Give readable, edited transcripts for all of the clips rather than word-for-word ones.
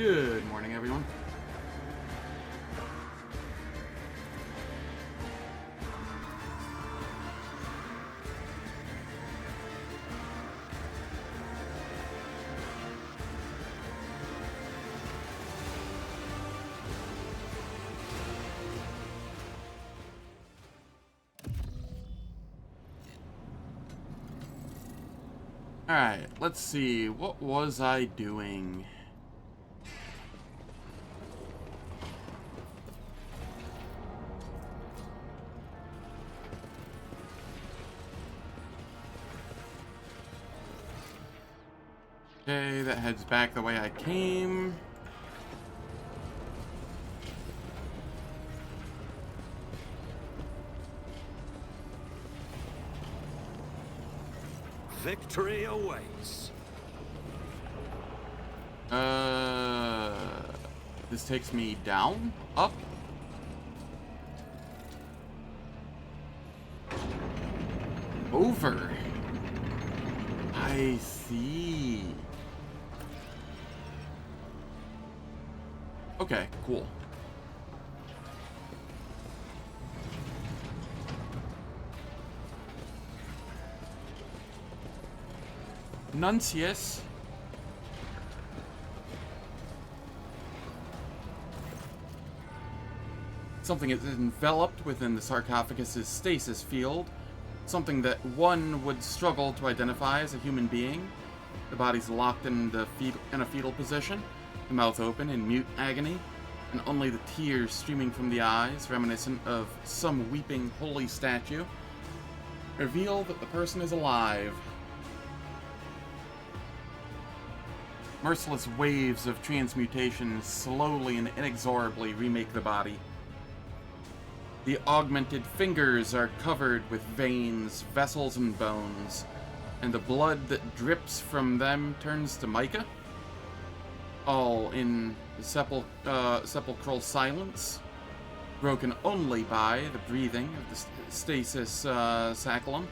Good morning, everyone. Alright, let's see. What was I doing? Okay, that heads back the way I came. Victory awaits. This takes me down? Up? Over. I see. Okay, cool. Nuncius. Something is enveloped within the sarcophagus's stasis field. Something that one would struggle to identify as a human being. The body's locked in a fetal position, the mouth open in mute agony, and only the tears streaming from the eyes, reminiscent of some weeping holy statue, reveal that the person is alive. Merciless waves of transmutation slowly and inexorably remake the body. The augmented fingers are covered with veins, vessels, and bones, and the blood that drips from them turns to mica, all in sepulchral silence, broken only by the breathing of the stasis sacculum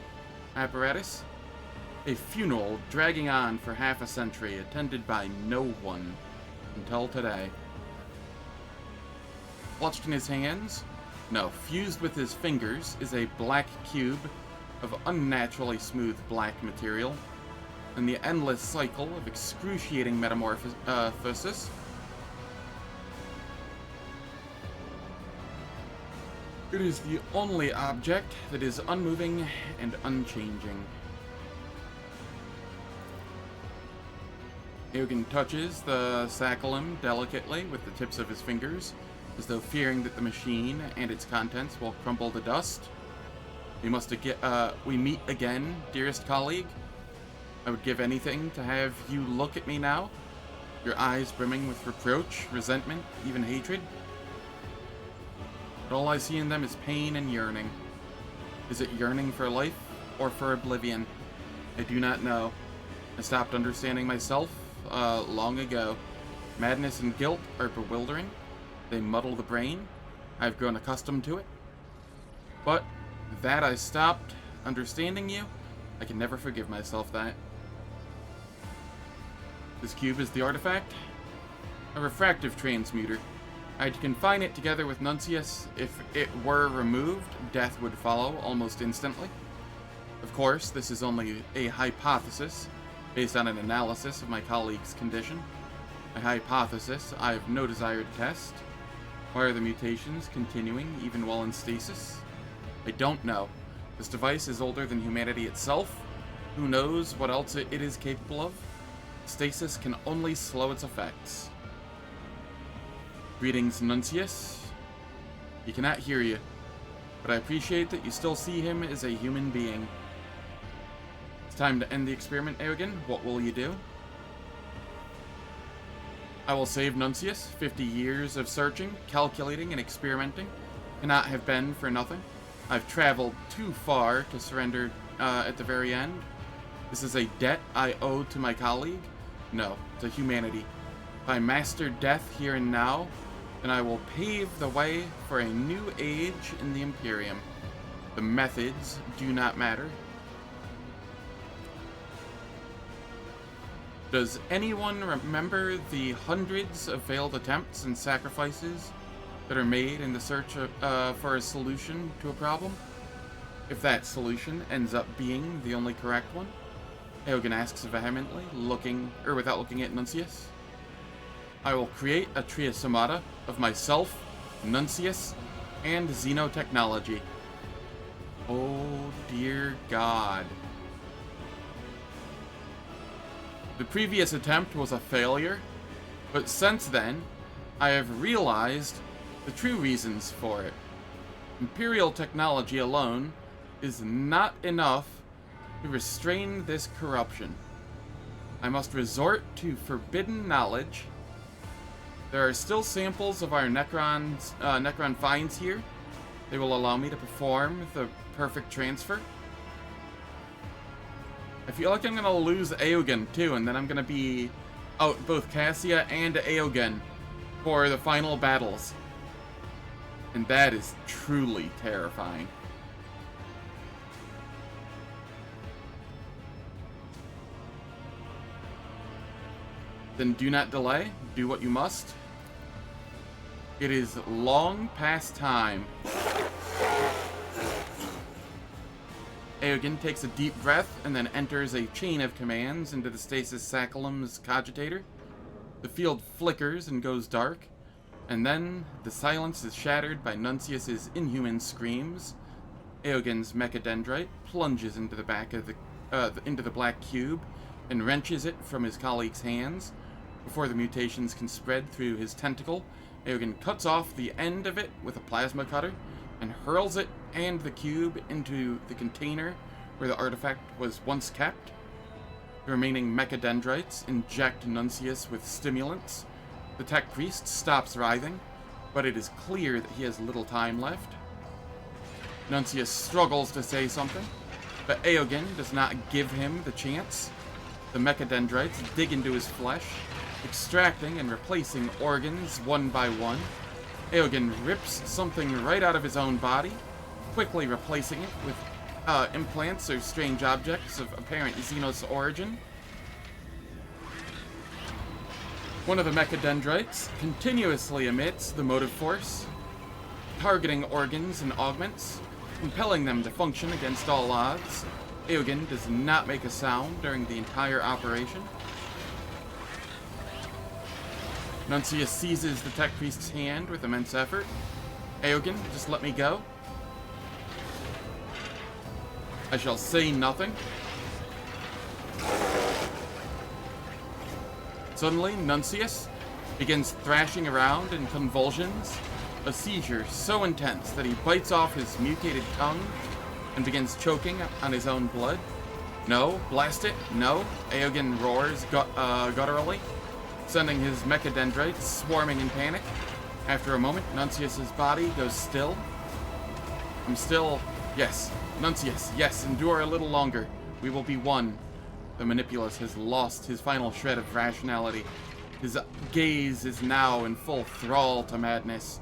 apparatus. A funeral dragging on for half a century, attended by no one until today. Clutched in his hands, no, fused with his fingers, is a black cube of unnaturally smooth black material, and the endless cycle of excruciating metamorphosis. It is the only object that is unmoving and unchanging. Eogan touches the sacculum delicately with the tips of his fingers, as though fearing that the machine and its contents will crumble to dust. We meet again, dearest colleague. I would give anything to have you look at me now, your eyes brimming with reproach, resentment, even hatred. But all I see in them is pain and yearning. Is it yearning for life or for oblivion? I do not know. I stopped understanding myself long ago. Madness and guilt are bewildering. They muddle the brain. I've grown accustomed to it. But that I stopped understanding you, I can never forgive myself that. This cube is the artifact. A refractive transmuter. I had to confine it together with Nuncius. If it were removed, death would follow almost instantly. Of course, this is only a hypothesis, based on an analysis of my colleague's condition. A hypothesis I have no desire to test. Why are the mutations continuing even while in stasis? I don't know. This device is older than humanity itself. Who knows what else it is capable of? Stasis can only slow its effects. Greetings, Nuncius. He cannot hear you, but I appreciate that you still see him as a human being. It's time to end the experiment, Eogan. What will you do? I will save Nuncius. 50 years of searching, calculating, and experimenting cannot have been for nothing. I've traveled too far to surrender at the very end. This is a debt I owe to my colleague? No, to humanity. If I master death here and now, then I will pave the way for a new age in the Imperium. The methods do not matter. Does anyone remember the hundreds of failed attempts and sacrifices that are made in the search for a solution to a problem? If that solution ends up being the only correct one? Eogan asks vehemently, without looking at Nuncius. I will create a triasomata of myself, Nuncius, and xenotechnology. Oh dear God. The previous attempt was a failure, but since then, I have realized the true reasons for it. Imperial technology alone is not enough to restrain this corruption. I must resort to forbidden knowledge. There are still samples of our Necron finds here. They will allow me to perform the perfect transfer. I feel like I'm gonna lose Eogan too, and then I'm gonna be out both Cassia and Eogan for the final battles. And that is truly terrifying. Then do not delay. Do what you must. It is long past time. Eogan takes a deep breath and then enters a chain of commands into the Stasis Sacralum's cogitator. The field flickers and goes dark, and then the silence is shattered by Nuncius's inhuman screams. Eogan's mechadendrite plunges into the back of into the black cube and wrenches it from his colleague's hands. Before the mutations can spread through his tentacle, Eogan cuts off the end of it with a plasma cutter and hurls it and the cube into the container where the artifact was once kept. The remaining mechadendrites inject Nuncius with stimulants. The tech priest stops writhing, but it is clear that he has little time left. Nuncius struggles to say something, but Eogan does not give him the chance. The mechadendrites dig into his flesh, extracting and replacing organs one by one. Eogan rips something right out of his own body, quickly replacing it with implants or strange objects of apparent Xenos origin. One of the mechadendrites continuously emits the motive force, targeting organs and augments, compelling them to function against all odds. Eogan does not make a sound during the entire operation. Nuncius seizes the tech priest's hand with immense effort. Eogan, just let me go. I shall say nothing. Suddenly, Nuncius begins thrashing around in convulsions, a seizure so intense that he bites off his mutated tongue and begins choking on his own blood. No, blast it, no. Eogan roars gutturally, sending his mechadendrites swarming in panic. After a moment, Nuncius's body goes still. I'm still... Yes, Nuncius, yes, endure a little longer. We will be one. The Manipulus has lost his final shred of rationality. His gaze is now in full thrall to madness.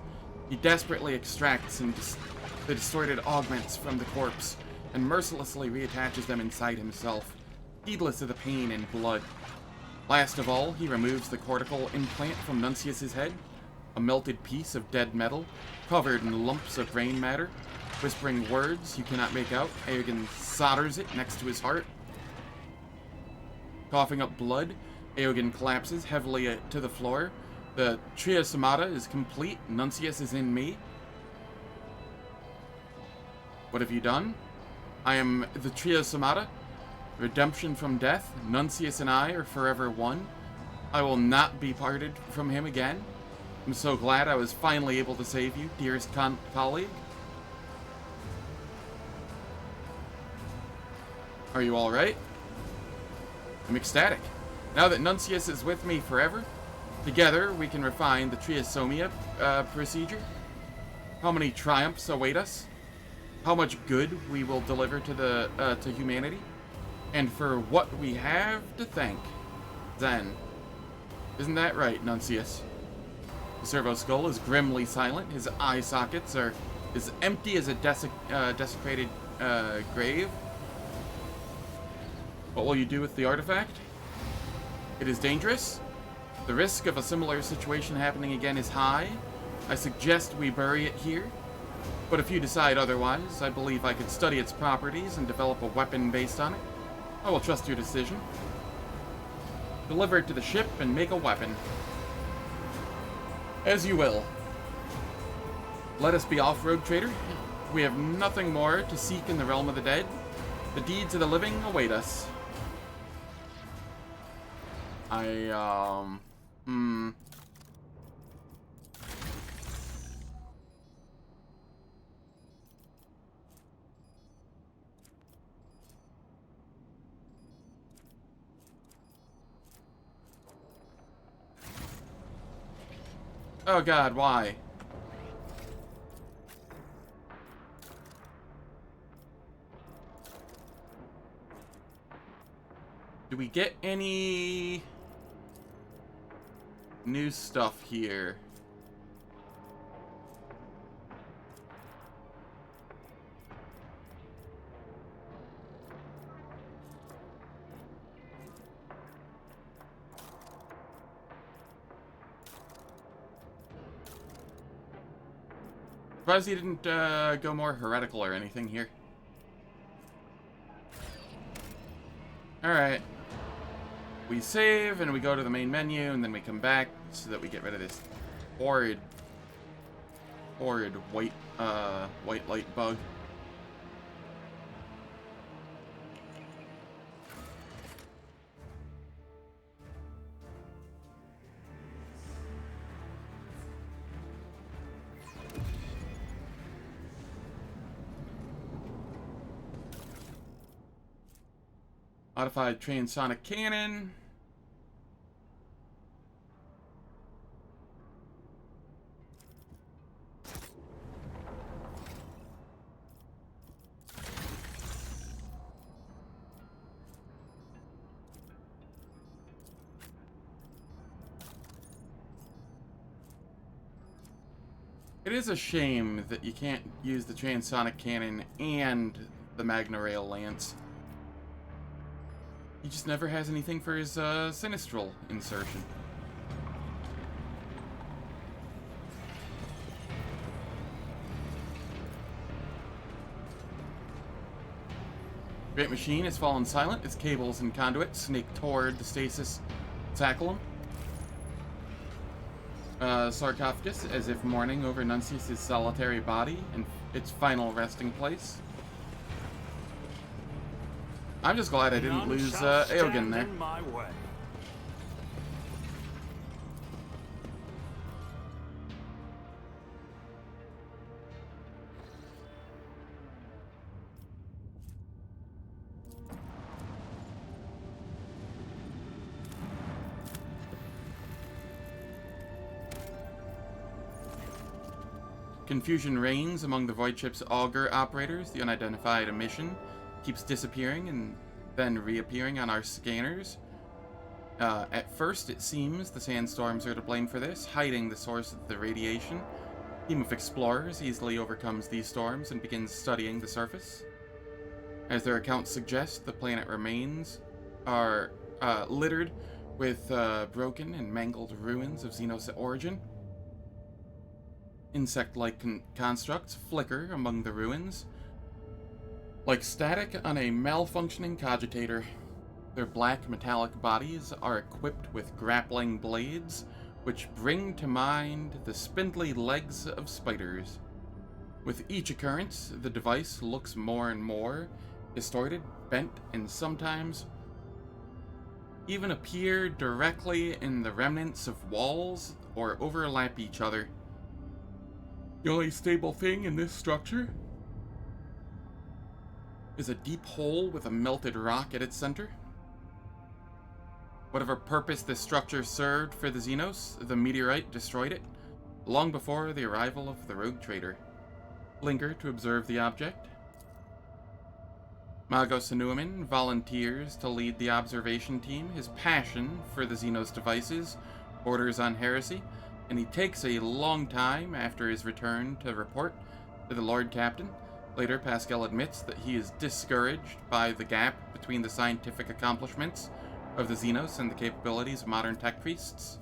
He desperately extracts the distorted augments from the corpse and mercilessly reattaches them inside himself, heedless of the pain and blood. Last of all, he removes the cortical implant from Nuncius's head, a melted piece of dead metal, covered in lumps of brain matter. Whispering words you cannot make out, Eogan solders it next to his heart. Coughing up blood, Eogan collapses heavily to the floor. The triasomata is complete. Nuncius is in me. What have you done? I am the triasomata. Redemption from death. Nuncius and I are forever one. I will not be parted from him again. I'm so glad I was finally able to save you, dearest colleague. Are you alright? I'm ecstatic. Now that Nuncius is with me forever, together we can refine the triasomia procedure. How many triumphs await us? How much good we will deliver to humanity? And for what we have to thank. Then, isn't that right, Nuncius? The servo skull is grimly silent. His eye sockets are as empty as a desecrated grave. What will you do with the artifact? It is dangerous. The risk of a similar situation happening again is high. I suggest we bury it here. But if you decide otherwise, I believe I could study its properties and develop a weapon based on it. I will trust your decision. Deliver it to the ship and make a weapon. As you will. Let us be off, rogue trader. We have nothing more to seek in the realm of the dead. The deeds of the living await us. Oh god, why? Do we get any new stuff here? Surprised he didn't go more heretical or anything here. Alright. We save, and we go to the main menu, and then we come back so that we get rid of this horrid white light bug. Modified transonic cannon. It is a shame that you can't use the transonic cannon and the Magna Rail Lance. He just never has anything for his Sinistral insertion. Great Machine has fallen silent as cables and conduits snake toward the stasis tackle him. Sarcophagus, as if mourning over Nuncius's solitary body and its final resting place. I'm just glad I didn't lose Eogan there. Confusion reigns among the Void Ship's auger operators. The unidentified emission keeps disappearing and then reappearing on our scanners. At first, it seems the sandstorms are to blame for this, hiding the source of the radiation. A team of explorers easily overcomes these storms and begins studying the surface. As their accounts suggest, the planet remains are littered with broken and mangled ruins of Xenos origin. Insect-like constructs flicker among the ruins, like static on a malfunctioning cogitator. Their black metallic bodies are equipped with grappling blades, which bring to mind the spindly legs of spiders. With each occurrence, the device looks more and more distorted, bent, and sometimes even appear directly in the remnants of walls or overlap each other. The only stable thing in this structure is a deep hole with a melted rock at its center. Whatever purpose this structure served for the Xenos, the meteorite destroyed it long before the arrival of the rogue trader. Linger to observe the object. Magos Anuiman volunteers to lead the observation team. His passion for the Xenos devices borders on heresy, and he takes a long time after his return to report to the Lord Captain. Later, Pascal admits that he is discouraged by the gap between the scientific accomplishments of the Xenos and the capabilities of modern tech priests.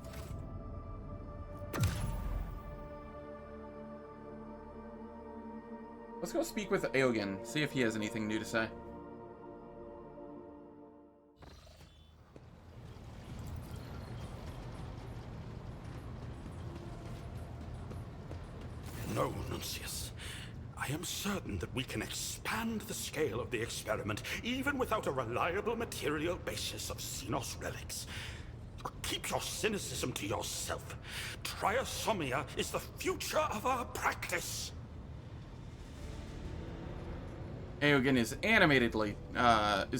Let's go speak with Eogan, see if he has anything new to say. No, Nuncius. I am certain that we can expand the scale of the experiment, even without a reliable material basis of Xenos relics. Keep your cynicism to yourself. Triosomia is the future of our practice. Eogan is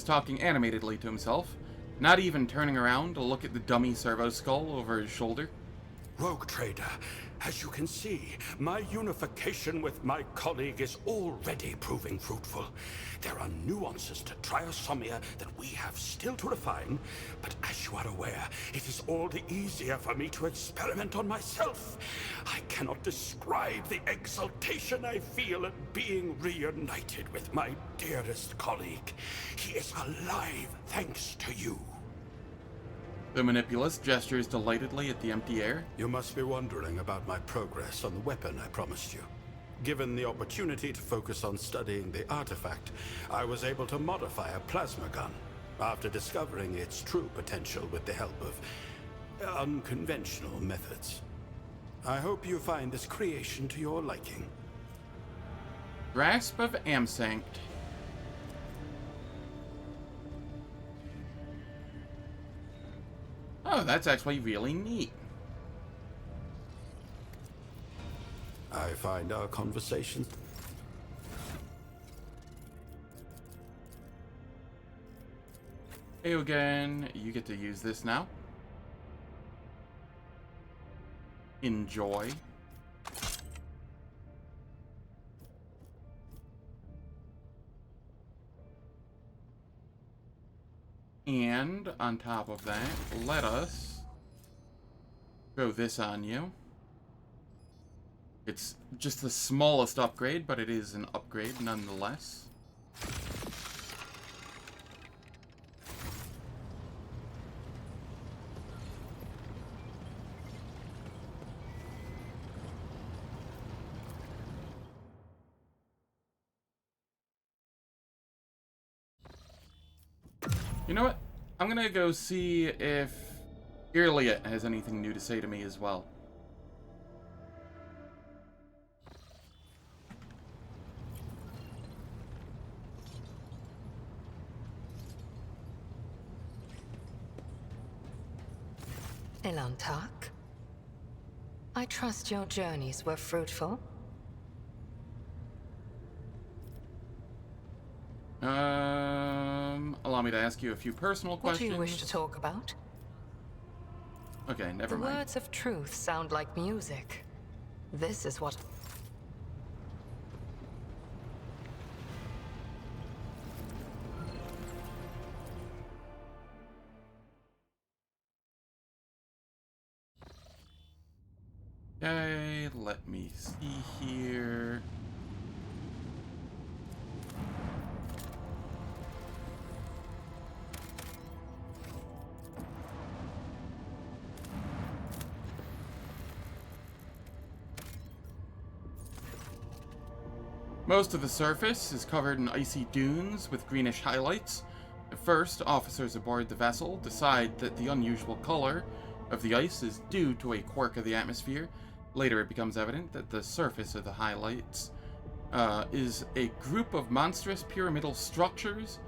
talking animatedly to himself, not even turning around to look at the dummy servo skull over his shoulder. Rogue Trader, as you can see, my unification with my colleague is already proving fruitful. There are nuances to triosomia that we have still to refine, but as you are aware, it is all the easier for me to experiment on myself. I cannot describe the exultation I feel at being reunited with my dearest colleague. He is alive thanks to you. The Manipulus gestures delightedly at the empty air. You must be wondering about my progress on the weapon I promised you. Given the opportunity to focus on studying the artifact, I was able to modify a plasma gun after discovering its true potential with the help of unconventional methods. I hope you find this creation to your liking. Grasp of Amsanct. Oh, that's actually really neat. I find our conversations... Eogan, you get to use this now. Enjoy. And on top of that, let us throw this on you. It's just the smallest upgrade, but it is an upgrade nonetheless. You know what? I'm gonna go see if Irliot has anything new to say to me as well. Elantak, I trust your journeys were fruitful. Allow me to ask you a few personal questions. What do you wish to talk about? Okay, never The mind. words of truth sound like music. This is what... Okay, let me see here. Most of the surface is covered in icy dunes with greenish highlights. At first, officers aboard the vessel decide that the unusual color of the ice is due to a quirk of the atmosphere. Later, it becomes evident that the surface of the highlights is a group of monstrous pyramidal structures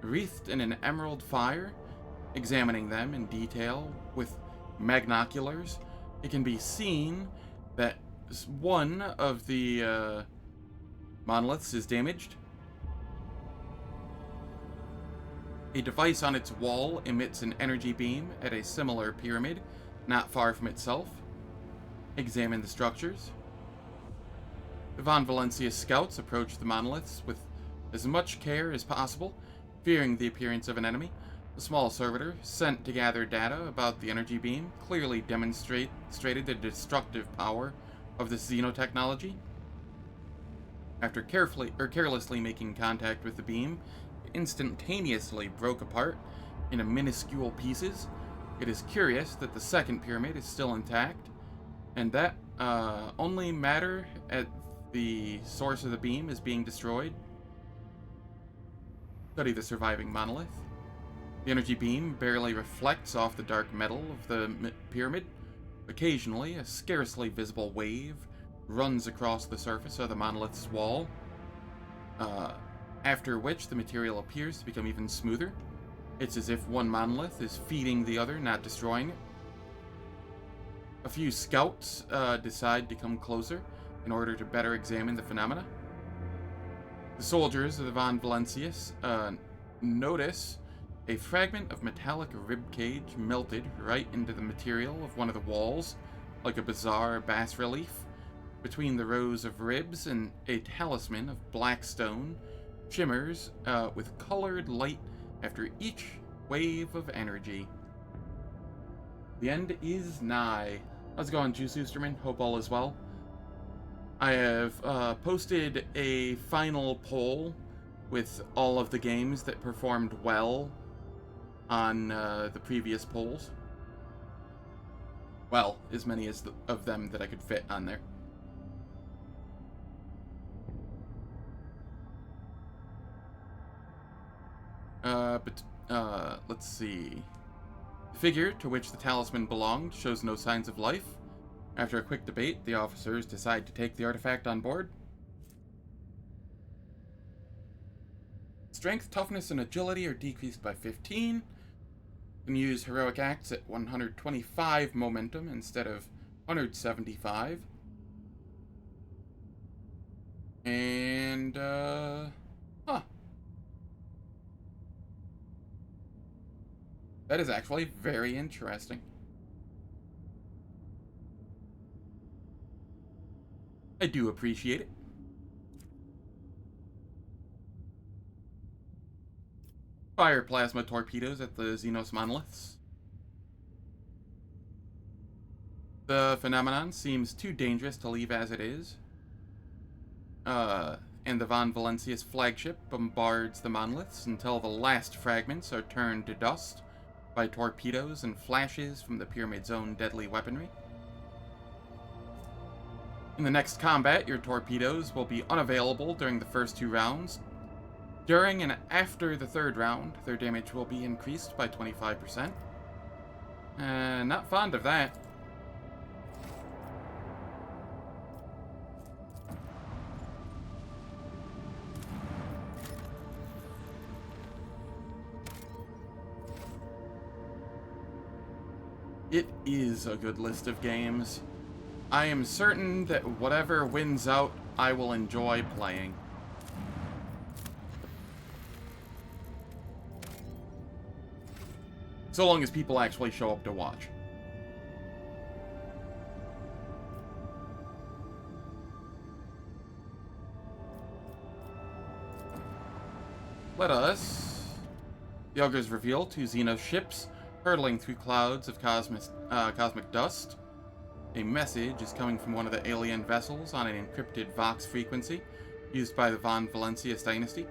wreathed in an emerald fire. Examining them in detail with magnoculars, it can be seen that one of the monoliths is damaged. A device on its wall emits an energy beam at a similar pyramid, not far from itself. Examine the structures. The Von Valencia scouts approach the monoliths with as much care as possible, fearing the appearance of an enemy. The small servitor, sent to gather data about the energy beam, clearly demonstrated the destructive power of the xenotechnology. After carelessly making contact with the beam, it instantaneously broke apart, into minuscule pieces. It is curious that the second pyramid is still intact, and that only matter at the source of the beam is being destroyed. Study the surviving monolith. The energy beam barely reflects off the dark metal of the pyramid. Occasionally, a scarcely visible wave runs across the surface of the monolith's wall, after which the material appears to become even smoother. It's as if one monolith is feeding the other, not destroying it. A few scouts decide to come closer in order to better examine the phenomena. The soldiers of the Von Valentius notice a fragment of metallic ribcage melted right into the material of one of the walls, like a bizarre bas-relief. Between the rows of ribs and a talisman of black stone shimmers with colored light after each wave of energy. The end is nigh. How's it going, Juice Oosterman? Hope all is well. I have posted a final poll with all of the games that performed well on the previous polls. Well, as many as of them that I could fit on there. Let's see. The figure to which the talisman belonged shows no signs of life. After a quick debate, the officers decide to take the artifact on board. Strength, toughness, and agility are decreased by 15. You can use heroic acts at 125 momentum instead of 175. And, that is actually very interesting. I do appreciate it. Fire plasma torpedoes at the Xenos monoliths. The phenomenon seems too dangerous to leave as it is. And the Von Valentius flagship bombards the monoliths until the last fragments are turned to dust by torpedoes and flashes from the pyramid's own deadly weaponry. In the next combat, your torpedoes will be unavailable during the first 2 rounds. During and after the 3rd round, their damage will be increased by 25%. Not fond of that. It is a good list of games. I am certain that whatever wins out, I will enjoy playing. So long as people actually show up to watch. Let us... The Augurs reveal 2 Xenos ships hurtling through clouds of cosmic dust. A message is coming from one of the alien vessels on an encrypted Vox frequency used by the Von Valentius dynasty.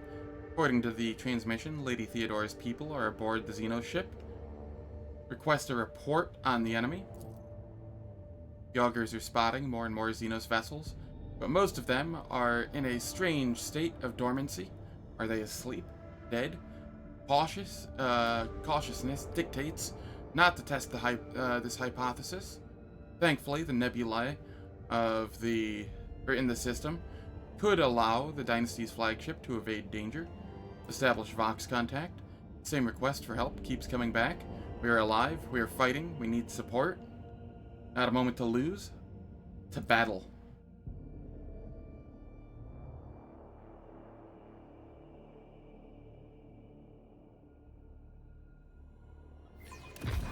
According to the transmission, Lady Theodore's people are aboard the Xenos ship. Request a report on the enemy. The Augurs are spotting more and more Xenos vessels, but most of them are in a strange state of dormancy. Are they asleep? Dead? Cautiousness dictates not to test this hypothesis. Thankfully, the nebulae in the system could allow the Dynasty's flagship to evade danger. Establish Vox contact. Same request for help keeps coming back. We are alive. We are fighting. We need support. Not a moment to lose. To battle.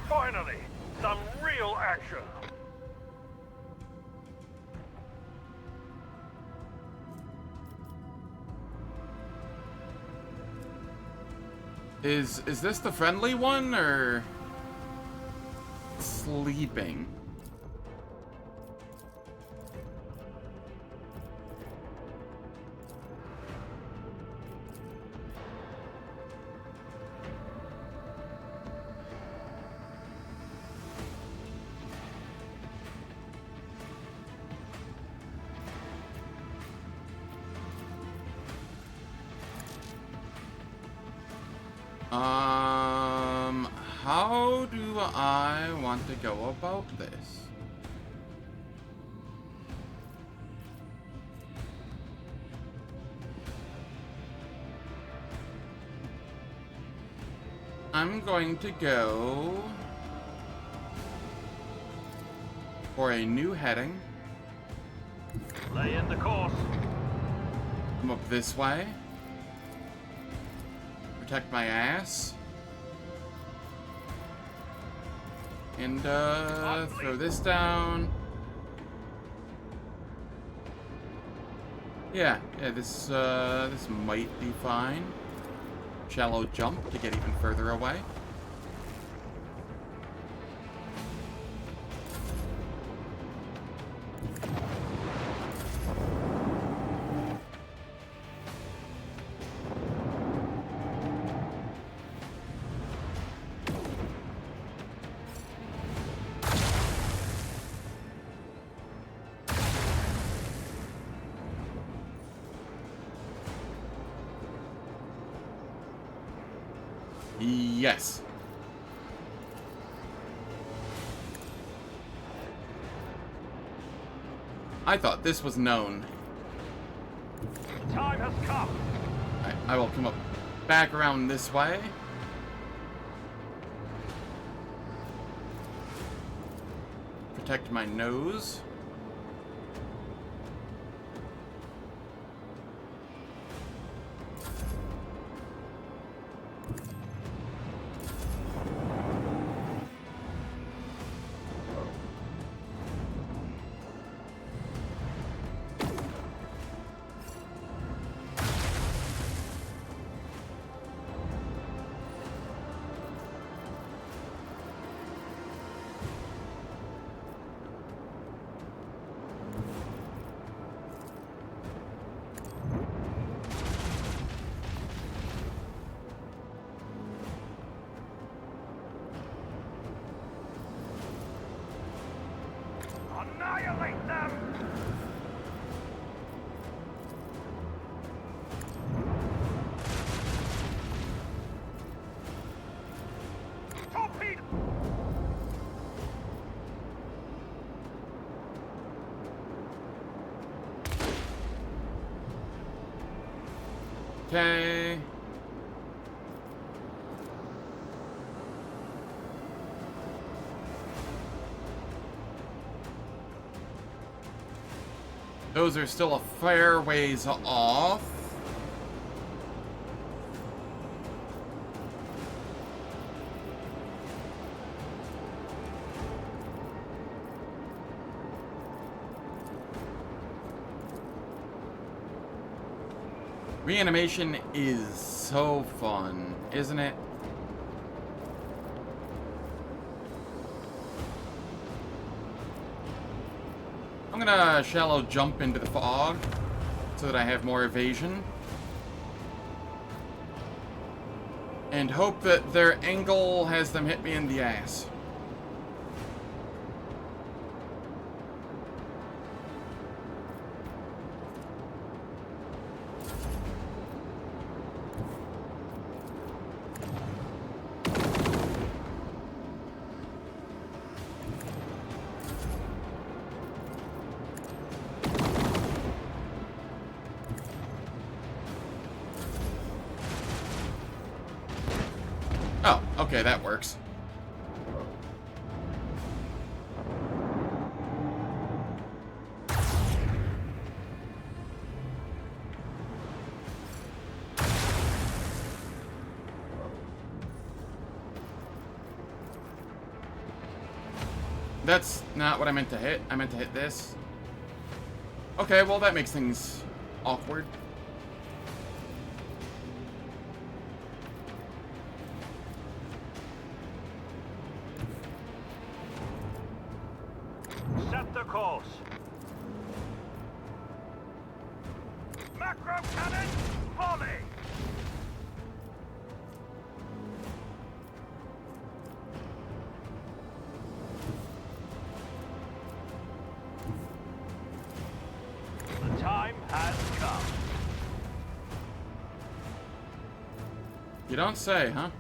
Finally, some real action. Is this the friendly one, or sleeping? I want to go about this? I'm going to go for a new heading. Lay in the course. Come up this way. Protect my ass. And, throw this down. Yeah, this might be fine. Shallow jump to get even further away. Yes. I thought this was known. The time has come. I will come up back around this way. Protect my nose. Annihilate them! Torpedo! Okay. Those are still a fair ways off. Reanimation is so fun, isn't it? I'm gonna shallow jump into the fog so that I have more evasion. And hope that their angle has them hit me in the ass. Oh, okay, that works. That's not what I meant to hit. I meant to hit this. Okay, well, that makes things awkward. Set the course. Macro cannon, volley! The time has come. You don't say, huh?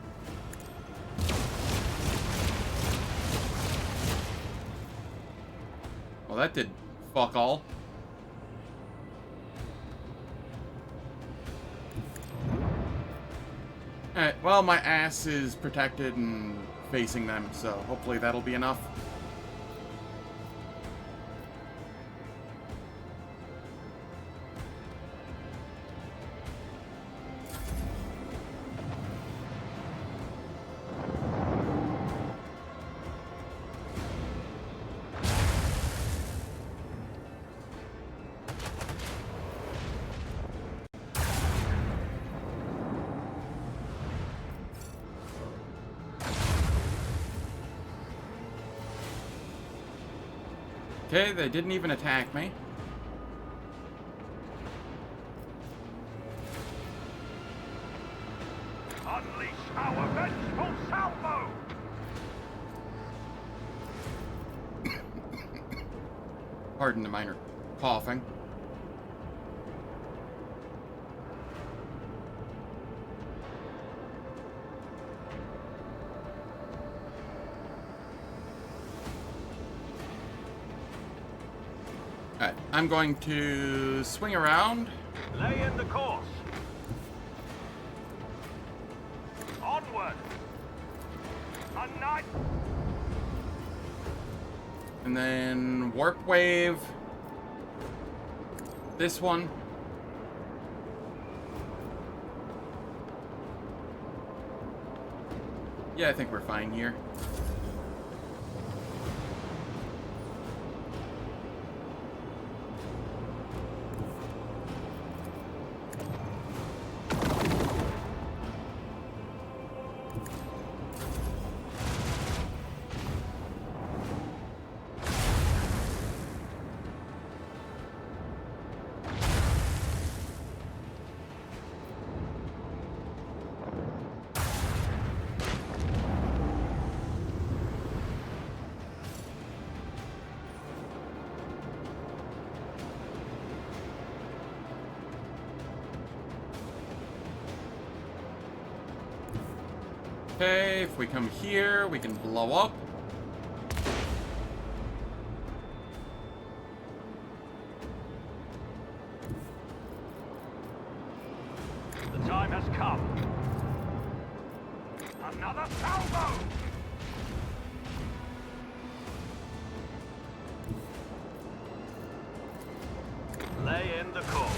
Well, that did fuck all. Alright, well, my ass is protected and facing them, so hopefully that'll be enough. Okay, they didn't even attack me. Unleash our vengeful salvo! Pardon the minor coughing. Alright, I'm going to swing around. Lay in the course. Onward. A night. And then warp wave. This one. Yeah, I think we're fine here. Okay, if we come here, we can blow up. The time has come. Another salvo! Lay in the course.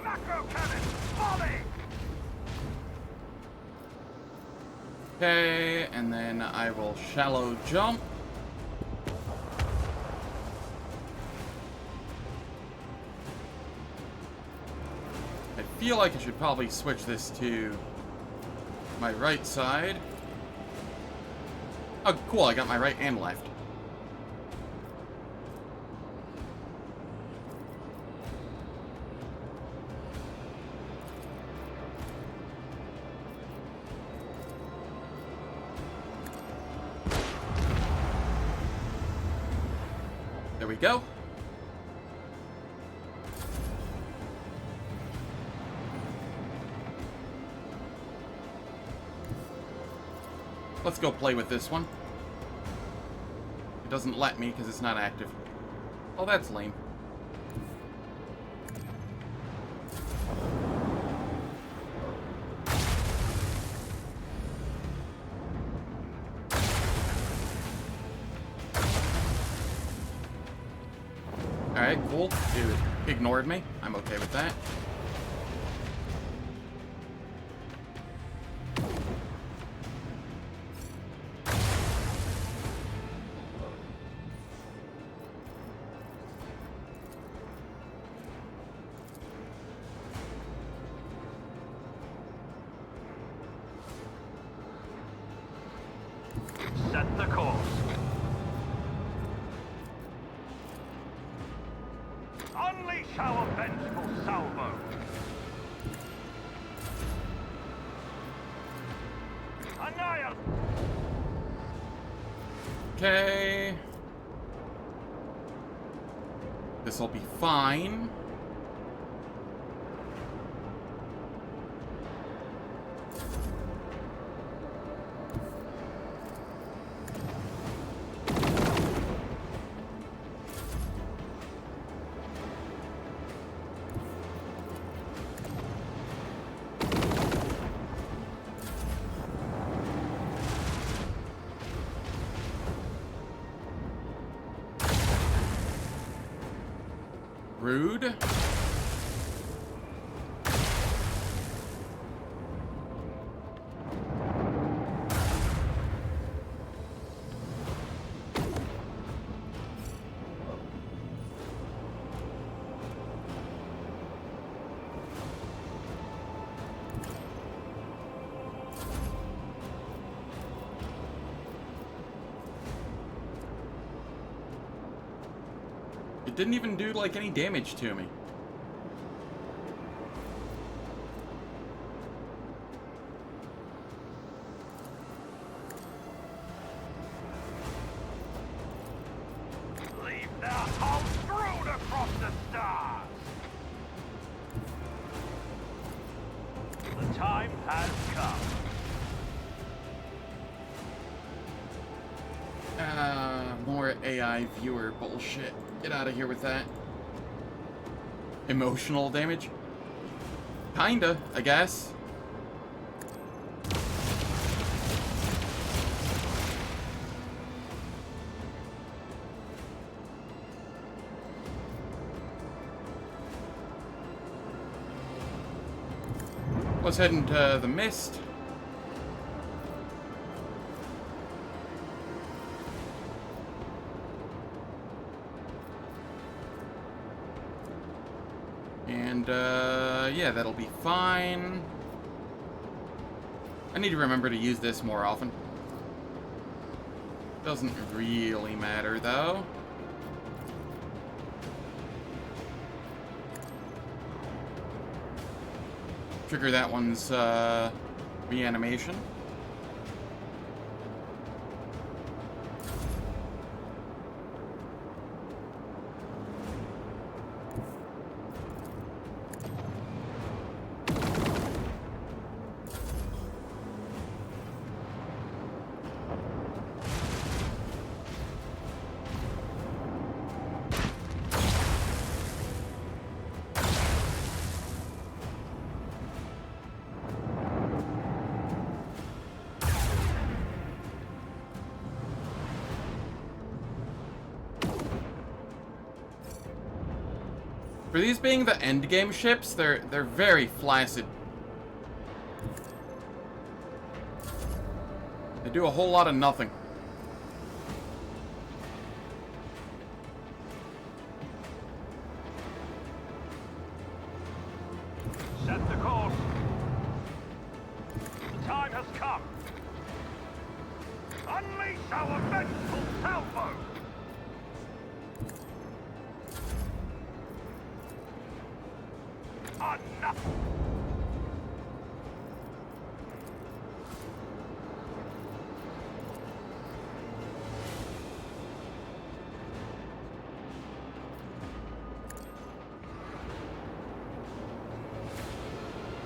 Macro cannon, volley! Okay, and then I will shallow jump. I feel like I should probably switch this to my right side. Oh, cool, I got my right and left. There we go. Let's go play with this one. It doesn't let me because it's not active. Oh, that's lame. Alright, cool. It ignored me. I'm okay with that. Set the course. Unleash our vengeful salvo. Annihilate. Okay. This'll be fine. Rude. It didn't even do, like, any damage to me. Leave their hole strewn across the stars. The time has come. More AI viewer bullshit. Get out of here with that. Emotional damage? Kinda, I guess. Let's head into the mist. And, yeah, that'll be fine. I need to remember to use this more often. Doesn't really matter, though. Trigger that one's, reanimation. For these being the endgame ships, they're very flaccid. They do a whole lot of nothing. Set the course. The time has come. Unleash our vengeful salvo. Enough.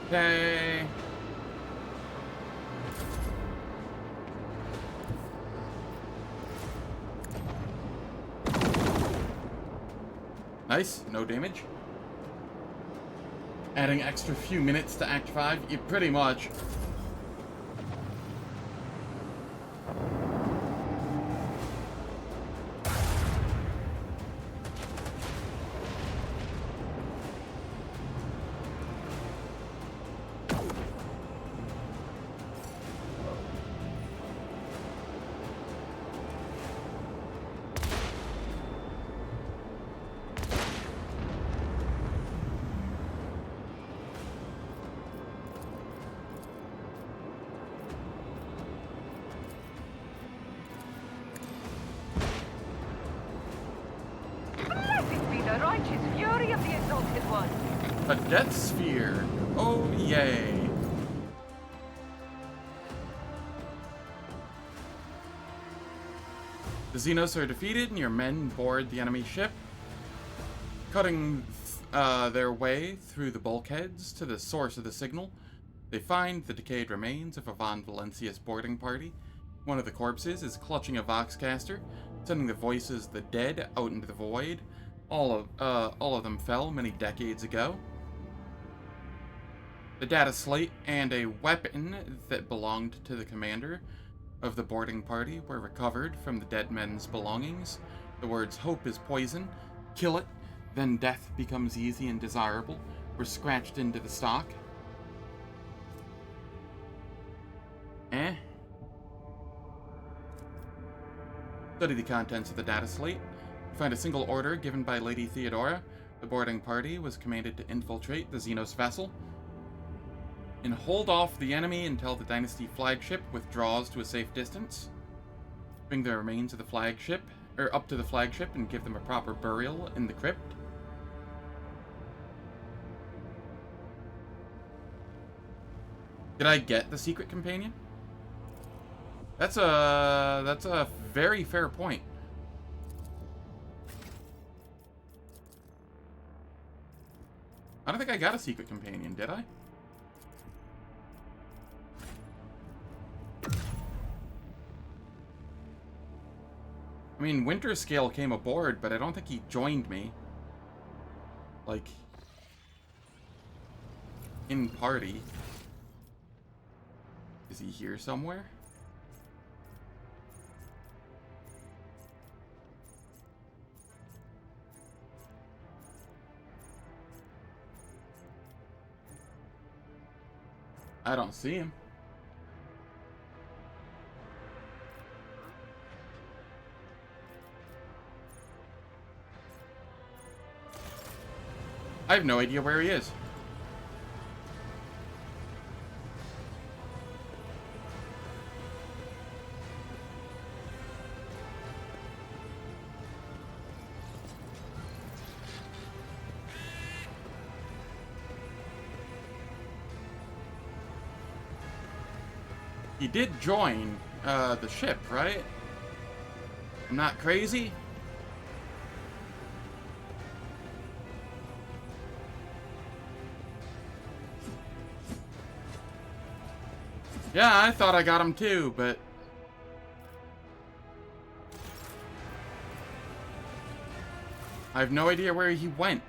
Okay. Nice, no damage. Adding extra few minutes to Act 5, you pretty much. righteous fury of the Exalted One. A death sphere. Oh, yay. The Xenos are defeated and your men board the enemy ship. Cutting their way through the bulkheads to the source of the signal, they find the decayed remains of a Von Valencius boarding party. One of the corpses is clutching a voxcaster, sending the voices of the dead out into the void. All of them fell many decades ago. The data slate and a weapon that belonged to the commander of the boarding party were recovered from the dead men's belongings. The words "hope is poison, kill it, then death becomes easy and desirable" were scratched into the stock. Study the contents of the data slate. Find a single order given by Lady Theodora. The boarding party was commanded to infiltrate the Xenos vessel and hold off the enemy until the Dynasty flagship withdraws to a safe distance. Bring the remains of the flagship, up to the flagship, and give them a proper burial in the crypt. Did I get the secret companion? That's a very fair point. I don't think I got a secret companion, did I? I mean, Winterscale came aboard, but I don't think he joined me. Like, in party. Is he here somewhere? I don't see him. I have no idea where he is. He did join the ship, right? I'm not crazy? Yeah, I thought I got him too, but I have no idea where he went.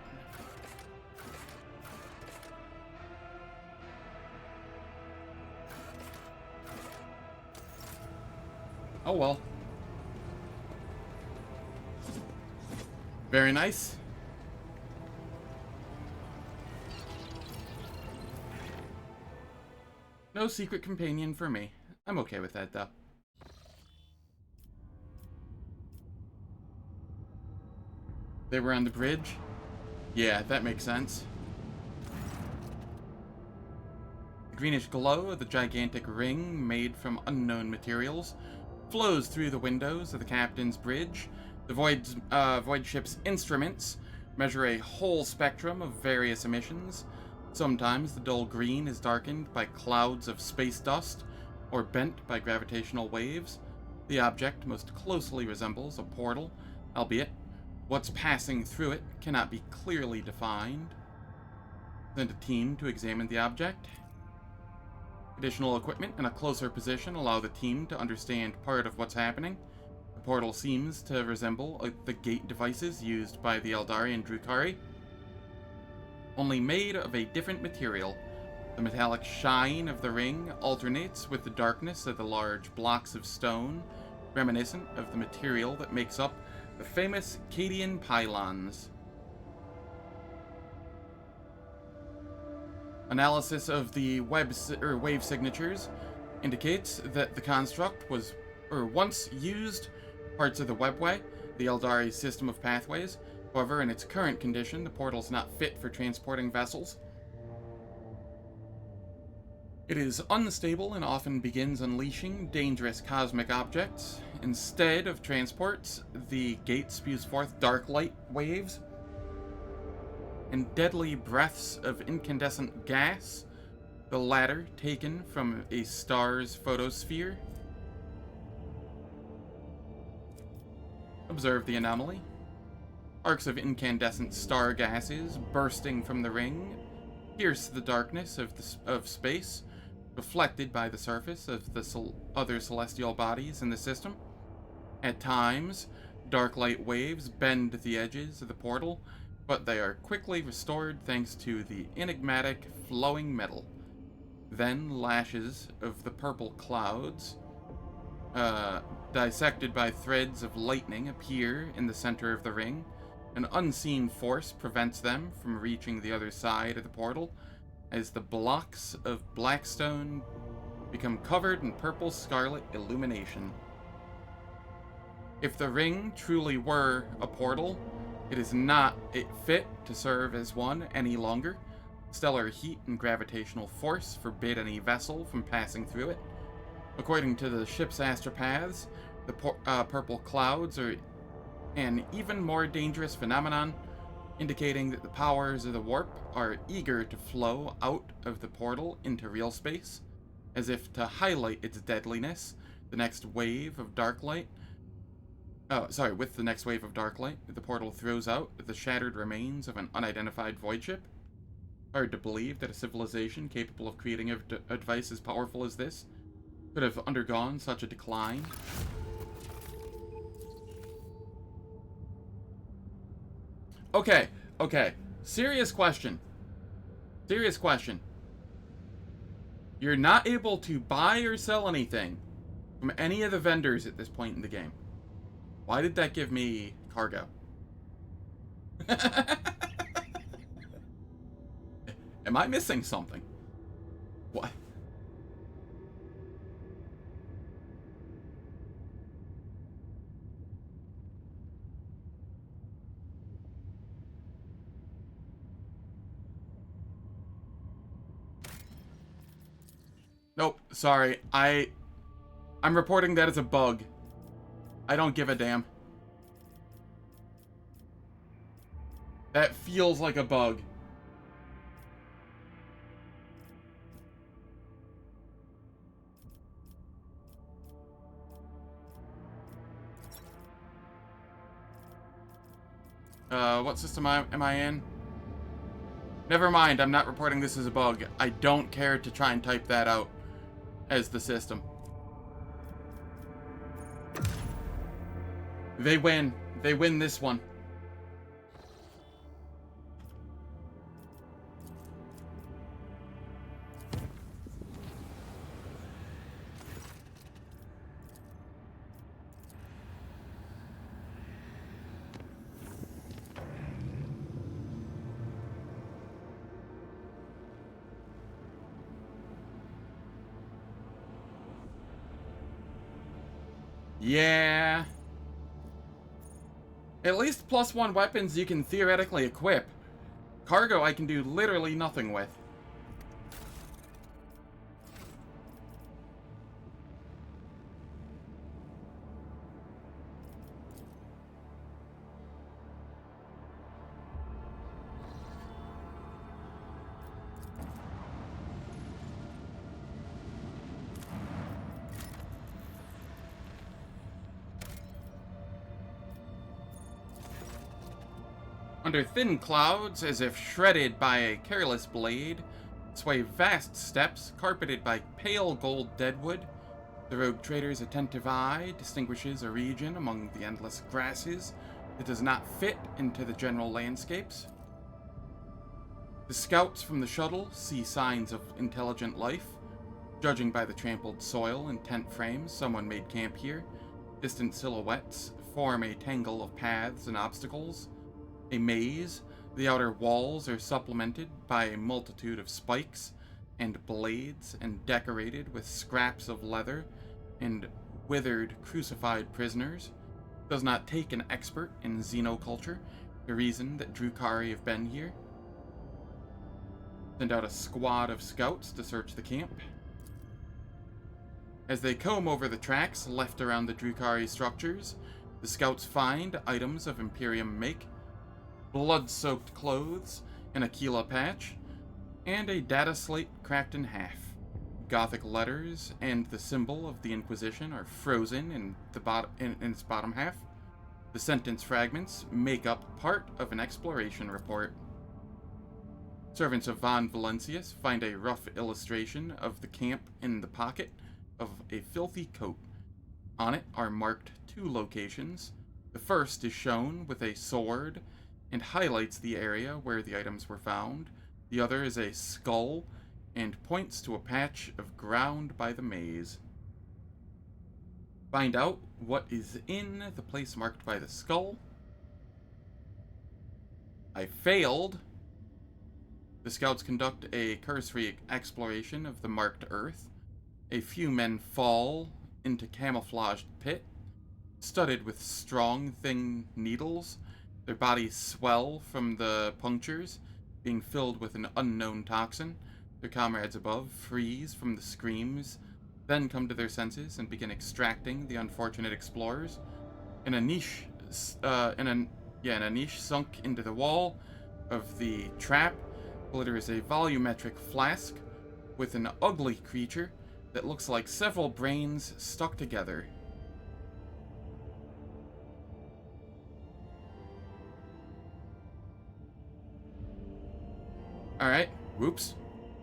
Oh well. Very nice. No secret companion for me. I'm okay with that, though. They were on the bridge? Yeah, that makes sense. The greenish glow of the gigantic ring, made from unknown materials, flows through the windows of the captain's bridge. The void ship's instruments measure a whole spectrum of various emissions. Sometimes the dull green is darkened by clouds of space dust, or bent by gravitational waves. The object most closely resembles a portal, albeit what's passing through it cannot be clearly defined. Send a team to examine the object. Additional equipment and a closer position allow the team to understand part of what's happening. The portal seems to resemble the gate devices used by the Eldari and Drukhari, only made of a different material. The metallic shine of the ring alternates with the darkness of the large blocks of stone, reminiscent of the material that makes up the famous Cadian pylons. Analysis of the wave signatures indicates that the construct was once used parts of the webway, the Eldari system of pathways. However, in its current condition, the portal's not fit for transporting vessels. It is unstable and often begins unleashing dangerous cosmic objects. Instead of transports, the gate spews forth dark light waves and deadly breaths of incandescent gas, the latter taken from a star's photosphere. Observe the anomaly. Arcs of incandescent star gases bursting from the ring pierce the darkness of space, reflected by the surface of the other celestial bodies in the system. At times, dark light waves bend the edges of the portal, but they are quickly restored thanks to the enigmatic flowing metal. Then lashes of the purple clouds, dissected by threads of lightning, appear in the center of the ring. An unseen force prevents them from reaching the other side of the portal, as the blocks of blackstone become covered in purple-scarlet illumination. If the ring truly were a portal, it is not fit to serve as one any longer. Stellar heat and gravitational force forbid any vessel from passing through it. According to the ship's astropaths, the purple clouds are an even more dangerous phenomenon, indicating that the powers of the warp are eager to flow out of the portal into real space, as if to highlight its deadliness. With the next wave of dark light, the portal throws out the shattered remains of an unidentified void ship. Hard to believe that a civilization capable of creating a device as powerful as this could have undergone such a decline. Okay. Serious question. You're not able to buy or sell anything from any of the vendors at this point in the game. Why did that give me cargo? Am I missing something? What? Nope, sorry. I'm reporting that as a bug. I don't give a damn. That feels like a bug. What system am I in? Never mind, I'm not reporting this as a bug. I don't care to try and type that out as the system. They win. They win this one. Yeah. At least +1 weapons you can theoretically equip. Cargo I can do literally nothing with. Under thin clouds, as if shredded by a careless blade, sway vast steppes carpeted by pale gold deadwood. The rogue trader's attentive eye distinguishes a region among the endless grasses that does not fit into the general landscapes. The scouts from the shuttle see signs of intelligent life. Judging by the trampled soil and tent frames, someone made camp here. Distant silhouettes form a tangle of paths and obstacles. A maze, the outer walls are supplemented by a multitude of spikes and blades and decorated with scraps of leather and withered crucified prisoners. It does not take an expert in xenoculture to reason that Drukhari have been here. Send out a squad of scouts to search the camp. As they comb over the tracks left around the Drukhari structures, the scouts find items of Imperium make, blood-soaked clothes, an Aquila patch, and a data slate cracked in half. Gothic letters and the symbol of the Inquisition are frozen in its bottom half. The sentence fragments make up part of an exploration report. Servants of Von Valencius find a rough illustration of the camp in the pocket of a filthy coat. On it are marked 2 locations. The first is shown with a sword and highlights the area where the items were found. The other is a skull and points to a patch of ground by the maze. Find out what is in the place marked by the skull. I failed. The scouts conduct a cursory exploration of the marked earth. A few men fall into camouflaged pit, studded with strong, thin needles. Their bodies swell from the punctures, being filled with an unknown toxin. Their comrades above freeze from the screams, then come to their senses and begin extracting the unfortunate explorers. In a niche sunk into the wall of the trap glitters a volumetric flask with an ugly creature that looks like several brains stuck together. Alright, whoops.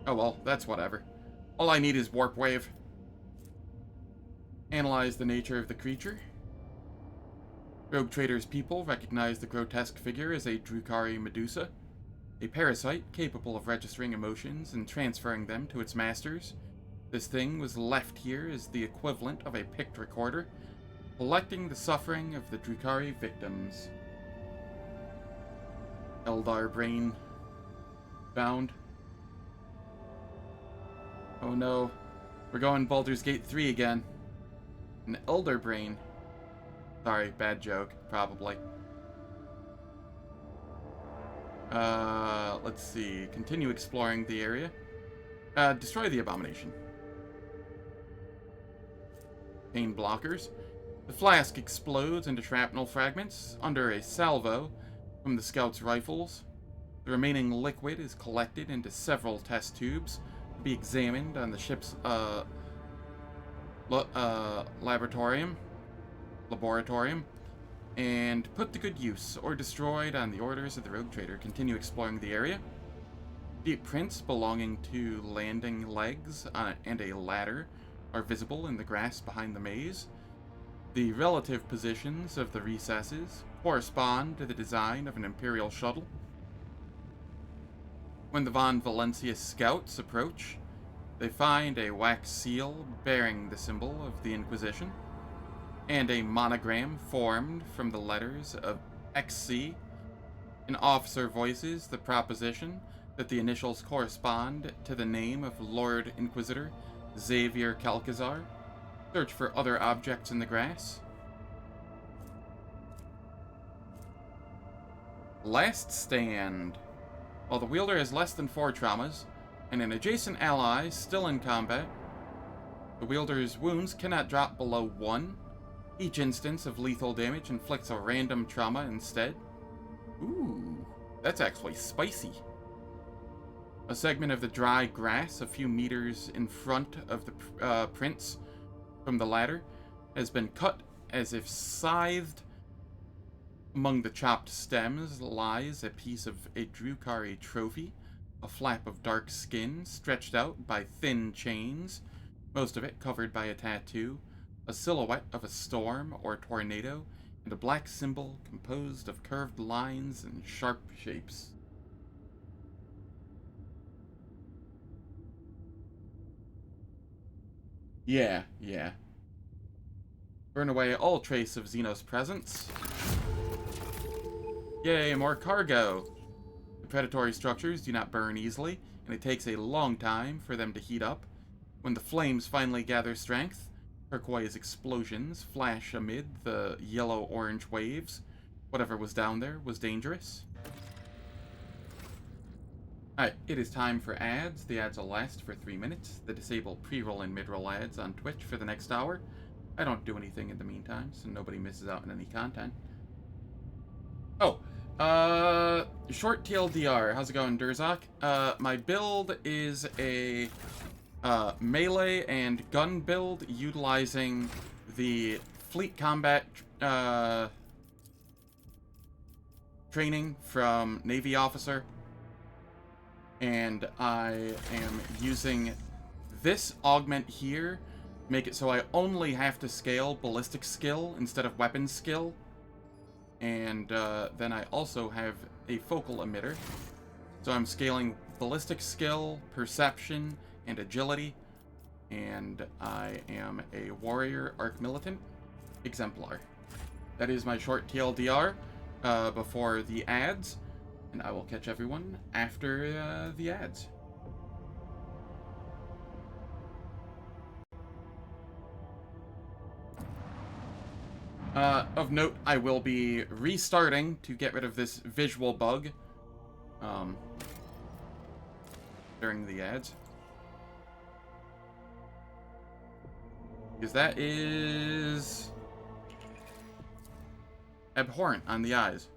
Oh well, that's whatever. All I need is warp wave. Analyze the nature of the creature. Rogue Trader's people recognize the grotesque figure as a Drukhari Medusa, a parasite capable of registering emotions and transferring them to its masters. This thing was left here as the equivalent of a picked recorder, collecting the suffering of the Drukhari victims. Eldar brain found. Oh no, we're going Baldur's Gate 3 again. An Elder brain. Sorry, bad joke, probably. Let's see. Continue exploring the area. Destroy the abomination. Pain blockers. The flask explodes into shrapnel fragments under a salvo from the scouts' rifles. The remaining liquid is collected into several test tubes to be examined on the ship's laboratorium, and put to good use or destroyed on the orders of the Rogue Trader. Continue exploring the area. Deep prints belonging to landing legs and a ladder are visible in the grass behind the maze. The relative positions of the recesses correspond to the design of an Imperial shuttle. When the Von Valencius scouts approach, they find a wax seal bearing the symbol of the Inquisition, and a monogram formed from the letters of XC. An officer voices the proposition that the initials correspond to the name of Lord Inquisitor Xavier Calcazar. Search for other objects in the grass. Last stand. While the wielder has less than 4 traumas, and an adjacent ally still in combat, the wielder's wounds cannot drop below 1. Each instance of lethal damage inflicts a random trauma instead. Ooh, that's actually spicy. A segment of the dry grass a few meters in front of the prints from the ladder has been cut as if scythed. Among the chopped stems lies a piece of a Drukhari trophy, a flap of dark skin stretched out by thin chains, most of it covered by a tattoo, a silhouette of a storm or tornado, and a black symbol composed of curved lines and sharp shapes. Yeah. Burn away all trace of Xenos presence. Yay, more cargo! The predatory structures do not burn easily, and it takes a long time for them to heat up. When the flames finally gather strength, turquoise explosions flash amid the yellow-orange waves. Whatever was down there was dangerous. Alright, it is time for ads. The ads will last for 3 minutes. The disable pre-roll and mid-roll ads on Twitch for the next hour. I don't do anything in the meantime, so nobody misses out on any content. Oh, short TLDR. How's it going, Durzak? My build is a melee and gun build utilizing the fleet combat training from Navy officer, and I am using this augment here, make it so I only have to scale ballistic skill instead of weapons skill, and then I also have a focal emitter, so I'm scaling ballistic skill, perception, and agility, and I am a warrior Arch-Militant exemplar. That is my short TLDR before the ads, and I will catch everyone after the ads. Of note, I will be restarting to get rid of this visual bug during the ads. Because that is abhorrent on the eyes.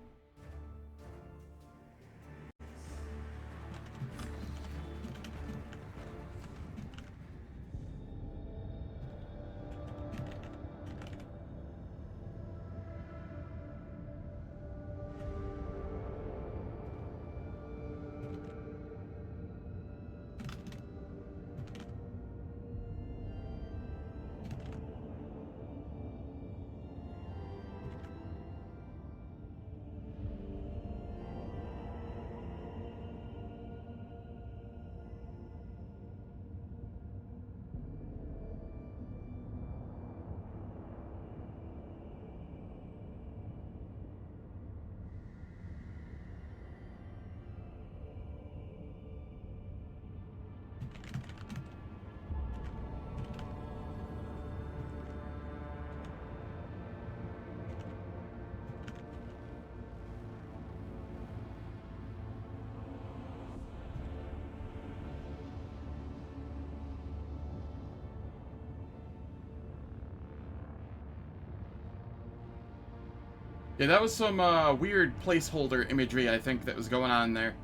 Yeah, that was some weird placeholder imagery, I think, that was going on there.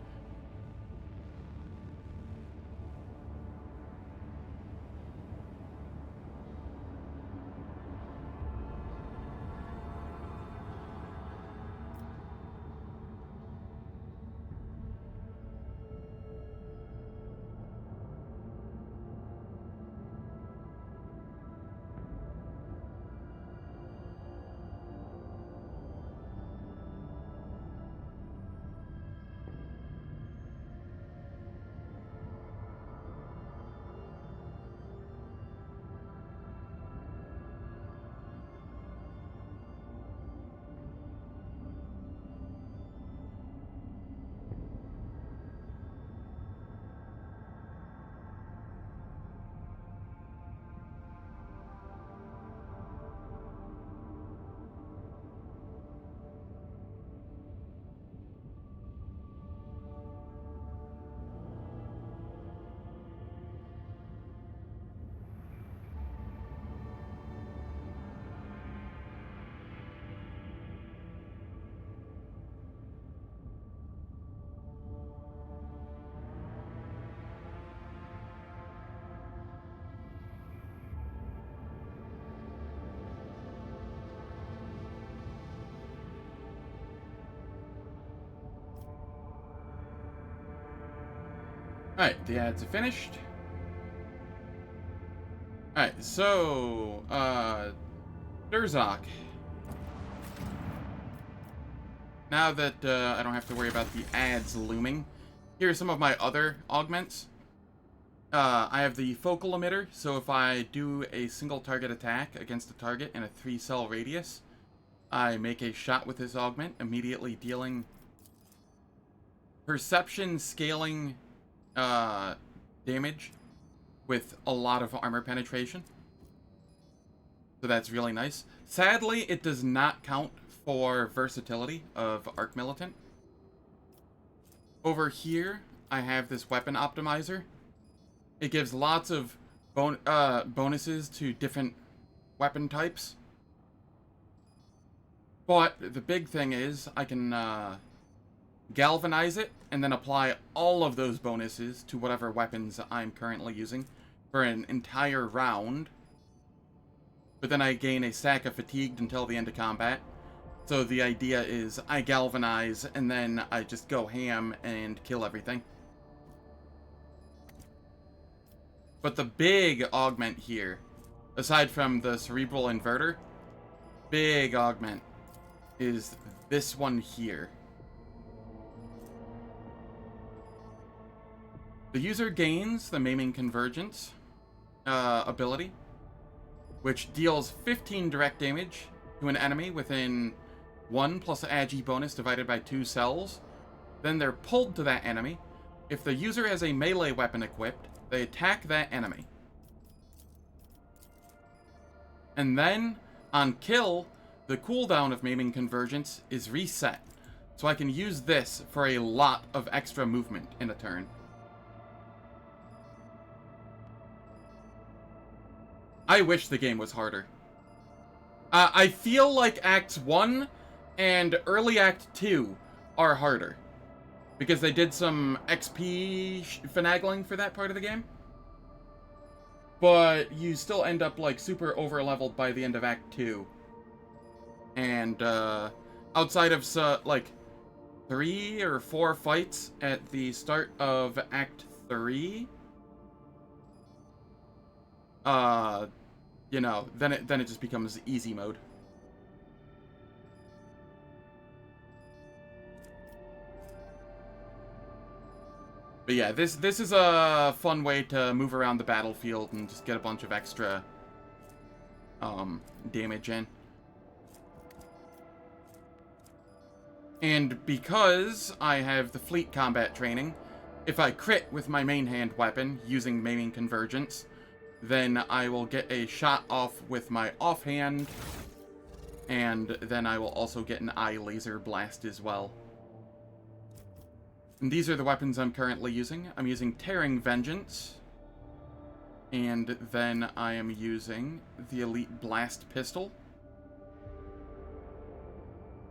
Alright, the ads are finished. Alright, so, Durzok. Now that I don't have to worry about the ads looming, here are some of my other augments. I have the focal emitter, so if I do a single target attack against a target in a 3-cell radius, I make a shot with this augment, immediately dealing perception scaling damage with a lot of armor penetration. So that's really nice. Sadly, it does not count for versatility of Arch-Militant. Over here, I have this weapon optimizer. It gives lots of bonuses to different weapon types. But the big thing is, I can galvanize it, and then apply all of those bonuses to whatever weapons I'm currently using for an entire round. But then I gain a stack of fatigued until the end of combat. So the idea is I galvanize, and then I just go ham and kill everything. But the big augment here, aside from the cerebral inverter, big augment is this one here. The user gains the Maiming Convergence ability, which deals 15 direct damage to an enemy within 1 plus Agi bonus divided by 2 cells. Then they're pulled to that enemy. If the user has a melee weapon equipped, they attack that enemy. And then, on kill, the cooldown of Maiming Convergence is reset. So I can use this for a lot of extra movement in a turn. I wish the game was harder. I feel like Acts 1 and early Act 2 are harder. Because they did some XP finagling for that part of the game. But you still end up, like, super over-leveled by the end of Act 2. And, outside of, like, 3 or 4 fights at the start of Act 3... you know, then it just becomes easy mode. But yeah, this is a fun way to move around the battlefield and just get a bunch of extra damage in. And because I have the fleet combat training, if I crit with my main hand weapon using Maiming Convergence, then I will get a shot off with my offhand, and then I will also get an eye laser blast as well. And these are the weapons I'm currently using. I'm using Tearing Vengeance, and then I am using the Elite Blast Pistol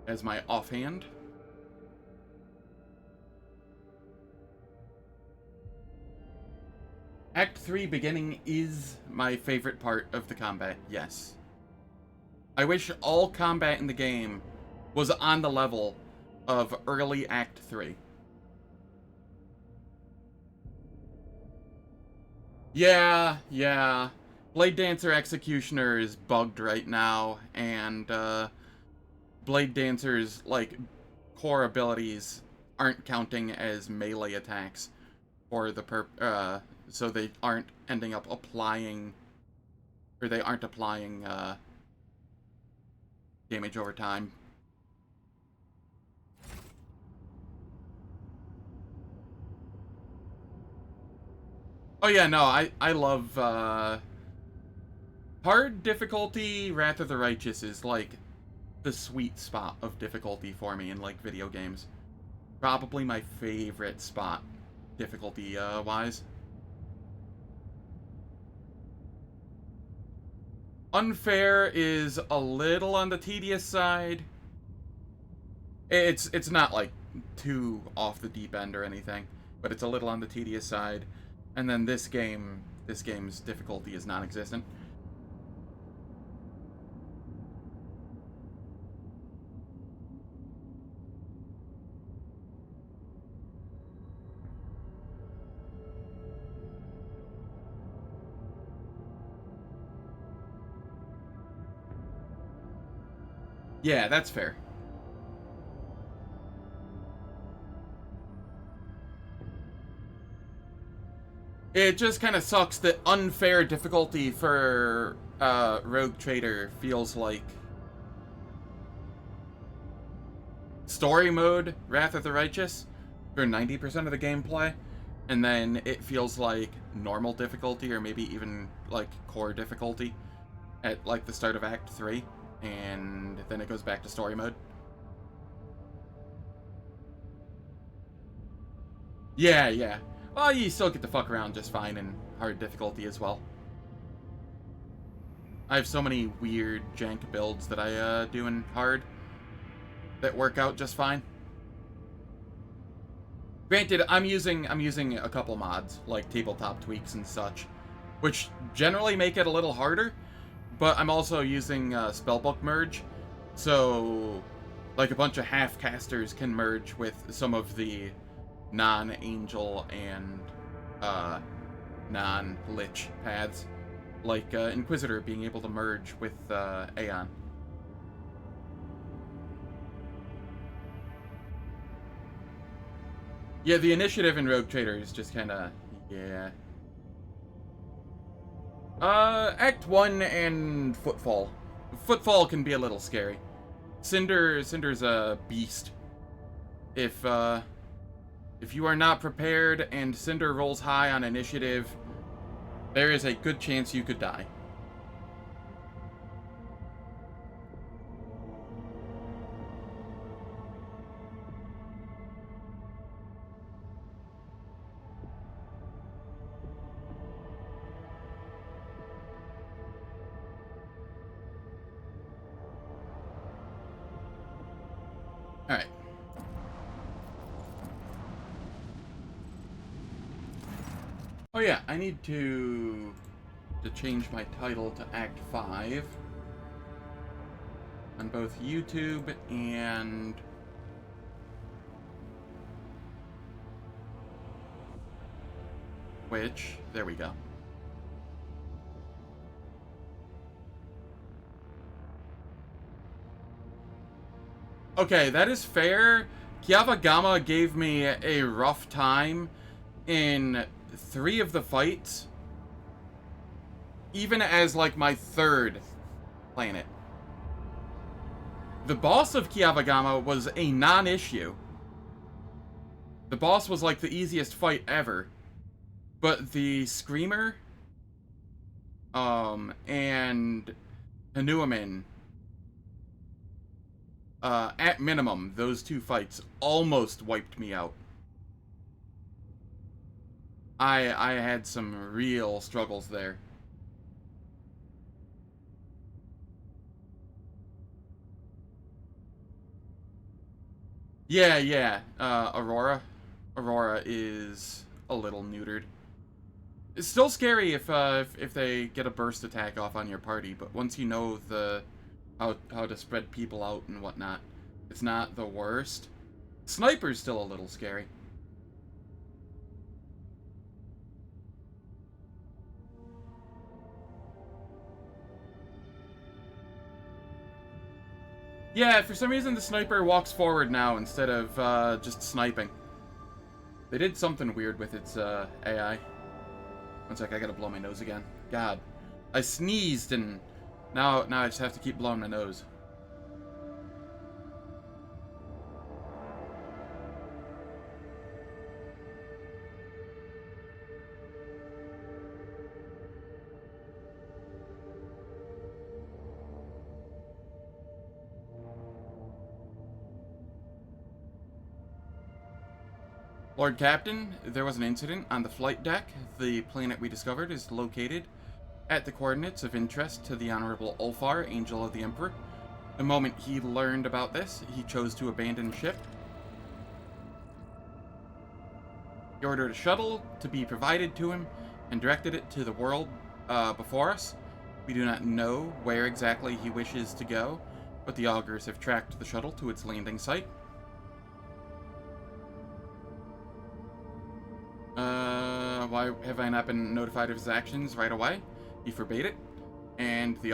as my offhand. Act 3 beginning is my favorite part of the combat, yes. I wish all combat in the game was on the level of early Act 3. Yeah. Blade Dancer Executioner is bugged right now, and Blade Dancer's, like, core abilities aren't counting as melee attacks for the so they aren't ending up applying, or they aren't applying damage over time. Oh yeah, no, I love hard difficulty. Wrath of the Righteous is like the sweet spot of difficulty for me in like video games. Probably my favorite spot difficulty wise. Unfair is a little on the tedious side. It's not like too off the deep end or anything, but it's a little on the tedious side. And then this game's difficulty is non-existent. Yeah, that's fair. It just kind of sucks that unfair difficulty for Rogue Trader feels like story mode Wrath of the Righteous for 90% of the gameplay, and then it feels like normal difficulty or maybe even like core difficulty at like the start of Act 3. And then it goes back to story mode. Yeah. Well, you still get to fuck around just fine in hard difficulty as well. I have so many weird jank builds that I do in hard that work out just fine. Granted, I'm using a couple mods, like tabletop tweaks and such, which generally make it a little harder. But I'm also using Spellbook Merge, so Like, a bunch of half-casters can merge with some of the non-angel and non-lich paths. Like, Inquisitor being able to merge with Aeon. Yeah, the initiative in Rogue Trader is just kinda... yeah. Act 1 and Footfall. Footfall can be a little scary. Cinder's a beast. If you are not prepared and Cinder rolls high on initiative, there is a good chance you could die. Alright. Oh yeah, I need to change my title to Act 5 on both YouTube and Twitch. There we go. Okay, that is fair. Kiavagama gave me a rough time in 3 of the fights, even as, like, my 3rd planet. The boss of Kiavagama was a non-issue. The boss was, like, the easiest fight ever. But the Screamer, and Hanuman, at minimum, those 2 fights almost wiped me out. I had some real struggles there. Yeah. Aurora is a little neutered. It's still scary if they get a burst attack off on your party, but once you know how to spread people out and whatnot, it's not the worst. Sniper's still a little scary. Yeah, for some reason the sniper walks forward now instead of just sniping. They did something weird with its AI. One sec, I gotta blow my nose again. God. I sneezed and now I just have to keep blowing my nose. Lord Captain, there was an incident on the flight deck. The planet we discovered is located at the coordinates of interest to the Honorable Ulfar, Angel of the Emperor. The moment he learned about this, he chose to abandon ship. He ordered a shuttle to be provided to him and directed it to the world before us. We do not know where exactly he wishes to go, but the augurs have tracked the shuttle to its landing site. Why have I not been notified of his actions right away? He forbade it, and the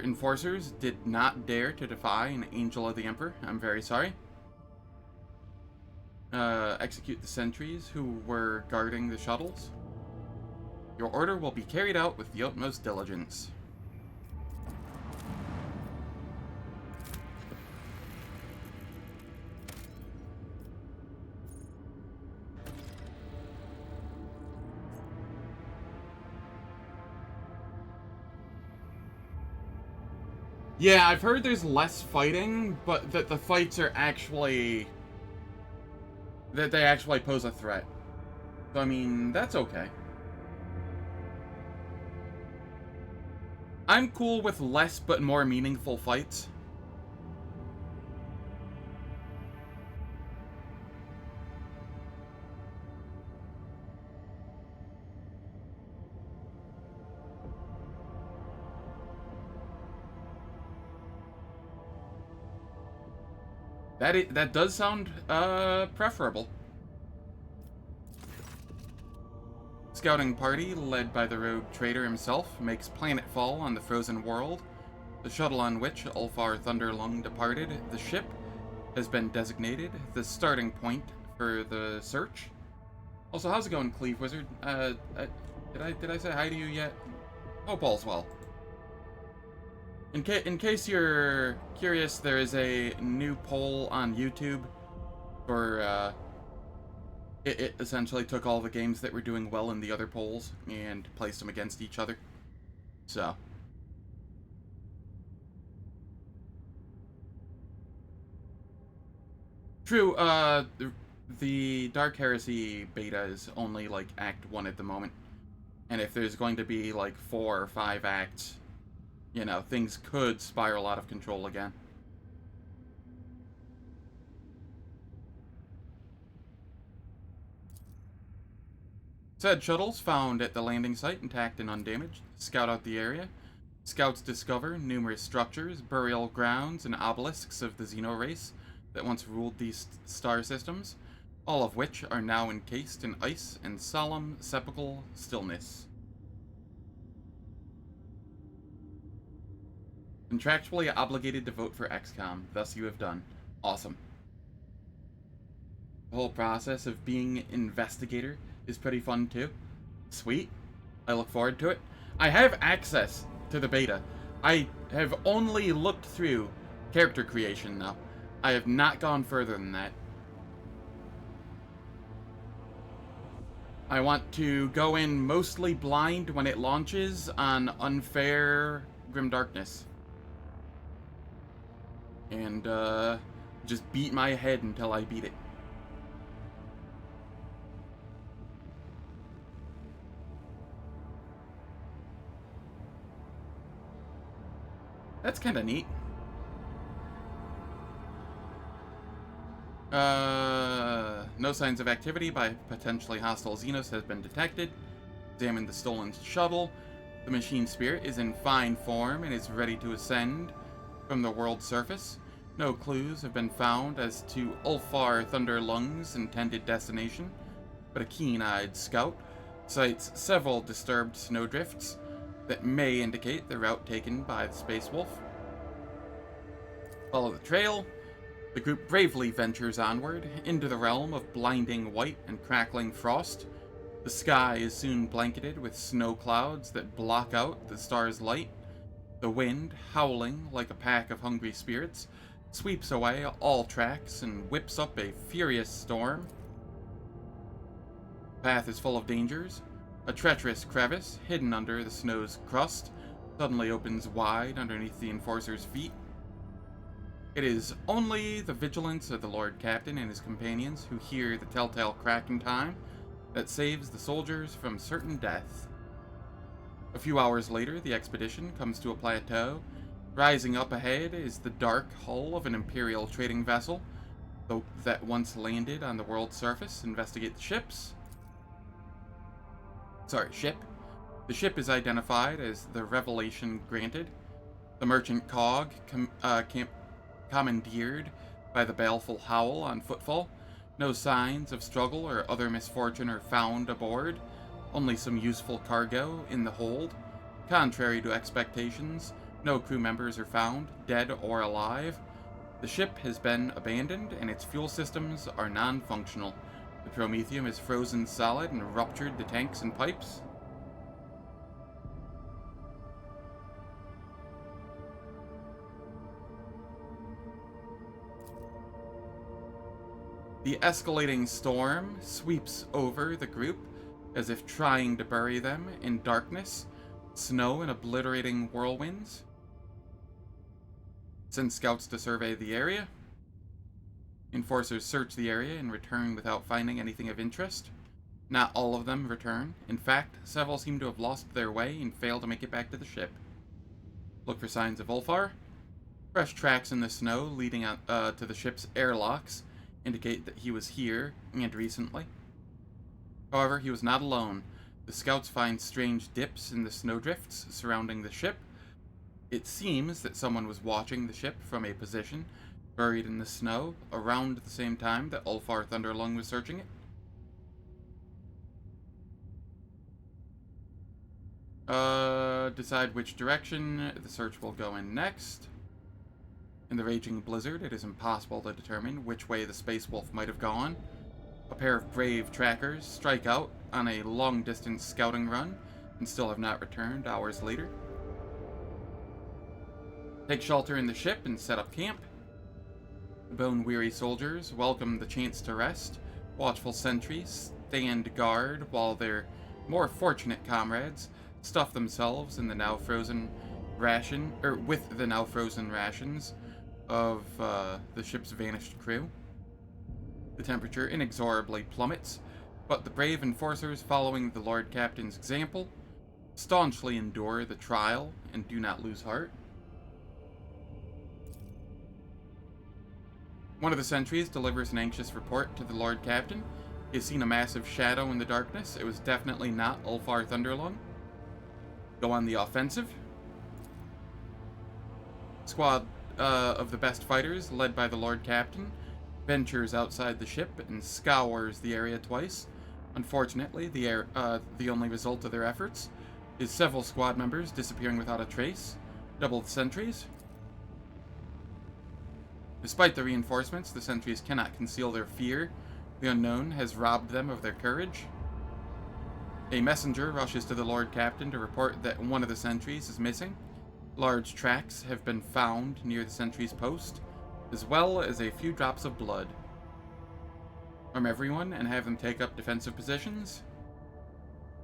enforcers did not dare to defy an Angel of the Emperor. I'm very sorry. Execute the sentries who were guarding the shuttles. Your order will be carried out with the utmost diligence. Yeah, I've heard there's less fighting, but that the fights are actually... that they actually pose a threat. So, I mean, that's okay. I'm cool with less but more meaningful fights. That does sound preferable. Scouting party, led by the rogue trader himself, makes planetfall on the frozen world. The shuttle on which Ulfar Thunderlung departed, the ship, has been designated the starting point for the search. Also, how's it going, Cleve Wizard? Did I say hi to you yet? Hope all's well. In case you're curious, there is a new poll on YouTube for, it essentially took all the games that were doing well in the other polls and placed them against each other. So. True, the Dark Heresy beta is only, like, Act 1 at the moment. And if there's going to be, like, 4 or 5 acts, you know, things could spiral out of control again. Said shuttles found at the landing site intact and undamaged. Scout out the area. Scouts discover numerous structures, burial grounds, and obelisks of the Xeno race that once ruled these star systems, all of which are now encased in ice and solemn sepulchral stillness. Contractually obligated to vote for XCOM, thus you have done. Awesome. The whole process of being investigator is pretty fun too. Sweet. I look forward to it. I have access to the beta. I have only looked through character creation though. I have not gone further than that. I want to go in mostly blind when it launches on Unfair Grimdarkness. And, just beat my head until I beat it. That's kinda neat. No signs of activity by potentially hostile Xenos has been detected. Examine the stolen shuttle. The machine spirit is in fine form and is ready to ascend from the world's surface. No clues have been found as to Ulfar Thunderlung's intended destination, but a keen-eyed scout sights several disturbed snowdrifts that may indicate the route taken by the Space Wolf. Follow the trail. The group bravely ventures onward into the realm of blinding white and crackling frost. The sky is soon blanketed with snow clouds that block out the star's light. The wind, howling like a pack of hungry spirits, sweeps away all tracks and whips up a furious storm. The path is full of dangers. A treacherous crevice, hidden under the snow's crust, suddenly opens wide underneath the Enforcer's feet. It is only the vigilance of the Lord Captain and his companions who hear the telltale crack in time that saves the soldiers from certain death. A few hours later, the expedition comes to a plateau. Rising up ahead is the dark hull of an Imperial trading vessel that once landed on the world's surface. Investigate the ship. The ship is identified as the Revelation Granted. The merchant cog commandeered by the baleful Howl on footfall. No signs of struggle or other misfortune are found aboard. Only some useful cargo in the hold. Contrary to expectations, no crew members are found, dead or alive. The ship has been abandoned and its fuel systems are non-functional. The Prometheum is frozen solid and ruptured the tanks and pipes. The escalating storm sweeps over the group as if trying to bury them in darkness, snow and obliterating whirlwinds. Send scouts to survey the area. Enforcers search the area and return without finding anything of interest. Not all of them return. In fact, several seem to have lost their way and fail to make it back to the ship. Look for signs of Ulfar. Fresh tracks in the snow leading out to the ship's airlocks indicate that he was here and recently. However, he was not alone. The scouts find strange dips in the snowdrifts surrounding the ship. It seems that someone was watching the ship from a position buried in the snow around the same time that Ulfar Thunderlung was searching it. Decide which direction the search will go in next. In the raging blizzard, it is impossible to determine which way the Space Wolf might have gone. A pair of brave trackers strike out on a long-distance scouting run and still have not returned hours later. Take shelter in the ship and set up camp. The bone-weary soldiers welcome the chance to rest. Watchful sentries stand guard while their more fortunate comrades stuff themselves in the now frozen with the now frozen rations of the ship's vanished crew. The temperature inexorably plummets, but the brave enforcers following the Lord Captain's example staunchly endure the trial and do not lose heart. One of the sentries delivers an anxious report to the Lord Captain. He has seen a massive shadow in the darkness. It was definitely not Ulfar Thunderlung. Go on the offensive. Squad of the best fighters, led by the Lord Captain, ventures outside the ship and scours the area twice. Unfortunately, the only result of their efforts is several squad members disappearing without a trace. Double the sentries. Despite the reinforcements, the sentries cannot conceal their fear. The unknown has robbed them of their courage. A messenger rushes to the Lord Captain to report that one of the sentries is missing. Large tracks have been found near the sentry's post, as well as a few drops of blood. Arm everyone and have them take up defensive positions.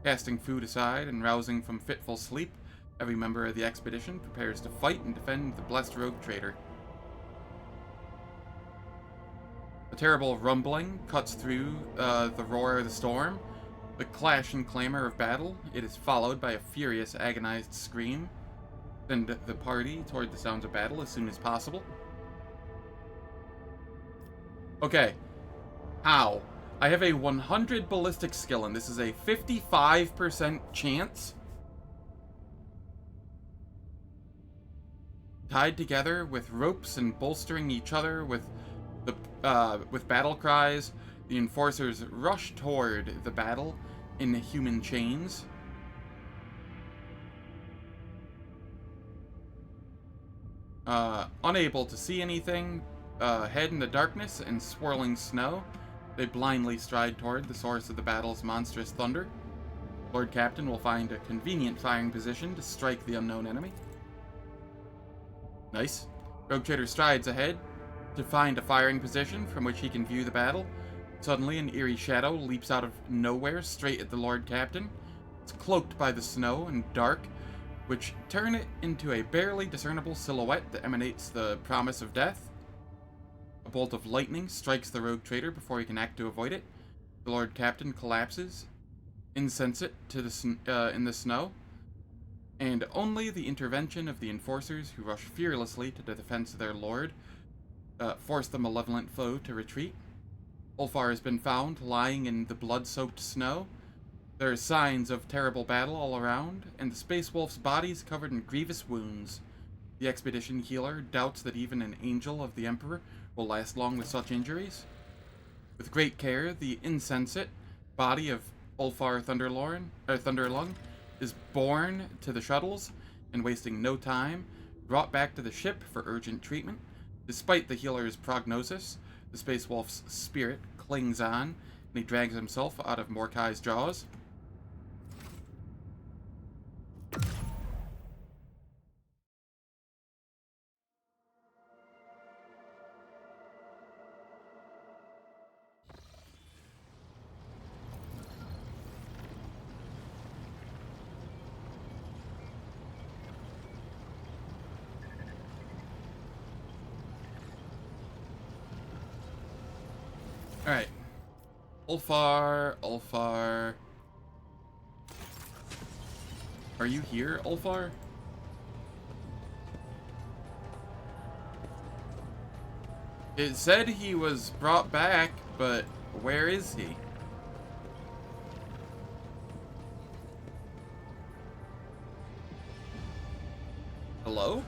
Casting food aside and rousing from fitful sleep, every member of the expedition prepares to fight and defend the blessed rogue trader. A terrible rumbling cuts through the roar of the storm, the clash and clamor of battle. It is followed by a furious, agonized scream. Send the party toward the sounds of battle as soon as possible. Okay. How? I have a 100 ballistic skill, and this is a 55% chance. Tied together with ropes and bolstering each other with battle cries, the enforcers rush toward the battle in human chains. Unable to see anything ahead in the darkness and swirling snow, they blindly stride toward the source of the battle's monstrous thunder. Lord Captain will find a convenient firing position to strike the unknown enemy. Nice. Rogue Trader strides ahead to find a firing position from which he can view the battle. Suddenly, an eerie shadow leaps out of nowhere straight at the Lord Captain. It's cloaked by the snow and dark, which turn it into a barely discernible silhouette that emanates the promise of death. A bolt of lightning strikes the Rogue Trader before he can act to avoid it. The Lord Captain collapses, insensate to in the snow, and only the intervention of the enforcers who rush fearlessly to the defense of their lord force the malevolent foe to retreat. Ulfar has been found lying in the blood-soaked snow. There are signs of terrible battle all around, and the Space Wolf's body is covered in grievous wounds. The expedition healer doubts that even an angel of the Emperor will last long with such injuries. With great care, the insensate body of Ulfar Thunderlung is borne to the shuttles, and wasting no time, brought back to the ship for urgent treatment. Despite the healer's prognosis, the Space Wolf's spirit clings on, and he drags himself out of Mordecai's jaws. Alright. Ulfar. Are you here, Ulfar? It said he was brought back, but where is he? Hello?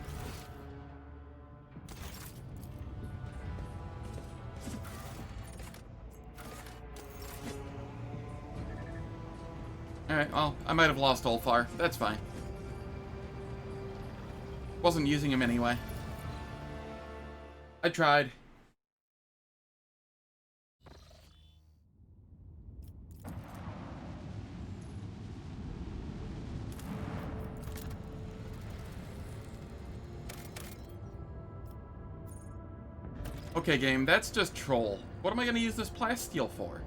Alright, well, I might have lost Ulfar. That's fine. Wasn't using him anyway. I tried. Okay, game, that's just troll. What am I gonna use this plasteel for?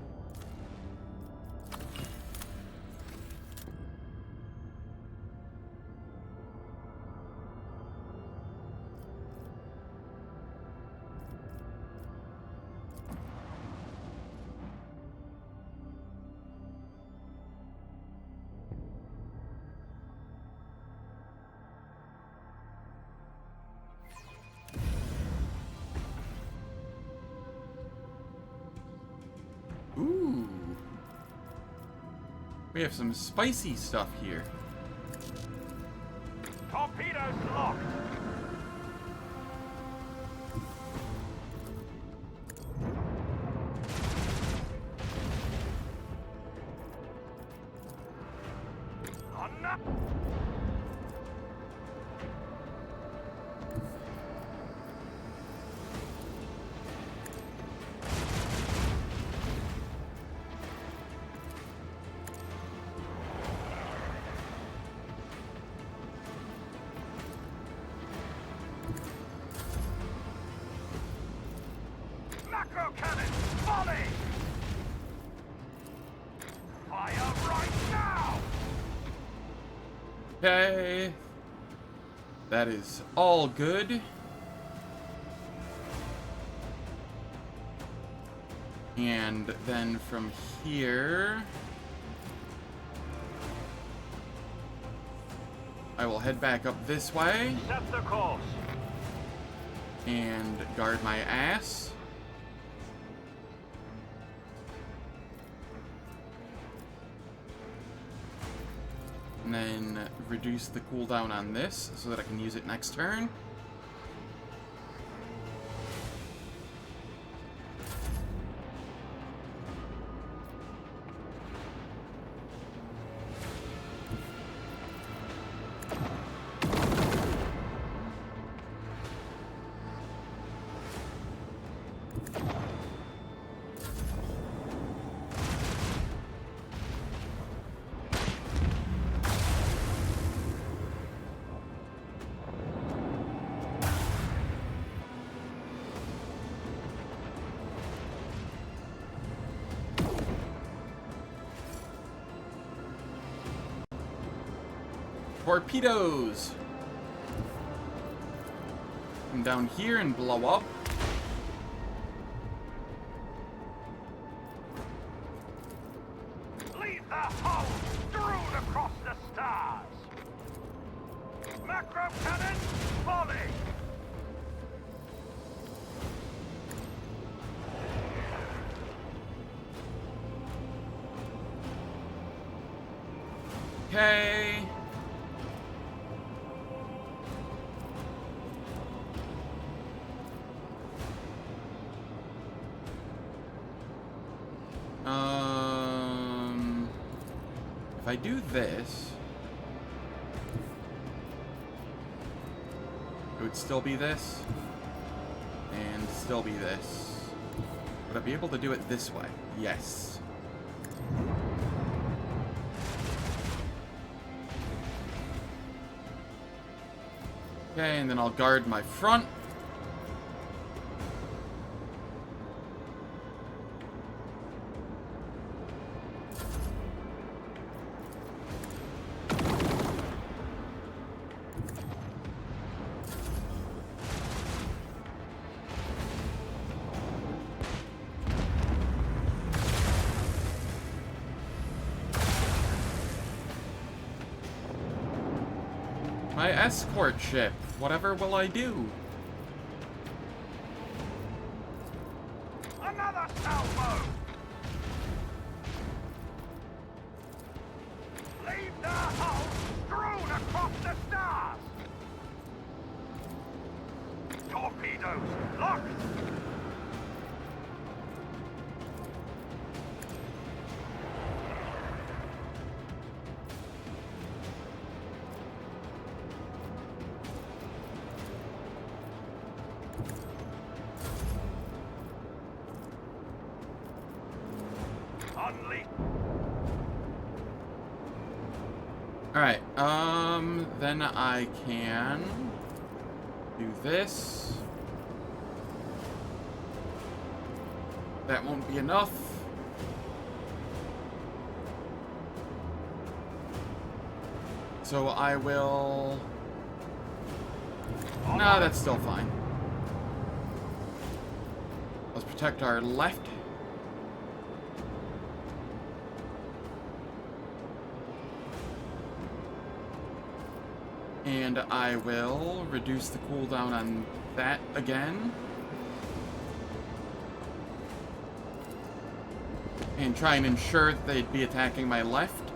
Ooh. We have some spicy stuff here. Torpedoes locked. On up. Macro cannon, volley! Fire right now! Okay. That is all good. And then from here, I will head back up this way Set the course. and guard my ass. And then reduce the cooldown on this so that I can use it next turn. Torpedoes! Come down here and blow up. Leave the hull strewn across the stars. Macro cannon, volley! Okay. If I do this, it would still be this, and still be this. Would I be able to do it this way? Yes. Okay, and then I'll guard my front. My escort ship. Whatever will I do? Another salvo! Leave the hull strewn across the stars! Torpedoes locked! Alright, then I can do this. That won't be enough. So I will... No, that's still fine. Let's protect our left. And I will reduce the cooldown on that again. And try and ensure that they'd be attacking my left.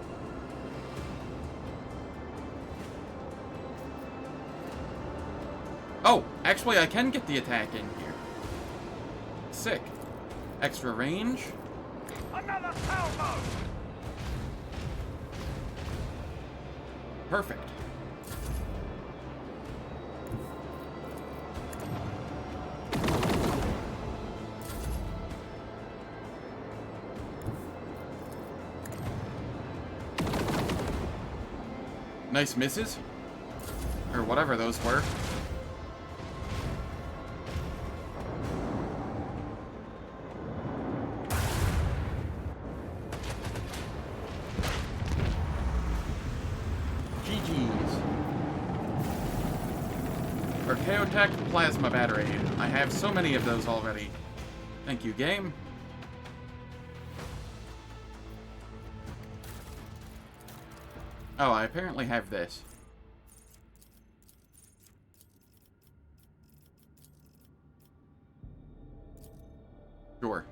Oh, actually I can get the attack in here. Sick. Extra range. Another salvo! Perfect. Nice misses. Or whatever those were. GG's. Archaeotech Plasma Battery. I have so many of those already. Thank you, game. Oh, I apparently have this. Sure.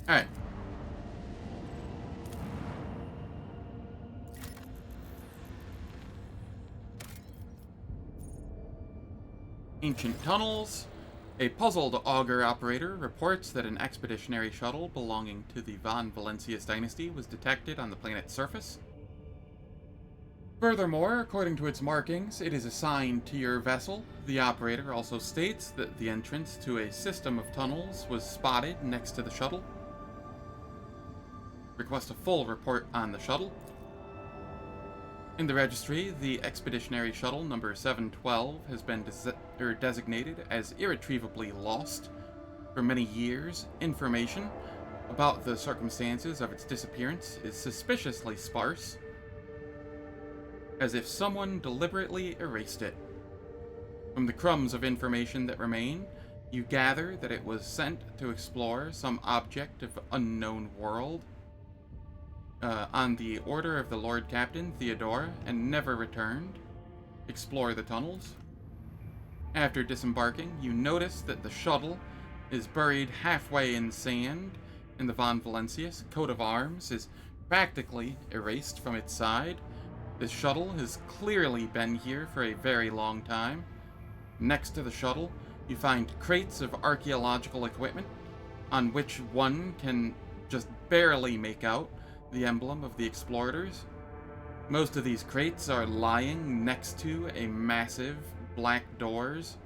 Alright. Ancient tunnels. A puzzled augur operator reports that an expeditionary shuttle belonging to the Von Valancius dynasty was detected on the planet's surface. Furthermore, according to its markings, it is assigned to your vessel. The operator also states that the entrance to a system of tunnels was spotted next to the shuttle. Request a full report on the shuttle. In the registry, the expeditionary shuttle number 712 has been designated as irretrievably lost. For many years, information about the circumstances of its disappearance is suspiciously sparse, as if someone deliberately erased it. From the crumbs of information that remain, you gather that it was sent to explore some object of unknown world on the order of the Lord Captain Theodora and never returned. Explore the tunnels. After disembarking, you notice that the shuttle is buried halfway in sand, and the Von Valancius coat of arms is practically erased from its side. This shuttle has clearly been here for a very long time. Next to the shuttle, you find crates of archaeological equipment, on which one can just barely make out the emblem of the explorators. Most of these crates are lying next to a massive black doors,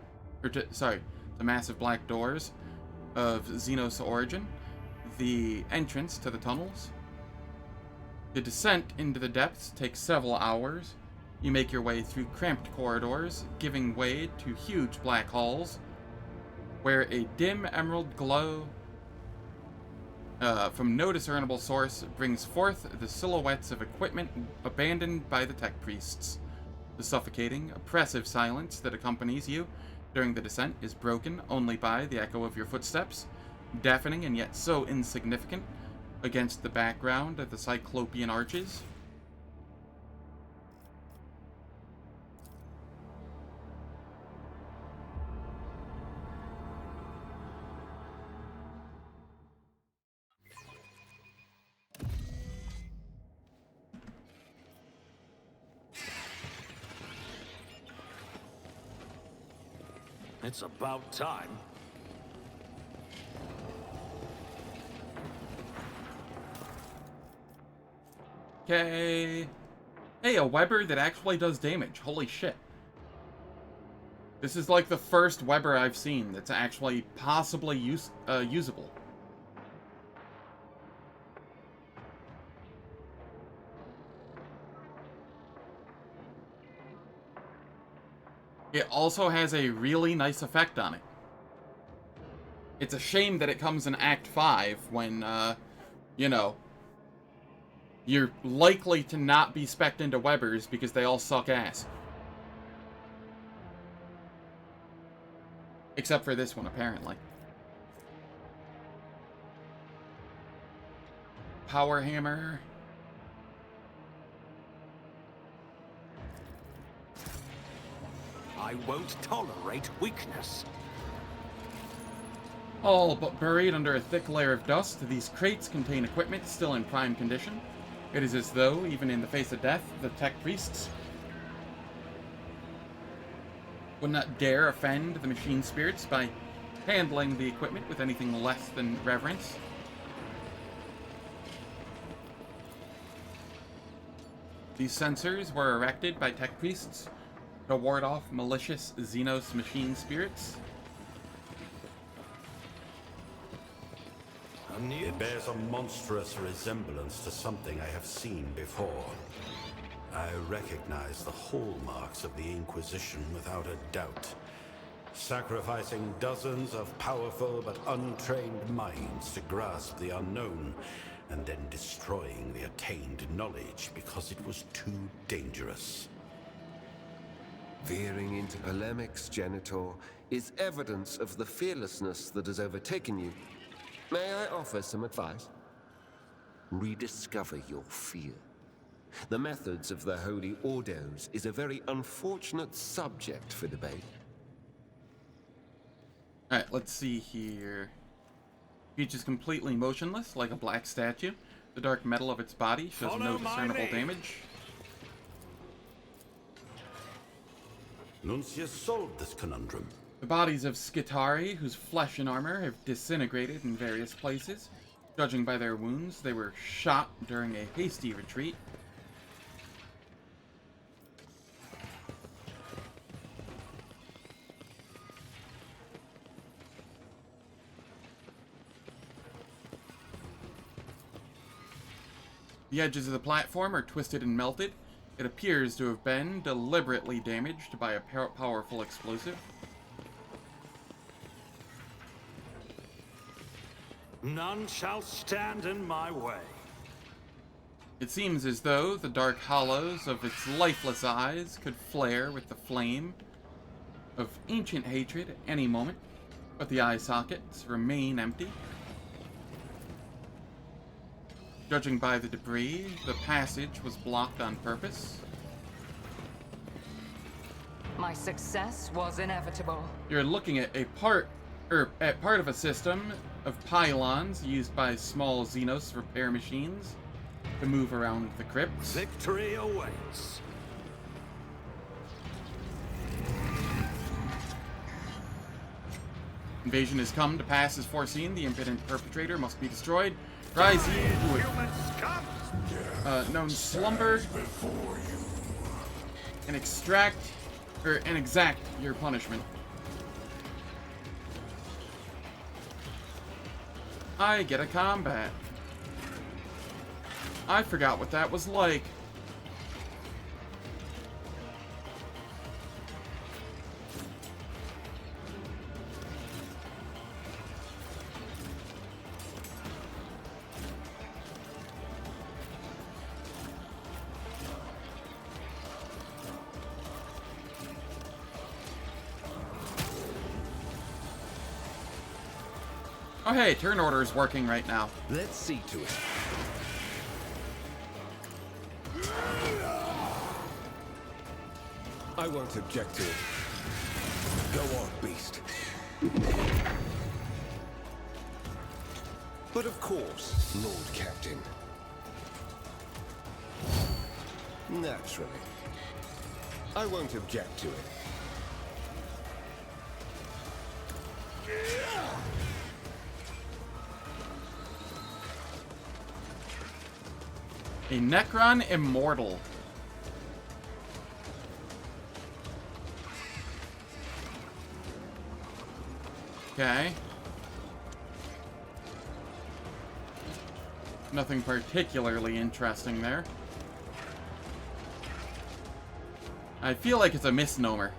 the massive black doors of Xenos origin, the entrance to the tunnels. The descent into the depths takes several hours. You make your way through cramped corridors, giving way to huge black halls, where a dim emerald glow from no discernible source brings forth the silhouettes of equipment abandoned by the tech priests. The suffocating, oppressive silence that accompanies you during the descent is broken only by the echo of your footsteps, deafening and yet so insignificant against the background of the Cyclopean arches. It's about time. Okay. Hey, a Weber that actually does damage. Holy shit. This is like the first Weber I've seen that's actually possibly usable. It also has a really nice effect on it. It's a shame that it comes in Act 5 when, you know, you're likely to not be spec'd into Webers because they all suck ass. Except for this one, apparently. Power Hammer. I won't tolerate weakness. All but buried under a thick layer of dust, these crates contain equipment still in prime condition. It is as though, even in the face of death, the tech priests would not dare offend the machine spirits by handling the equipment with anything less than reverence. These sensors were erected by tech priests to ward off malicious Xenos machine spirits. It bears a monstrous resemblance to something I have seen before. I recognize the hallmarks of the Inquisition without a doubt. Sacrificing dozens of powerful but untrained minds to grasp the unknown, and then destroying the attained knowledge because it was too dangerous. Veering into polemics, Genitor, is evidence of the fearlessness that has overtaken you. May I offer some advice? Rediscover your fear. The methods of the Holy Ordos is a very unfortunate subject for debate. Alright, let's see here. Peach is completely motionless, like a black statue. The dark metal of its body shows no discernible damage. Nuncius solved this conundrum. The bodies of Skitari, whose flesh and armor have disintegrated in various places. Judging by their wounds, they were shot during a hasty retreat. The edges of the platform are twisted and melted. It appears to have been deliberately damaged by a powerful explosive. None shall stand in my way. It seems as though the dark hollows of its lifeless eyes could flare with the flame of ancient hatred at any moment, but the eye sockets remain empty. Judging by the debris, the passage was blocked on purpose. My success was inevitable. You're looking at part of a system of pylons used by small Xenos repair machines to move around the crypts. Victory awaits. Invasion has come to pass as foreseen. The impotent perpetrator must be destroyed. Rise ye who have known slumber and exact your punishment. I get a combat. I forgot what that was like. Oh hey, turn order is working right now. Let's see to it. I won't object to it. Go on, beast. But of course, Lord Captain. Naturally. I won't object to it. A Necron Immortal. Okay. Nothing particularly interesting there. I feel like it's a misnomer.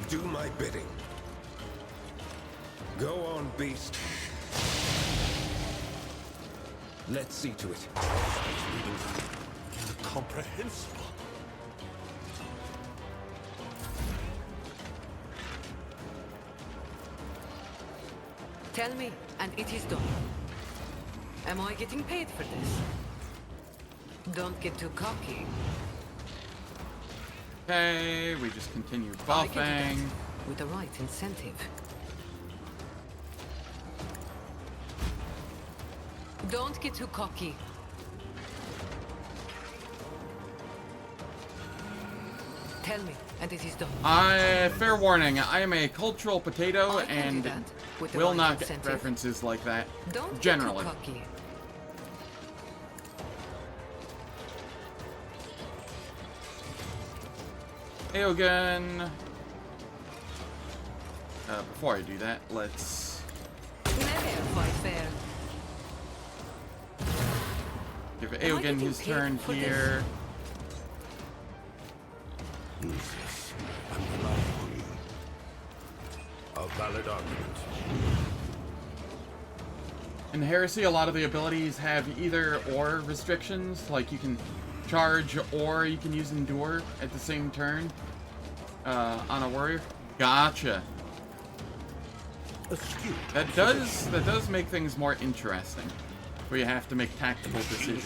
Do my bidding. Go on, beast. Let's see to it. Incomprehensible. Tell me, and it is done. Am I getting paid for this? Don't get too cocky. Okay, we just continue I can do buffing. that with the right incentive. Don't get too cocky. Tell me, and it is done. Fair warning, I am a cultural potato I can do and that with the will right not get incentive. references like that. Don't Generally. get too cocky. Eogan. Before I do that, let's Never fight fair. give I Eogan getting his paid turn for this? here. Useless. I'm relying on you. A valid argument. In Heresy, a lot of the abilities have either or restrictions, like you can charge or you can use Endure at the same turn on a warrior. Gotcha. Astute. That does make things more interesting, where you have to make tactical decisions.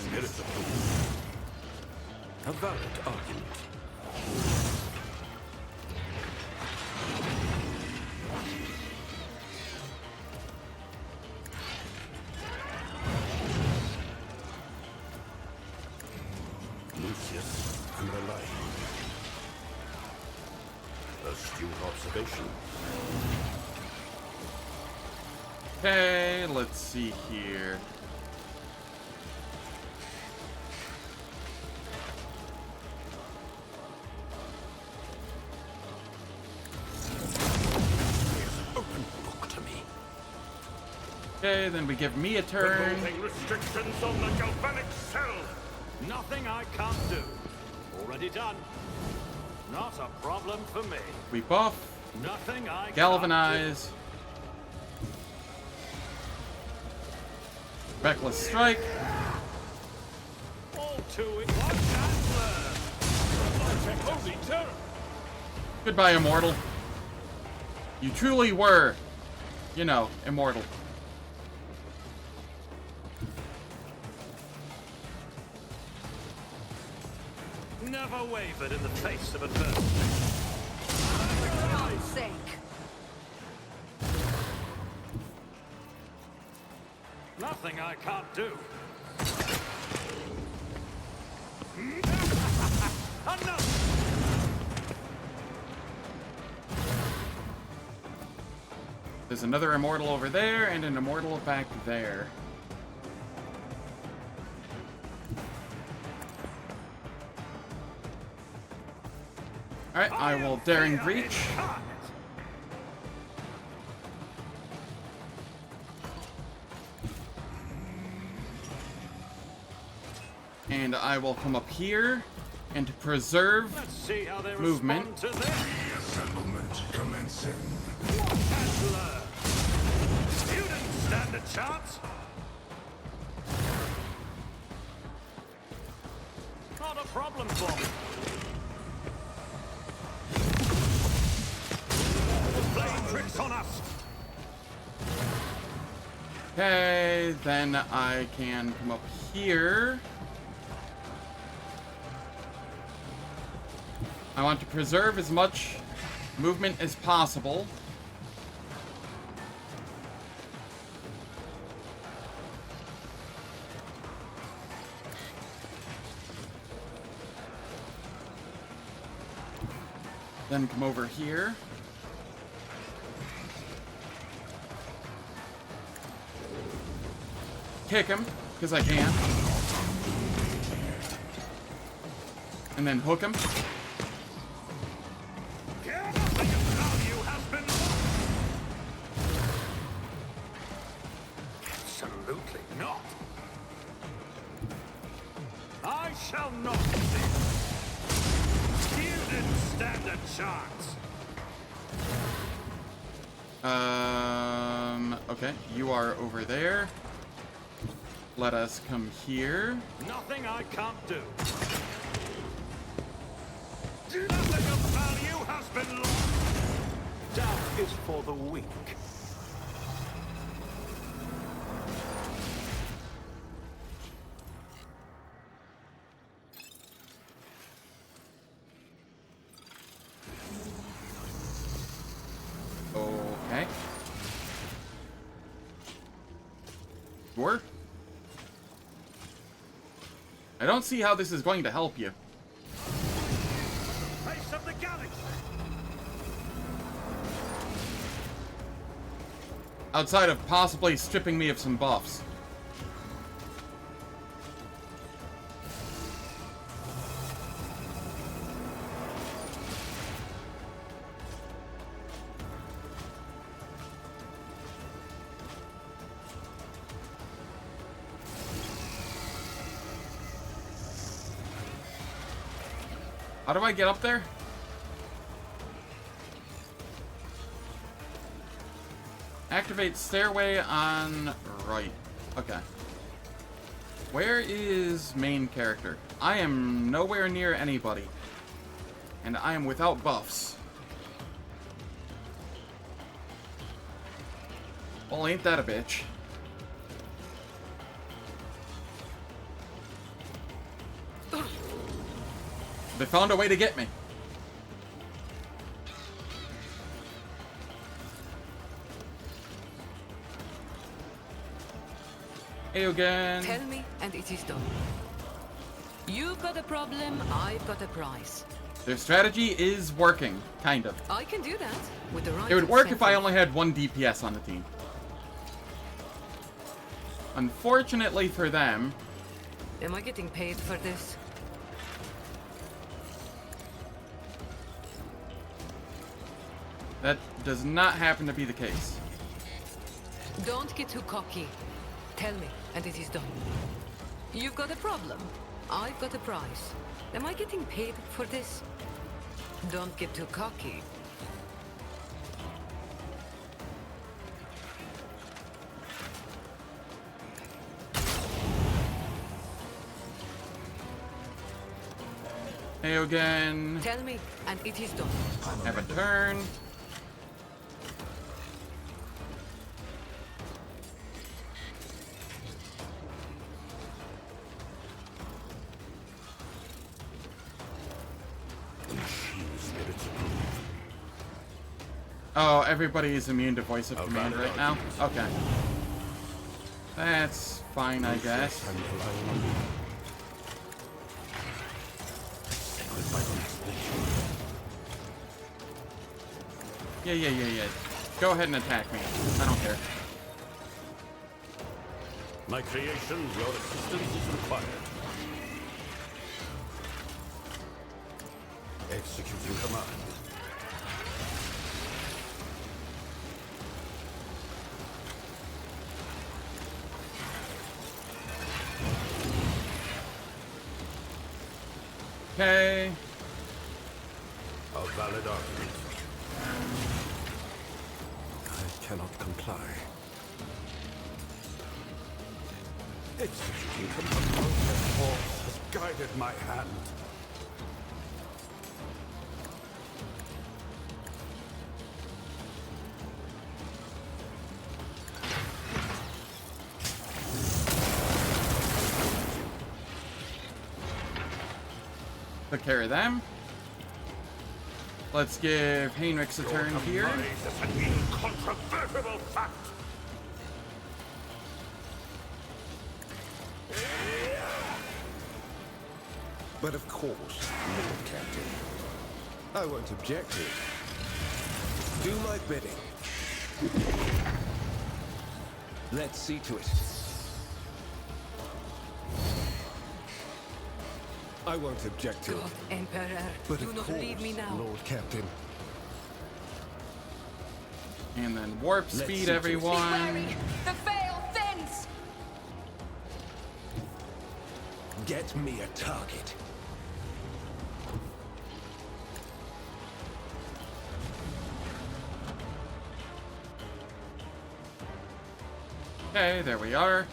A valid argument. Lucius, I'm relying on you. Astute observation. Okay, let's see here. Open book to me. Okay, then we give me a turn. Removing restrictions on the galvanic cell. Nothing I can't do. Already done. Not a problem for me. We buff, Nothing I galvanize, reckless strike. can't do. All to it. Watch and learn. Holy terror. Goodbye, immortal. You truly were, you know, immortal. Never wavered in the face of adversity. For God's sake. Nothing I can't do. Enough! There's another immortal over there and an immortal back there. Alright, I will daring breach. And I will come up here and to preserve Let's see how they movement. respond to this. Settlement commencing. Watch and learn. You didn't stand a chance. Not a problem for me. Playing tricks on us. Okay, then I can come up here. I want to preserve as much movement as possible. Then come over here. kick him, because I can. And then hook him. Nothing of value has been lost. Absolutely not. I shall not concede. You didn't stand a chance. Okay, you are over there. Let us come here. Nothing I can't do. Nothing of value has been lost. Death is for the weak. Okay. Sure. I don't see how this is going to help you. Face of the galaxy. Outside of possibly stripping me of some buffs. How do I get up there? Activate stairway on right. Okay. Where is main character? I am nowhere near anybody. And I am without buffs. Well, ain't that a bitch? They found a way to get me. Hey again. Tell me, and it is done. You've got a problem, I've got a prize. Their strategy is working, kind of. I can do that with the right. It would work if I incentive. only had one DPS on the team. Unfortunately for them, Am I getting paid for this? that does not happen to be the case. Don't get too cocky. Tell me, and it is done. You've got a problem. I've got a prize. Am I getting paid for this? Don't get too cocky. Hey again. Tell me, and it is done. Have a turn. Oh, everybody is immune to voice of command right now? Okay. That's fine, I guess. Yeah. Go ahead and attack me. I don't care. My creation, your assistance is required. Executing command. Okay. A valid argument. I cannot comply. Executing command. The force has guided my hand. Took care of them. Let's give Heinrichs a turn here. That's an incontrovertible fact. But of course, Lord Captain. I won't object to it. Do my bidding. Let's see to it. I won't object to it. God, Emperor, But do of not course, leave me now. Lord Captain. And then warp Let's speed, see to it. everyone. The veil thins! Get me a target. Okay, there we are.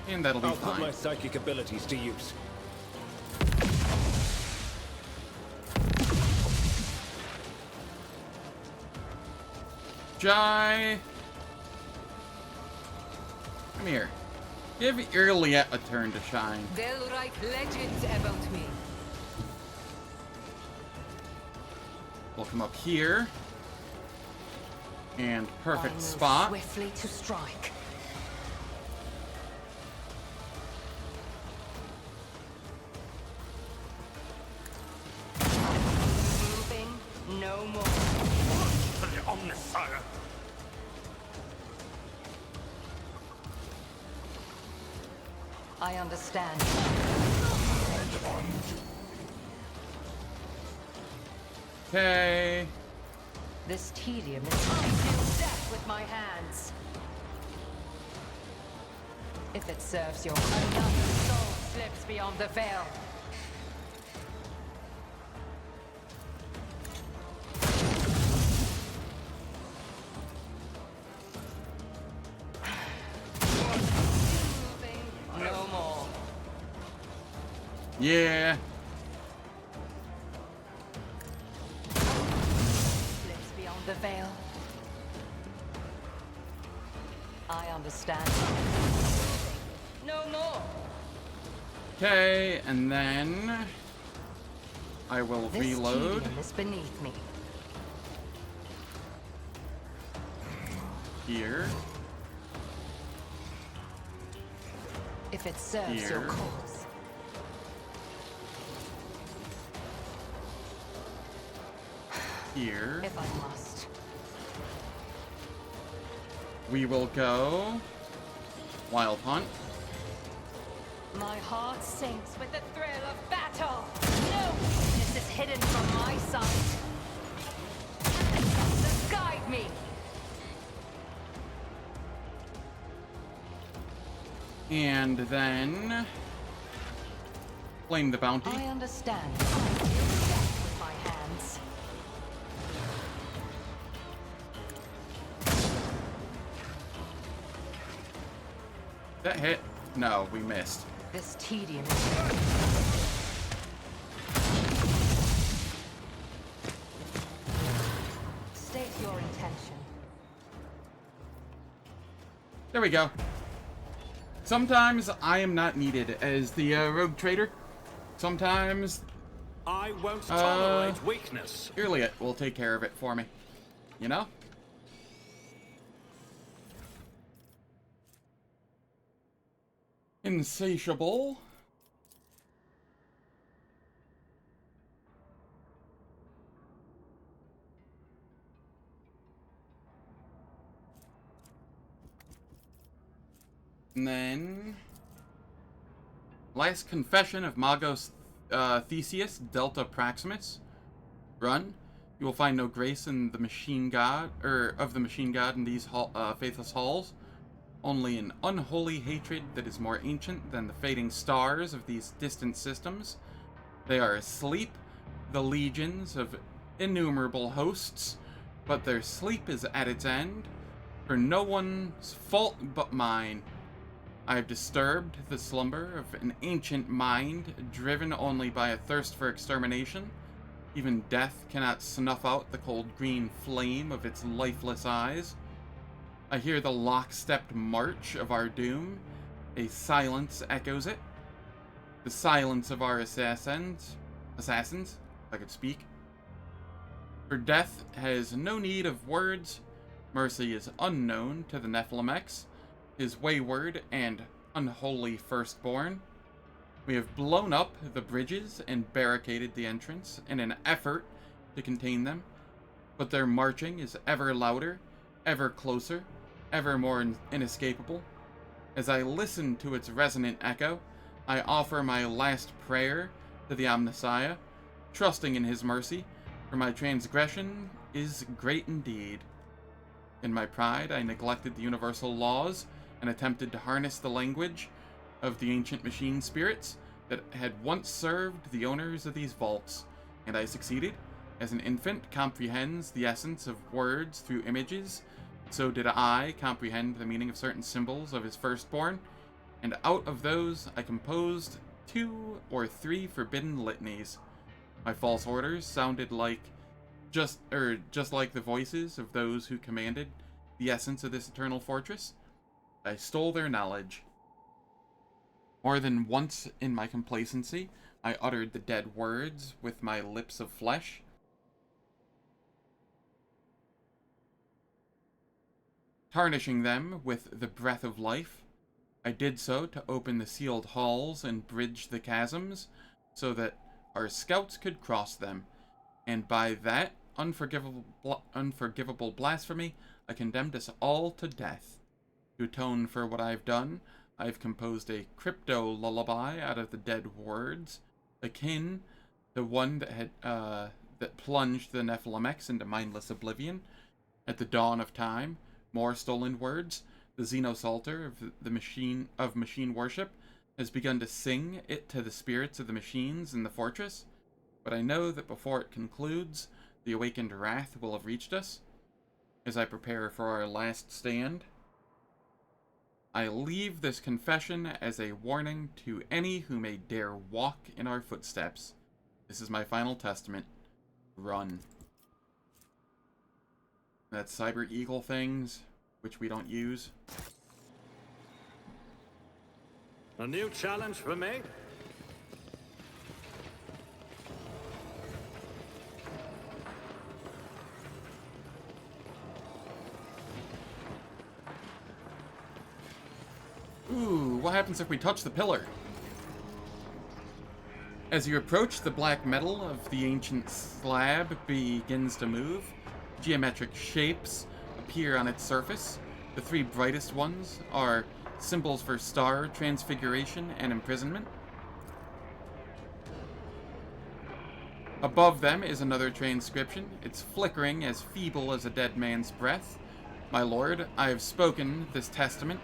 And that'll be I'll put fine. my psychic abilities to use. Jai! Come here. Give Irliet a turn to shine. They'll write legends about me. We'll come up here. And I perfect move spot. swiftly to strike. Moving no more. To the Omnissiah. I understand. Okay. This tedium is I do death with my hands. If it serves your another soul slips beyond the veil. Moving no more. Yeah. Slips beyond the veil. I understand. No more. Okay, and then I will This reload tedium is beneath me. here. If it serves your Here. cause. Here. If I must. We will go Wild Hunt. My heart sinks with the thrill of battle. No weakness is hidden from my sight. Just guide me. And then Flame the Bounty. I understand. I deal death with my hands. That hit? No, we missed. This tedium is... State your intention. There we go. Sometimes I am not needed as the rogue trader. Sometimes I won't tolerate weakness. Irliet will take care of it for me. You know? Insatiable. And then Last Confession of Magos Theseus, Delta Praximus. Run. You will find no grace in the machine god, of the machine god in these faithless halls. Only an unholy hatred that is more ancient than the fading stars of these distant systems. They are asleep, the legions of innumerable hosts, but their sleep is at its end, for no one's fault but mine. I have disturbed the slumber of an ancient mind, driven only by a thirst for extermination. Even death cannot snuff out the cold green flame of its lifeless eyes. I hear the lockstepped march of our doom. A silence echoes it. The silence of our assassins, if I could speak. For death has no need of words. Mercy is unknown to the Nephilimex, his wayward and unholy firstborn. We have blown up the bridges and barricaded the entrance in an effort to contain them, but their marching is ever louder, ever closer, ever more inescapable. As I listen to its resonant echo, I offer my last prayer to the Omnissiah, trusting in his mercy, for my transgression is great indeed. In my pride, I neglected the universal laws and attempted to harness the language of the ancient machine spirits that had once served the owners of these vaults, and I succeeded. As an infant comprehends the essence of words through images, so did I comprehend the meaning of certain symbols of his firstborn, and out of those I composed 2 or 3 forbidden litanies. My false orders sounded like just like the voices of those who commanded the essence of this eternal fortress. I stole their knowledge. More than once in my complacency, I uttered the dead words with my lips of flesh. Tarnishing them with the breath of life. I did so to open the sealed halls and bridge the chasms, so that our scouts could cross them, and by that unforgivable blasphemy, I condemned us all to death. To atone for what I've done, I've composed a crypto-lullaby out of the dead words, akin to one that plunged the Nephilimex into mindless oblivion. At the dawn of time, more stolen words, the Xenos altar of machine worship has begun to sing it to the spirits of the machines in the fortress, but I know that before it concludes, the awakened wrath will have reached us. As I prepare for our last stand, I leave this confession as a warning to any who may dare walk in our footsteps. This is my final testament. Run. That's Cyber Eagle things, which we don't use. A new challenge for me? Ooh, what happens if we touch the pillar? As you approach, the black metal of the ancient slab begins to move. Geometric shapes appear on its surface. The 3 brightest ones are symbols for star transfiguration and imprisonment. Above them is another transcription. It's flickering, as feeble as a dead man's breath. My lord, I have spoken this testament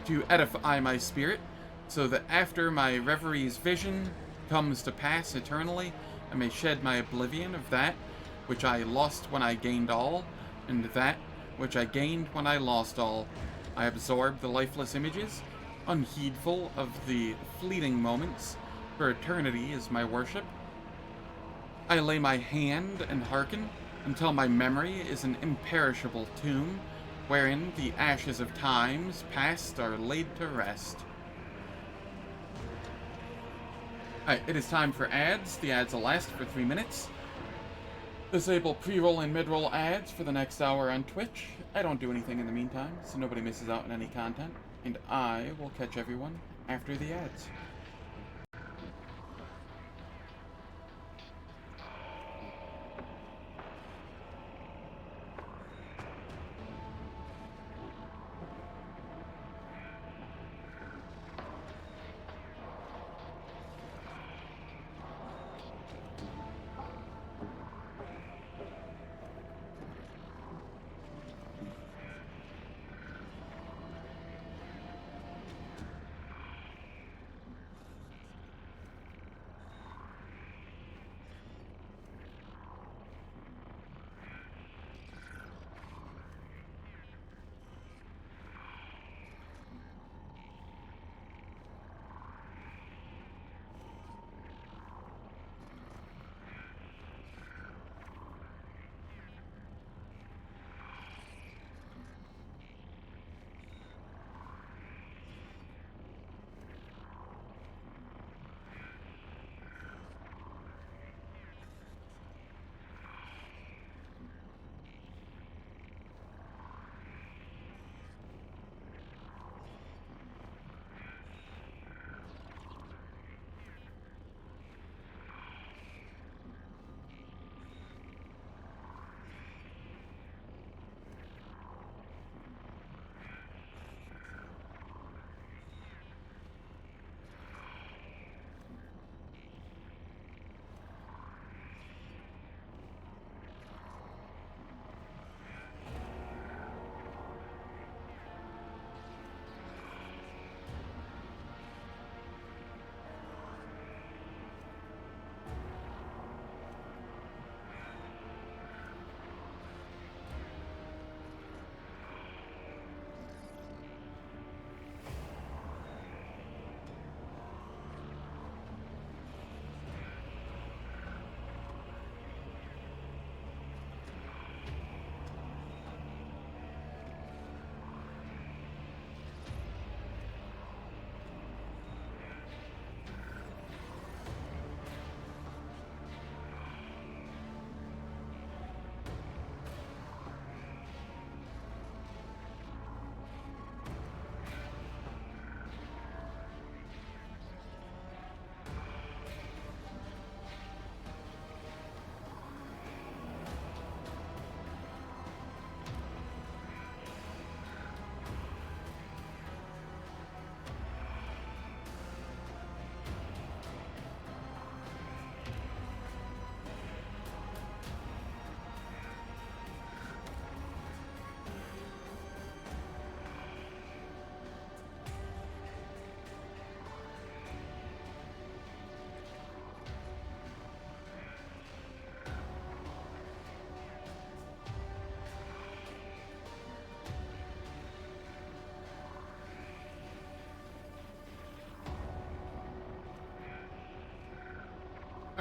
to edify my spirit, so that after my reverie's vision comes to pass eternally, I may shed my oblivion of that which I lost when I gained all, and that which I gained when I lost all. I absorb the lifeless images, unheedful of the fleeting moments, for eternity is my worship. I lay my hand and hearken until my memory is an imperishable tomb, wherein the ashes of times past are laid to rest. Alright, it is time for ads. The ads will last for 3 minutes. Disable pre-roll and mid-roll ads for the next hour on Twitch. I don't do anything in the meantime, so nobody misses out on any content. And I will catch everyone after the ads.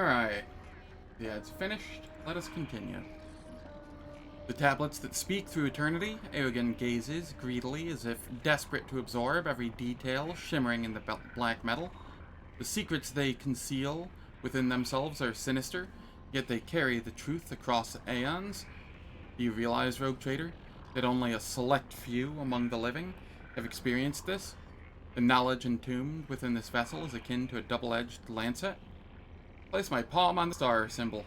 Alright. The ad's finished. Let us continue. The tablets that speak through eternity, Eogan gazes greedily as if desperate to absorb every detail shimmering in the black metal. The secrets they conceal within themselves are sinister, yet they carry the truth across aeons. Do you realize, Rogue Trader, that only a select few among the living have experienced this? The knowledge entombed within this vessel is akin to a double-edged lancet. Place my palm on the star symbol.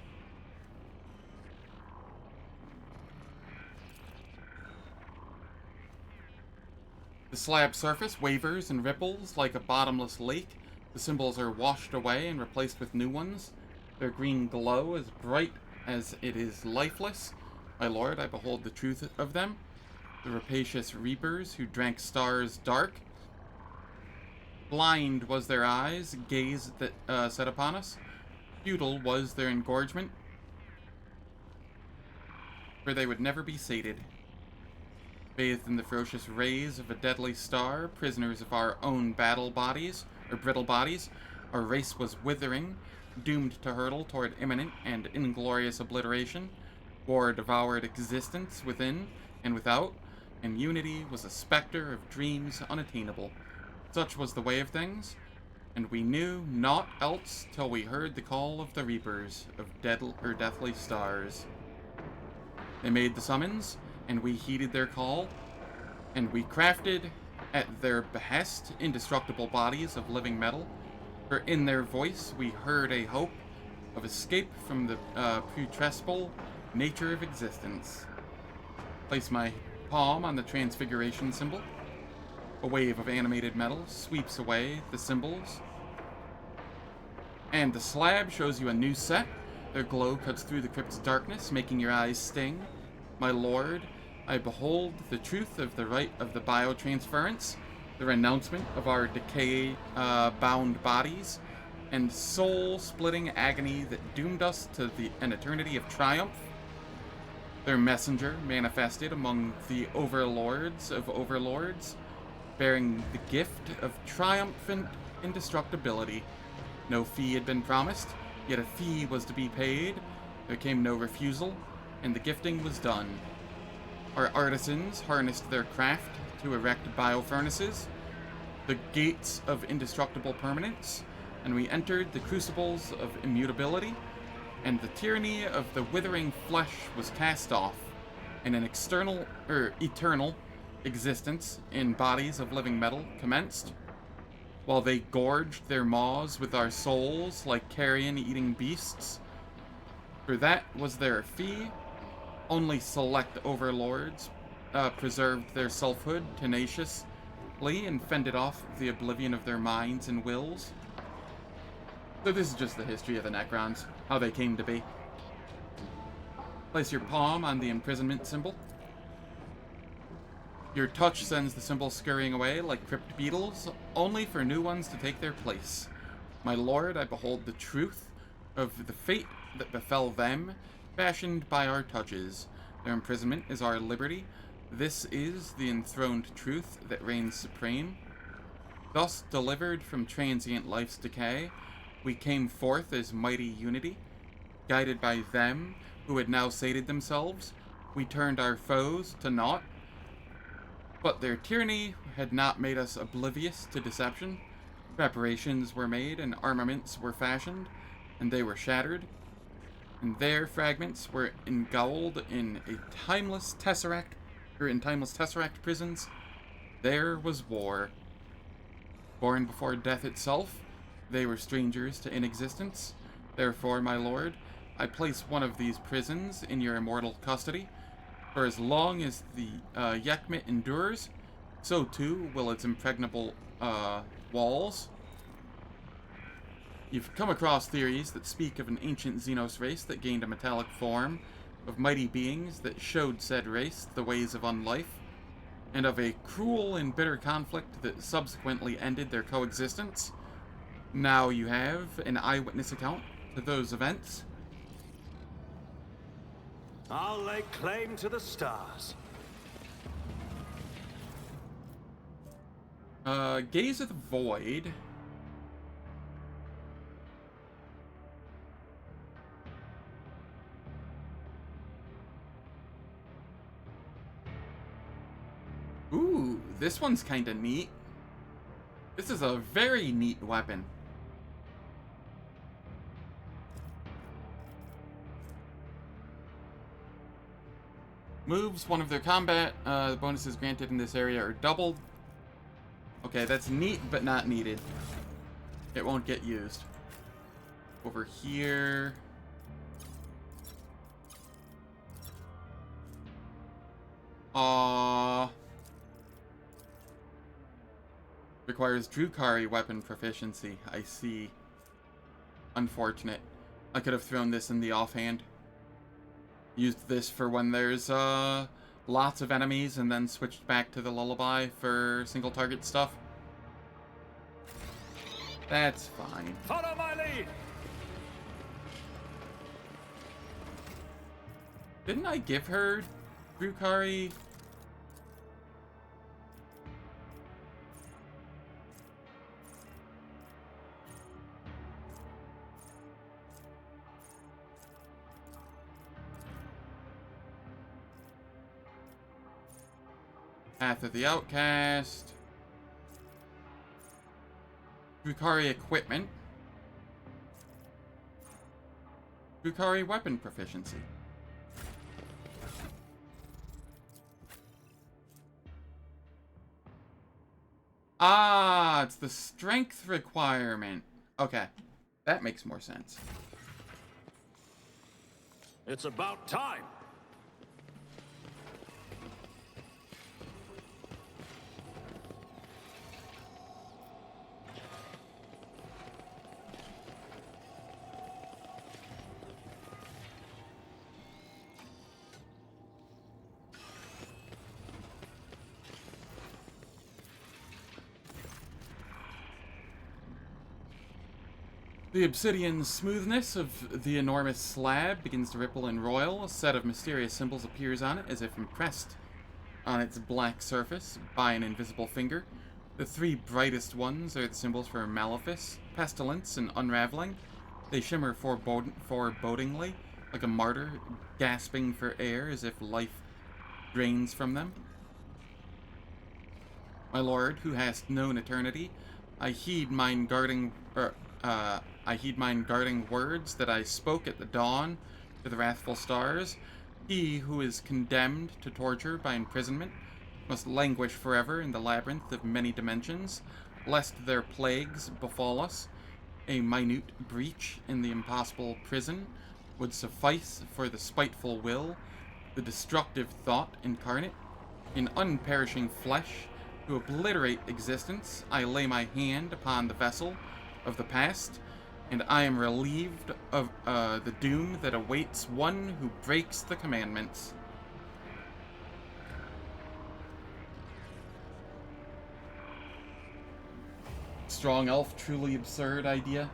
The slab surface wavers and ripples like a bottomless lake. The symbols are washed away and replaced with new ones. Their green glow is bright as it is lifeless. My lord, I behold the truth of them. The rapacious reapers who drank stars dark. Blind was their eyes, gaze that set upon us. Futile was their engorgement, for they would never be sated. Bathed in the ferocious rays of a deadly star, prisoners of our own brittle bodies, our race was withering, doomed to hurtle toward imminent and inglorious obliteration. War devoured existence within and without, and unity was a specter of dreams unattainable. Such was the way of things, and we knew naught else till we heard the call of the reapers of deathly stars. They made the summons, and we heeded their call, and we crafted, at their behest, indestructible bodies of living metal, for in their voice we heard a hope of escape from the putrescible nature of existence. Place my palm on the transfiguration symbol. A wave of animated metal sweeps away the symbols, and the slab shows you a new set. Their glow cuts through the crypt's darkness, making your eyes sting. My lord, I behold the truth of the rite of the biotransference, the renouncement of our decay-bound bodies, and soul-splitting agony that doomed us to an eternity of triumph. Their messenger manifested among the overlords of overlords, bearing the gift of triumphant indestructibility. No fee had been promised, yet a fee was to be paid. There came no refusal, and the gifting was done. Our artisans harnessed their craft to erect biofurnaces, the gates of indestructible permanence, and we entered the crucibles of immutability, and the tyranny of the withering flesh was cast off, and an eternal existence in bodies of living metal commenced. While they gorged their maws with our souls like carrion-eating beasts, for that was their fee. Only select overlords preserved their selfhood tenaciously and fended off the oblivion of their minds and wills. So this is just the history of the Necrons, how they came to be. Place your palm on the imprisonment symbol. Your touch sends the symbol scurrying away like crypt beetles, only for new ones to take their place. My lord, I behold the truth of the fate that befell them, fashioned by our touches. Their imprisonment is our liberty. This is the enthroned truth that reigns supreme. Thus delivered from transient life's decay, we came forth as mighty unity. Guided by them who had now sated themselves, we turned our foes to naught. But their tyranny had not made us oblivious to deception. Preparations were made and armaments were fashioned, and they were shattered, and their fragments were engulfed in timeless tesseract prisons. There was war. Born before death itself, they were strangers to inexistence. Therefore, my lord, I place one of these prisons in your immortal custody. For as long as the Yekmit endures, so too will its impregnable walls. You've come across theories that speak of an ancient Xenos race that gained a metallic form, of mighty beings that showed said race the ways of unlife, and of a cruel and bitter conflict that subsequently ended their coexistence. Now you have an eyewitness account to those events. I'll lay claim to the stars. Gaze of the Void. this one's kind of neat. This is a very neat weapon. Moves, one of their combat the bonuses granted in this area are doubled. Okay, that's neat, but not needed. It won't get used. Over here. Requires Drukhari weapon proficiency. I see. Unfortunate. I could have thrown this in the offhand. Used this for when there's lots of enemies and then switched back to the lullaby for single target stuff. That's fine. Follow my lead! Didn't I give her Drukhari? Path of the Outcast. Drukhari equipment. Drukhari weapon proficiency. Ah, it's the strength requirement. Okay, that makes more sense. It's about time. The obsidian smoothness of the enormous slab begins to ripple and roil. A set of mysterious symbols appears on it, as if impressed on its black surface by an invisible finger. The three brightest ones are the symbols for Malefice, Pestilence, and Unraveling. They shimmer forebodingly, like a martyr gasping for air, as if life drains from them. My lord, who hast known eternity, I heed mine guarding words that I spoke at the dawn to the wrathful stars. He who is condemned to torture by imprisonment must languish forever in the labyrinth of many dimensions, lest their plagues befall us. A minute breach in the impossible prison would suffice for the spiteful will, the destructive thought incarnate. In unperishing flesh, to obliterate existence, I lay my hand upon the vessel of the past, and I am relieved of the doom that awaits one who breaks the commandments. Strong elf, truly absurd idea.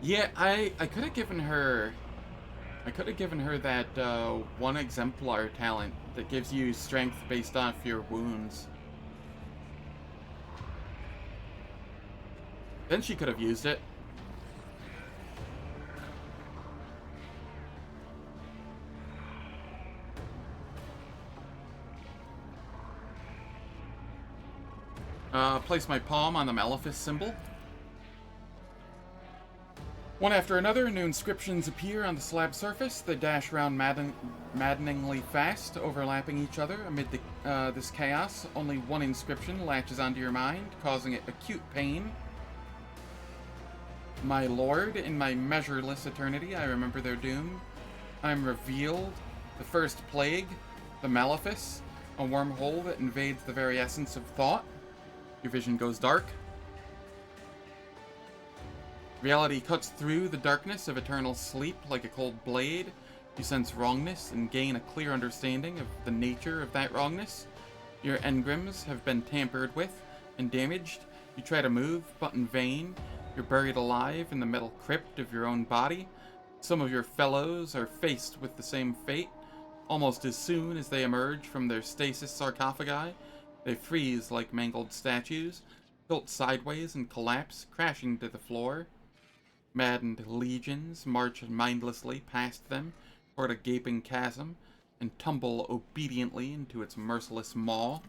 Yeah, I could have given her that one exemplar talent that gives you strength based off your wounds. Then she could have used it. Place my palm on the Malefice symbol. One after another, new inscriptions appear on the slab surface. They dash around maddeningly fast, overlapping each other. Amid this chaos, only one inscription latches onto your mind, causing it acute pain. My lord, in my measureless eternity, I remember their doom. I am revealed, the first plague, the Malefice, a wormhole that invades the very essence of thought. Your vision goes dark. Reality cuts through the darkness of eternal sleep like a cold blade. You sense wrongness and gain a clear understanding of the nature of that wrongness. Your engrams have been tampered with and damaged. You try to move, but in vain. You're buried alive in the metal crypt of your own body. Some of your fellows are faced with the same fate. Almost as soon as they emerge from their stasis sarcophagi, they freeze like mangled statues, tilt sideways and collapse, crashing to the floor. Maddened legions march mindlessly past them toward a gaping chasm and tumble obediently into its merciless maw.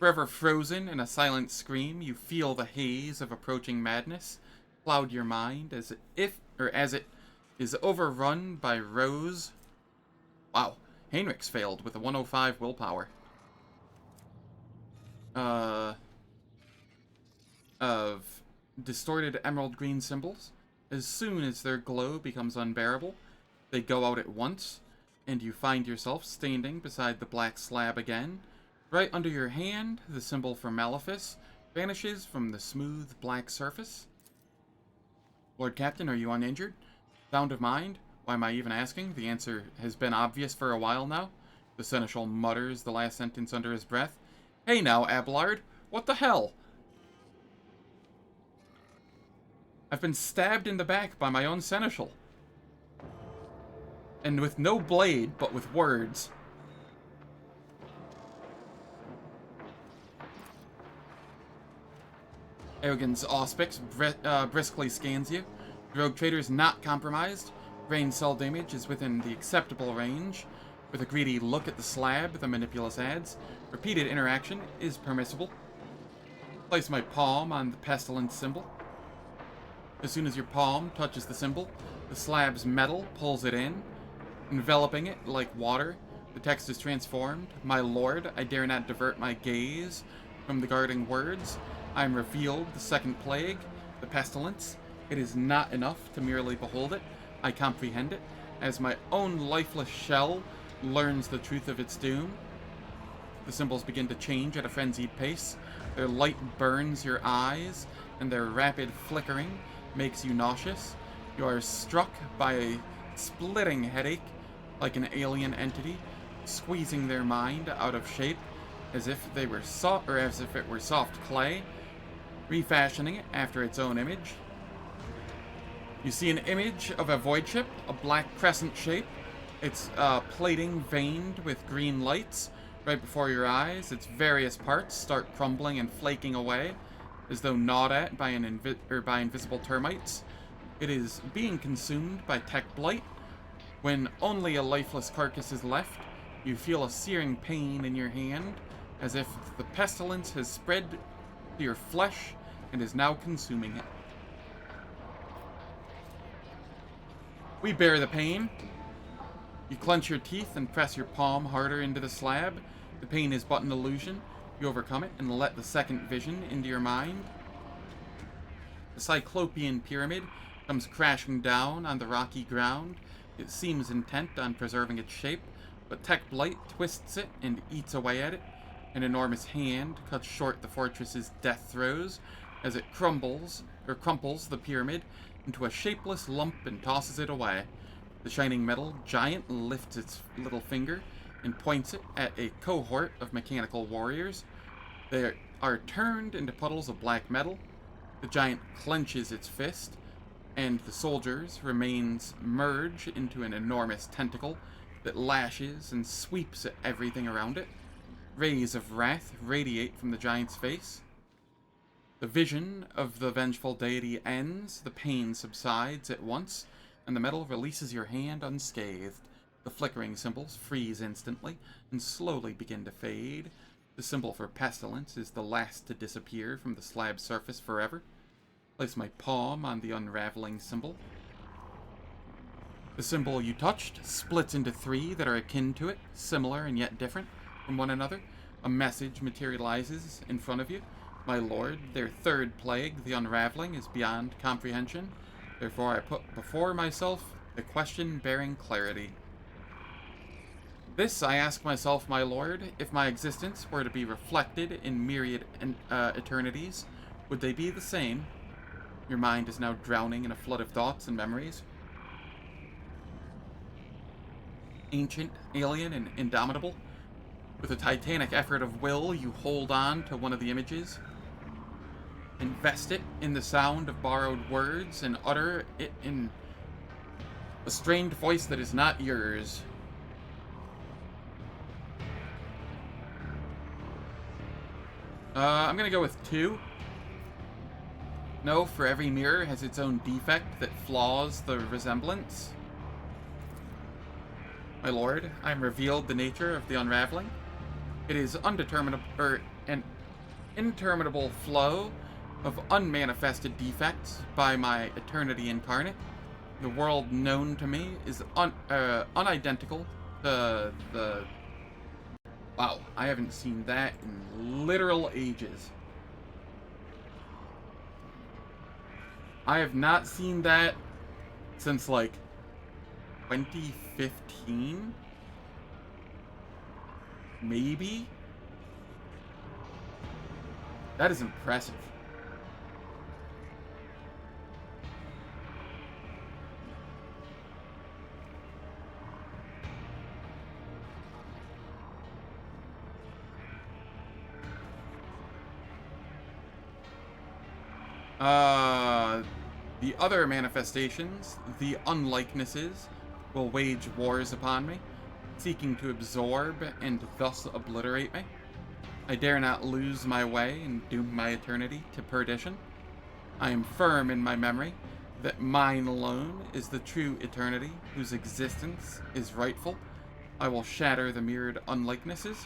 Forever frozen in a silent scream, you feel the haze of approaching madness cloud your mind as it is overrun by Rose. Wow, Heinrich's failed with a 105 willpower. Of distorted emerald green symbols. As soon as their glow becomes unbearable, they go out at once, and you find yourself standing beside the black slab again. Right under your hand, the symbol for Malefice vanishes from the smooth black surface. Lord Captain, are you uninjured? Sound of mind? Why am I even asking? The answer has been obvious for a while now. The Seneschal mutters the last sentence under his breath. Hey now, Abelard, what the hell? I've been stabbed in the back by my own Seneschal. And with no blade, but with words. Eogan's Auspix briskly scans you. Rogue Trader's not compromised. Brain cell damage is within the acceptable range. With a greedy look at the slab, the Manipulus adds, repeated interaction is permissible. Place my palm on the pestilence symbol. As soon as your palm touches the symbol, the slab's metal pulls it in, enveloping it like water. The text is transformed. My lord, I dare not divert my gaze from the guarding words. I am revealed the second plague, the pestilence. It is not enough to merely behold it. I comprehend it, as my own lifeless shell learns the truth of its doom. The symbols begin to change at a frenzied pace. Their light burns your eyes, and their rapid flickering makes you nauseous. You are struck by a splitting headache, like an alien entity, squeezing their mind out of shape, as if they were as if it were soft clay, refashioning it after its own image. You see an image of a void ship, a black crescent shape. Its plating veined with green lights. Right before your eyes, its various parts start crumbling and flaking away, as though gnawed at by invisible termites. It is being consumed by tech blight. When only a lifeless carcass is left, you feel a searing pain in your hand, as if the pestilence has spread to your flesh and is now consuming it. We bear the pain. You clench your teeth and press your palm harder into the slab. The pain is but an illusion. You overcome it and let the second vision into your mind. The Cyclopean pyramid comes crashing down on the rocky ground. It seems intent on preserving its shape, but tech blight twists it and eats away at it. An enormous hand cuts short the fortress's death throes as it crumples the pyramid into a shapeless lump and tosses it away. The shining metal giant lifts its little finger and points it at a cohort of mechanical warriors. They are turned into puddles of black metal. The giant clenches its fist, and the soldiers' remains merge into an enormous tentacle that lashes and sweeps at everything around it. Rays of wrath radiate from the giant's face. The vision of the vengeful deity ends, the pain subsides at once, and the metal releases your hand unscathed. The flickering symbols freeze instantly and slowly begin to fade. The symbol for pestilence is the last to disappear from the slab surface forever. Place my palm on the unraveling symbol. The symbol you touched splits into three that are akin to it, similar and yet different from one another. A message materializes in front of you. My lord, their third plague, the unraveling, is beyond comprehension. Therefore I put before myself the question bearing clarity. This I ask myself, my lord, if my existence were to be reflected in myriad eternities, would they be the same? Your mind is now drowning in a flood of thoughts and memories. Ancient, alien, and indomitable. With a titanic effort of will, you hold on to one of the images, invest it in the sound of borrowed words, and utter it in a strained voice that is not yours. I'm gonna go with 2. No, for every mirror has its own defect that flaws the resemblance. My lord, I am revealed the nature of the unraveling. It is an interminable flow of unmanifested defects by my eternity incarnate. The world known to me is unidentical to the... Wow, I haven't seen that in literal ages. I have not seen that since, like, 2015? Maybe? That is impressive. The other manifestations, the unlikenesses, will wage wars upon me, seeking to absorb and thus obliterate me. I dare not lose my way and doom my eternity to perdition. I am firm in my memory that mine alone is the true eternity whose existence is rightful. I will shatter the mirrored unlikenesses.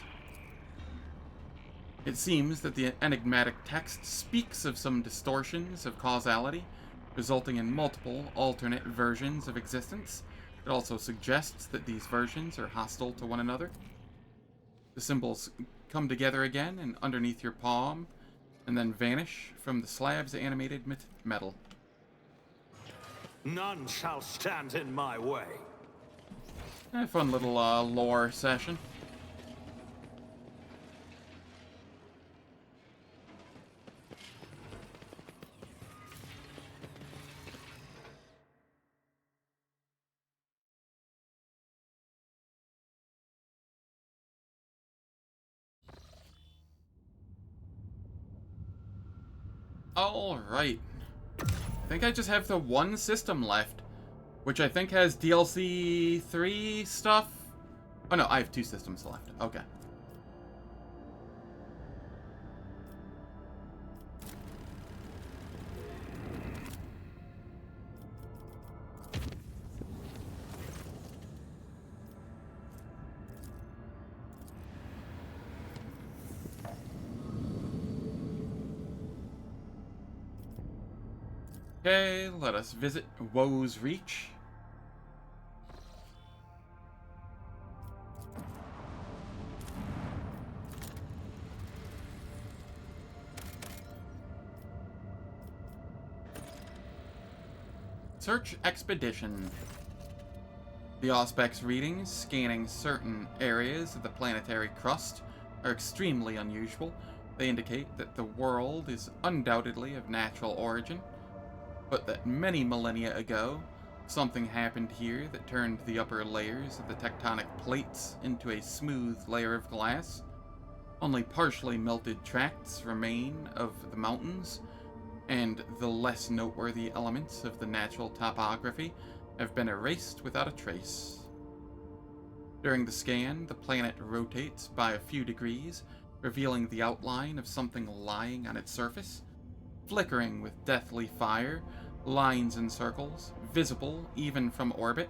It seems that the enigmatic text speaks of some distortions of causality, resulting in multiple alternate versions of existence. It also suggests that these versions are hostile to one another. The symbols come together again and underneath your palm, and then vanish from the slab's animated metal. None shall stand in my way. A fun little lore session. Alright. I think I just have the one system left, which I think has DLC 3 stuff. Oh no, I have 2 systems left. Okay. Okay, let us visit Woe's Reach. Search Expedition. The Auspex readings scanning certain areas of the planetary crust are extremely unusual. They indicate that the world is undoubtedly of natural origin, but that many millennia ago, something happened here that turned the upper layers of the tectonic plates into a smooth layer of glass. Only partially melted tracts remain of the mountains, and the less noteworthy elements of the natural topography have been erased without a trace. During the scan, the planet rotates by a few degrees, revealing the outline of something lying on its surface. Flickering with deathly fire, lines and circles, visible even from orbit,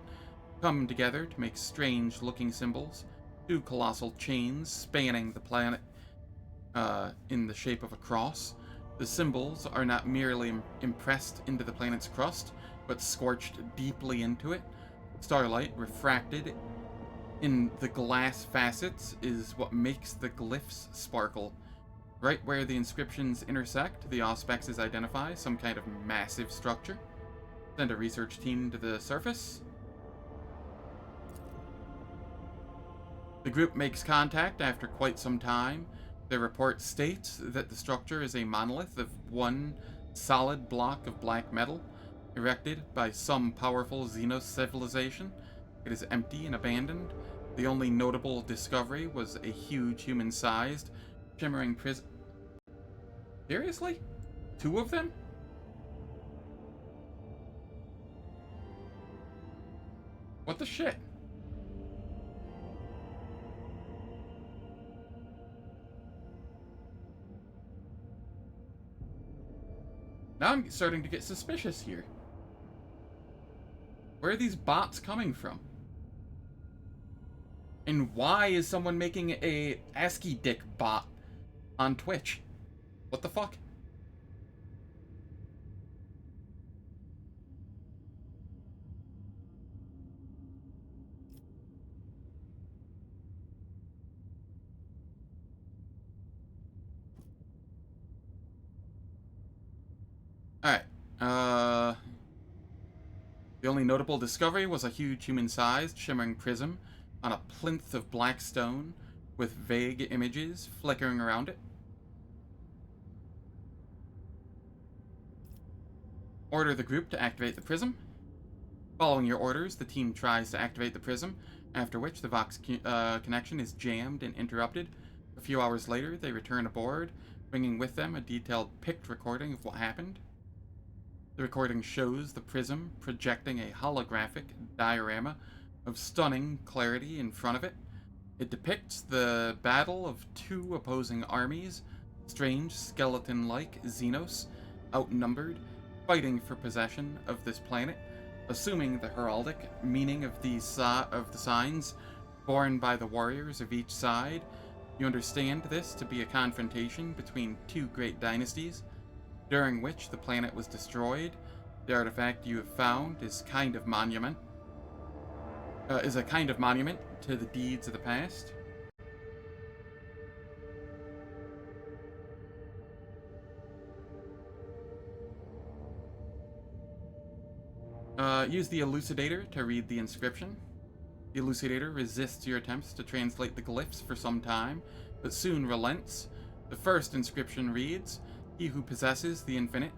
come together to make strange-looking symbols. 2 colossal chains spanning the planet in the shape of a cross. The symbols are not merely impressed into the planet's crust, but scorched deeply into it. Starlight refracted in the glass facets is what makes the glyphs sparkle. Right where the inscriptions intersect, the Auspexes identify some kind of massive structure. Send a research team to the surface. The group makes contact after quite some time. Their report states that the structure is a monolith of one solid block of black metal, erected by some powerful Xenos civilization. It is empty and abandoned. The only notable discovery was a huge human-sized, shimmering prison. Seriously? 2 of them? What the shit? Now I'm starting to get suspicious here. Where are these bots coming from? And why is someone making a ASCII dick bot on Twitch. What the fuck? Alright. The only notable discovery was a huge human-sized shimmering prism on a plinth of black stone with vague images flickering around it. Order the group to activate the prism. Following your orders, the team tries to activate the prism, after which the Vox connection is jammed and interrupted. A few hours later, they return aboard, bringing with them a detailed picked recording of what happened. The recording shows the prism projecting a holographic diorama of stunning clarity in front of it. It depicts the battle of two opposing armies, strange skeleton-like Xenos, outnumbered, fighting for possession of this planet. Assuming the heraldic meaning of the signs borne by the warriors of each side, you understand this to be a confrontation between two great dynasties, during which the planet was destroyed. The artifact you have found is a kind of monument to the deeds of the past. Use the elucidator to read the inscription. The elucidator resists your attempts to translate the glyphs for some time, but soon relents. The first inscription reads, "He who possesses the infinite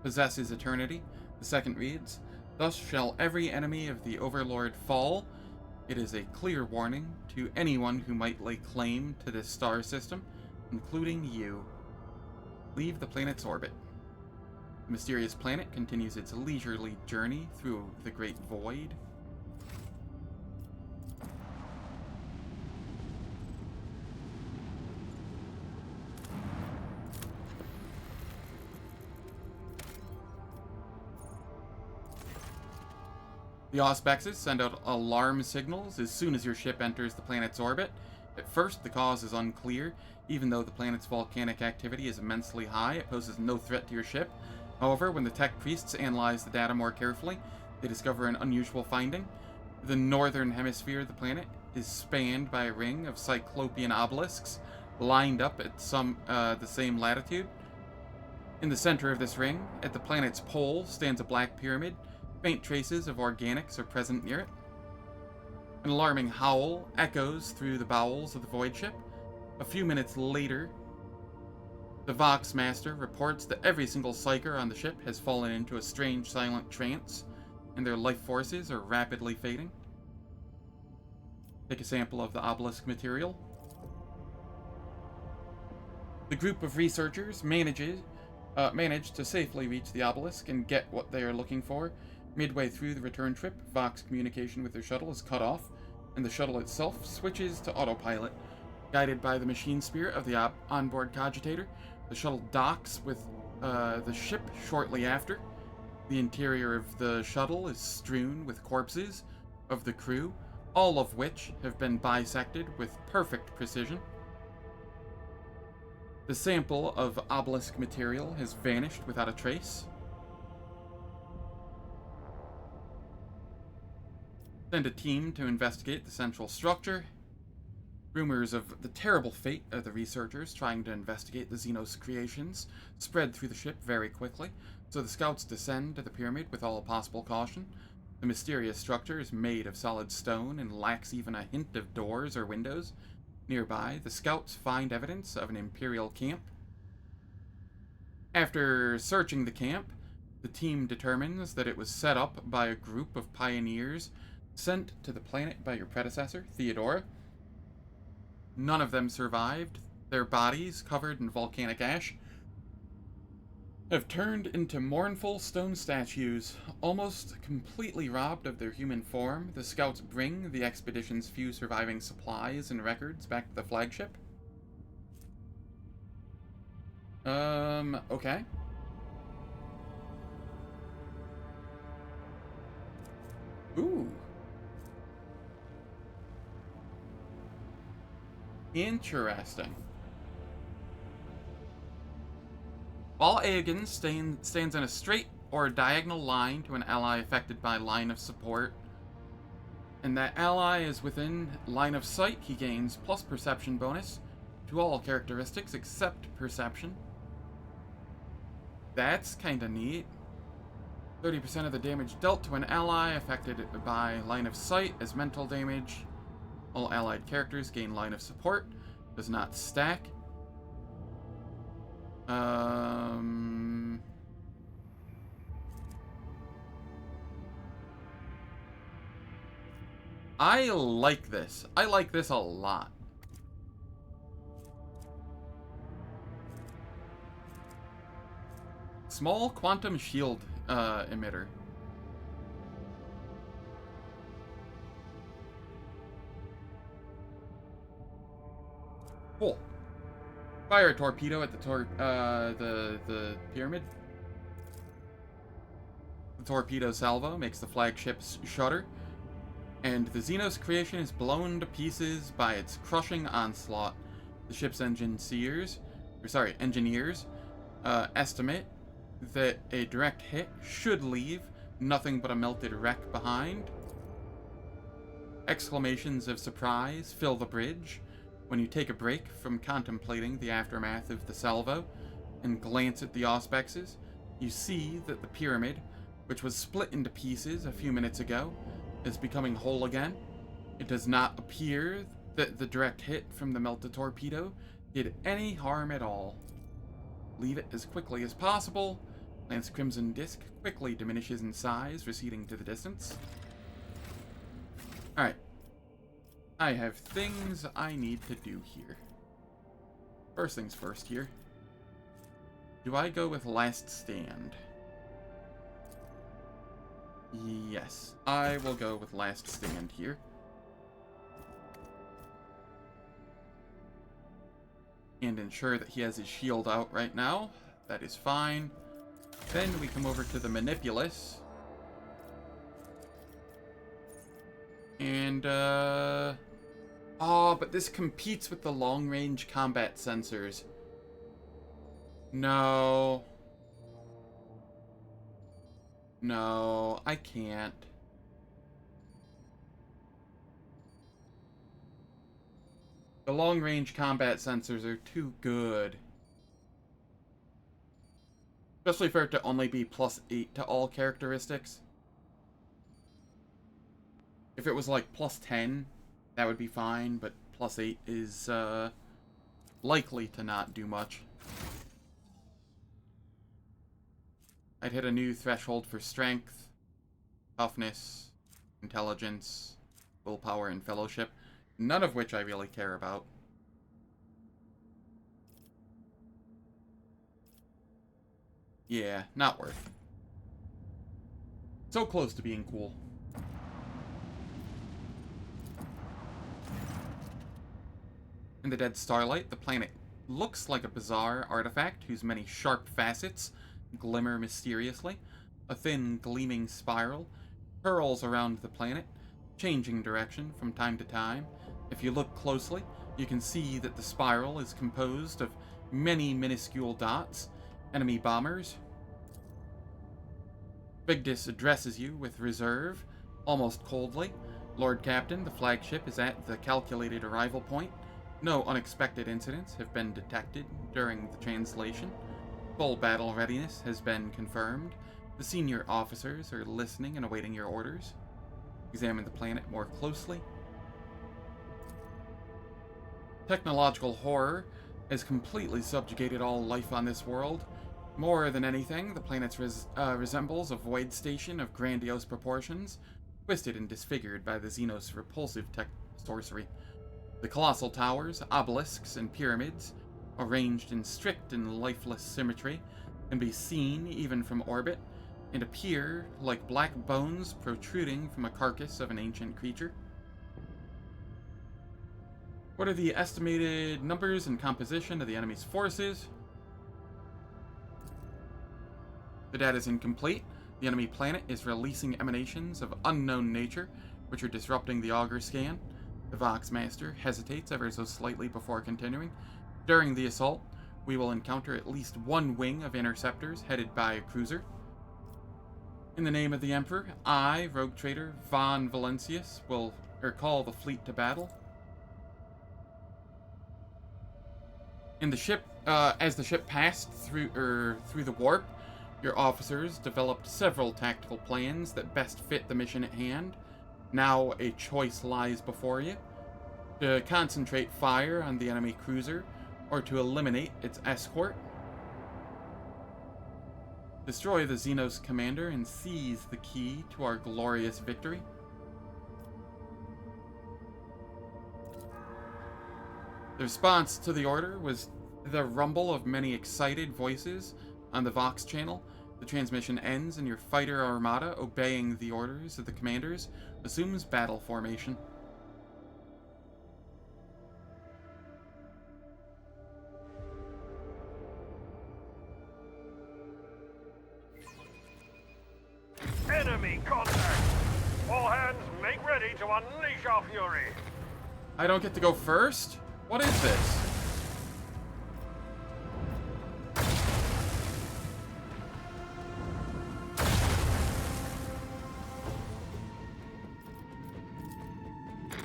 possesses eternity." The second reads, "Thus shall every enemy of the Overlord fall." It is a clear warning to anyone who might lay claim to this star system, including you. Leave the planet's orbit. The mysterious planet continues its leisurely journey through the great void. The Auspexes send out alarm signals as soon as your ship enters the planet's orbit. At first, the cause is unclear. Even though the planet's volcanic activity is immensely high, it poses no threat to your ship. However, when the tech priests analyze the data more carefully, they discover an unusual finding. The northern hemisphere of the planet is spanned by a ring of cyclopean obelisks lined up at the same latitude. In the center of this ring, at the planet's pole, stands a black pyramid. Faint traces of organics are present near it. An alarming howl echoes through the bowels of the void ship. A few minutes later, the Vox Master reports that every single psyker on the ship has fallen into a strange silent trance, and their life forces are rapidly fading. Take a sample of the obelisk material. The group of researchers manage to safely reach the obelisk and get what they are looking for. Midway through the return trip, Vox communication with their shuttle is cut off, and the shuttle itself switches to autopilot. Guided by the machine spirit of the onboard cogitator, the shuttle docks with the ship shortly after. The interior of the shuttle is strewn with corpses of the crew, all of which have been bisected with perfect precision. The sample of obelisk material has vanished without a trace. Send a team to investigate the central structure. Rumors of the terrible fate of the researchers trying to investigate the Xenos creations spread through the ship very quickly, so the scouts descend to the pyramid with all possible caution. The mysterious structure is made of solid stone and lacks even a hint of doors or windows. Nearby, the scouts find evidence of an Imperial camp. After searching the camp, the team determines that it was set up by a group of pioneers sent to the planet by your predecessor, Theodora. None of them survived. Their bodies, covered in volcanic ash, have turned into mournful stone statues. Almost completely robbed of their human form, the scouts bring the expedition's few surviving supplies and records back to the flagship. Okay. Ooh. Interesting. While Aegon stands in a straight or diagonal line to an ally affected by line of support, and that ally is within line of sight, he gains plus perception bonus to all characteristics except perception. That's kinda neat. 30% of the damage dealt to an ally affected by line of sight as mental damage. All allied characters gain line of support. Does not stack. I like this. I like this a lot. Small quantum shield emitter. Cool. Fire a torpedo at the pyramid. The torpedo salvo makes the flagship shudder, and the Xenos creation is blown to pieces by its crushing onslaught. The ship's engineers estimate that a direct hit should leave nothing but a melted wreck behind. Exclamations of surprise fill the bridge when you take a break from contemplating the aftermath of the salvo and glance at the auspexes. You see that the pyramid, which was split into pieces a few minutes ago, is becoming whole again. It does not appear that the direct hit from the melted torpedo did any harm at all. Leave it as quickly as possible. Lance Crimson Disk quickly diminishes in size, receding to the distance. Alright. I have things I need to do here. First things first here. Do I go with Last Stand? Yes, I will go with Last Stand here. And ensure that he has his shield out right now. That is fine. Then we come over to the Manipulus. And, oh, but this competes with the long-range combat sensors. No. No, I can't. The long-range combat sensors are too good. Especially for it to only be +8 to all characteristics. If it was like +10, that would be fine, but +8 is likely to not do much. I'd hit a new threshold for strength, toughness, intelligence, willpower, and fellowship, none of which I really care about. Yeah, not worth. So close to being cool. In the dead starlight, the planet looks like a bizarre artifact whose many sharp facets glimmer mysteriously. A thin, gleaming spiral curls around the planet, changing direction from time to time. If you look closely, you can see that the spiral is composed of many minuscule dots, enemy bombers. Vigdis addresses you with reserve, almost coldly. Lord Captain, the flagship is at the calculated arrival point. No unexpected incidents have been detected during the translation. Full battle readiness has been confirmed. The senior officers are listening and awaiting your orders. Examine the planet more closely. Technological horror has completely subjugated all life on this world. More than anything, the planet resembles a void station of grandiose proportions, twisted and disfigured by the Xenos' repulsive tech sorcery. The colossal towers, obelisks, and pyramids, arranged in strict and lifeless symmetry, can be seen even from orbit, and appear like black bones protruding from a carcass of an ancient creature. What are the estimated numbers and composition of the enemy's forces? The data is incomplete. The enemy planet is releasing emanations of unknown nature, which are disrupting the auger scan. The Voxmaster hesitates ever so slightly before continuing. During the assault, we will encounter at least one wing of interceptors headed by a cruiser. In the name of the Emperor, I, Rogue Trader Von Valencius, will call the fleet to battle. In the ship, as the ship passed through the warp, your officers developed several tactical plans that best fit the mission at hand. Now a choice lies before you: to concentrate fire on the enemy cruiser, or to eliminate its escort. Destroy the Xenos commander and seize the key to our glorious victory. The response to the order was the rumble of many excited voices on the Vox channel. The transmission ends and your fighter armada, obeying the orders of the commanders, assumes battle formation. Enemy contact! All hands, make ready to unleash our fury! I don't get to go first? What is this?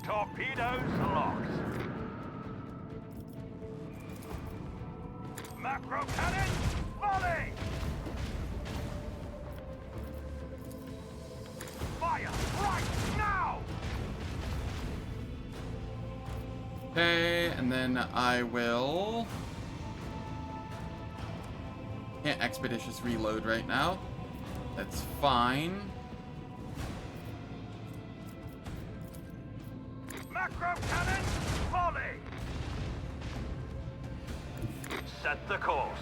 Torpedoes locked. Macro cannon, volley! Fire right now! Okay, and then I will... Can't expeditious reload right now. That's fine. Macro cannon, volley! Set the course.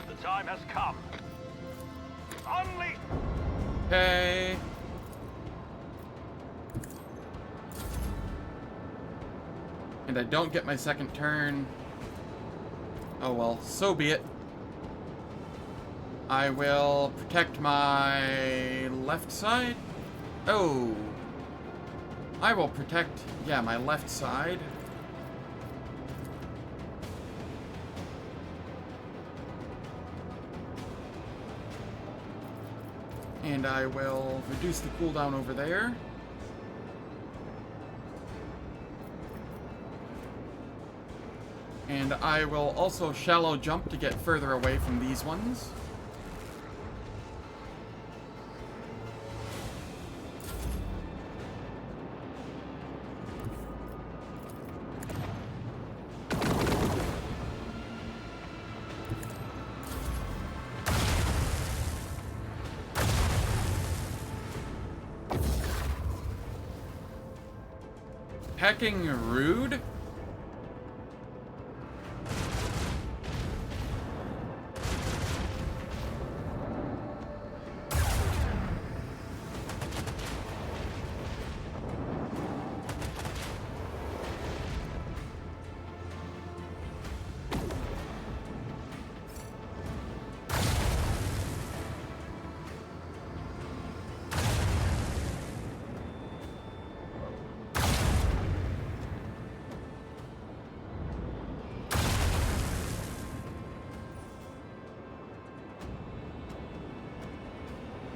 The time has come. Unleash! Okay. And I don't get my second turn. Oh well, so be it. I will protect my left side. Oh. I will protect, yeah, my left side. And I will reduce the cooldown over there. And I will also shallow jump to get further away from these ones. Hecking rude.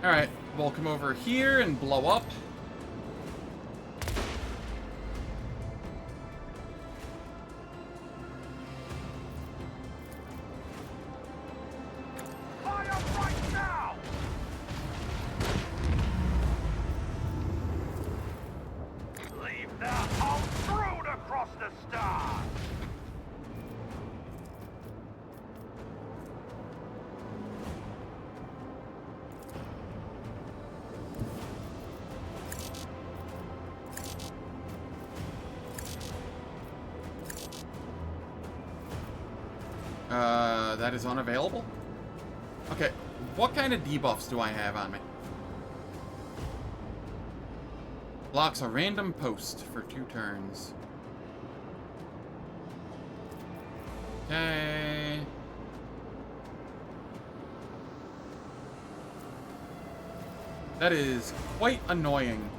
Alright, we'll come over here and blow up. Fire right now! Leave their hole thrown across the stars! That is unavailable? Okay, what kind of debuffs do I have on me? Blocks a random post for 2 turns. Okay. That is quite annoying.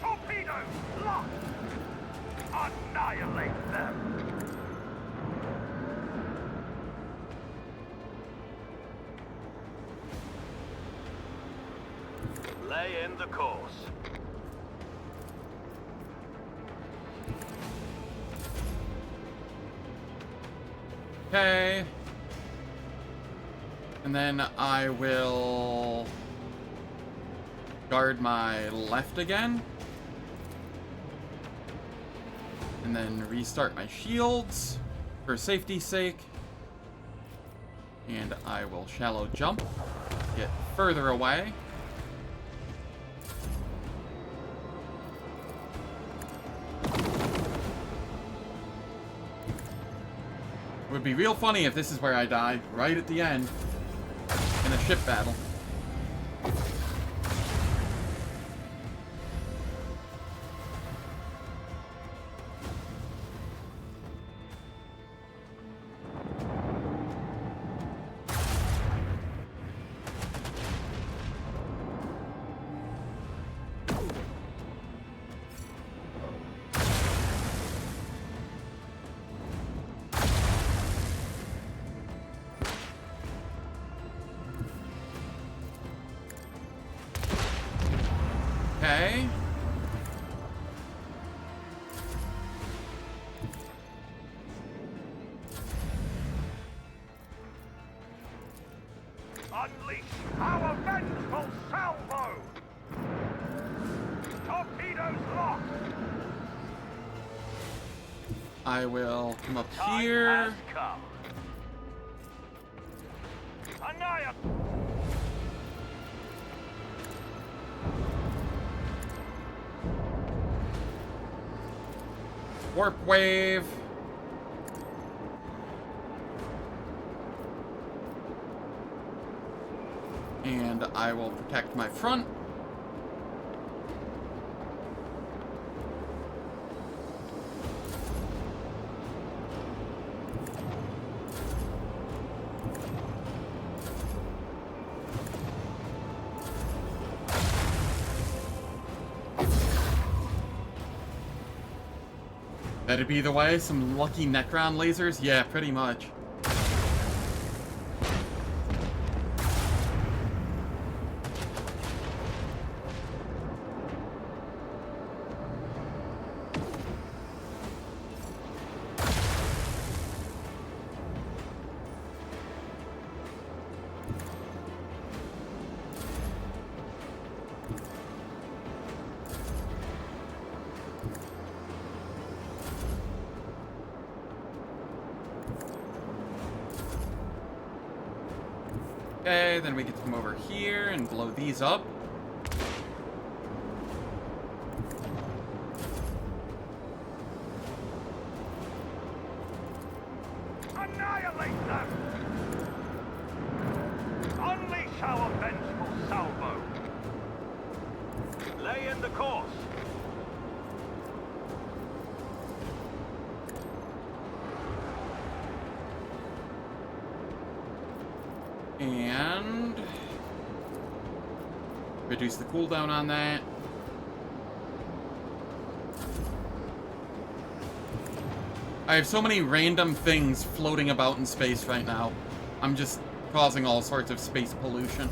Torpedoes locked! Annihilate them! Lay in the course. Okay. And then I will guard my left again. And then restart my shields for safety's sake. And I will shallow jump, get further away. It would be real funny if this is where I die, right at the end, in a ship battle. Okay. Unleash our vengeful salvo! Torpedoes locked! I will come up Time here. has come. Annihilate! Warp wave. And I will protect my front. That'd be the way? Some lucky Necron lasers? Yeah, pretty much. Okay, then we get to come over here and blow these up. Annihilate them! Unleash our vengeful salvo! Lay in the course! And reduce the cooldown on that. I have so many random things floating about in space right now. I'm just causing all sorts of space pollution.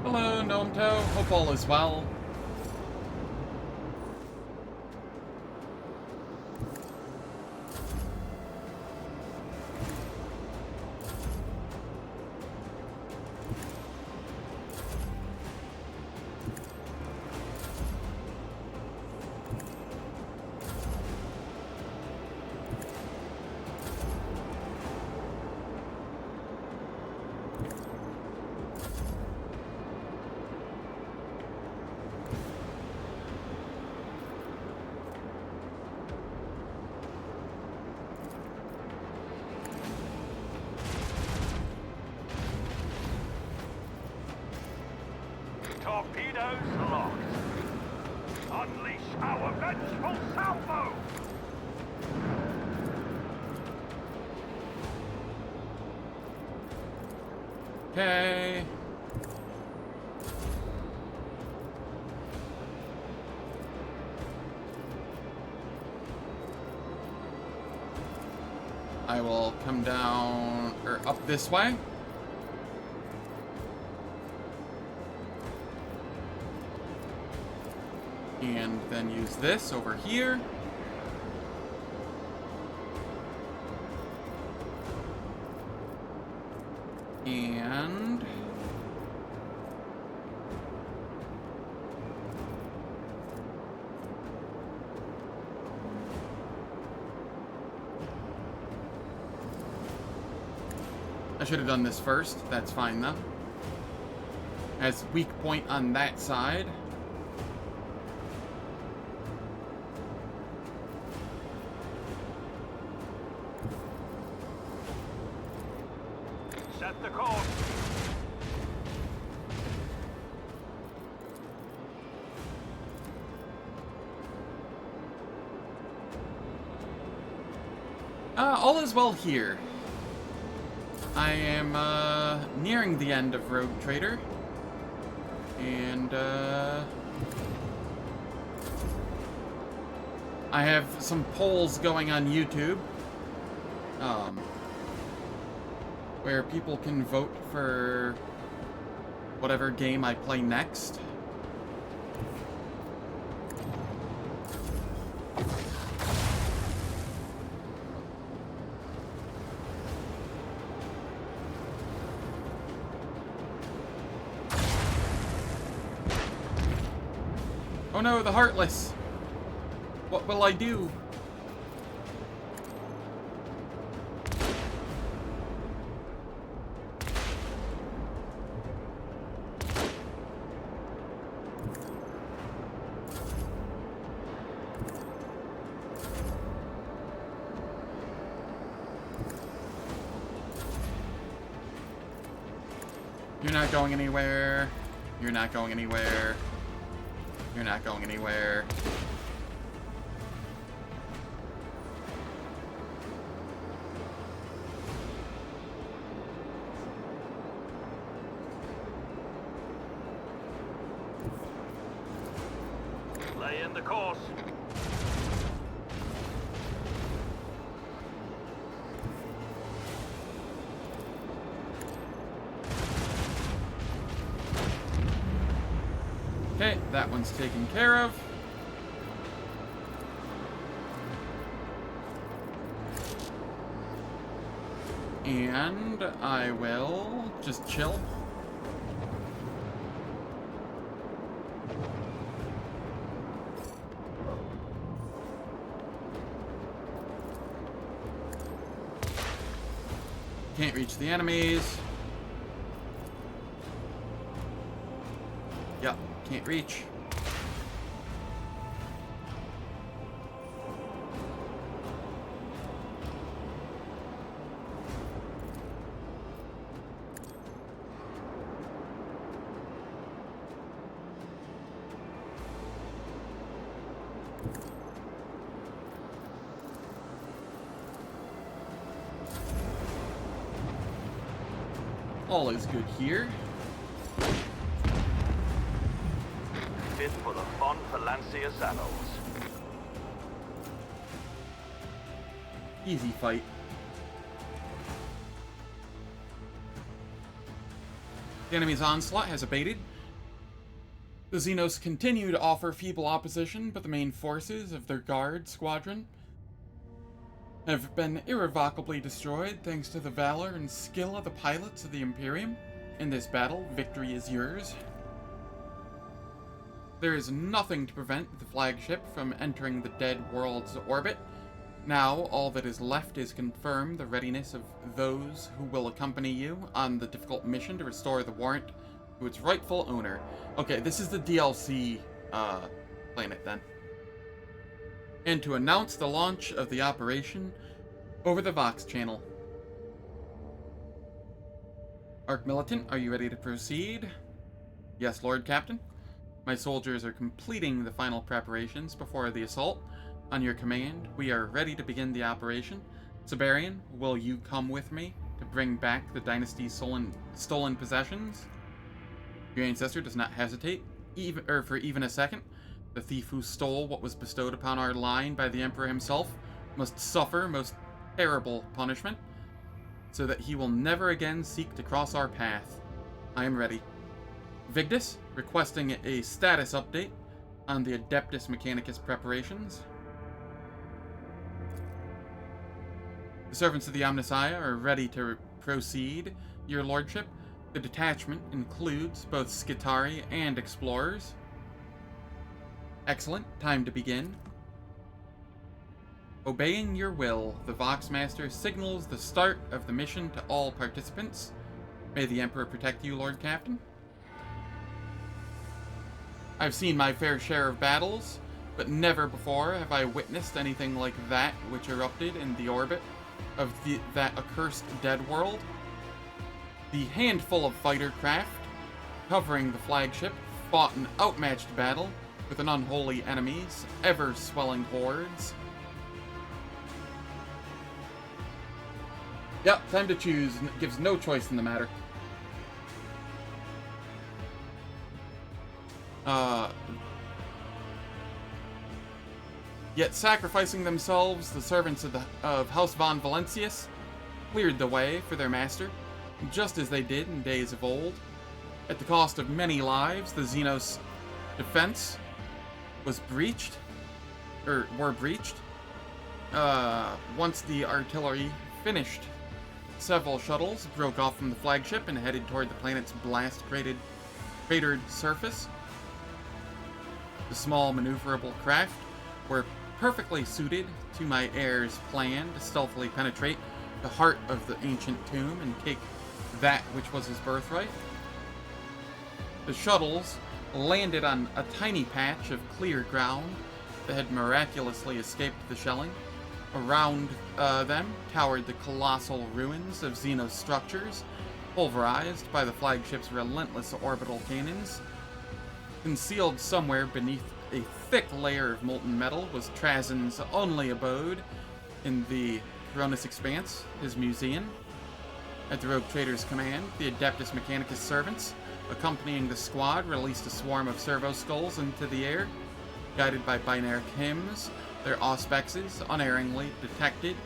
Hello, Gnome Toe. Hope all is well. Okay. I will come down, or up this way. And then use this over here. And... I should have done this first. That's fine, though. As weak point on that side. Set the course. All is well here. I am, nearing the end of Rogue Trader. And, I have some polls going on YouTube. Where people can vote for whatever game I play next. Oh no, the Heartless! What will I do? You're not going anywhere. You're not going anywhere. You're not going anywhere. Lay in the course. Okay, that one's taken care of. And I will just chill. Can't reach the enemies. Yep, can't reach. All is good here. Fit for the fun Valancia saddles. Easy fight. The enemy's onslaught has abated. The Xenos continue to offer feeble opposition, but the main forces of their guard squadron have been irrevocably destroyed thanks to the valor and skill of the pilots of the Imperium. In this battle, victory is yours. There is nothing to prevent the flagship from entering the dead world's orbit. Now, all that is left is confirm the readiness of those who will accompany you on the difficult mission to restore the warrant to its rightful owner. Okay, this is the DLC planet then. And to announce the launch of the operation over the Vox channel. Arch-Militant, are you ready to proceed? Yes, Lord Captain. My soldiers are completing the final preparations before the assault. On your command, we are ready to begin the operation. Siberian, will you come with me? to bring back the dynasty's stolen possessions. Your ancestor does not hesitate, for even a second. The thief who stole what was bestowed upon our line by the Emperor himself must suffer most terrible punishment, so that he will never again seek to cross our path. I am ready. Vigdis, requesting a status update on the Adeptus Mechanicus preparations. The servants of the Omnissiah are ready to proceed, your lordship. The detachment includes both Skitari and explorers. Excellent. Time to begin. Obeying your will, the Voxmaster signals the start of the mission to all participants. May the Emperor protect you, Lord Captain. I've seen my fair share of battles, but never before have I witnessed anything like that which erupted in the orbit of that accursed dead world. The handful of fighter craft covering the flagship fought an outmatched battle with an unholy enemy's ever-swelling hordes. Yep, time to choose. Gives no choice in the matter. Yet sacrificing themselves, the servants of House von Valentius cleared the way for their master, just as they did in days of old. At the cost of many lives, the Xenos defense were breached. Once the artillery finished, several shuttles broke off from the flagship and headed toward the planet's cratered surface. The small maneuverable craft were perfectly suited to my heir's plan to stealthily penetrate the heart of the ancient tomb and take that which was his birthright. The shuttles landed on a tiny patch of clear ground that had miraculously escaped the shelling. Around them towered the colossal ruins of Xenos structures, pulverized by the flagship's relentless orbital cannons. Concealed somewhere beneath a thick layer of molten metal was Trazen's only abode in the Coronis Expanse, his Museion. At the Rogue Trader's command, the Adeptus Mechanicus servants, accompanying the squad, released a swarm of servo skulls into the air. Guided by binary hymns, their auspexes unerringly detected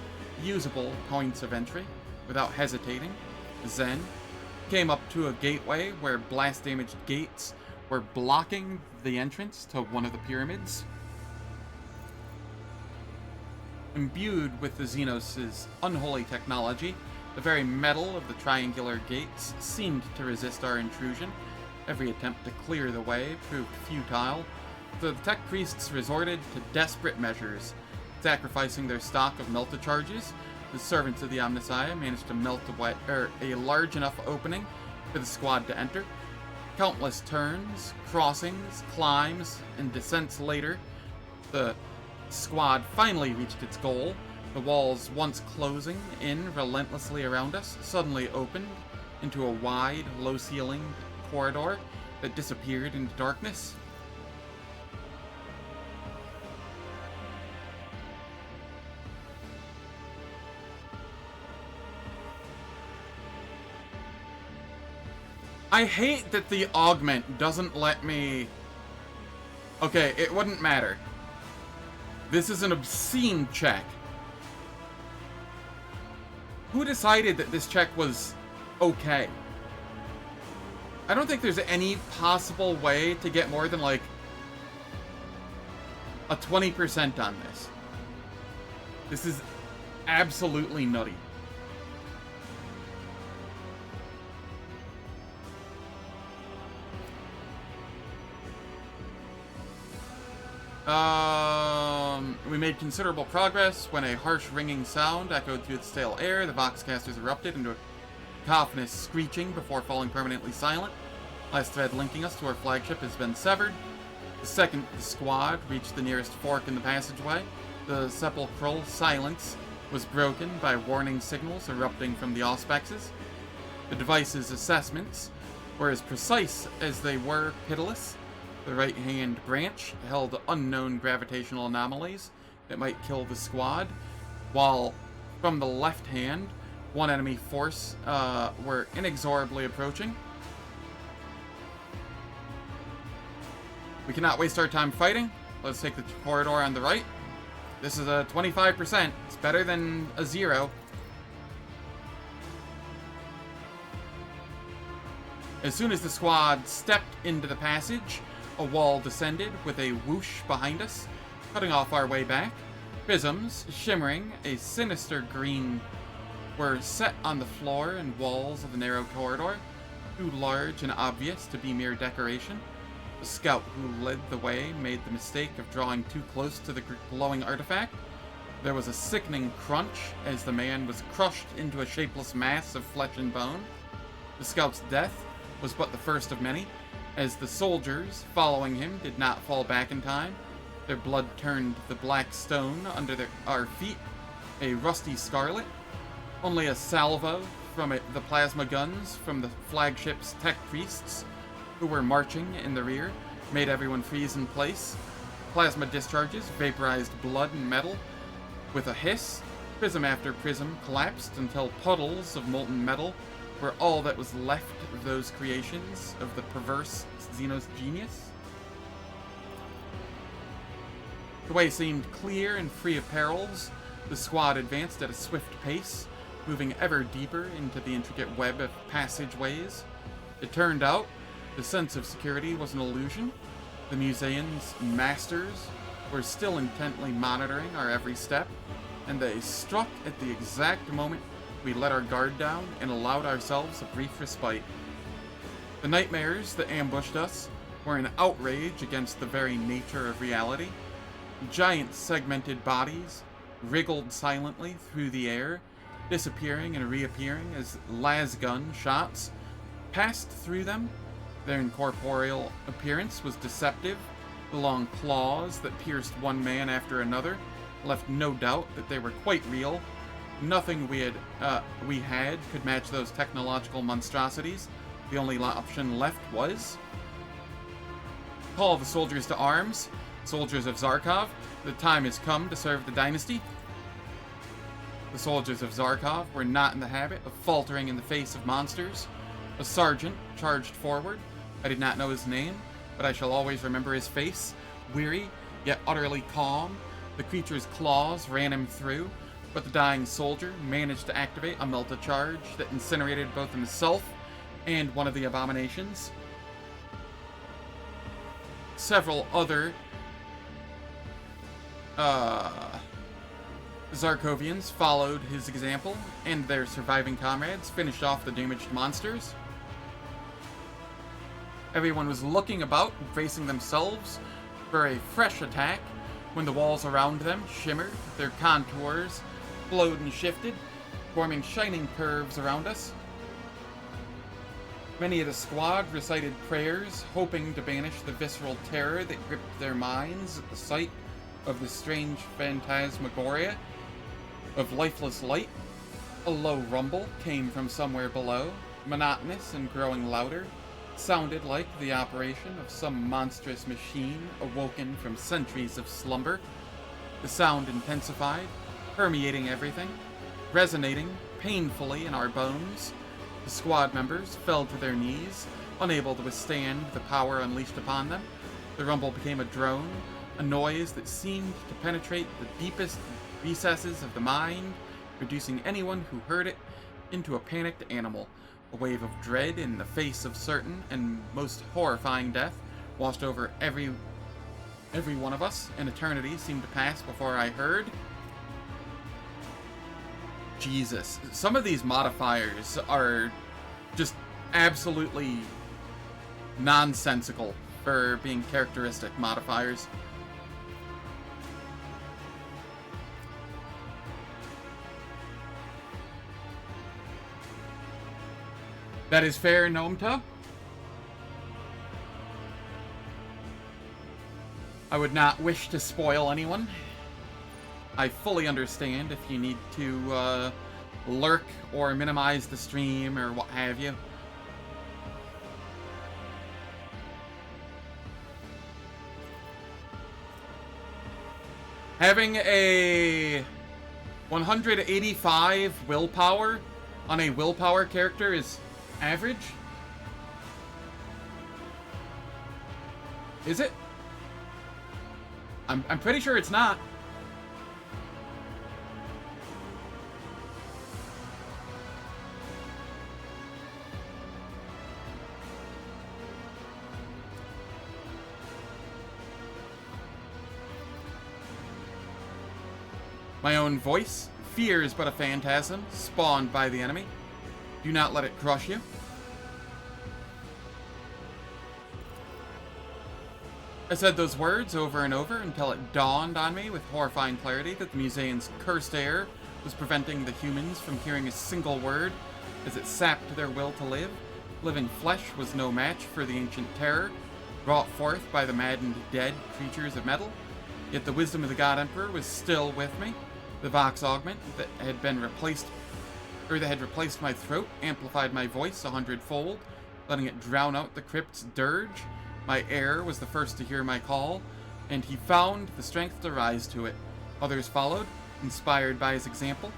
usable points of entry. Without hesitating, Zen came up to a gateway where blast-damaged gates were blocking the entrance to one of the pyramids. Imbued with the Xenos' unholy technology, the very metal of the triangular gates seemed to resist our intrusion. Every attempt to clear the way proved futile. The tech priests resorted to desperate measures. Sacrificing their stock of melta-charges, the servants of the Omnissiah managed to melt away a large enough opening for the squad to enter. Countless turns, crossings, climbs, and descents later, the squad finally reached its goal. The walls, once closing in relentlessly around us, suddenly opened into a wide, low-ceilinged corridor that disappeared into darkness. I hate that the augment doesn't let me... Okay, it wouldn't matter. This is an obscene check. Who decided that this check was okay? I don't think there's any possible way to get more than, like, a 20% on this. This is absolutely nutty. We made considerable progress when a harsh ringing sound echoed through the stale air. The Voxcasters erupted into a cacophonous screeching before falling permanently silent. Last thread linking us to our flagship has been severed. The second the squad reached the nearest fork in the passageway, the sepulchral silence was broken by warning signals erupting from the auspexes. The device's assessments were as precise as they were pitiless. The right-hand branch held unknown gravitational anomalies that might kill the squad, while from the left hand, one enemy force were inexorably approaching. We cannot waste our time fighting. Let's take the corridor on the right. This is a 25%. It's better than a 0. As soon as the squad stepped into the passage, a wall descended with a whoosh behind us, cutting off our way back. Prisms, shimmering a sinister green, were set on the floor and walls of the narrow corridor, too large and obvious to be mere decoration. The scout who led the way made the mistake of drawing too close to the glowing artifact. There was a sickening crunch as the man was crushed into a shapeless mass of flesh and bone. The scout's death was but the first of many, as the soldiers following him did not fall back in time. Their blood turned the black stone under our feet a rusty scarlet. Only a salvo from the plasma guns from the flagship's tech priests, who were marching in the rear, made everyone freeze in place. Plasma discharges vaporized blood and metal. With a hiss, prism after prism collapsed until puddles of molten metal were all that was left of those creations of the perverse Xenos genius. The way seemed clear and free of perils. The squad advanced at a swift pace, moving ever deeper into the intricate web of passageways. It turned out the sense of security was an illusion. The Museion's masters were still intently monitoring our every step, and they struck at the exact moment we let our guard down and allowed ourselves a brief respite. The nightmares that ambushed us were an outrage against the very nature of reality. Giant segmented bodies wriggled silently through the air, disappearing and reappearing as lasgun shots passed through them. Their incorporeal appearance was deceptive. The long claws that pierced one man after another left no doubt that they were quite real. Nothing we had could match those technological monstrosities. The only option left was call the soldiers to arms. Soldiers of Zarkov, the time has come to serve the dynasty. The soldiers of Zarkov were not in the habit of faltering in the face of monsters. A sergeant charged forward. I did not know his name, but I shall always remember his face. Weary, yet utterly calm. The creature's claws ran him through, but the dying soldier managed to activate a melta charge that incinerated both himself and one of the abominations. Several other Zarkovians followed his example, and their surviving comrades finished off the damaged monsters. Everyone was looking about and bracing themselves for a fresh attack when the walls around them shimmered, their contours flowed and shifted, forming shining curves around us. Many of the squad recited prayers, hoping to banish the visceral terror that gripped their minds at the sight of the strange phantasmagoria of lifeless light. A low rumble came from somewhere below, monotonous and growing louder. It sounded like the operation of some monstrous machine awoken from centuries of slumber. The sound intensified, permeating everything, resonating painfully in our bones. The squad members fell to their knees, unable to withstand the power unleashed upon them. The rumble became a drone, a noise that seemed to penetrate the deepest recesses of the mind, reducing anyone who heard it into a panicked animal. A wave of dread in the face of certain and most horrifying death washed over every one of us. An eternity seemed to pass before I heard. Jesus. Some of these modifiers are just absolutely nonsensical for being characteristic modifiers. That is fair, Nomta. I would not wish to spoil anyone. I fully understand if you need to lurk or minimize the stream or what have you. Having a 185 willpower on a willpower character is average? Is it? I'm pretty sure it's not. My own voice. Fear is but a phantasm, spawned by the enemy. Do not let it crush you. I said those words over and over until it dawned on me with horrifying clarity that the Museion's cursed air was preventing the humans from hearing a single word as it sapped their will to live. Living flesh was no match for the ancient terror brought forth by the maddened dead creatures of metal. Yet the wisdom of the God Emperor was still with me. The Vox Augment that had replaced my throat amplified my voice 100-fold, letting it drown out the crypt's dirge. My heir was the first to hear my call, and he found the strength to rise to it. Others followed, inspired by his example.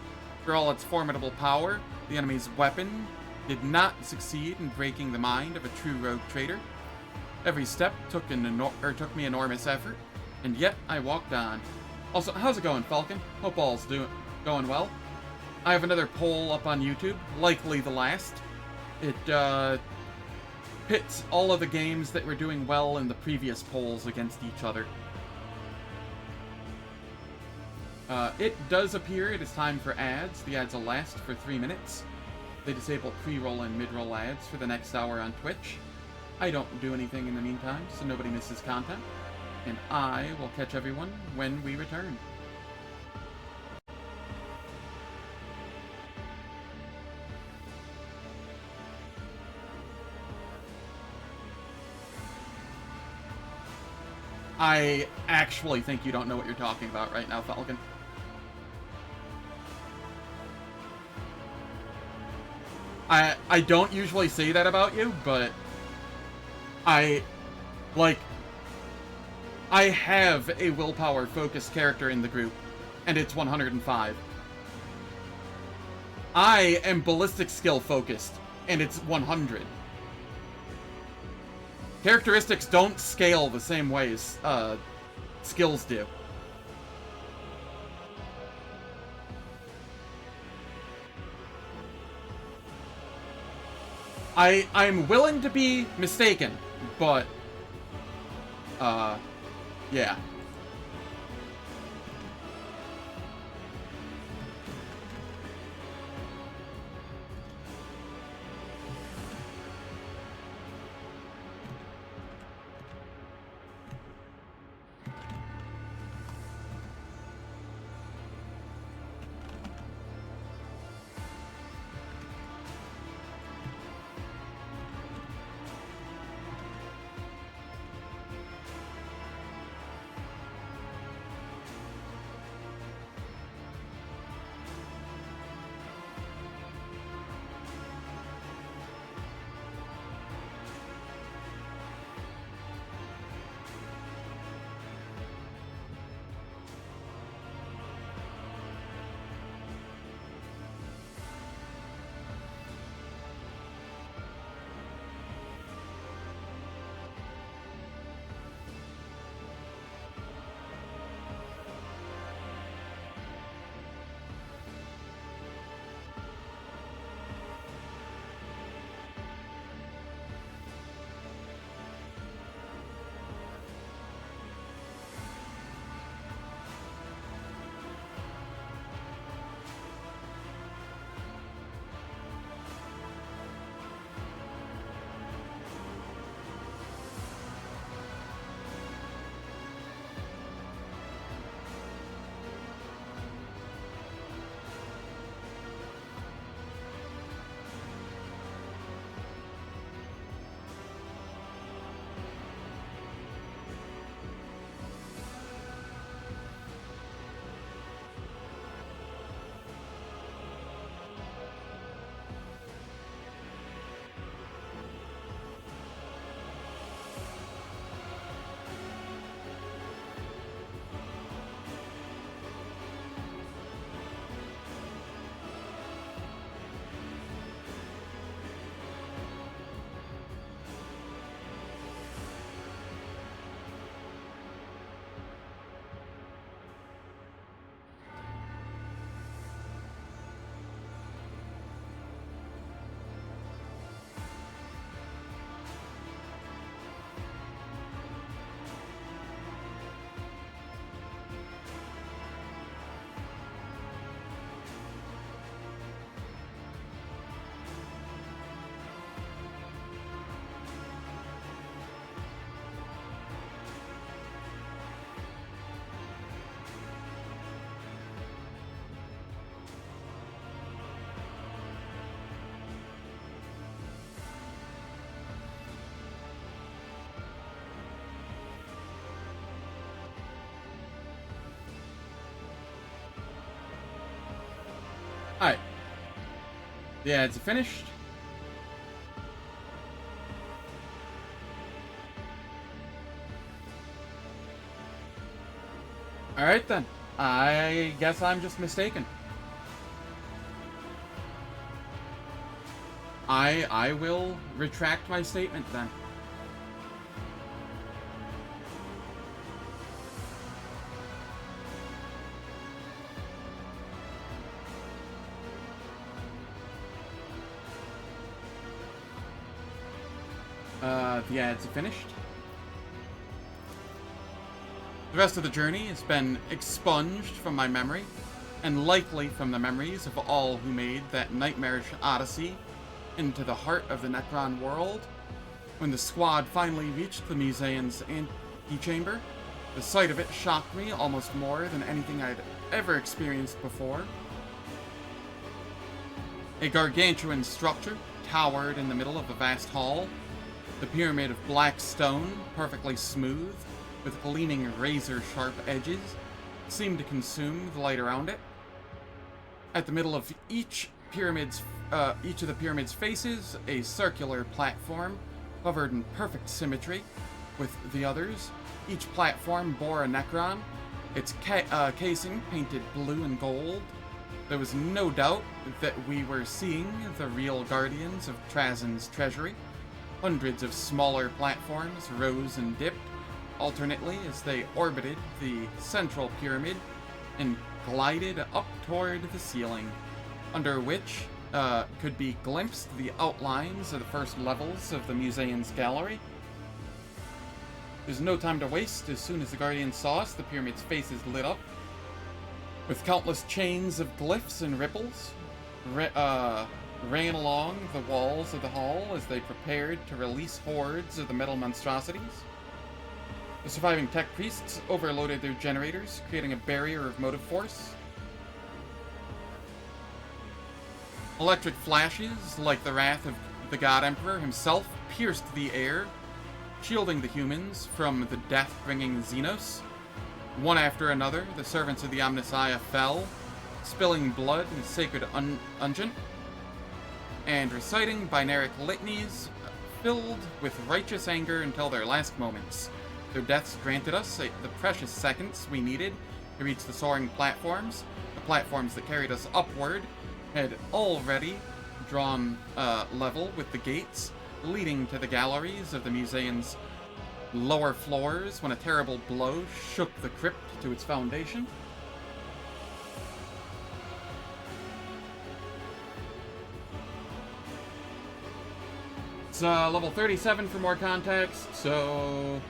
For all its formidable power, the enemy's weapon did not succeed in breaking the mind of a true rogue trader. Every step took me enormous effort, and yet I walked on. Also, how's it going, Falcon? Hope all's going well. I have another poll up on YouTube, likely the last. It pits all of the games that were doing well in the previous polls against each other. It does appear it is time for ads. The ads will last for 3 minutes. They disable pre-roll and mid-roll ads for the next hour on Twitch. I don't do anything in the meantime, so nobody misses content. And I will catch everyone when we return. I actually think you don't know what you're talking about right now, Falcon. I don't usually say that about you, but I have a willpower-focused character in the group, and it's 105. I am ballistic skill-focused, and it's 100. Characteristics don't scale the same way as skills do. I'm willing to be mistaken, but yeah. Alright. The ads are finished. Alright then. I guess I'm just mistaken. I will retract my statement then. The ads are finished. The rest of the journey has been expunged from my memory, and likely from the memories of all who made that nightmarish odyssey into the heart of the Necron world. When the squad finally reached the Museion's antechamber, the sight of it shocked me almost more than anything I'd ever experienced before. A gargantuan structure towered in the middle of a vast hall. The pyramid of black stone, perfectly smooth, with gleaming razor-sharp edges, seemed to consume the light around it. At the middle of each of the pyramid's faces, a circular platform covered in perfect symmetry with the others. Each platform bore a Necron, its casing painted blue and gold. There was no doubt that we were seeing the real guardians of Trazen's treasury. Hundreds of smaller platforms rose and dipped alternately as they orbited the central pyramid and glided up toward the ceiling, under which could be glimpsed the outlines of the first levels of the Museion's gallery. There's no time to waste. As soon as the Guardians saw us, the pyramid's faces lit up with countless chains of glyphs and ripples ran along the walls of the hall as they prepared to release hordes of the metal monstrosities. The surviving tech priests overloaded their generators, creating a barrier of motive force. Electric flashes, like the wrath of the God Emperor himself, pierced the air, shielding the humans from the death-bringing Xenos. One after another, the servants of the Omnissiah fell, spilling blood in sacred unguent, and reciting binaric litanies filled with righteous anger until their last moments. Their deaths granted us the precious seconds we needed to reach the soaring platforms. The platforms that carried us upward had already drawn level with the gates leading to the galleries of the Museion's lower floors when a terrible blow shook the crypt to its foundation. It's level 37 for more context, so...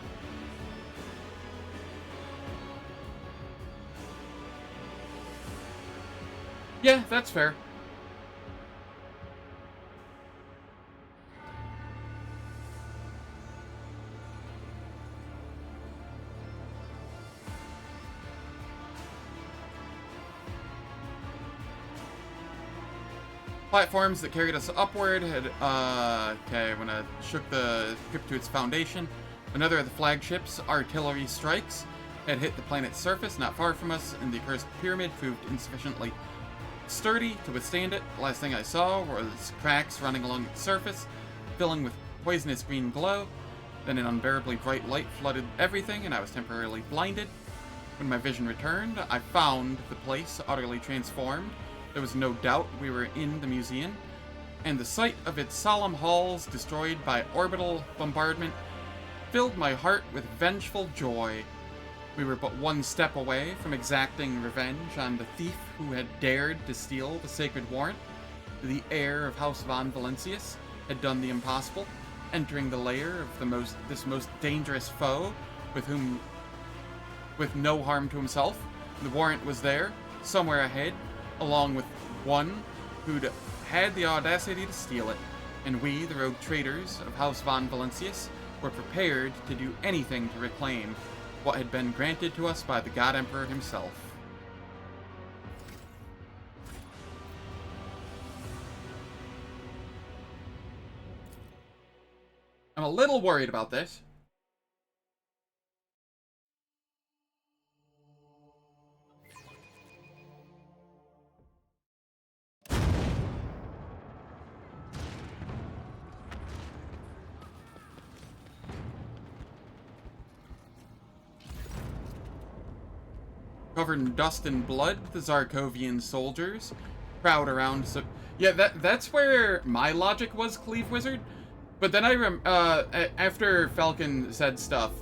yeah, that's fair. Platforms that carried us upward had, okay, when it shook the crypt to its foundation, another of the flagship's artillery strikes had hit the planet's surface not far from us, and the accursed pyramid proved insufficiently sturdy to withstand it. The last thing I saw was cracks running along its surface, filling with poisonous green glow. Then an unbearably bright light flooded everything, and I was temporarily blinded. When my vision returned, I found the place utterly transformed. There was no doubt we were in the Museion, and the sight of its solemn halls destroyed by orbital bombardment filled my heart with vengeful joy. We were but one step away from exacting revenge on the thief who had dared to steal the sacred warrant. The heir of House von Valancius had done the impossible, entering the lair of this most dangerous foe, with no harm to himself. The warrant was there, somewhere ahead, along with one who'd had the audacity to steal it, and we, the rogue traitors of House von Valancius, were prepared to do anything to reclaim what had been granted to us by the God Emperor himself. I'm a little worried about this. Covered in dust and blood, the Zarkovian soldiers crowd around. So, yeah, that's where my logic was, Cleave Wizard. But then after Falcon said stuff,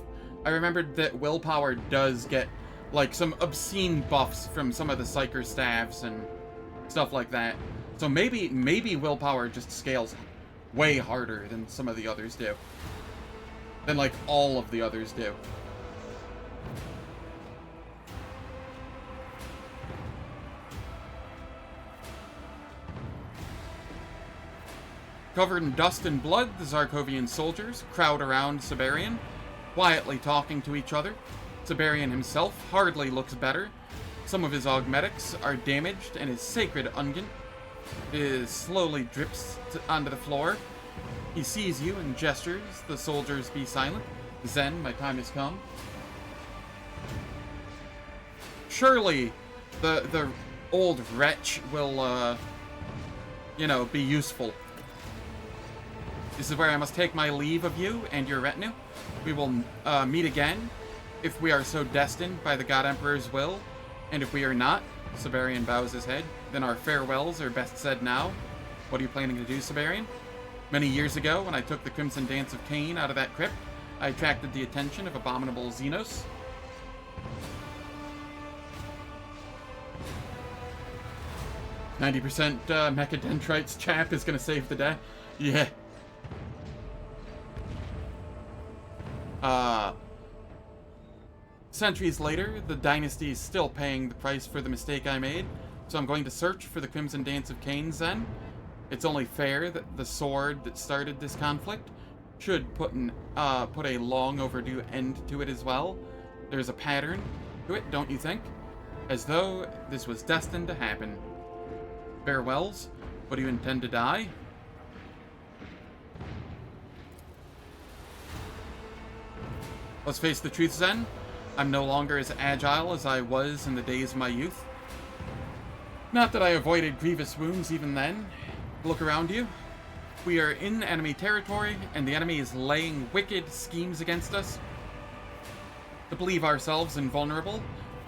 I remembered that willpower does get, like, some obscene buffs from some of the Psyker staffs and stuff like that. So maybe willpower just scales way harder than some of the others do. Than, like, all of the others do. Covered in dust and blood, the Zarkovian soldiers crowd around Siberian, quietly talking to each other. Siberian himself hardly looks better. Some of his augmetics are damaged, and his sacred unguent slowly drips onto the floor. He sees you and gestures. The soldiers be silent. Zen, my time has come. Surely the old wretch will, you know, be useful. This is where I must take my leave of you and your retinue. We will meet again, if we are so destined by the God Emperor's will. And if we are not, Siberian bows his head, then our farewells are best said now. What are you planning to do, Siberian? Many years ago, when I took the Crimson Dance of Cain out of that crypt, I attracted the attention of abominable Xenos. 90% Mechadendrites chap is gonna save the day. Yeah. Centuries later, the dynasty is still paying the price for the mistake I made, so I'm going to search for the Crimson Dance of Cain, Zen. It's only fair that the sword that started this conflict should put a long overdue end to it as well. There's a pattern to it, don't you think? As though this was destined to happen. Farewells. What do you intend to die? Let's face the truth, Zen. I'm no longer as agile as I was in the days of my youth. Not that I avoided grievous wounds even then. Look around you. We are in enemy territory, and the enemy is laying wicked schemes against us. To believe ourselves invulnerable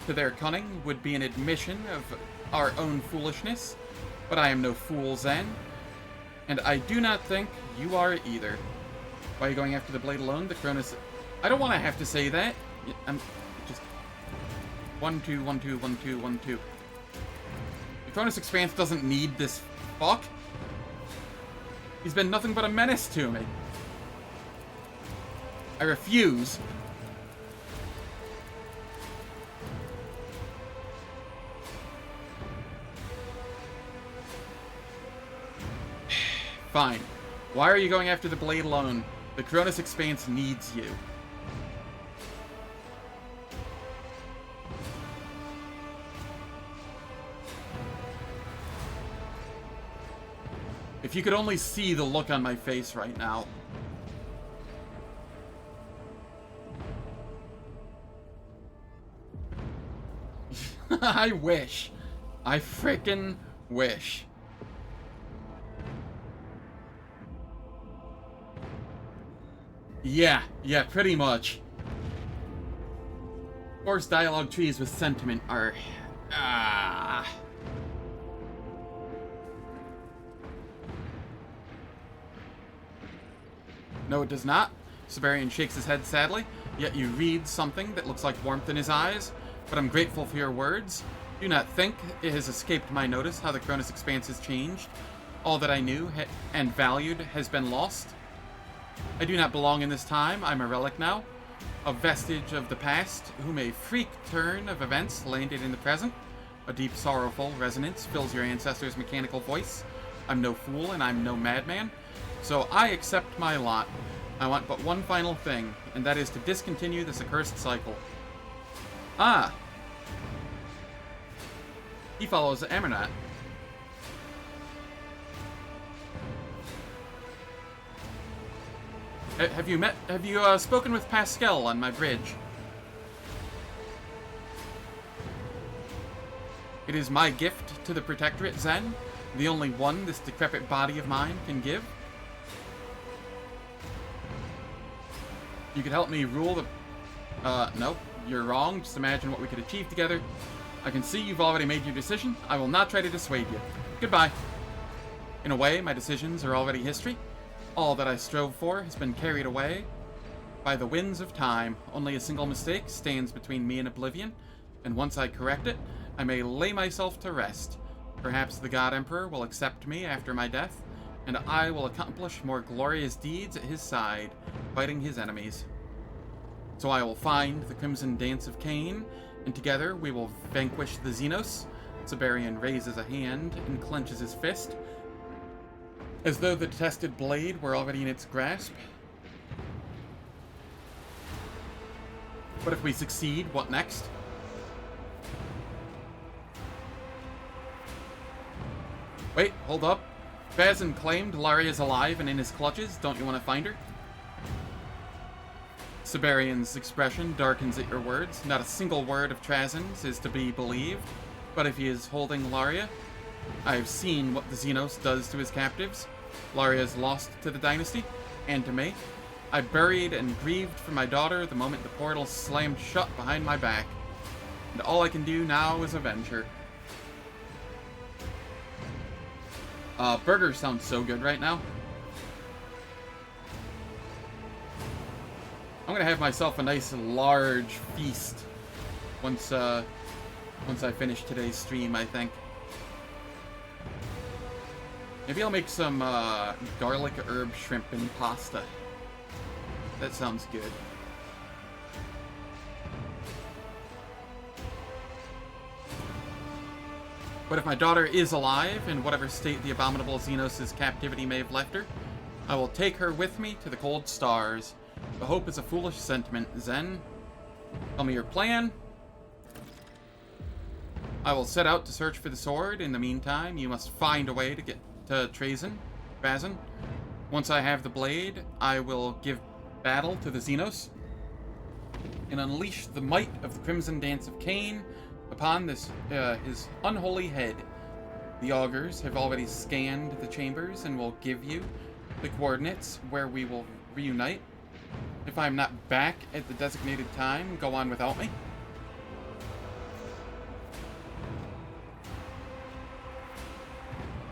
to their cunning would be an admission of our own foolishness, but I am no fool, Zen. And I do not think you are either. Why are you going after the blade alone? The Cronus... I don't want to have to say that. I'm just... 1, 2, 1, 2, 1, 2, 1, 2. The Cronus Expanse doesn't need this fuck. He's been nothing but a menace to me. I refuse. Fine. Why are you going after the blade alone? The Cronus Expanse needs you. If you could only see the look on my face right now. I wish. I frickin' wish. Yeah, pretty much. Forced dialogue trees with sentiment are... No, it does not. Siberian shakes his head sadly, yet you read something that looks like warmth in his eyes. But I'm grateful for your words. Do not think it has escaped my notice how the Cronus Expanse has changed. All that I knew and valued has been lost. I do not belong in this time. I'm a relic now. A vestige of the past, whom a freak turn of events landed in the present. A deep, sorrowful resonance fills your ancestors' mechanical voice. I'm no fool and I'm no madman. So I accept my lot. I want but one final thing, and that is to discontinue this accursed cycle. Ah! He follows Amernat. Have you spoken with Pascal on my bridge? It is my gift to the Protectorate, Zen, the only one this decrepit body of mine can give. You could help me rule the... no, you're wrong. Just imagine what we could achieve together. I can see you've already made your decision. I will not try to dissuade you. Goodbye. In a way, my decisions are already history. All that I strove for has been carried away by the winds of time. Only a single mistake stands between me and oblivion, and once I correct it, I may lay myself to rest. Perhaps the God Emperor will accept me after my death, and I will accomplish more glorious deeds at his side, fighting his enemies. So I will find the Crimson Dance of Cain, and together we will vanquish the Xenos. Siberian raises a hand and clenches his fist, as though the detested blade were already in its grasp. But if we succeed, what next? Wait, hold up. Fazan claimed Laria's alive and in his clutches. Don't you want to find her? Siberian's expression darkens at your words. Not a single word of Trazyn's is to be believed. But if he is holding Laria, I have seen what the Xenos does to his captives. Laria is lost to the Dynasty, and to me. I buried and grieved for my daughter the moment the portal slammed shut behind my back. And all I can do now is avenge her. Burger sounds so good right now. I'm gonna have myself a nice large feast once I finish today's stream, I think. Maybe I'll make some garlic herb shrimp and pasta. That sounds good. But if my daughter is alive, in whatever state the abominable Xenos' captivity may have left her, I will take her with me to the cold stars. The hope is a foolish sentiment, Zen. Tell me your plan. I will set out to search for the sword. In the meantime, you must find a way to get to Fazan. Once I have the blade, I will give battle to the Xenos and unleash the might of the Crimson Dance of Cain upon this his unholy head. The augurs have already scanned the chambers and will give you the coordinates where we will reunite. If I'm not back at the designated time, go on without me.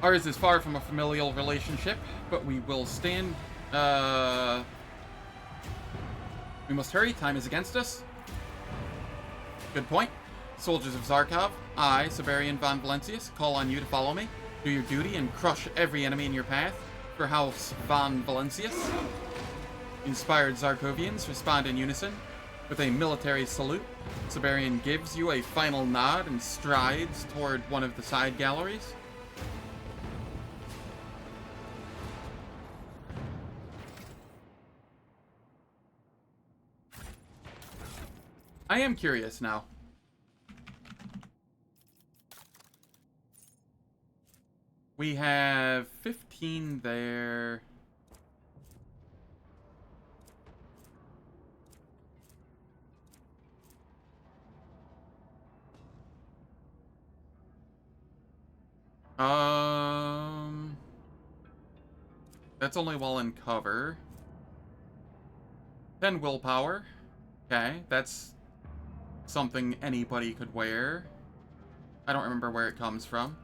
Ours is far from a familial relationship, but we will stand... We must hurry, time is against us. Good point. Soldiers of Zarkov, I, Siberian von Valencius, call on you to follow me. Do your duty and crush every enemy in your path. For House von Valencius. Inspired Zarkovians respond in unison with a military salute. Siberian gives you a final nod and strides toward one of the side galleries. I am curious now. We have 15 there. That's only while in cover. 10 willpower. Okay, that's something anybody could wear. I don't remember where it comes from.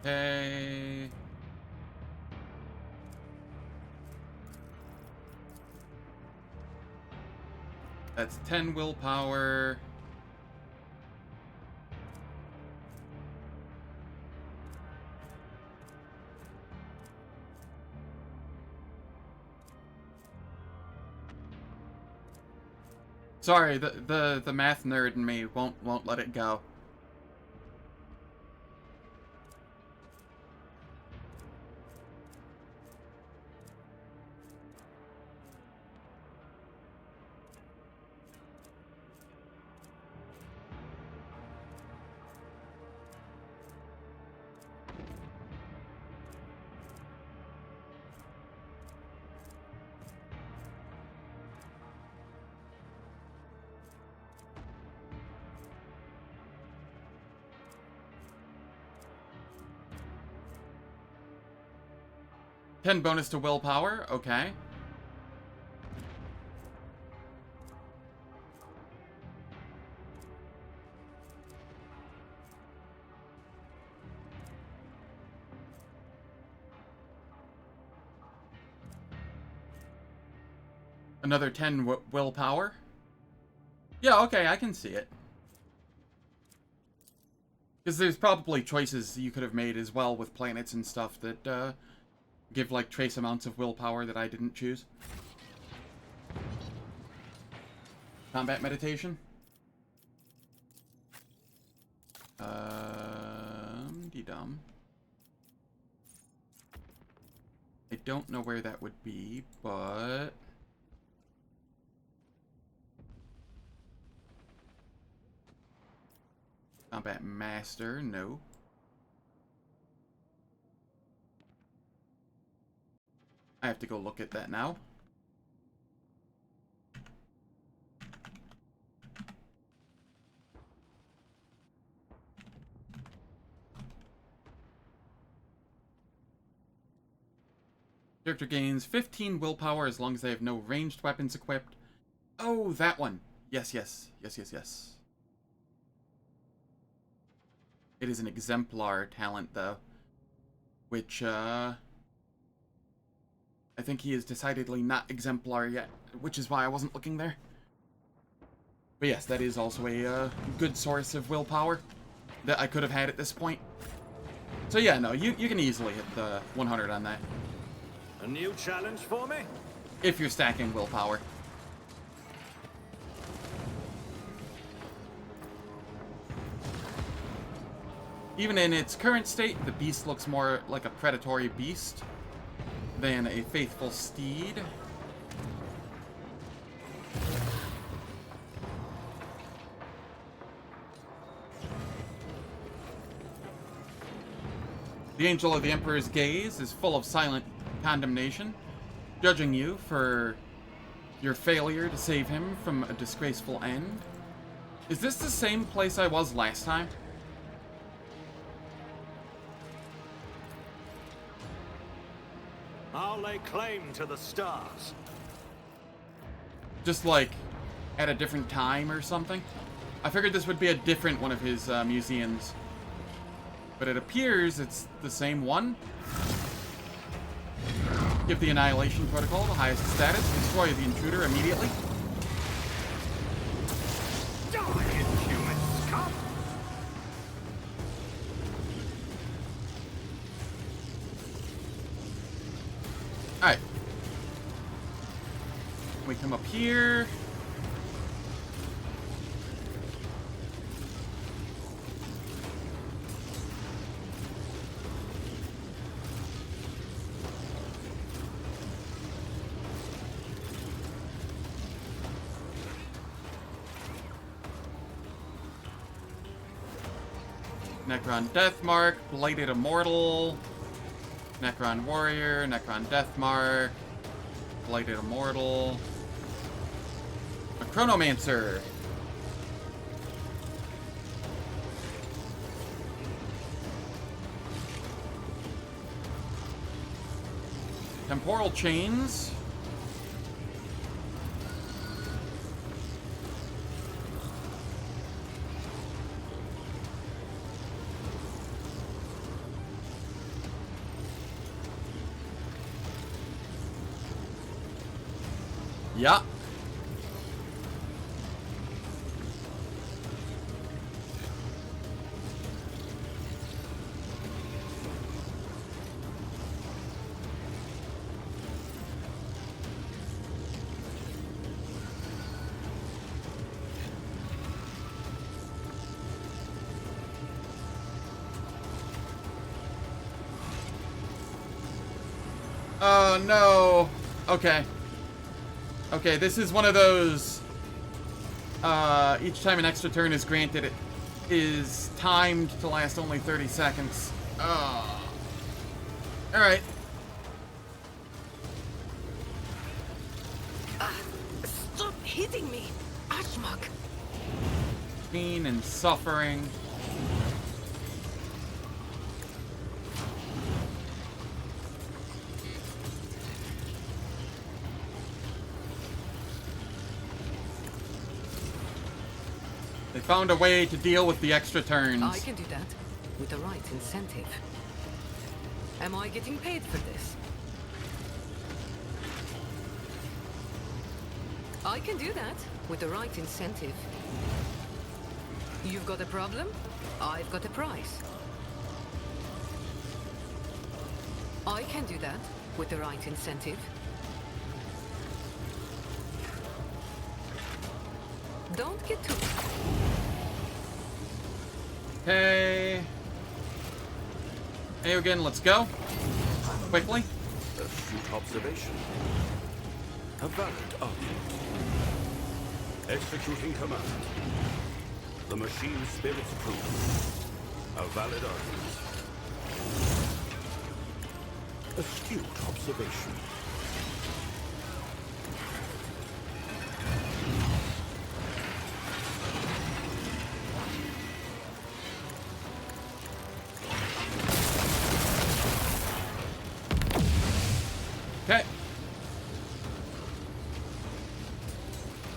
Okay. That's 10 willpower. Sorry, the math nerd in me won't let it go. 10 bonus to willpower, okay. Another 10 willpower. Yeah, okay, I can see it. Because there's probably choices you could have made as well with planets and stuff that give, like, trace amounts of willpower that I didn't choose. Combat meditation. De-dum. I don't know where that would be, but... Combat Master, no. I have to go look at that now. Character gains 15 willpower as long as they have no ranged weapons equipped. Oh, that one. Yes, yes. Yes, yes, yes. It is an exemplar talent, though. Which, I think he is decidedly not exemplar yet, which is why I wasn't looking there. But yes, that is also a good source of willpower that I could have had at this point. So yeah, no, you can easily hit the 100 on that. A new challenge for me? If you're stacking willpower. Even in its current state, the beast looks more like a predatory beast than a faithful steed. The Angel of the Emperor's gaze is full of silent condemnation, judging you for your failure to save him from a disgraceful end. Is this the same place I was last time? I'll lay claim to the stars. Just like at a different time or something? I figured this would be a different one of his museums. But it appears it's the same one. Give the Annihilation Protocol the highest status. Destroy the intruder immediately. Die, inhuman scum! Alright. We come up here. Necron Deathmark, Blighted Immortal, Necron Warrior, Necron Deathmark, Blighted Immortal, a Chronomancer. Temporal Chains. Yeah. Oh no. Okay. Okay, this is one of those, each time an extra turn is granted, it is timed to last only 30 seconds. Alright. Stop hitting me, Ashmog. Pain and suffering. found a way to deal with the extra turns. I can do that with the right incentive. Am I getting paid for this? I can do that with the right incentive. You've got a problem? I've got a price. I can do that with the right incentive. Don't get too... Okay. Hey again, let's go. Quickly. Astute observation. A valid argument. Executing command. The machine spirit's proof. A valid argument. Astute observation. Okay.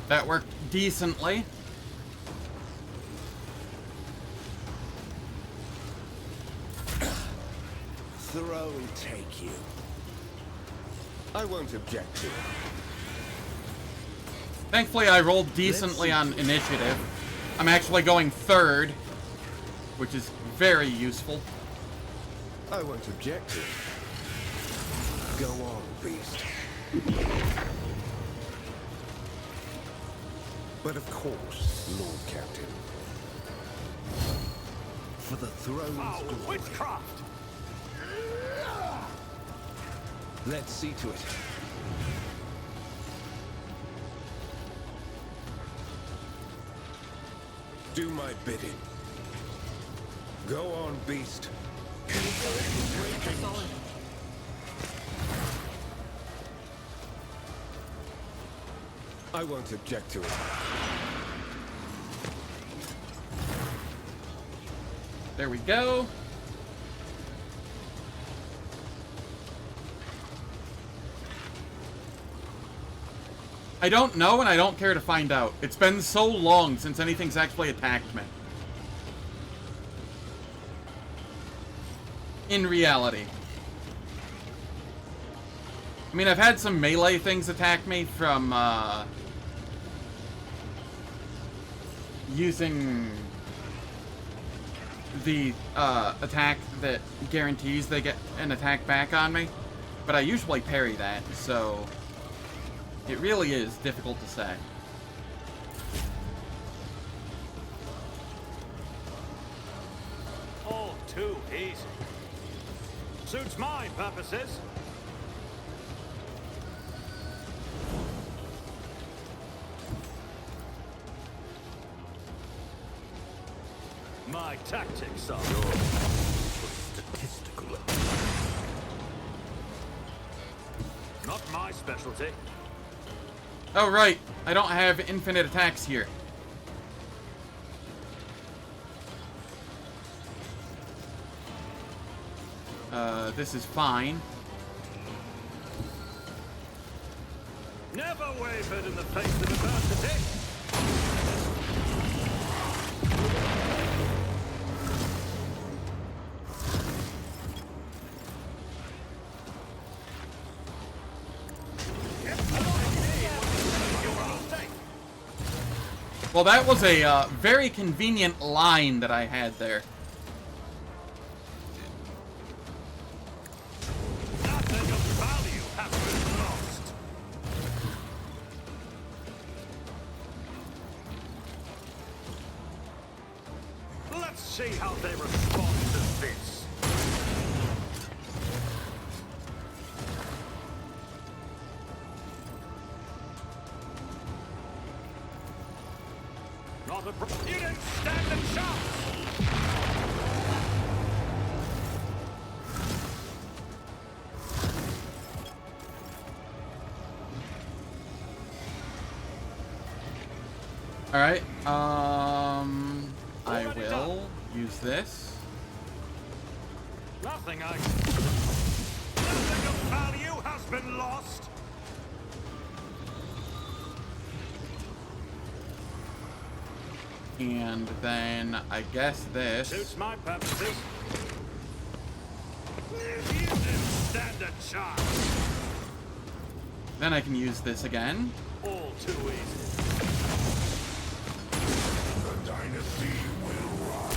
That worked decently. Throw and take you. I won't object to it. Thankfully, I rolled decently on initiative. I'm actually going third, which is very useful. I won't object to it. Go on, beast. But of course, Lord Captain. For the throne's glory. Witchcraft! Let's see to it. Do my bidding. Go on, beast. I won't object to it. There we go. I don't know, and I don't care to find out. It's been so long since anything's actually attacked me. In reality. I mean, I've had some melee things attack me from, using the, attack that guarantees they get an attack back on me. But I usually parry that, so it really is difficult to say. All too easy. Suits my purposes. My tactics are Statistical. not my specialty. Oh, right. I don't have infinite attacks here. This is fine. Never wavered in the face of adversity. Well, that was a very convenient line that I had there. Nothing of value has been lost. Let's see how they respond to this. Not a you didn't stand a chance! Alright, I will use this. Nothing of value has been lost. And then I guess this. Suits my purposes. You didn't stand a chance. Then I can use this again. All too easy. The dynasty will rise.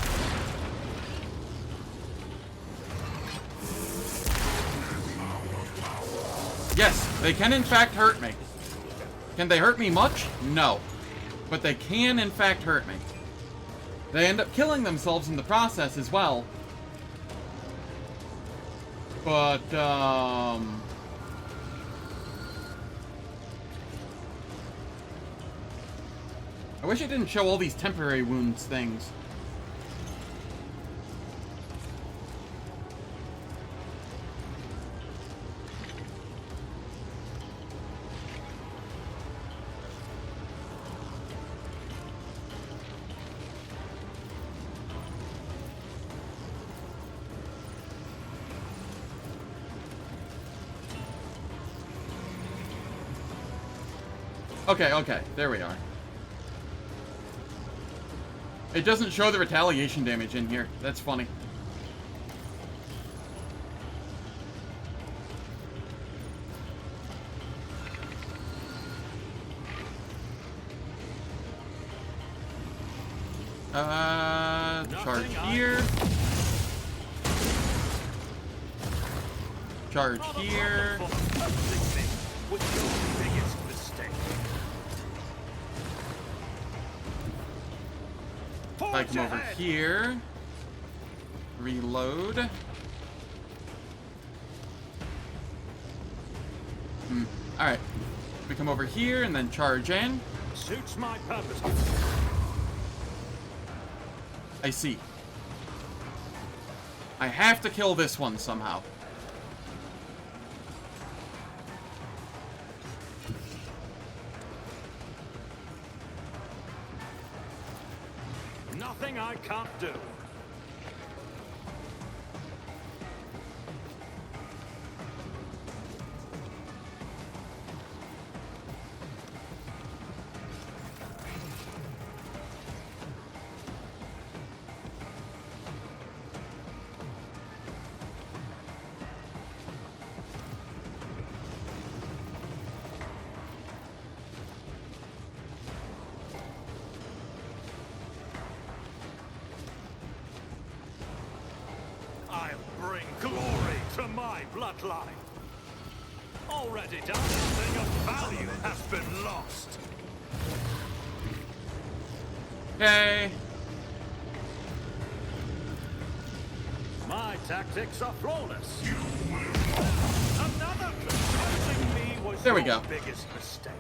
Yes, they can in fact hurt me. Can they hurt me much? No. But they can in fact hurt me. They end up killing themselves in the process as well. But, I wish it didn't show all these temporary wounds things. Okay, there we are. It doesn't show the retaliation damage in here. That's funny. Charge here. Charge here. If I come over here, reload. Alright. We come over here and then charge in. Suits my purpose. I see. I have to kill this one somehow. Nothing I can't do. Bloodline. Already done. Nothing of value has been lost. Okay. My tactics are flawless. Another confusing me was there we your go. Biggest mistake.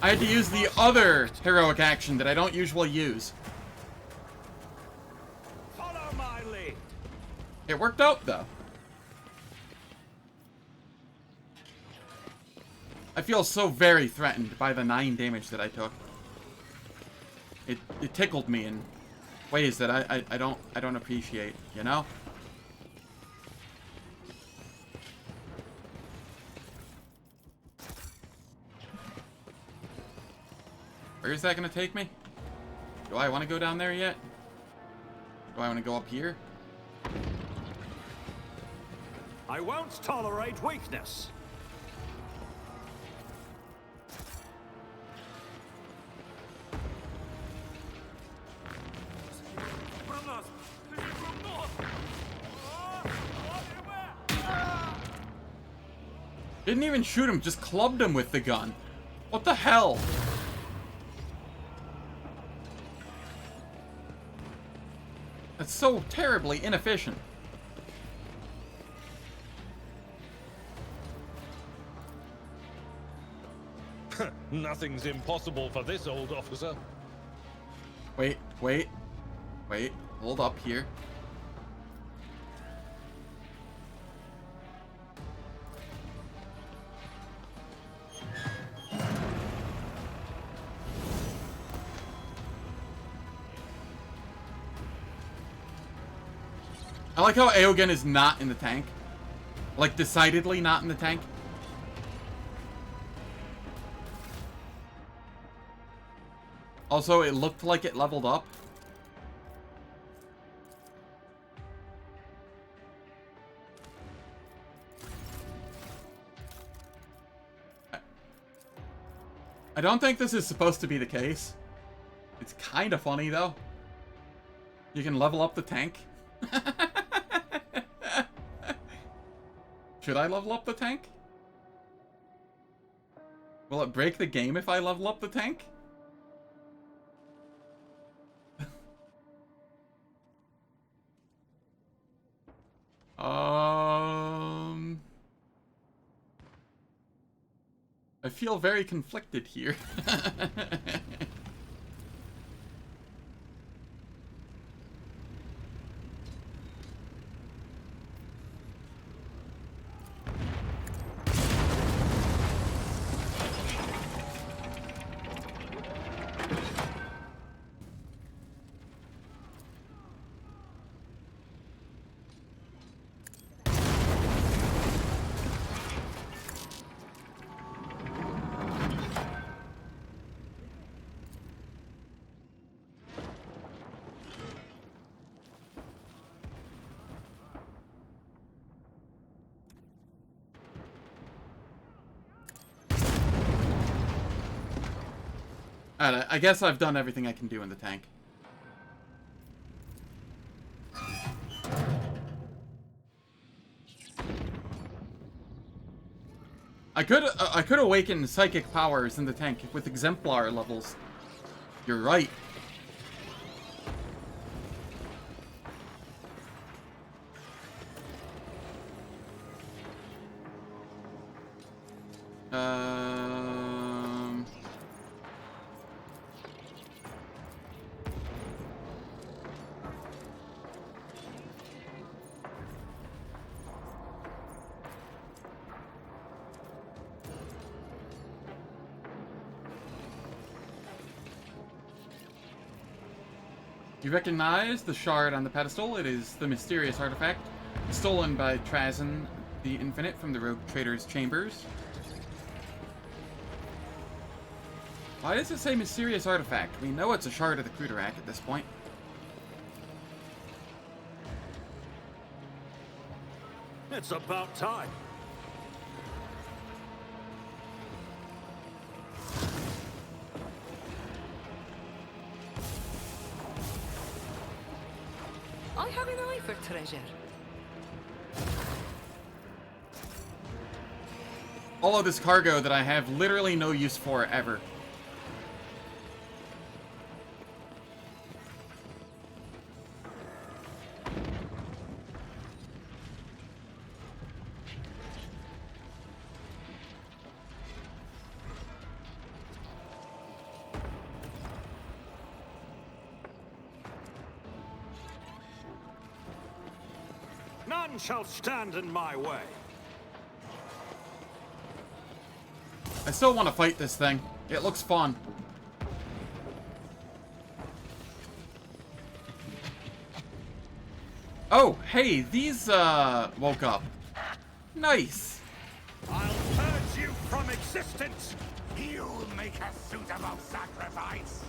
I had to use the other heroic action that I don't usually use. Follow my lead. It worked out though. I feel so very threatened by the 9 damage that I took. It tickled me in ways that I don't appreciate, you know? Where is that gonna take me? Do I want to go down there yet? Do I want to go up here? I won't tolerate weakness. Didn't even shoot him, just clubbed him with the gun. What the hell? That's so terribly inefficient. Nothing's impossible for this old officer. Wait, hold up here. I like how Aogen is not in the tank. Like, decidedly not in the tank. Also, it looked like it leveled up. I don't think this is supposed to be the case. It's kind of funny, though. You can level up the tank. Should I level up the tank? Will it break the game if I level up the tank? I feel very conflicted here. Alright, I guess I've done everything I can do in the tank. I could awaken psychic powers in the tank with exemplar levels. You're right. You recognize the shard on the pedestal. It is the mysterious artifact stolen by Trazyn the Infinite from the Rogue Trader's chambers. Why does it say mysterious artifact? We know it's a shard of the Crudorak at this point. It's about time. I have an eye for treasure. All of this cargo that I have literally no use for ever. None shall stand in my way. I still want to fight this thing. It looks fun. Oh, hey, these, woke up. Nice. I'll purge you from existence. You'll make a suitable sacrifice.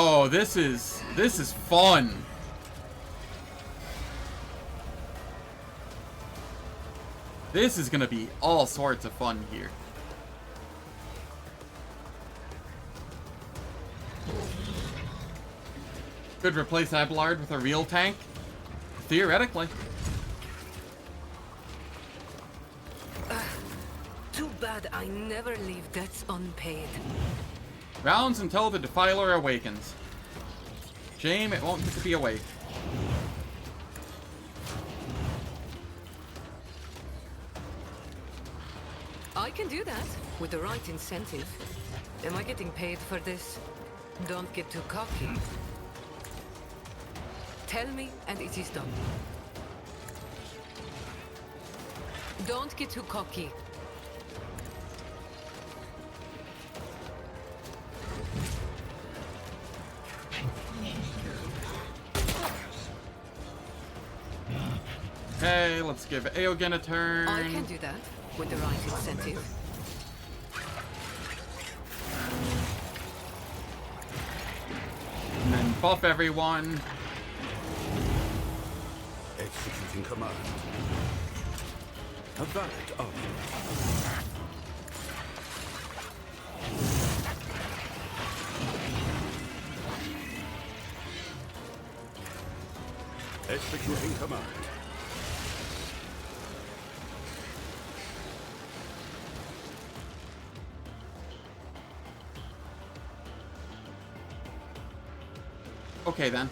Oh, this is fun. This is gonna be all sorts of fun here. Could replace Abelard with a real tank? Theoretically. Too bad I never leave debts unpaid. Rounds until the Defiler awakens. Shame it won't get to be awake. I can do that, with the right incentive. Am I getting paid for this? Don't get too cocky. Tell me, and it is done. Don't get too cocky. Okay, let's give Aogen a turn. I can do that. with the right incentive. And then buff everyone. Executing command. A valid argument. Executing command. Okay, then.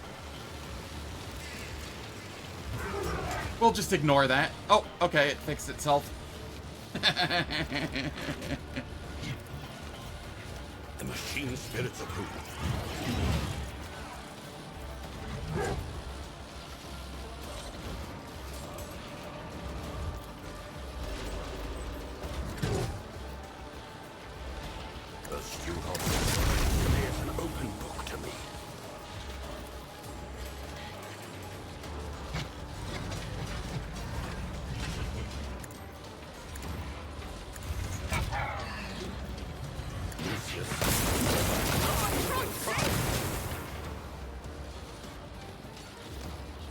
We'll just ignore that. Oh, okay, it fixed itself. The machine spirits approve. The stew of is an open book to me.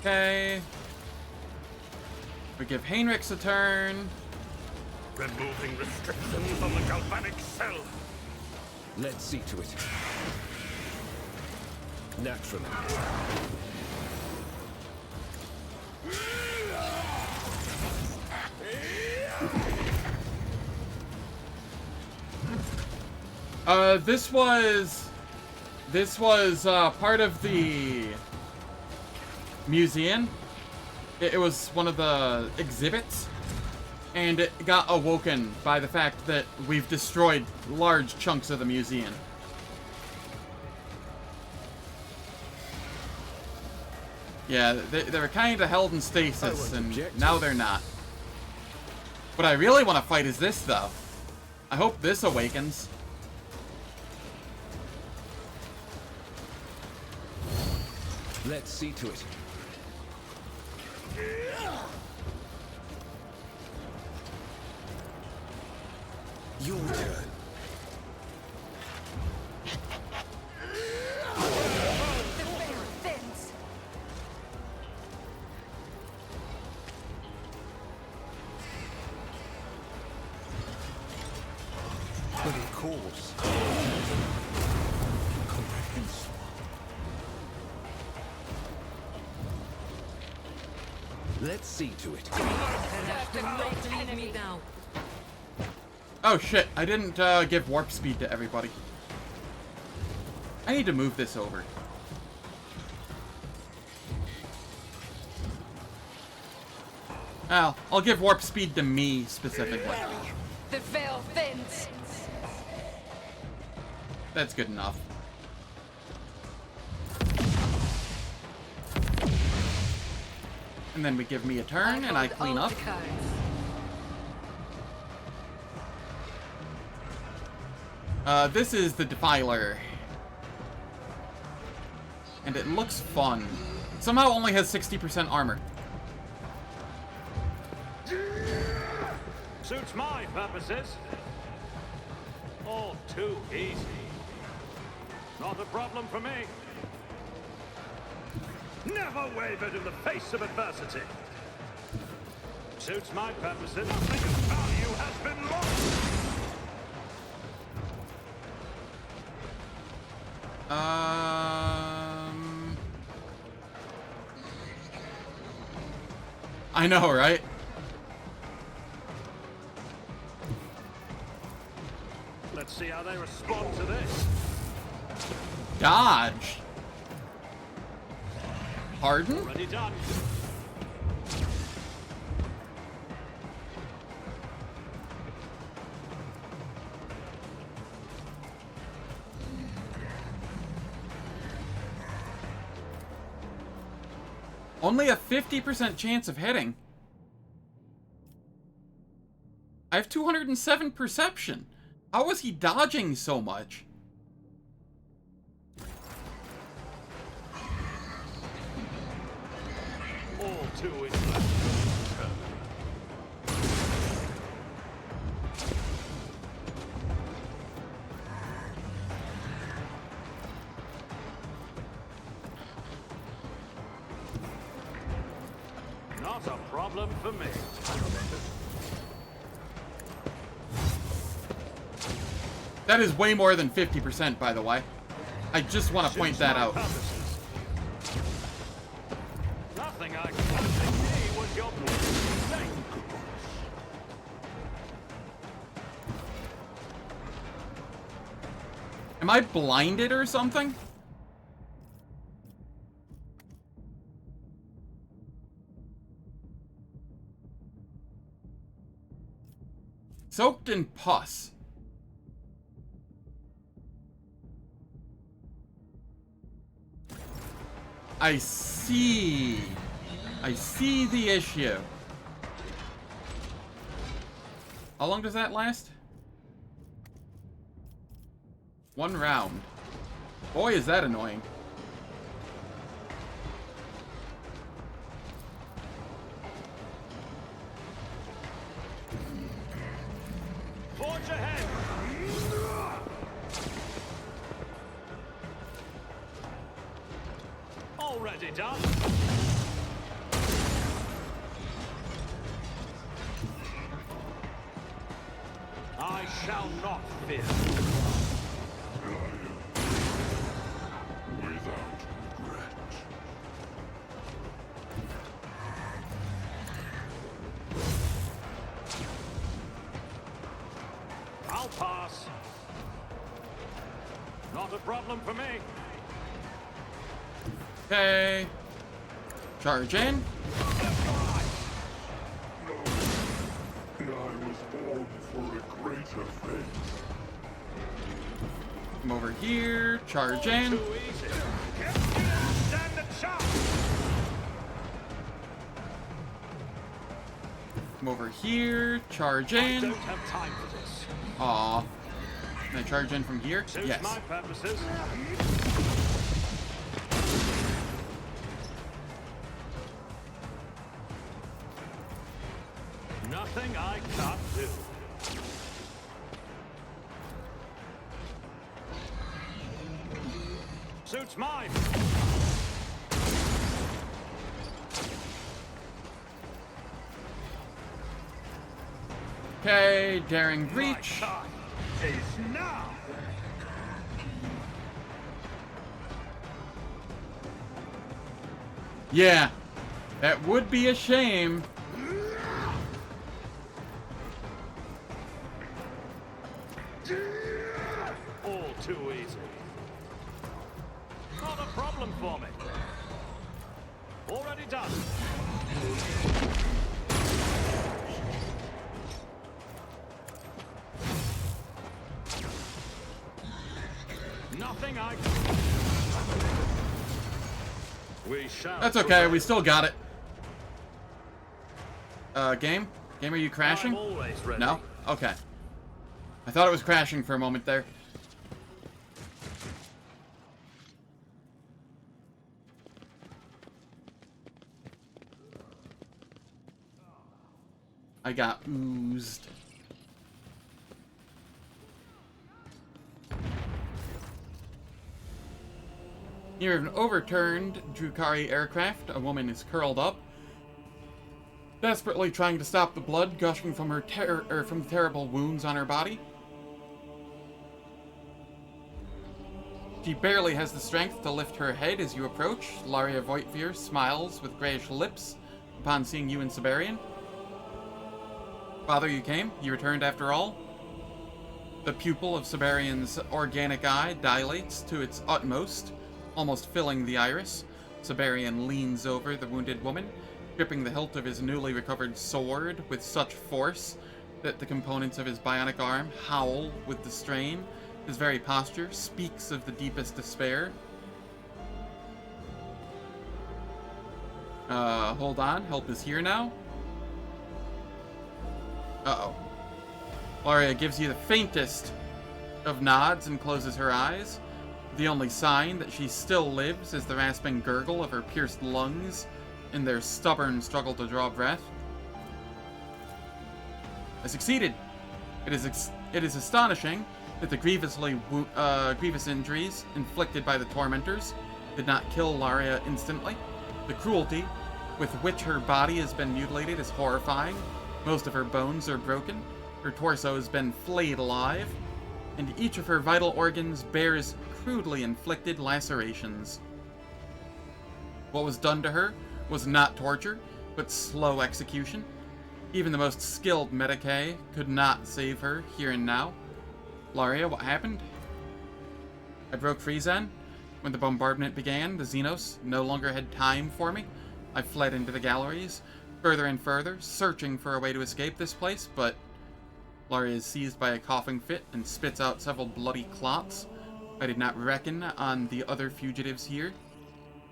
Okay. We give Heinrichs a turn. Removing restrictions on the galvanic cell. Let's see to it. Naturally. This was part of the Museion. It was one of the exhibits, and it got awoken by the fact that we've destroyed large chunks of the Museion. Yeah, they were kind of held in stasis, and now they're not. What I really want to fight is this, though. I hope this awakens. Let's see to it. Your turn. But of course. Comprehensive. Let's see to it. Leave me now. Oh shit, I didn't give warp speed to everybody. I need to move this over. I'll give warp speed to me specifically. The veil thins. That's good enough. And then we give me a turn and I clean up. This is the Defiler. And it looks fun. Somehow only has 60% armor. Suits my purposes. All too easy. Not a problem for me. Never wavered in the face of adversity. Suits my purposes. Nothing of value has been lost. I know, right? Let's see how they respond to this. Dodge. Pardon? Already done. Only a 50% chance of hitting. I have 207 perception. How was he dodging so much? All too is left. Not a problem for me. That is way more than 50%, by the way. I just want to point that out. Nothing I can see was your mistake. Am I blinded or something? Soaked in pus. I see. I see the issue. How long does that last? 1 round. Boy, is that annoying. Forge ahead. Already done. I shall not fear. Without regret. I'll pass. Not a problem for me. Okay. Charge in. I was born for a greater fate. Come over here. Charge in. Too easy. Stand the chance. Come over here. Charge I in. don't have time for this. Aw. Can I charge in from here? Suits Yes. my purposes. Nothing I can't do. Suits mine. Okay, daring breach. My time is now. Yeah, that would be a shame. All too easy. Not a problem for me. Already done. Nothing I can... We shall... That's okay, we still got it. Game? Game, are you crashing? I'm always ready. No? Okay. I thought it was crashing for a moment there. I got oozed. Near an overturned Drukari aircraft, a woman is curled up, desperately trying to stop the blood gushing from her from the terrible wounds on her body. She barely has the strength to lift her head as you approach. Laria Voigtveer smiles with grayish lips upon seeing you in Siberian. Father, you came? You returned after all? The pupil of Siberian's organic eye dilates to its utmost, almost filling the iris. Siberian leans over the wounded woman, gripping the hilt of his newly recovered sword with such force that the components of his bionic arm howl with the strain. His very posture speaks of the deepest despair. Hold on. Help is here now. Uh-oh. Laria gives you the faintest of nods and closes her eyes. The only sign that she still lives is the rasping gurgle of her pierced lungs in their stubborn struggle to draw breath. I succeeded. It is astonishing that the grievous injuries inflicted by the tormentors did not kill Laria instantly. The cruelty with which her body has been mutilated is horrifying. Most of her bones are broken, her torso has been flayed alive, and each of her vital organs bears crudely inflicted lacerations. What was done to her was not torture, but slow execution. Even the most skilled Medicae could not save her here and now. Laria, what happened? I broke free, Zen. When the bombardment began, the Xenos no longer had time for me. I fled into the galleries, further and further, searching for a way to escape this place, but Laria is seized by a coughing fit and spits out several bloody clots. I did not reckon on the other fugitives here.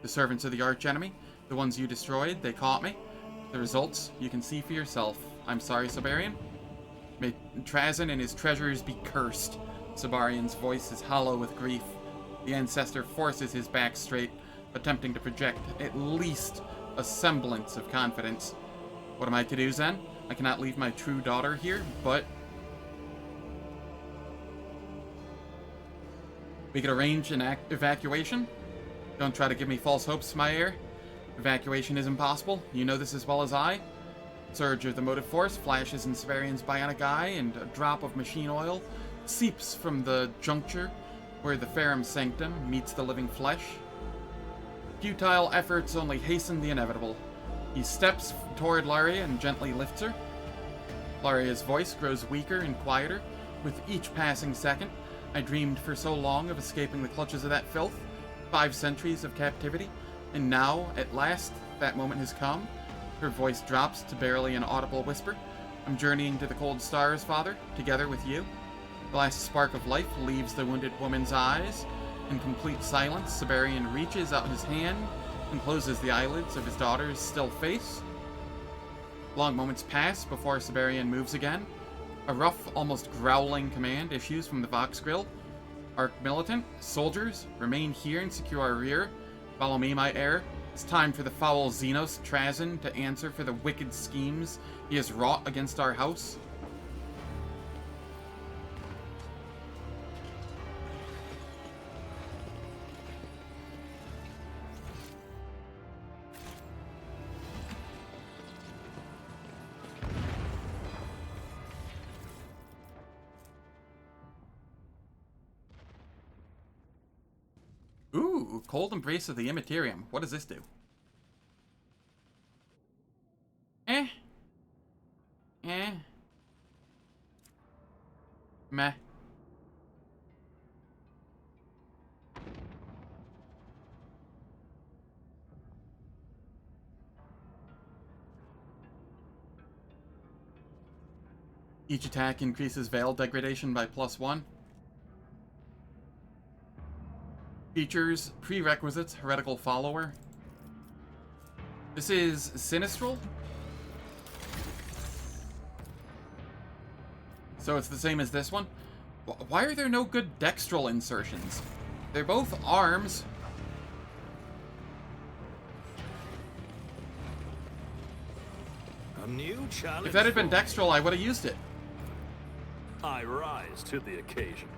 The servants of the archenemy, the ones you destroyed, they caught me. The results, you can see for yourself. I'm sorry, Sabarian. May Trazyn and his treasures be cursed. Sabarian's voice is hollow with grief. The ancestor forces his back straight, attempting to project at least a semblance of confidence. What am I to do, Zen? I cannot leave my true daughter here, but we could arrange an evacuation. Don't try to give me false hopes, my heir. Evacuation is impossible. You know this as well as I. Surge of the motive force flashes in Severian's bionic eye, and a drop of machine oil seeps from the juncture where the Ferrum Sanctum meets the living flesh. Futile efforts only hasten the inevitable. He steps toward Laria and gently lifts her. Laria's voice grows weaker and quieter with each passing second. I dreamed for so long of escaping the clutches of that filth, 5 centuries of captivity, and now, at last, that moment has come. Her voice drops to barely an audible whisper. I'm journeying to the cold stars, Father, together with you. The last spark of life leaves the wounded woman's eyes. In complete silence, Sabarian reaches out his hand and closes the eyelids of his daughter's still face. Long moments pass before Sabarian moves again. A rough, almost growling command issues from the Vox Grill. Arch-Militant, soldiers, remain here and secure our rear. Follow me, my heir. It's time for the foul Xenos Trazyn to answer for the wicked schemes he has wrought against our house. Ooh, Cold Embrace of the Immaterium. What does this do? Meh. Each attack increases Veil degradation by +1. Features, prerequisites, heretical follower. This is Sinistral? So it's the same as this one? Why are there no good dextral insertions? They're both arms. A new challenge. If that had been dextral, I would have used it. I rise to the occasion.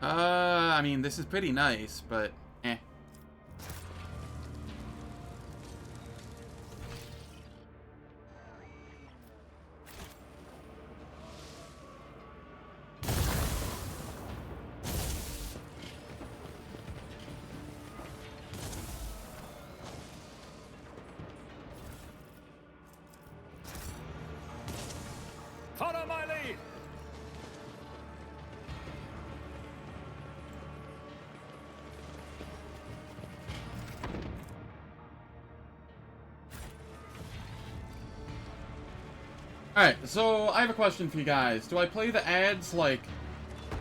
I mean, this is pretty nice, but eh. Follow my lead. Alright, so I have a question for you guys. Do I play the ads, like,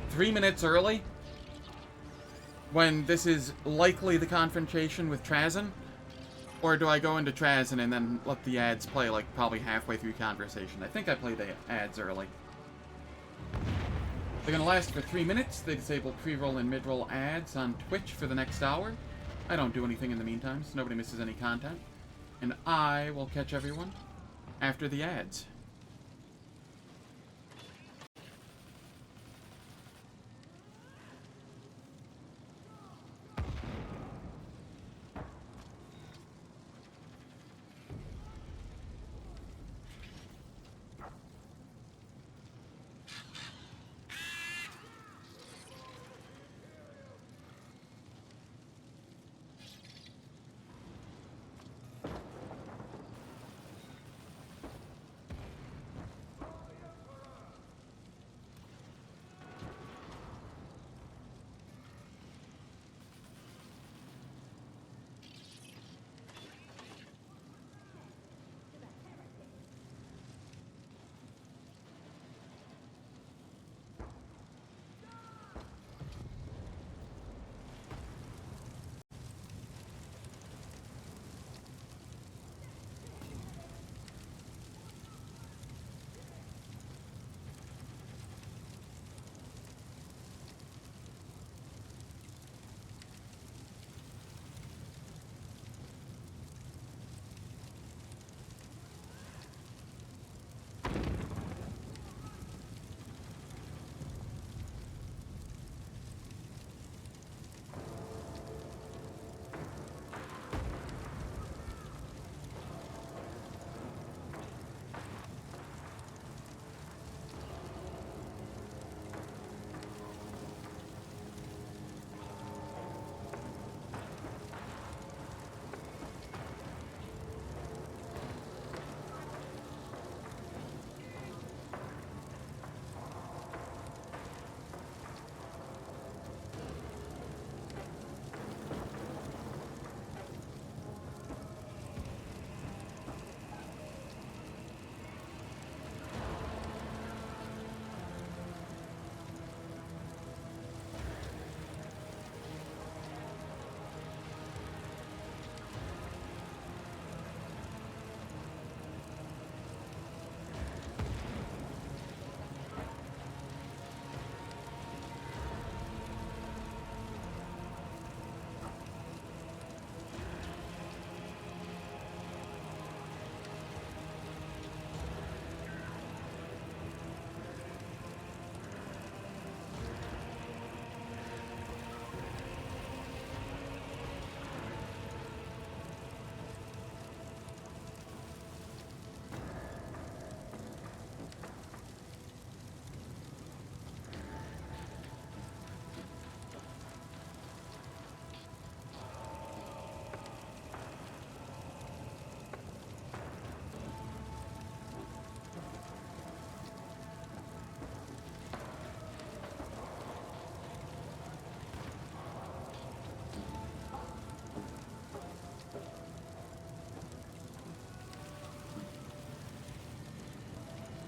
3 minutes early? When this is likely the confrontation with Trazyn? Or do I go into Trazyn and then let the ads play, like, probably halfway through conversation? I think I play the ads early. They're gonna last for 3 minutes. They disable pre-roll and mid-roll ads on Twitch for the next hour. I don't do anything in the meantime, so nobody misses any content. And I will catch everyone after the ads.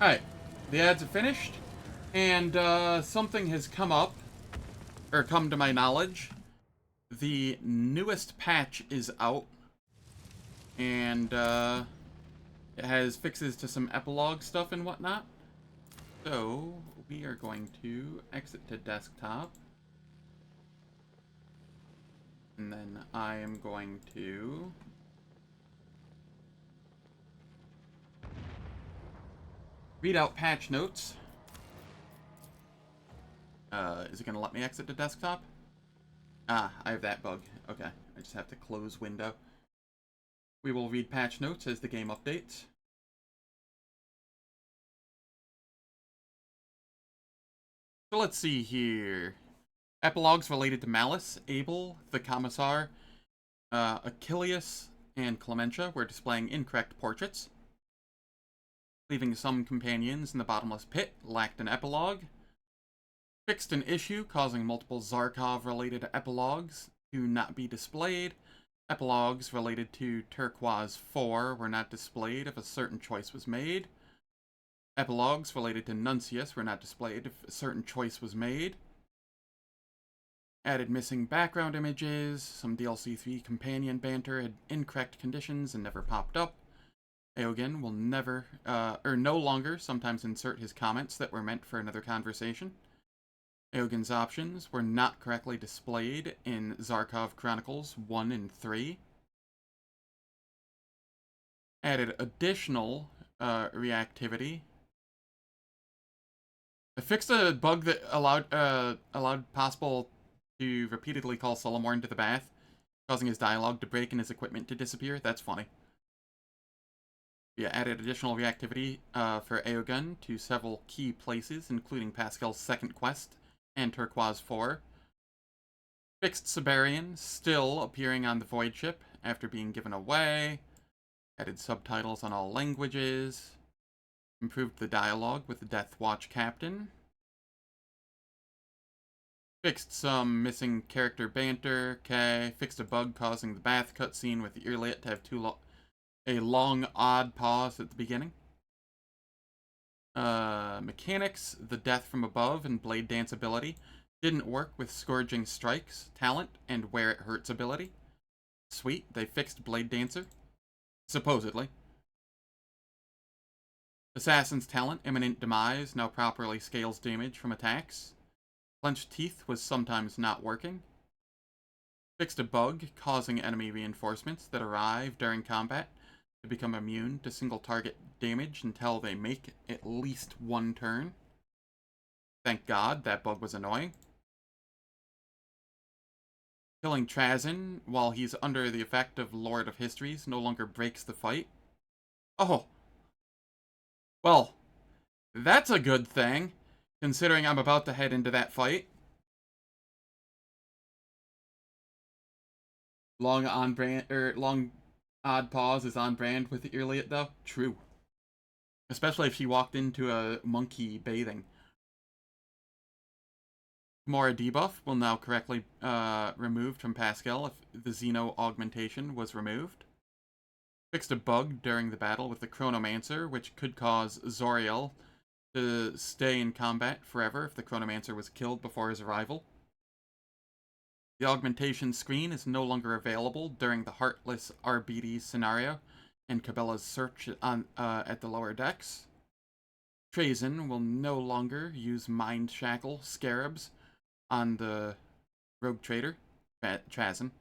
Alright, the ads are finished, and something has come up, or come to my knowledge. The newest patch is out, and it has fixes to some epilogue stuff and whatnot. So, we are going to exit to desktop, and then I am going to read out patch notes. Is it going to let me exit to desktop? Ah, I have that bug. Okay, I just have to close window. We will read patch notes as the game updates. So let's see here. Epilogues related to Malice, Abel, the Commissar, Achilles, and Clementia were displaying incorrect portraits, leaving some companions in the bottomless pit, lacked an epilogue. Fixed an issue causing multiple Zarkov-related epilogues to not be displayed. Epilogues related to Turquoise 4 were not displayed if a certain choice was made. Epilogues related to Nuncius were not displayed if a certain choice was made. Added missing background images. Some DLC 3 companion banter had incorrect conditions and never popped up. Eogan will never, or no longer, sometimes insert his comments that were meant for another conversation. Eogan's options were not correctly displayed in Zarkov Chronicles 1 and 3. Added additional reactivity. I fixed a bug that allowed possible to repeatedly call Solomorn to the bath, causing his dialogue to break and his equipment to disappear. That's funny. Yeah, added additional reactivity for Eogan to several key places, including Pascal's second quest and Turquoise 4. Fixed Siberian, still appearing on the Void ship after being given away. Added subtitles on all languages. Improved the dialogue with the Death Watch captain. Fixed some missing character banter. Okay. Fixed a bug causing the bath cutscene with the Earliet to have a long, odd pause at the beginning. Mechanics, the Death from Above and Blade Dance ability didn't work with Scourging Strikes, talent, and Where It Hurts ability. Sweet, they fixed Blade Dancer. Supposedly. Assassin's talent, Imminent Demise, now properly scales damage from attacks. Clenched Teeth was sometimes not working. Fixed a bug causing enemy reinforcements that arrive during combat to become immune to single target damage until they make at least one turn. Thank God, that bug was annoying. Killing Trazyn while he's under the effect of Lord of Histories no longer breaks the fight. Oh. Well, that's a good thing, considering I'm about to head into that fight. Long odd pause is on brand with the Earliet, though. True. Especially if she walked into a monkey bathing. Kimura debuff will now correctly removed from Pascal if the Xeno augmentation was removed. Fixed a bug during the battle with the Chronomancer, which could cause Zoriel to stay in combat forever if the Chronomancer was killed before his arrival. The augmentation screen is no longer available during the Heartless Arbites scenario and Cabela's search on at the lower decks. Trazyn will no longer use Mind Shackle Scarabs on the Rogue Trader, Trazyn.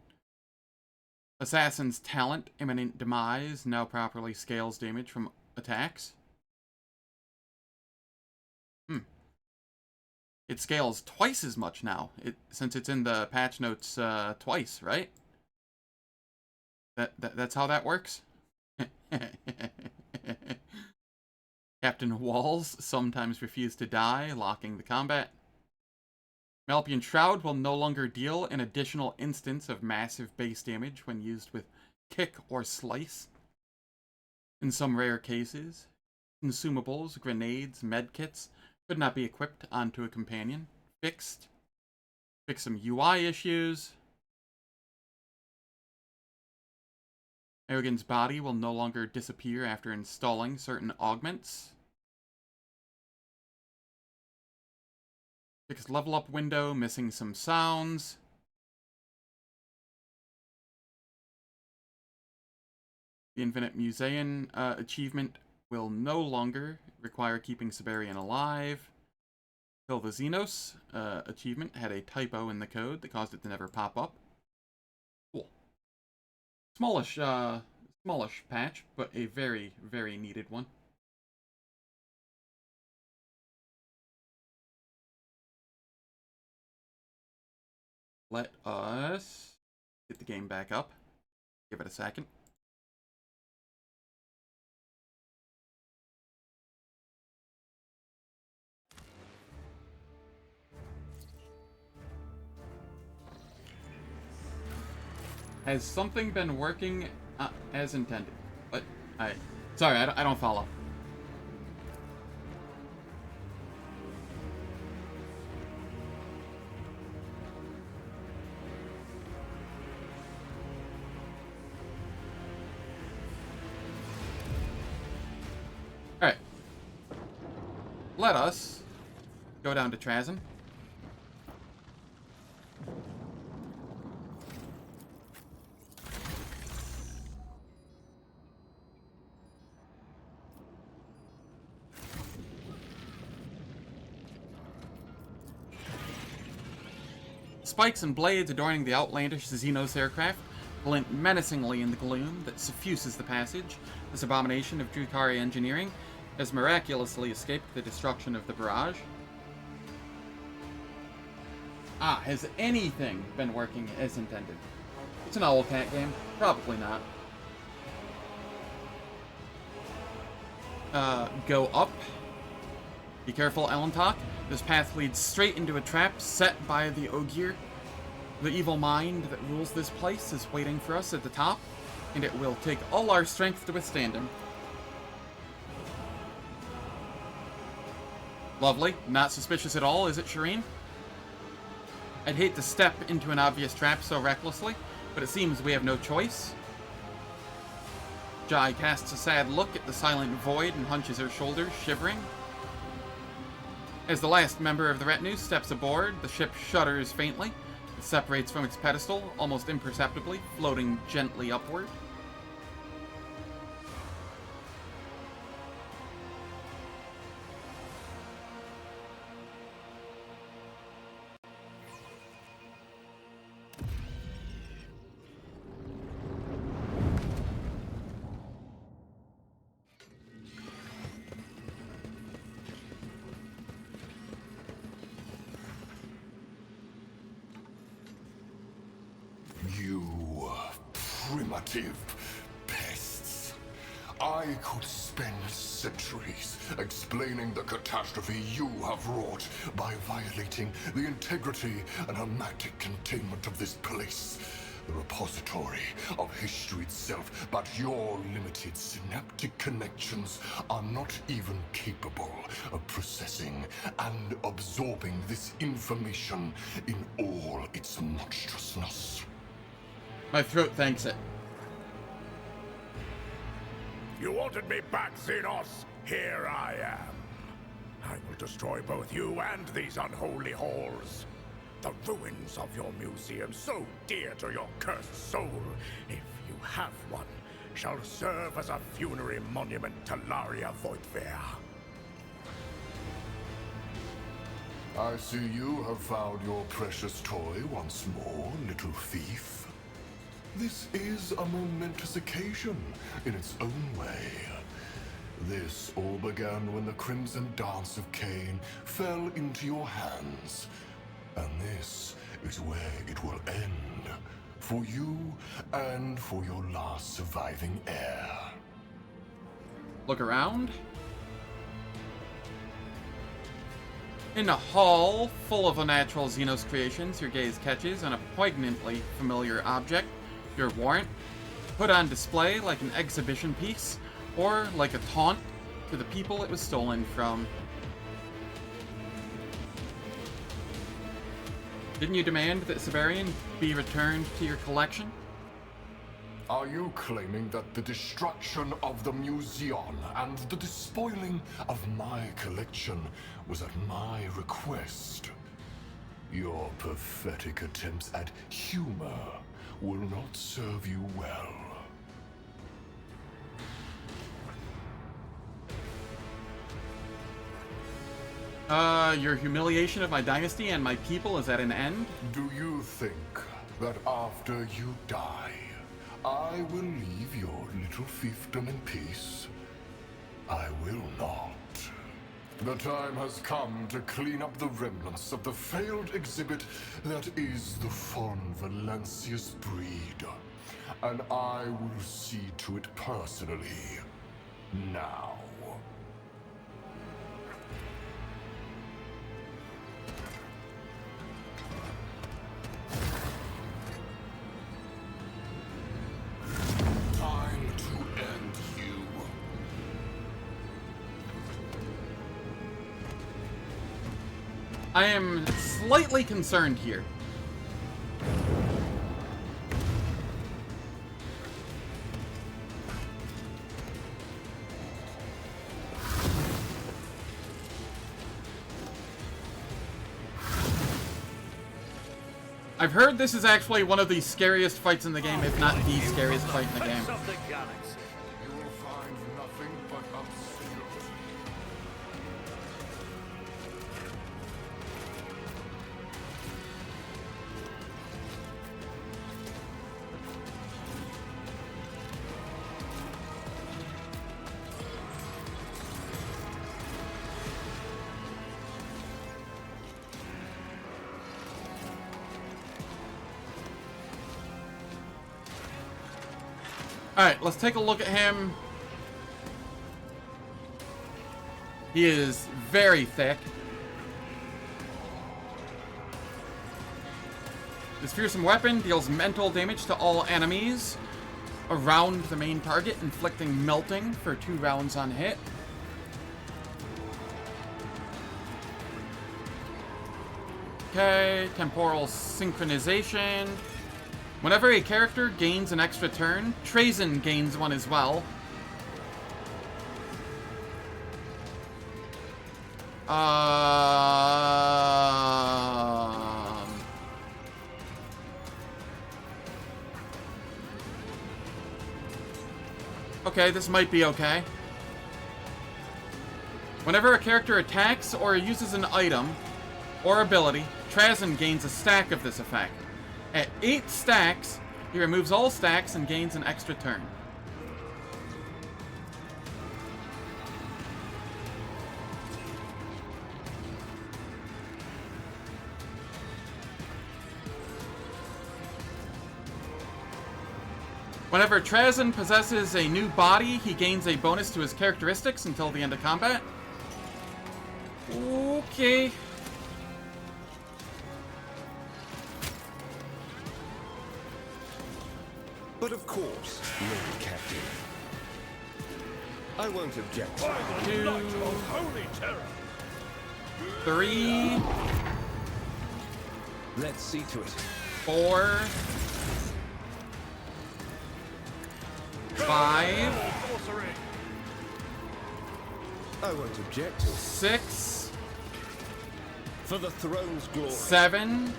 Assassin's talent, Imminent Demise, now properly scales damage from attacks. It scales twice as much now, since it's in the patch notes twice, right? That's how that works? Captain Walls sometimes refuse to die, locking the combat. Malpian Shroud will no longer deal an additional instance of massive base damage when used with Kick or Slice. In some rare cases, consumables, grenades, medkits could not be equipped onto a companion. Fixed. Fix some UI issues. Eogan's body will no longer disappear after installing certain augments. Fixed level up window, missing some sounds. The Infinite Museion achievement will no longer require keeping Siberian alive. Kill the Xenos achievement had a typo in the code that caused it to never pop up. Cool. Smallish patch, but a very, very needed one. Let us get the game back up. Give it a second. Has something been working as intended? But sorry, I don't follow. All right. Let us go down to Trazen. Spikes and blades adorning the outlandish Xenos aircraft glint menacingly in the gloom that suffuses the passage. This abomination of Drukhari engineering has miraculously escaped the destruction of the barrage. Has anything been working as intended? It's an Owlcat game? Probably not. Go up. Be careful, Elentok. This path leads straight into a trap set by the Ogier. The evil mind that rules this place is waiting for us at the top, and it will take all our strength to withstand him. Lovely. Not suspicious at all, is it, Shireen? I'd hate to step into an obvious trap so recklessly, but it seems we have no choice. Jai casts a sad look at the silent void and hunches her shoulders, shivering. As the last member of the retinue steps aboard, the ship shudders faintly. It separates from its pedestal, almost imperceptibly, floating gently upward. Primitive pests. I could spend centuries explaining the catastrophe you have wrought by violating the integrity and hermetic containment of this place, the repository of history itself, but your limited synaptic connections are not even capable of processing and absorbing this information in all its monstrousness. My throat thanks it. You wanted me back, Xenos? Here I am. I will destroy both you and these unholy halls. The ruins of your museum, so dear to your cursed soul, if you have one, shall serve as a funerary monument to Laria Voigtveer. I see you have found your precious toy once more, little thief. This is a momentous occasion in its own way. This all began when the Crimson Dance of Cain fell into your hands. And this is where it will end. For you and for your last surviving heir. Look around. In a hall full of unnatural Xenos creations, your gaze catches on a poignantly familiar object. Your warrant, put on display like an exhibition piece, or like a taunt to the people it was stolen from. Didn't you demand that Siberian be returned to your collection? Are you claiming that the destruction of the Museion and the despoiling of my collection was at my request? Your pathetic attempts at humor will not serve you well. Your humiliation of my dynasty and my people is at an end? Do you think that after you die, I will leave your little fiefdom in peace? I will not. The time has come to clean up the remnants of the failed exhibit that is the Von Valancius breed. And I will see to it personally. Now. Time to end you. I am slightly concerned here. I've heard this is actually one of the scariest fights in the game, if not the scariest fight in the game. You will find nothing but obscurity. Alright, let's take a look at him. He is very thick. This fearsome weapon deals mental damage to all enemies around the main target, inflicting melting for 2 rounds on hit. Okay, temporal synchronization. Whenever a character gains an extra turn, Trazen gains one as well. Okay, this might be okay. Whenever a character attacks or uses an item or ability, Trazen gains a stack of this effect. At 8 stacks, he removes all stacks and gains an extra turn. Whenever Trazen possesses a new body, he gains a bonus to his characteristics until the end of combat. Okay. But of course, Lord Captain. I won't object. 2, Holy terror! 3, Let's see to it. 4, 5, I won't object to it. 6, For the throne's glory. 7,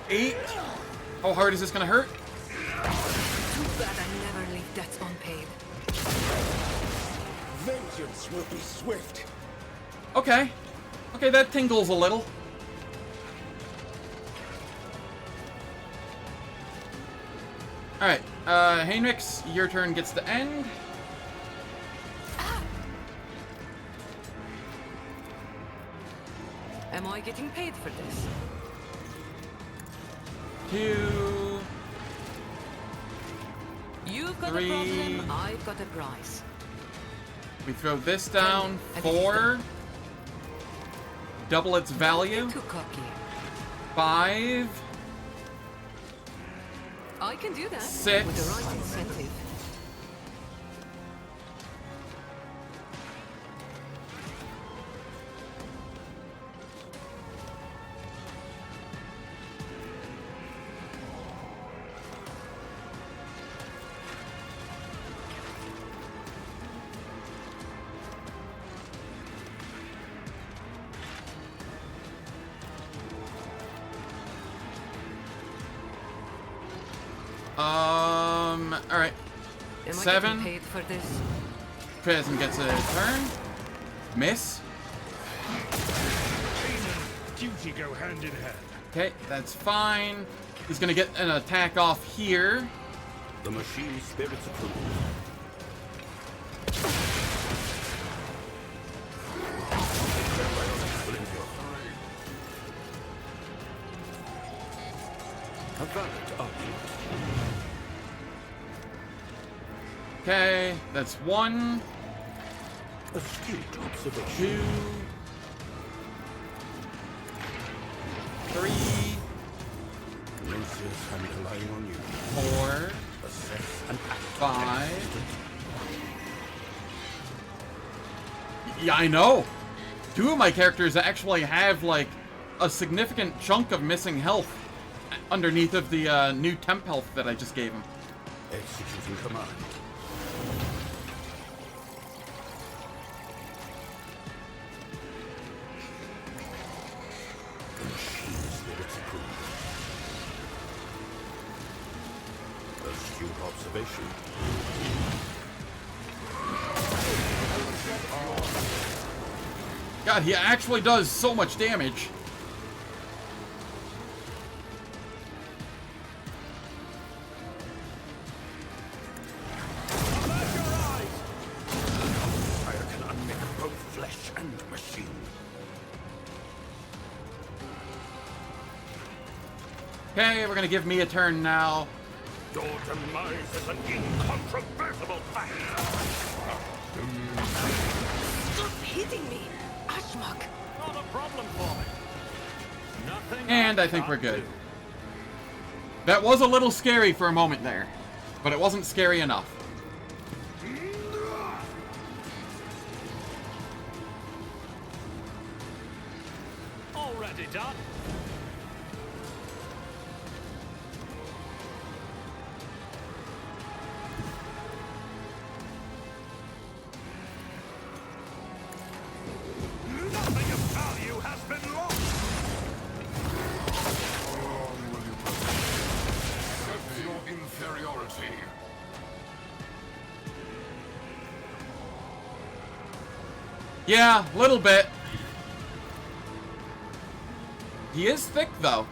8. How hard is this gonna hurt? Too bad I never leave debts unpaid. Vengeance will be swift. Okay. Okay, that tingles a little. Alright, Heinrichs, your turn gets to end. Am I getting paid for this? 2, You've got 3. a problem, I've got a prize. We throw this down. 4. Double its value. Too cocky. 5. I can do that. 6. With the right incentive. Alright. Am I 7. getting paid for this? Present gets a turn. Miss. Duty go hand in hand. Okay, that's fine. He's gonna get an attack off here. The machine spirits approved. A valid argument. Okay, that's 1, Astute observation. 2, 3, Lucius, I'm relying on you. 4, Assess and act. 5. Yeah, I know. 2 of my characters actually have, like, a significant chunk of missing health underneath of the new temp health that I just gave him. Executing command. The machine spirits approved. Astute observation. God, he actually does so much damage. Fire can unmake both flesh and machine. Okay, we're gonna give me a turn now. Your demise is an incontrovertible fact. Stop hitting me! Ashmak! Not a problem for me. Nothing. And I think we're good. That was a little scary for a moment there, but it wasn't scary enough. Already done. Nothing of value has been lost. Accept your inferiority. Yeah, little bit. He is thick, though.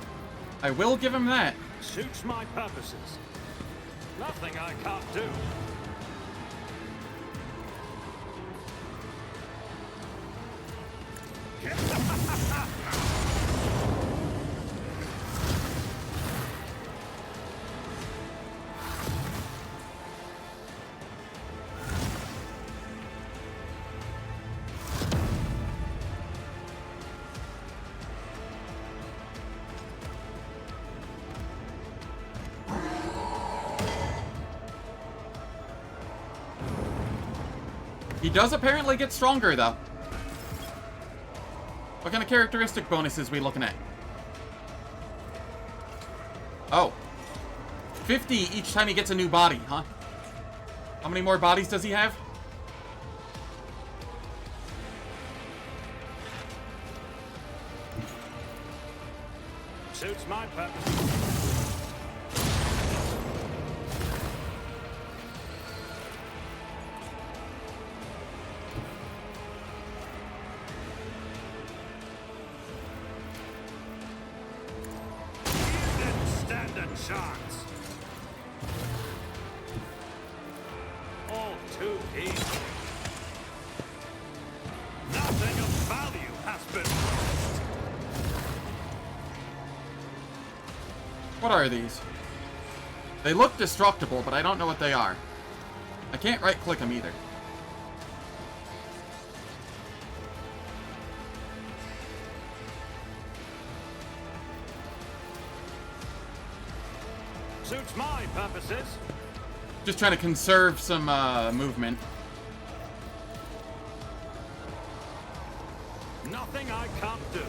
I will give him that. Suits my purposes. Nothing I can't do. He does apparently get stronger, though. What kind of characteristic bonuses are we looking at? Oh. 50 each time he gets a new body, huh? How many more bodies does he have? Suits my purposes. Chance. All too easy. Nothing of value has been lost. What are these? They look destructible, but I don't know what they are. I can't right-click them either. Suits my purposes. Just trying to conserve some movement. Nothing I can't do.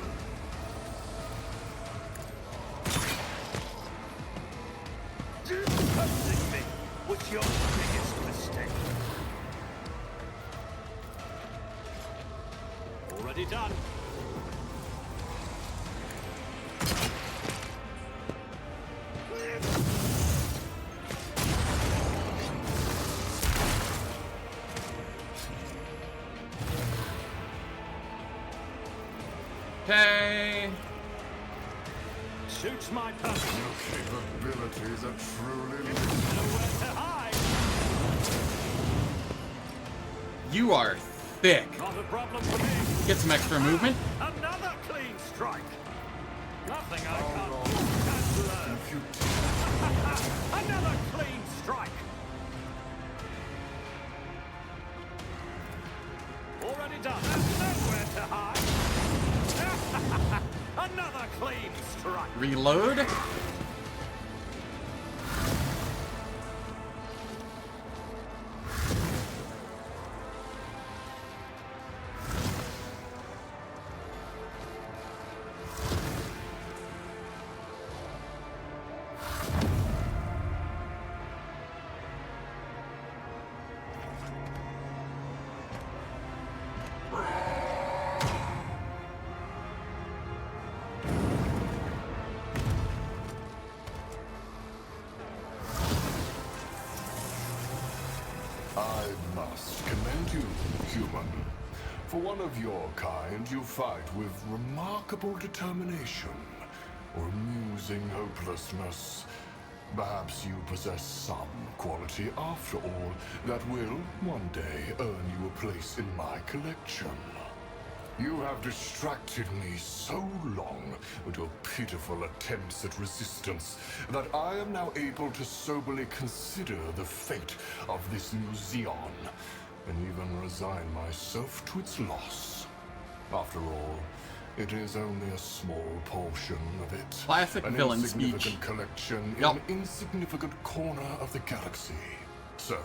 Hurting me was your biggest mistake. Already done. Okay. Suits my purpose. Your capabilities are truly Nowhere to hide. You are thick. Not a problem for me. Get some extra movement. Another clean strike. Nothing I can't do can learn. Another clean strike. Already done. Nowhere to hide. Another clean strike. Reload. I must commend you, human. For one of your kind, you fight with remarkable determination, or amusing hopelessness. Perhaps you possess some quality, after all, that will, one day, earn you a place in my collection. You have distracted me so long with your pitiful attempts at resistance that I am now able to soberly consider the fate of this Museion, and even resign myself to its loss. After all, it is only a small portion of it. Classic an villain insignificant speech. collection in Yep. an insignificant corner of the galaxy. So,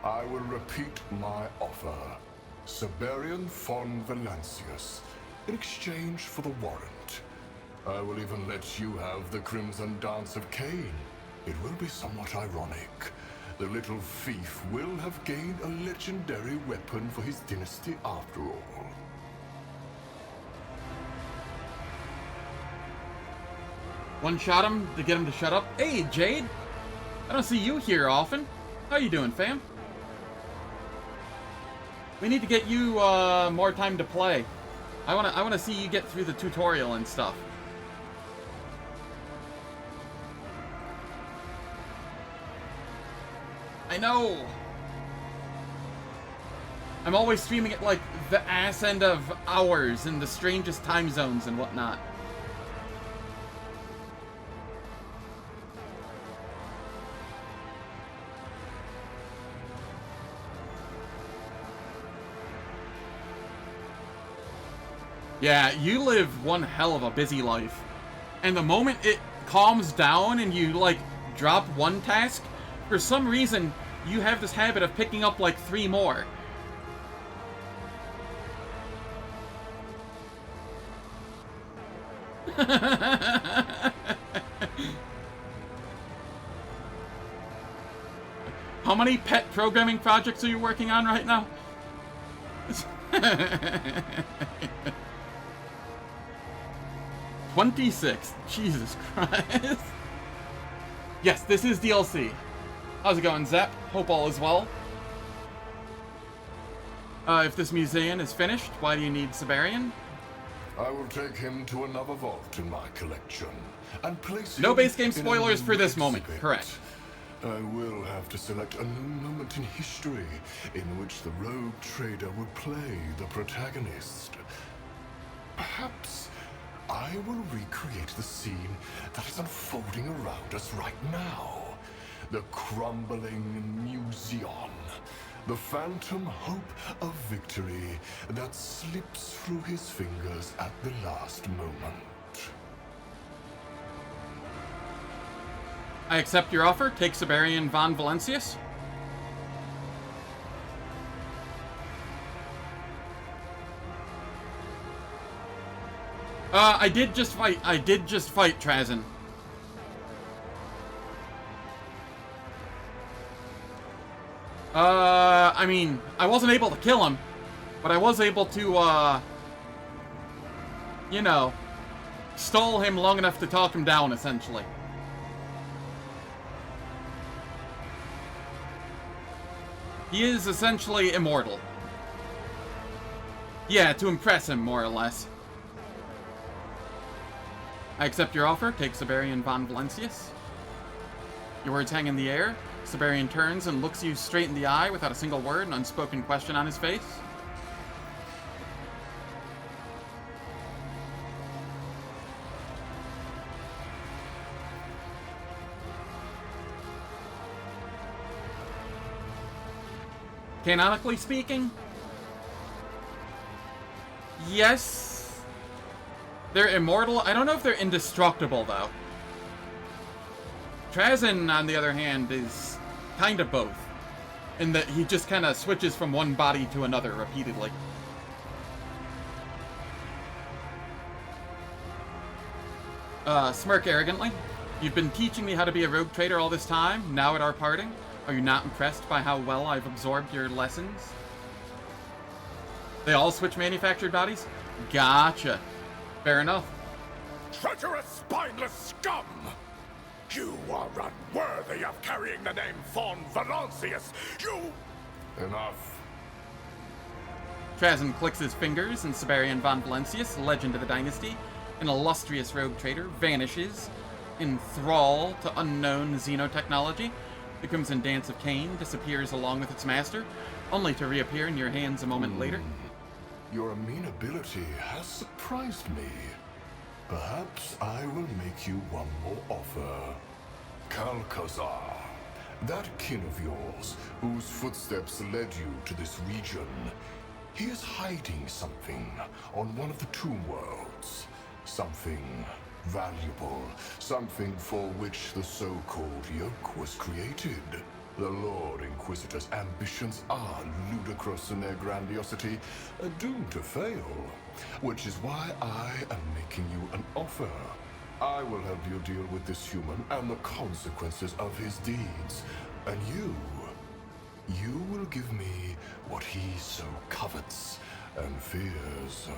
I will repeat my offer. Siberian von Valancius, in exchange for the warrant. I will even let you have the Crimson Dance of Cain. It will be somewhat ironic. The little thief will have gained a legendary weapon for his dynasty after all. One-shot him to get him to shut up. Hey, Jade. I don't see you here often. How you doing, fam? We need to get you more time to play. I wanna see you get through the tutorial and stuff. I know. I'm always streaming at like the ass end of hours in the strangest time zones and whatnot. Yeah, you live one hell of a busy life. And the moment it calms down and you, like, drop one task, for some reason, you have this habit of picking up, like, 3 more. How many pet programming projects are you working on right now? 26. Jesus Christ. Yes, this is DLC. How's it going, Zep? Hope all is well. If this Museion is finished, why do you need Siberian? I will take him to another vault in my collection and place No him base game in a spoilers for new this moment. exhibit. Correct. I will have to select a new moment in history in which the rogue trader will play the protagonist. Perhaps I will recreate the scene that is unfolding around us right now. The crumbling Museion. The phantom hope of victory that slips through his fingers at the last moment. I accept your offer. Take Siberian von Valancius. I did just fight Trazen. I mean, I wasn't able to kill him, but I was able to, you know, stall him long enough to talk him down, essentially. He is essentially immortal. Yeah, to impress him, more or less. I accept your offer, take Siberian von Valencius. Your words hang in the air. Siberian turns and looks you straight in the eye without a single word, an unspoken question on his face. Canonically speaking, yes, they're immortal. I don't know if they're indestructible, though. Trazyn, on the other hand, is kind of both, in that he just kind of switches from one body to another repeatedly. Smirk arrogantly. You've been teaching me how to be a rogue trader all this time, now at our parting. Are you not impressed by how well I've absorbed your lessons? They all switch manufactured bodies? Gotcha. Fair enough. Treacherous, spineless scum! You are unworthy of carrying the name von Valancius! You... Enough. Trazyn clicks his fingers, and Siberian von Valencius, legend of the dynasty, an illustrious rogue trader, vanishes in thrall to unknown xenotechnology. The Crimson Dance of Cain disappears along with its master, only to reappear in your hands a moment later. Your amenability has surprised me. Perhaps I will make you one more offer. Kalkazar, that kin of yours, whose footsteps led you to this region, he is hiding something on one of the tomb worlds. Something valuable, something for which the so-called yoke was created. The Lord Inquisitor's ambitions are ludicrous in their grandiosity, doomed to fail, which is why I am making you an offer. I will help you deal with this human and the consequences of his deeds, and you will give me what he so covets and fears.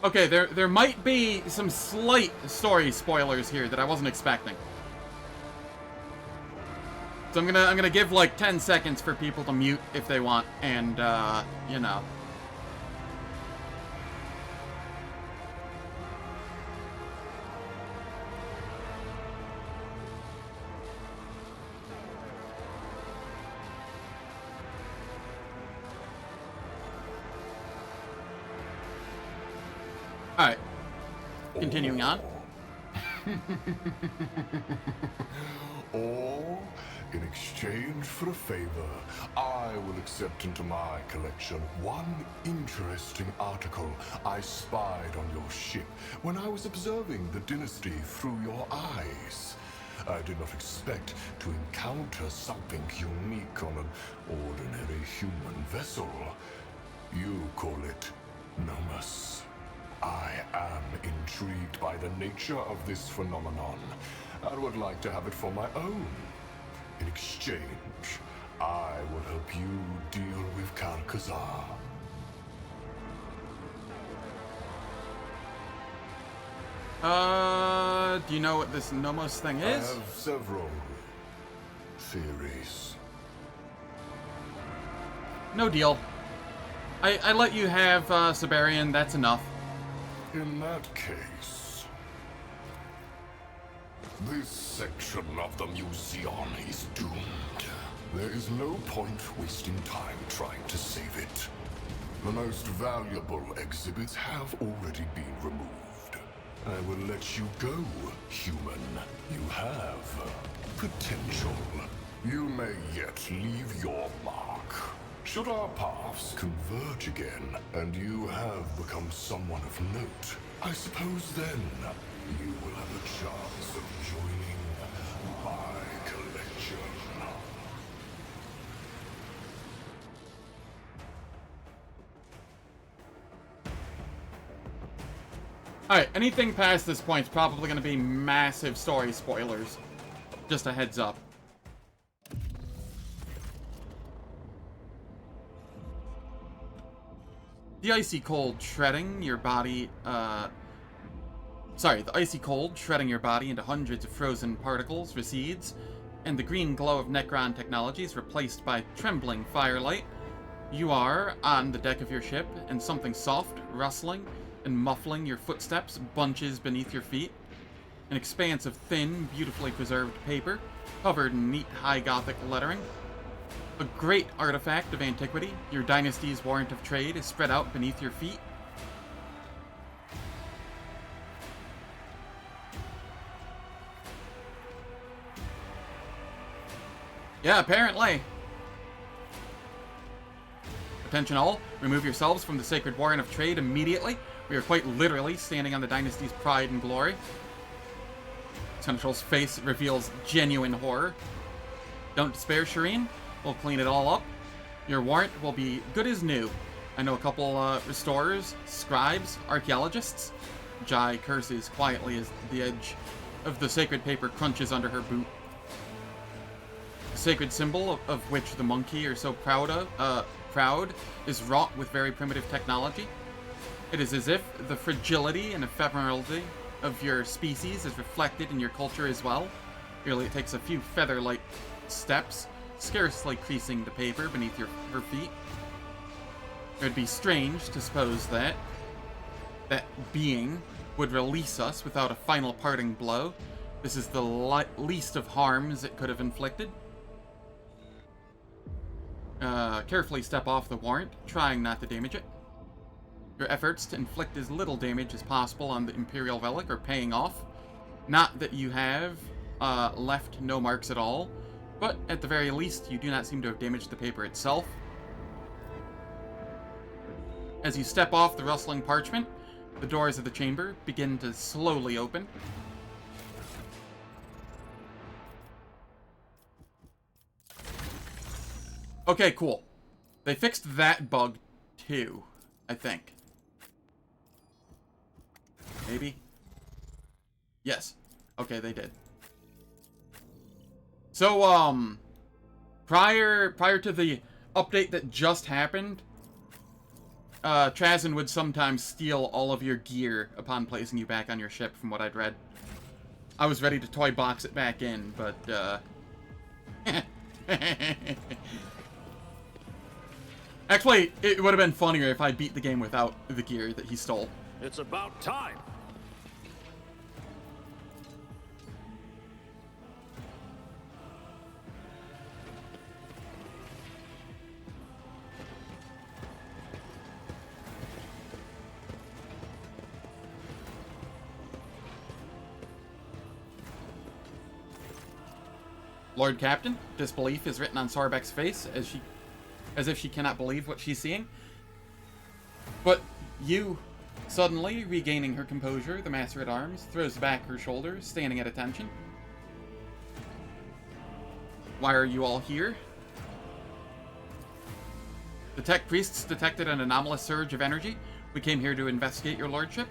Okay, there might be some slight story spoilers here that I wasn't expecting. So I'm gonna give like 10 seconds for people to mute if they want, and you know. Alright. Continuing on. Or, in exchange for a favor, I will accept into my collection one interesting article I spied on your ship when I was observing the dynasty through your eyes. I did not expect to encounter something unique on an ordinary human vessel. You call it Nomus. I am intrigued by the nature of this phenomenon and would like to have it for my own. In exchange, I will help you deal with Kalkazar. Do you know what this Nomos thing is? I have several theories. No deal. I let you have Siberian, that's enough. In that case, this section of the Museion is doomed. There is no point wasting time trying to save it. The most valuable exhibits have already been removed. I will let you go, human. You have potential. You may yet leave your mark. Should our paths converge again, and you have become someone of note, I suppose then you will have a chance of joining my collection. Alright, anything past this point is probably going to be massive story spoilers. Just a heads up. The icy cold shredding your body, the icy cold shredding your body into hundreds of frozen particles recedes, and the green glow of Necron technology is replaced by trembling firelight. You are on the deck of your ship, and something soft, rustling, and muffling your footsteps bunches beneath your feet. An expanse of thin, beautifully preserved paper, covered in neat high Gothic lettering. A great artifact of antiquity, your dynasty's warrant of trade is spread out beneath your feet. Yeah, apparently. Attention all, remove yourselves from the sacred warrant of trade immediately. We are quite literally standing on the dynasty's pride and glory. Seneschal's face reveals genuine horror. Don't despair, Shireen. We'll clean it all up. Your warrant will be good as new. I know a couple restorers, scribes, archaeologists. Jai curses quietly as the edge of the sacred paper crunches under her boot. The sacred symbol of which the monkey are so proud is wrought with very primitive technology. It is as if the fragility and ephemerality of your species is reflected in your culture as well. Merely it takes a few feather-like steps, scarcely creasing the paper beneath her feet. It would be strange to suppose that being would release us without a final parting blow. This is the least of harms it could have inflicted. Carefully step off the warrant, trying not to damage it. Your efforts to inflict as little damage as possible on the Imperial Relic are paying off. Not that you have left no marks at all, but at the very least, you do not seem to have damaged the paper itself. As you step off the rustling parchment, the doors of the chamber begin to slowly open. Okay, cool. They fixed that bug, too, I think. Maybe? Yes. Okay, they did. So, prior to the update that just happened, Trazyn would sometimes steal all of your gear upon placing you back on your ship, from what I'd read. I was ready to toy box it back in, but, Actually, it would have been funnier if I beat the game without the gear that he stole. It's about time. Lord Captain, disbelief is written on Sarbek's face as if she cannot believe what she's seeing. But you, suddenly regaining her composure, the Master-at-Arms, throws back her shoulders, standing at attention. Why are you all here? The tech priests detected an anomalous surge of energy. We came here to investigate, your lordship.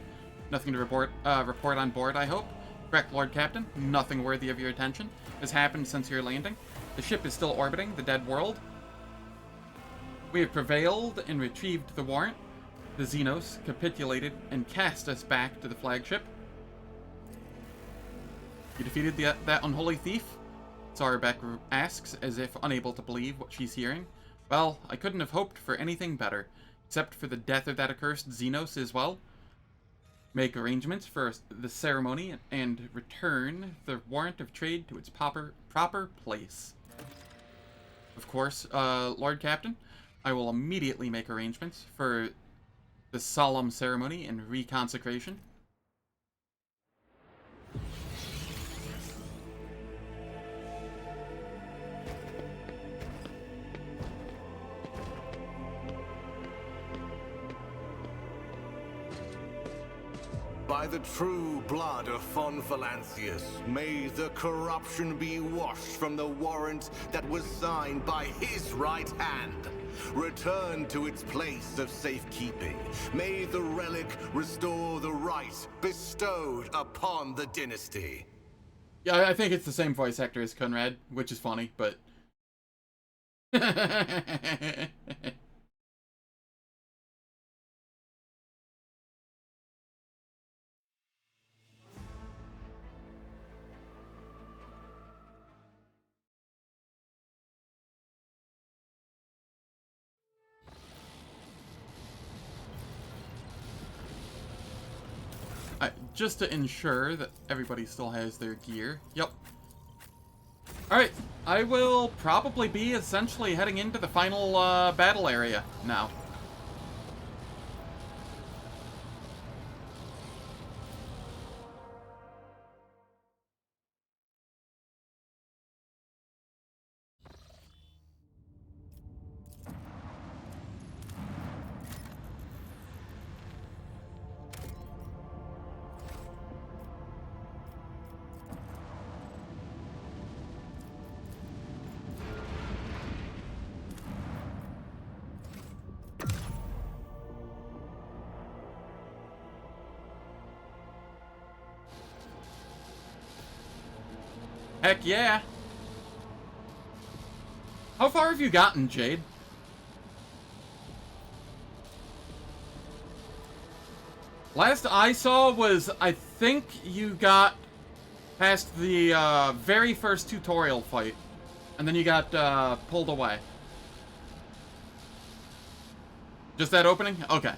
Nothing to report on board, I hope. Correct, Lord Captain. Nothing worthy of your attention has happened since your landing. The ship is still orbiting the dead world. We have prevailed and retrieved the warrant. The Xenos capitulated and cast us back to the flagship. You defeated that unholy thief? Sarbek asks, as if unable to believe what she's hearing. Well, I couldn't have hoped for anything better, except for the death of that accursed Xenos as well. Make arrangements for the ceremony and return the warrant of trade to its proper place. Of course, Lord Captain, I will immediately make arrangements for the solemn ceremony and reconsecration. By the true blood of Von Valancius, may the corruption be washed from the warrant that was signed by his right hand. Return to its place of safekeeping. May the relic restore the right bestowed upon the dynasty. Yeah, I think it's the same voice actor as Conrad, which is funny, but... just to ensure that everybody still has their gear. Yep. Alright, I will probably be essentially heading into the final battle area now. Heck yeah! How far have you gotten, Jade? Last I saw was, I think you got past the very first tutorial fight, and then you got pulled away. Just that opening? Okay.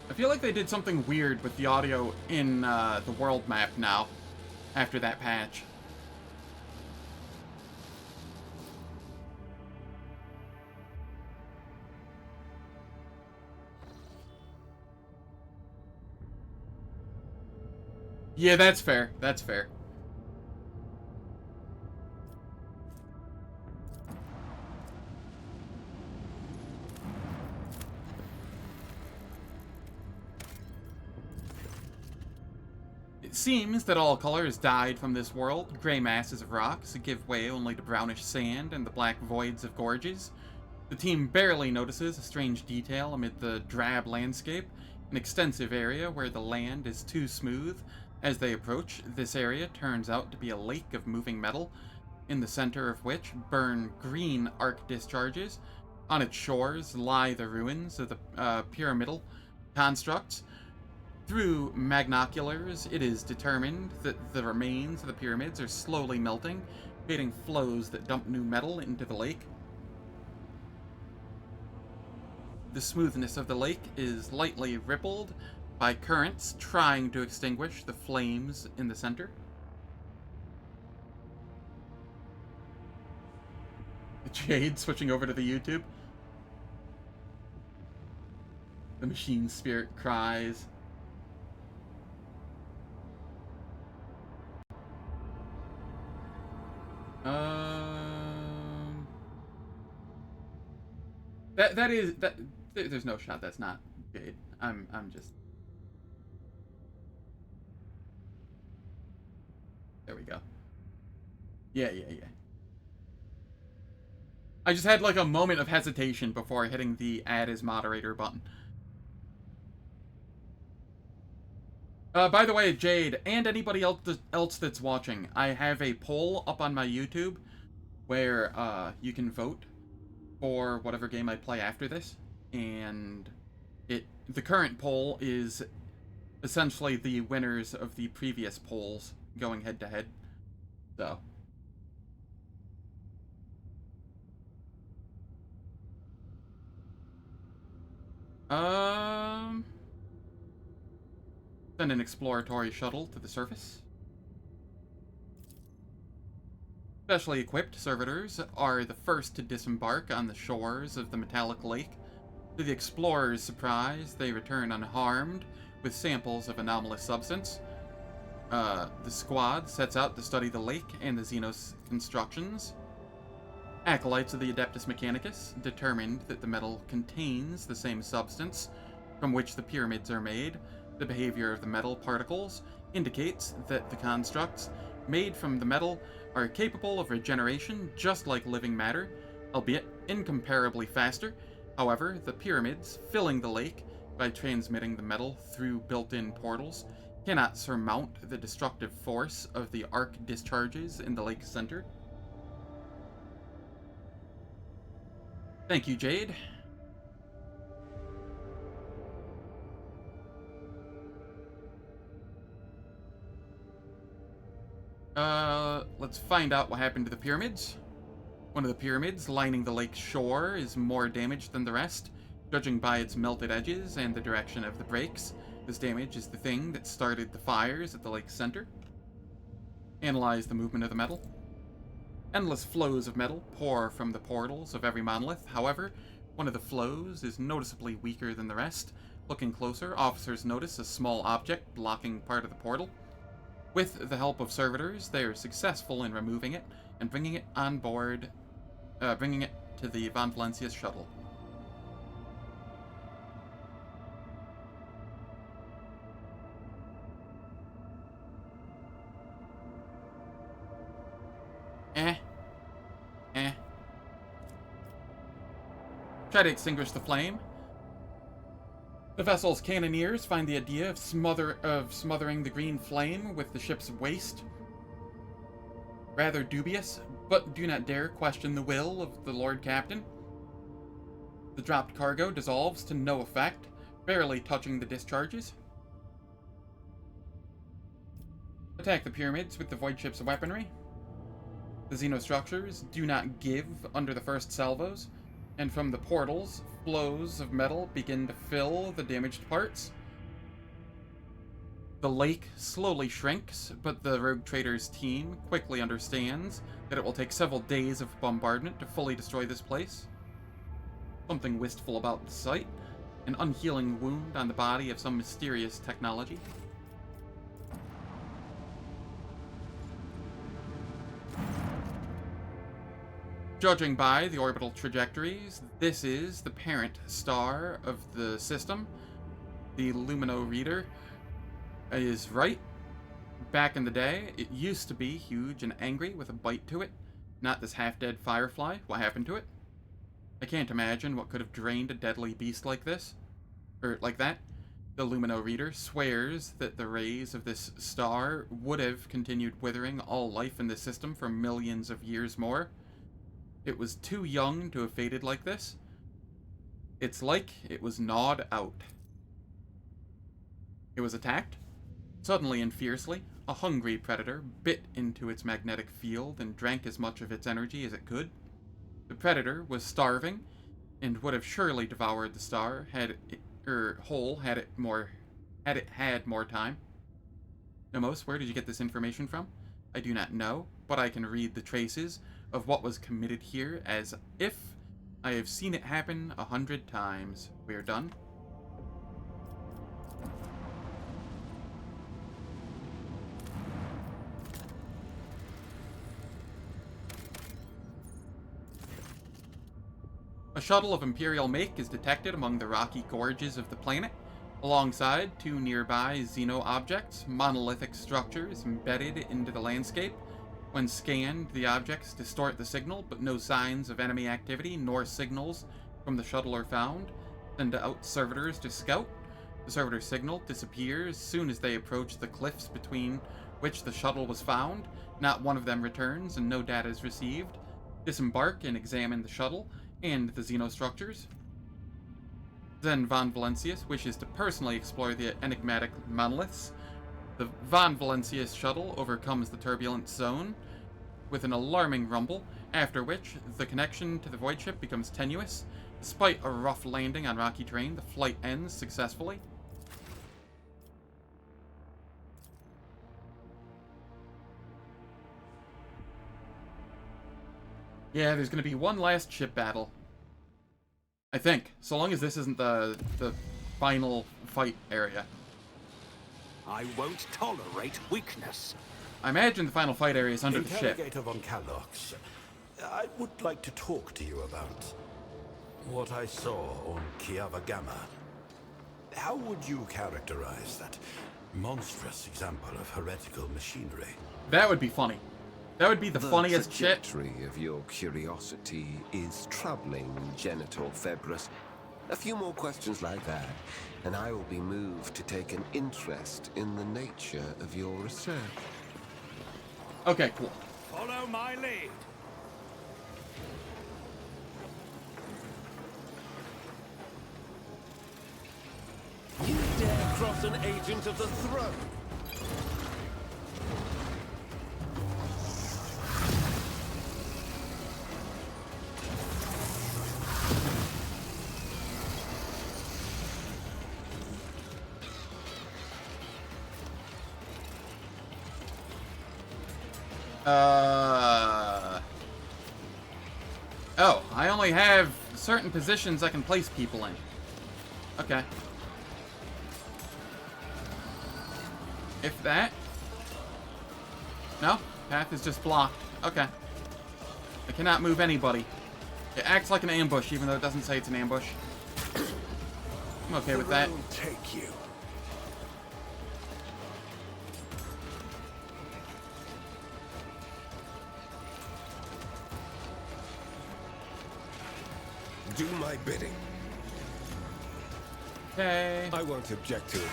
I feel like they did something weird with the audio in the world map now, after that patch. Yeah, that's fair. That's fair. It seems that all colors died from this world. Gray masses of rocks give way only to brownish sand and the black voids of gorges. The team barely notices a strange detail amid the drab landscape, an extensive area where the land is too smooth. As they approach, this area turns out to be a lake of moving metal, in the center of which burn green arc discharges. On its shores lie the ruins of the pyramidal constructs. Through magnoculars, it is determined that the remains of the pyramids are slowly melting, creating flows that dump new metal into the lake. The smoothness of the lake is lightly rippled by currents trying to extinguish the flames in the center. Jade switching over to the YouTube. The machine spirit cries. There's no shot that's not Jade. I'm just. There we go. Yeah. I just had like a moment of hesitation before hitting the add as moderator button. By the way, Jade, and anybody else that's watching, I have a poll up on my YouTube where you can vote for whatever game I play after this, and the current poll is essentially the winners of the previous polls going head to head. So send an exploratory shuttle to the surface. Specially equipped servitors are the first to disembark on the shores of the metallic lake. To the explorers' surprise, they return unharmed with samples of anomalous substance. The squad sets out to study the lake and the Xenos constructions. Acolytes of the Adeptus Mechanicus determined that the metal contains the same substance from which the pyramids are made. The behavior of the metal particles indicates that the constructs made from the metal are capable of regeneration just like living matter, albeit incomparably faster. However, the pyramids filling the lake by transmitting the metal through built-in portals cannot surmount the destructive force of the arc discharges in the lake center. Thank you, Jade. Let's find out what happened to the pyramids. One of the pyramids lining the lake's shore is more damaged than the rest, judging by its melted edges and the direction of the breaks. This damage is the thing that started the fires at the lake's center. Analyze the movement of the metal. Endless flows of metal pour from the portals of every monolith. However, one of the flows is noticeably weaker than the rest. Looking closer, officers notice a small object blocking part of the portal. With the help of servitors, they are successful in removing it and bringing it on board, bringing it to the Von Valencia's shuttle. Try to extinguish the flame. The vessel's cannoneers find the idea of smothering the green flame with the ship's waste rather dubious, but do not dare question the will of the Lord Captain. The dropped cargo dissolves to no effect, barely touching the discharges. Attack the pyramids with the void ship's weaponry. The xenostructures do not give under the first salvos, and from the portals, flows of metal begin to fill the damaged parts. The lake slowly shrinks, but the rogue trader's team quickly understands that it will take several days of bombardment to fully destroy this place. Something wistful about the sight, an unhealing wound on the body of some mysterious technology. Judging by the orbital trajectories, this is the parent star of the system. The Lumino reader is right. Back in the day, it used to be huge and angry with a bite to it. Not this half-dead firefly. What happened to it? I can't imagine what could have drained a deadly beast like this. Or like that. The Lumino reader swears that the rays of this star would have continued withering all life in the system for millions of years more. It was too young to have faded like this. It's like it was gnawed out. It was attacked. Suddenly and fiercely, a hungry predator bit into its magnetic field and drank as much of its energy as it could. The predator was starving and would have surely devoured the star had it had more time. Nomos, where did you get this information from? I do not know, but I can read the traces of what was committed here as if I have seen it happen 100 times. We are done. A shuttle of Imperial make is detected among the rocky gorges of the planet, alongside two nearby Xeno objects, monolithic structures embedded into the landscape. When scanned, the objects distort the signal, but no signs of enemy activity nor signals from the shuttle are found. Send out servitors to scout. The servitor signal disappears as soon as they approach the cliffs between which the shuttle was found. Not one of them returns, and no data is received. Disembark and examine the shuttle and the xenostructures. Then Von Valencius wishes to personally explore the enigmatic monoliths. The Von Valencius shuttle overcomes the turbulent zone with an alarming rumble, after which the connection to the void ship becomes tenuous. Despite a rough landing on rocky terrain, the flight ends successfully. Yeah, there's going to be one last ship battle. I think. So long as this isn't the final fight area. I won't tolerate weakness. I imagine the final fight area is under the ship. Interrogator von Kallox, I would like to talk to you about what I saw on Kiava Gamma. How would you characterize that monstrous example of heretical machinery? That would be funny. That would be the funniest shit. The trajectory of your curiosity is troubling, Genitor Febris. A few more questions like that, and I will be moved to take an interest in the nature of your research. Okay, cool. Follow my lead. You dare cross an agent of the throne? Oh, I only have certain positions I can place people in. Okay. If that. No? Path is just blocked. Okay. I cannot move anybody. It acts like an ambush, even though it doesn't say it's an ambush. I'm okay with that. Take you. Do my bidding. Okay. I won't object to it.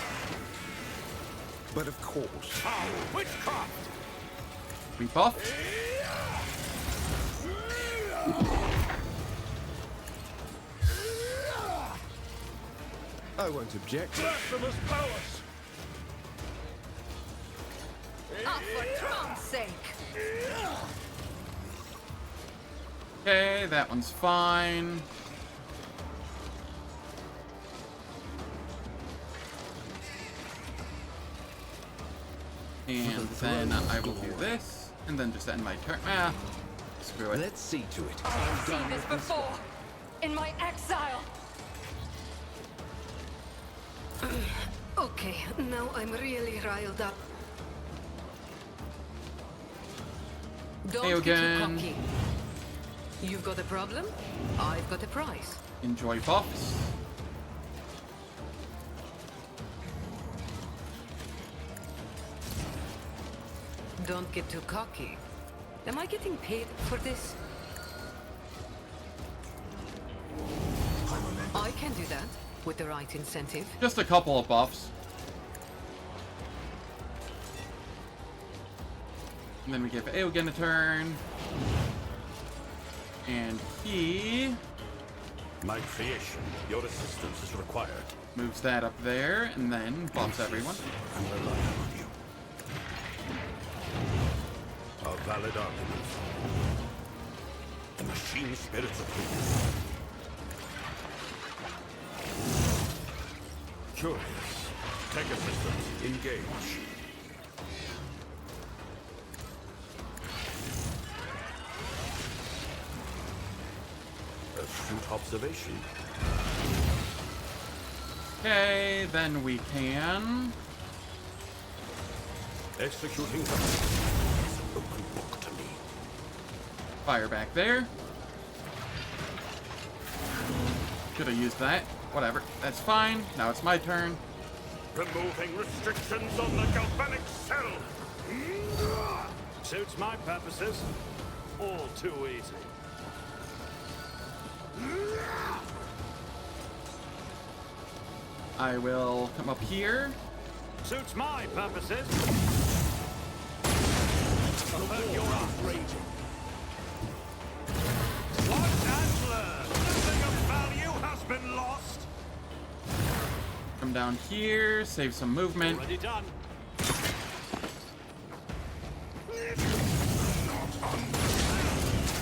But of course. Witchcraft! Rebuff. I won't object. Blasphemous powers! Oh, for Tron's sake! Okay, that one's fine. And then I will do this, and then just end my turn. Ah, screw it. Let's see to it. I've seen this before. In my exile. Okay, now I'm really riled up. Don't Hey get too again. cocky. You've got a problem? I've got a prize. Enjoy buffs. Don't get too cocky. Am I getting paid for this? I can do that with the right incentive. Just a couple of buffs. And then we give Aogen a turn. And he My creation, your assistance is required. moves that up there, and then buffs everyone. I'm relying on you. A valid argument. The machine spirits approve. Curious. Take assistance. Engage. Astute observation. Okay, then we can Executing the open book to me. fire back there. Could have used that. Whatever. That's fine. Now it's my turn. Removing restrictions on the galvanic cell. Suits my purposes. All too easy. I will come up here. Suits my purposes. You're outraging. Watch and learn. Nothing of value has been lost. Come down here. Save some movement. Already done.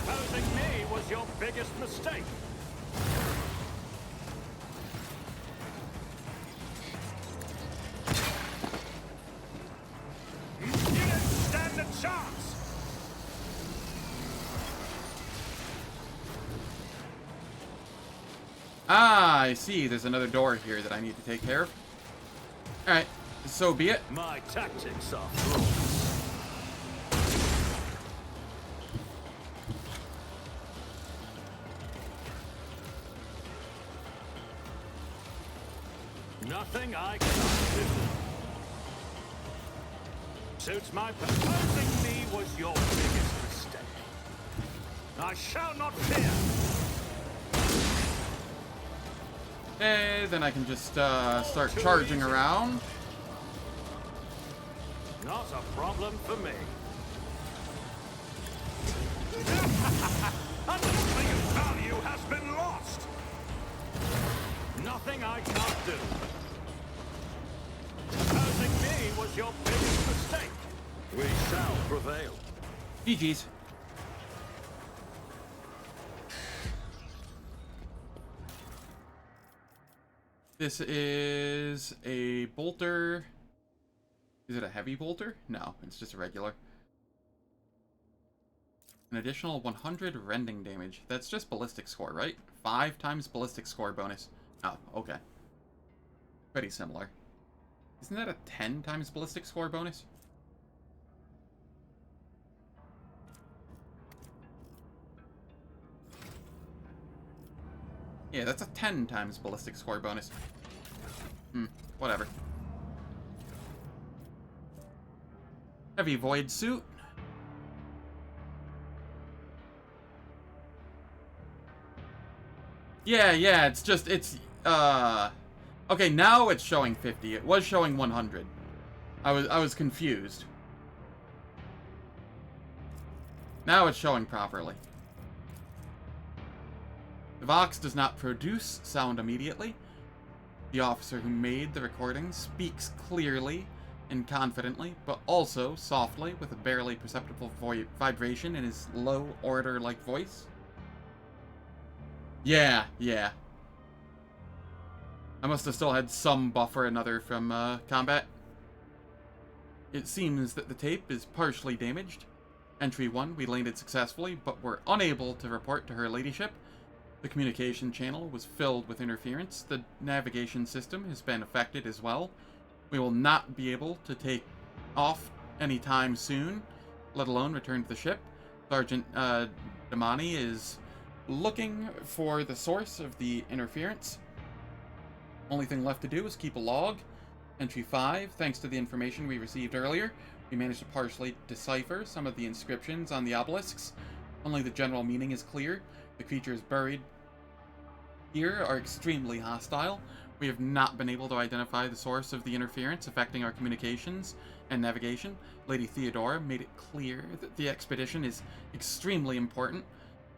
Opposing me was your biggest mistake. You didn't stand a chance. Ah, I see. There's another door here that I need to take care of. Alright, so be it. My tactics are flawless. Nothing I cannot do. Suits my opposing me was your biggest mistake. I shall not fear. Okay, then I can just start charging around. Not a problem for me. And nothing of value has been lost. Nothing I can't do. Opposing me was your biggest mistake. We shall prevail. GG's. This is a bolter. Is it a heavy bolter? No, it's just a regular. An additional 100 rending damage. That's just ballistic score, right? 5 times ballistic score bonus. Oh, okay. Pretty similar. Isn't that a 10 times ballistic score bonus? Yeah, that's a 10 times ballistic score bonus. Whatever. Heavy void suit. Yeah, it's just, okay, now it's showing 50. It was showing 100. I was confused. Now it's showing properly. The Vox does not produce sound immediately. The officer who made the recording speaks clearly and confidently, but also softly with a barely perceptible vibration in his low order-like voice. Yeah. I must have still had some buffer another from combat. It seems that the tape is partially damaged. Entry 1, we landed successfully, but were unable to report to her ladyship. The communication channel was filled with interference. The navigation system has been affected as well. We will not be able to take off anytime soon, let alone return to the ship. Sergeant Damani is looking for the source of the interference. Only thing left to do is keep a log. Entry 5, thanks to the information we received earlier, we managed to partially decipher some of the inscriptions on the obelisks. Only the general meaning is clear. The creatures buried here are extremely hostile. We have not been able to identify the source of the interference affecting our communications and navigation. Lady Theodora made it clear that the expedition is extremely important,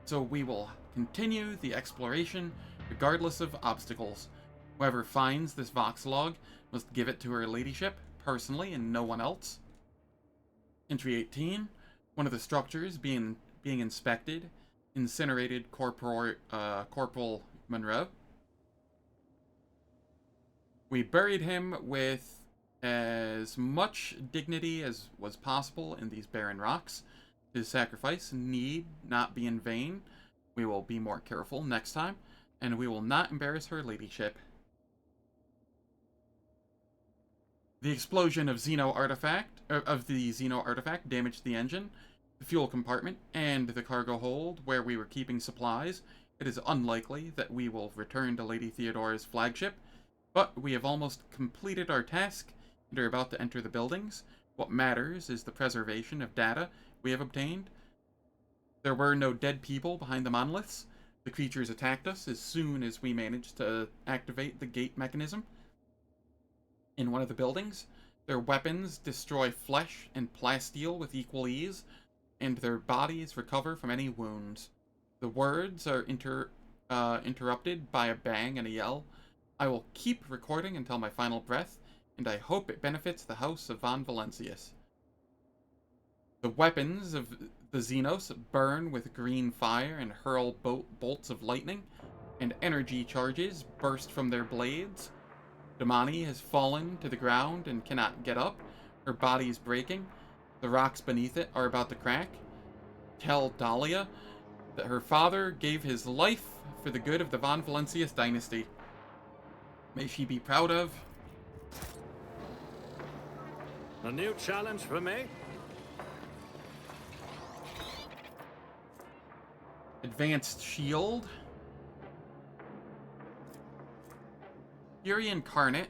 so we will continue the exploration regardless of obstacles. Whoever finds this Vox log must give it to her ladyship personally and no one else. Entry 18. One of the structures being inspected incinerated Corporal Monroe. We buried him with as much dignity as was possible in these barren rocks. His sacrifice need not be in vain. We will be more careful next time, and we will not embarrass her ladyship. The explosion of the Xeno artifact damaged the engine, the fuel compartment, and the cargo hold where we were keeping supplies. It is unlikely that we will return to Lady Theodora's flagship, but we have almost completed our task and are about to enter the buildings. What matters is the preservation of data we have obtained. There were no dead people behind the monoliths. The creatures attacked us as soon as we managed to activate the gate mechanism. In one of the buildings, their weapons destroy flesh and plasteel with equal ease, and their bodies recover from any wounds. The words are interrupted by a bang and a yell. I will keep recording until my final breath, and I hope it benefits the House of Von Valancius. The weapons of the Xenos burn with green fire and hurl bolts of lightning, and energy charges burst from their blades. Damani has fallen to the ground and cannot get up. Her body is breaking. The rocks beneath it are about to crack. Tell Dahlia that her father gave his life for the good of the Von Valancius dynasty. May she be proud of. A new challenge for me? Advanced shield. Fury Incarnate.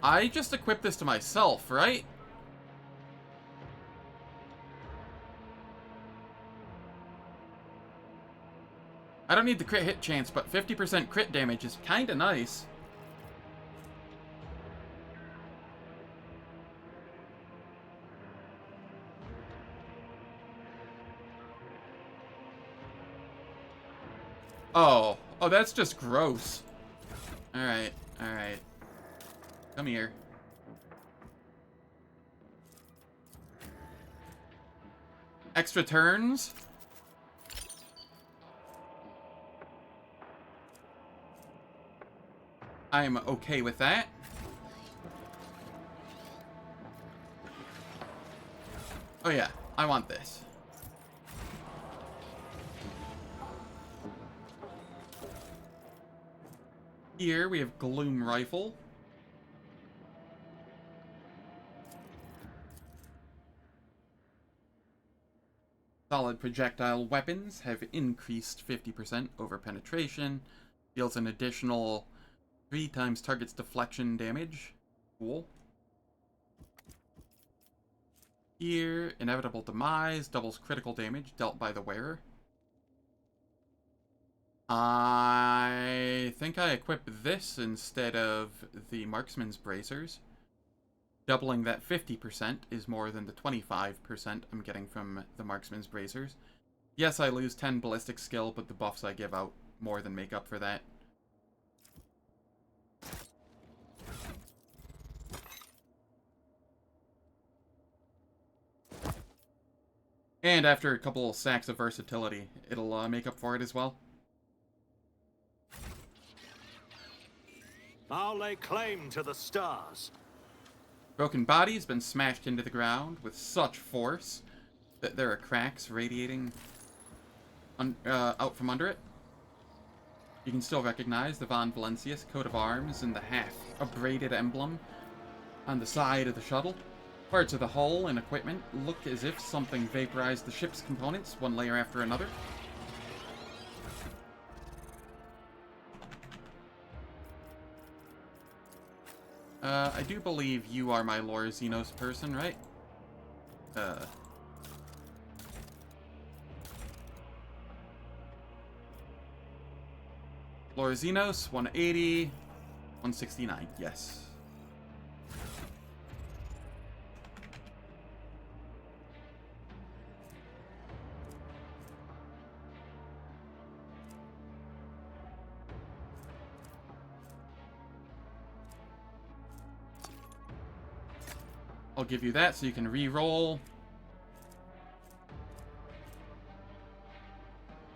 I just equipped this to myself, right? I don't need the crit hit chance, but 50% crit damage is kind of nice. Oh, that's just gross. Alright, alright. Come here. Extra turns? I'm okay with that. Oh yeah, I want this. Here we have Gloom Rifle. Solid projectile weapons have increased 50% over penetration. Deals an additional 3 times target's deflection damage. Cool. Here, Inevitable Demise doubles critical damage dealt by the wearer. I think I equip this instead of the Marksman's Bracers. Doubling that 50% is more than the 25% I'm getting from the Marksman's Bracers. Yes, I lose 10 ballistic skill, but the buffs I give out more than make up for that. And after a couple sacks of versatility, it'll make up for it as well. I'll lay claim to the stars. Broken body's been smashed into the ground with such force that there are cracks radiating out from under it. You can still recognize the Von Valencius coat of arms and the half-abraded emblem on the side of the shuttle. Parts of the hull and equipment look as if something vaporized the ship's components one layer after another. I do believe you are my Lord Xenos person, right? Lord Xenos, 180, 169, yes. I'll give you that so you can re-roll.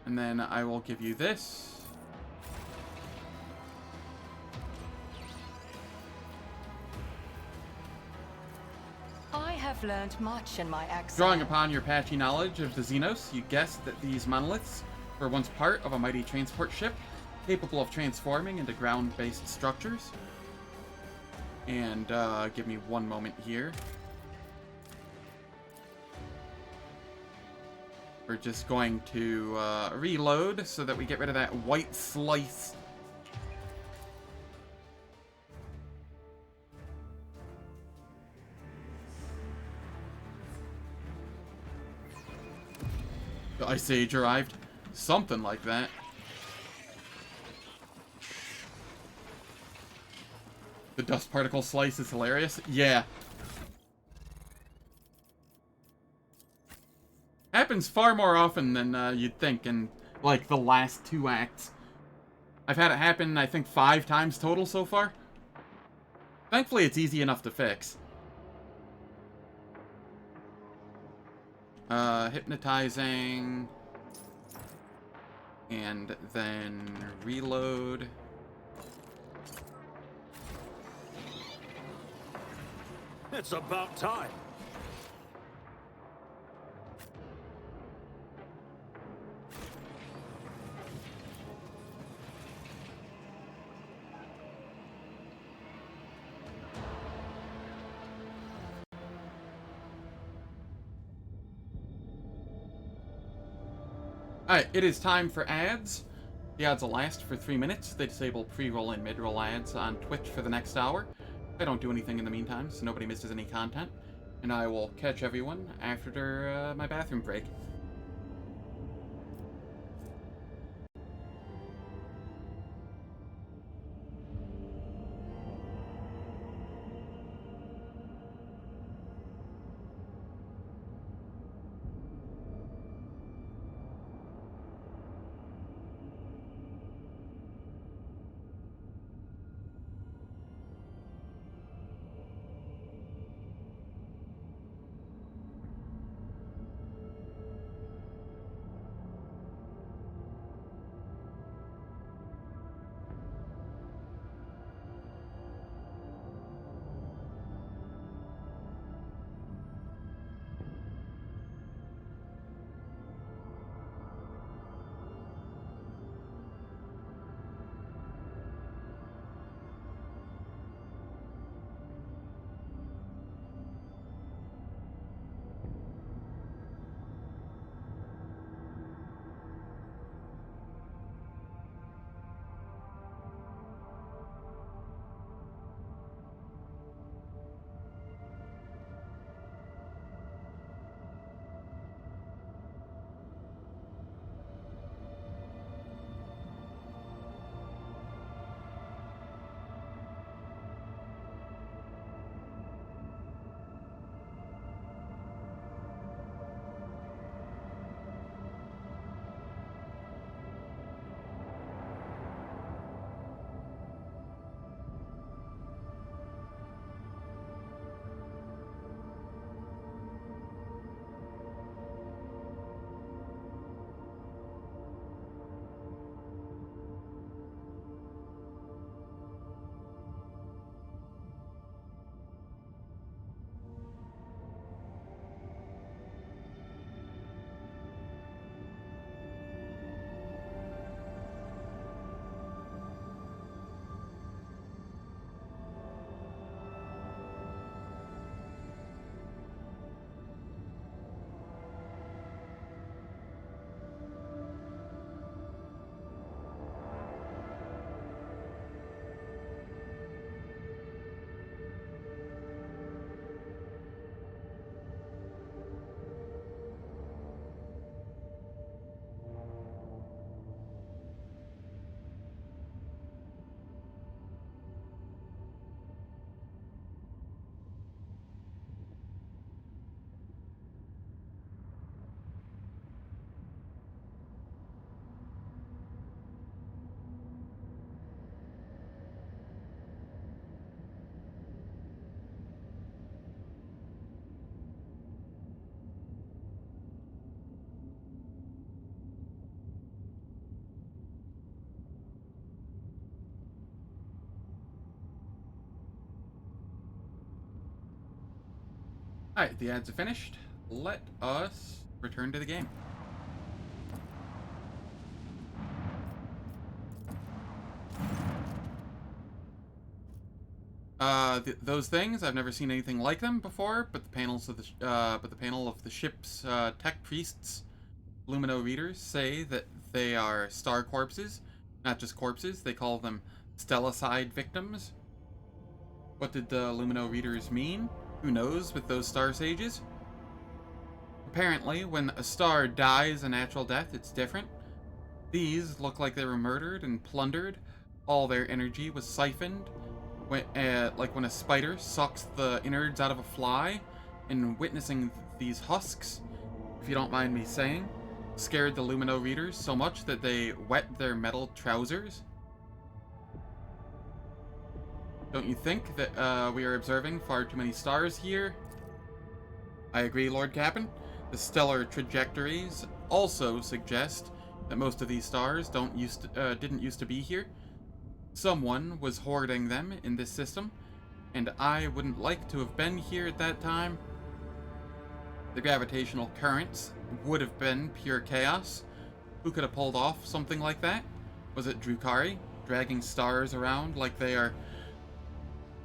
And then I will give you this. I have learned much in my exile. Drawing upon your patchy knowledge of the Xenos, you guessed that these monoliths were once part of a mighty transport ship, capable of transforming into ground-based structures. And give me one moment here. We're just going to reload so that we get rid of that white slice. The Ice Age arrived. Something like that. The dust particle slice is hilarious. Yeah. Happens far more often than you'd think in, like, the last 2 acts. I've had it happen, I think, 5 times total so far. Thankfully, it's easy enough to fix. Hypnotizing. And then reload. It's about time. Alright, it is time for ads. The ads will last for 3 minutes. They disable pre-roll and mid-roll ads on Twitch for the next hour. I don't do anything in the meantime, so nobody misses any content. And I will catch everyone after my bathroom break. Alright, the ads are finished. Let us return to the game. Those things, I've never seen anything like them before, but the panels of the panel of the ship's tech priests, Lumino readers, say that they are star corpses, not just corpses. They call them stellicide victims. What did the Lumino readers mean? Who knows with those star sages? Apparently, when a star dies a natural death, it's different. These look like they were murdered and plundered. All their energy was siphoned, like when a spider sucks the innards out of a fly. And witnessing these husks, if you don't mind me saying, scared the Lumino readers so much that they wet their metal trousers. Don't you think that we are observing far too many stars here? I agree, Lord Captain. The stellar trajectories also suggest that most of these stars didn't used to be here. Someone was hoarding them in this system, and I wouldn't like to have been here at that time. The gravitational currents would have been pure chaos. Who could have pulled off something like that? Was it Drukhari, dragging stars around like they are...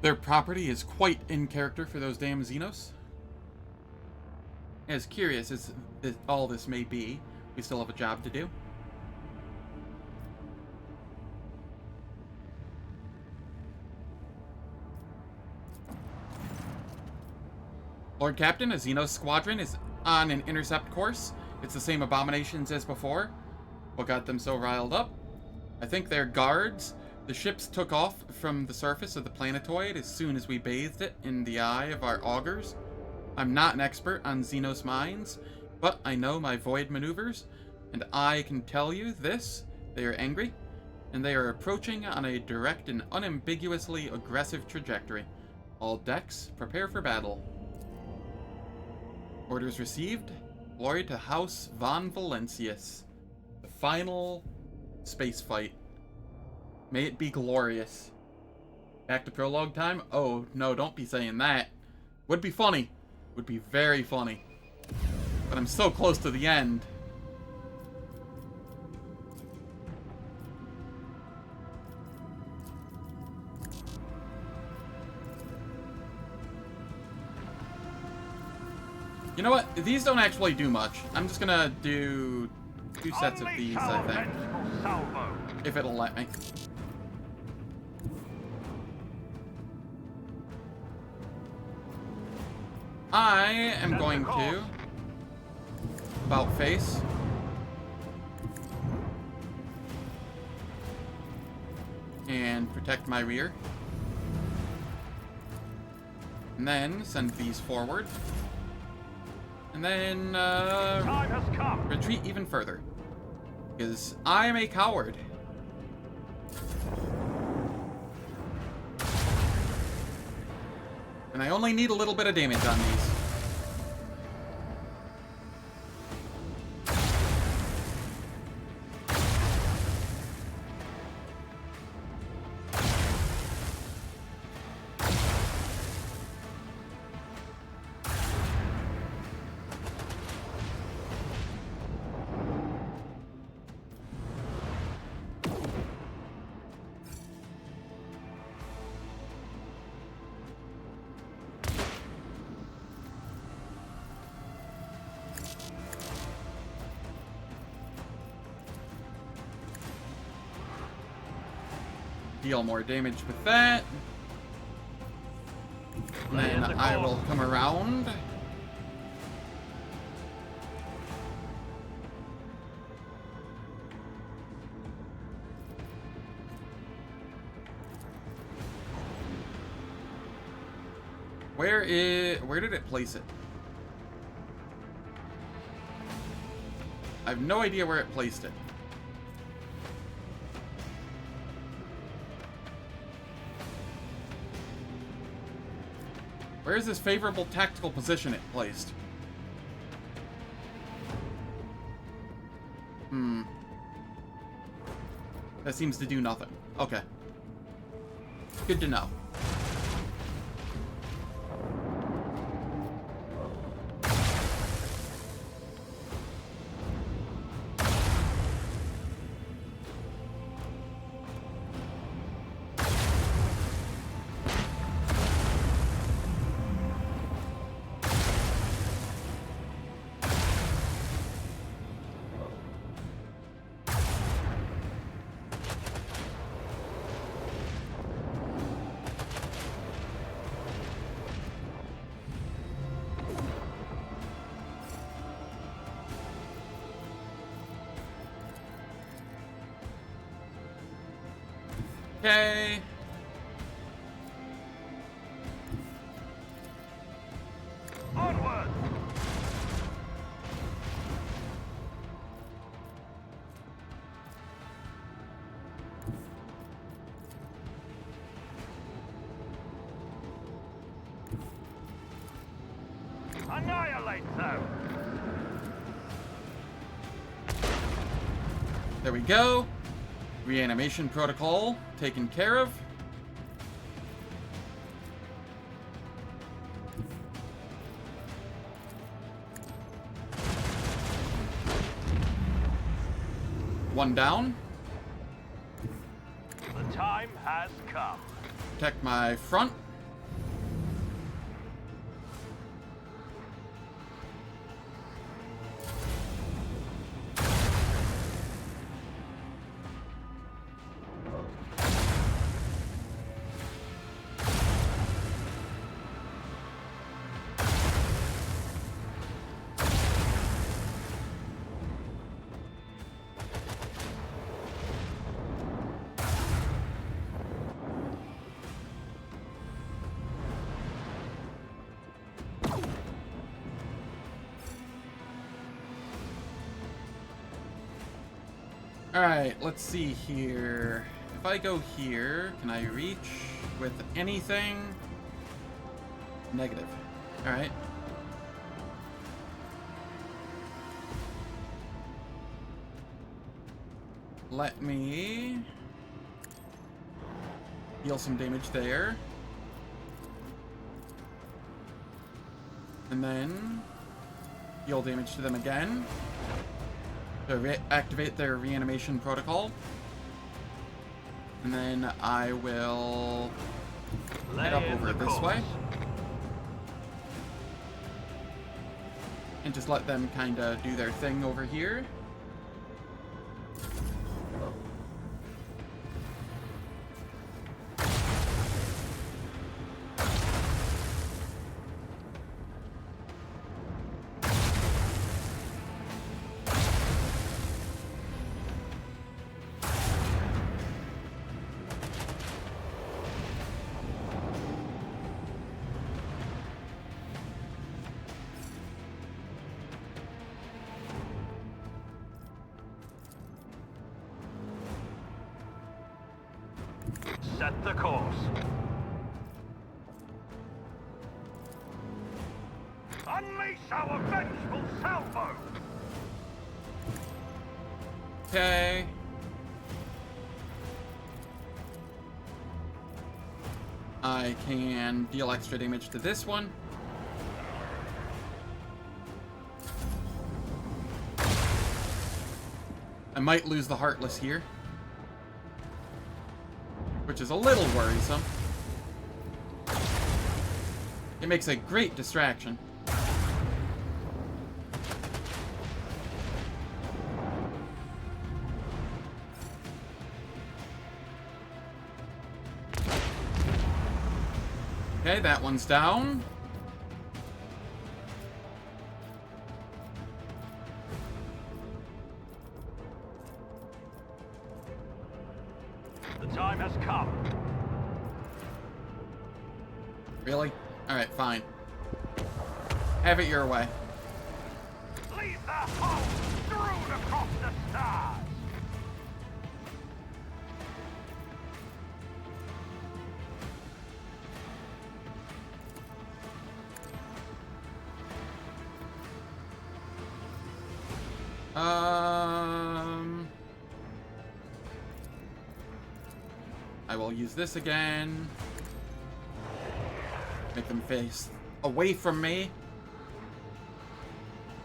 Their property is quite in character for those damn Xenos? As curious as all this may be, we still have a job to do. Lord Captain, a Xenos squadron is on an intercept course. It's the same abominations as before. What got them so riled up? I think they're guards. The ships took off from the surface of the planetoid as soon as we bathed it in the eye of our augurs. I'm not an expert on Xenos minds, but I know my void maneuvers, and I can tell you this: they are angry, and they are approaching on a direct and unambiguously aggressive trajectory. All decks, prepare for battle. Orders received. Glory to House von Valancius. The final space fight. May it be glorious. Back to prologue time? Oh, no, don't be saying that. Would be funny. Would be very funny. But I'm so close to the end. You know what? These don't actually do much. I'm just gonna do 2 sets of these, I think. If it'll let me. I am going to about face. And protect my rear. And then send these forward. And then, retreat even further. Because I am a coward. And I only need a little bit of damage on these. Deal more damage with that. And then I will come around. Where did it place it? I have no idea where it placed it. Where is this favorable tactical position it placed? That seems to do nothing. Okay. Good to know. Okay. Onward. Annihilate them. There we go. Reanimation protocol taken care of. One down. The time has come. Protect my front. Alright, let's see here. If I go here, can I reach with anything? Negative. Alright. Let me deal some damage there. And then deal damage to them again. To activate their reanimation protocol. And then I will head up over this way. And just let them kind of do their thing over here. Set the course. Unleash our vengeful salvo! Okay. I can deal extra damage to this one. I might lose the Heartless here, which is a little worrisome. It makes a great distraction. Okay, that one's down. The time has come. Really? Alright, fine. Have it your way. Leave the hole strewn across the stars. I will use this again. Make them face away from me.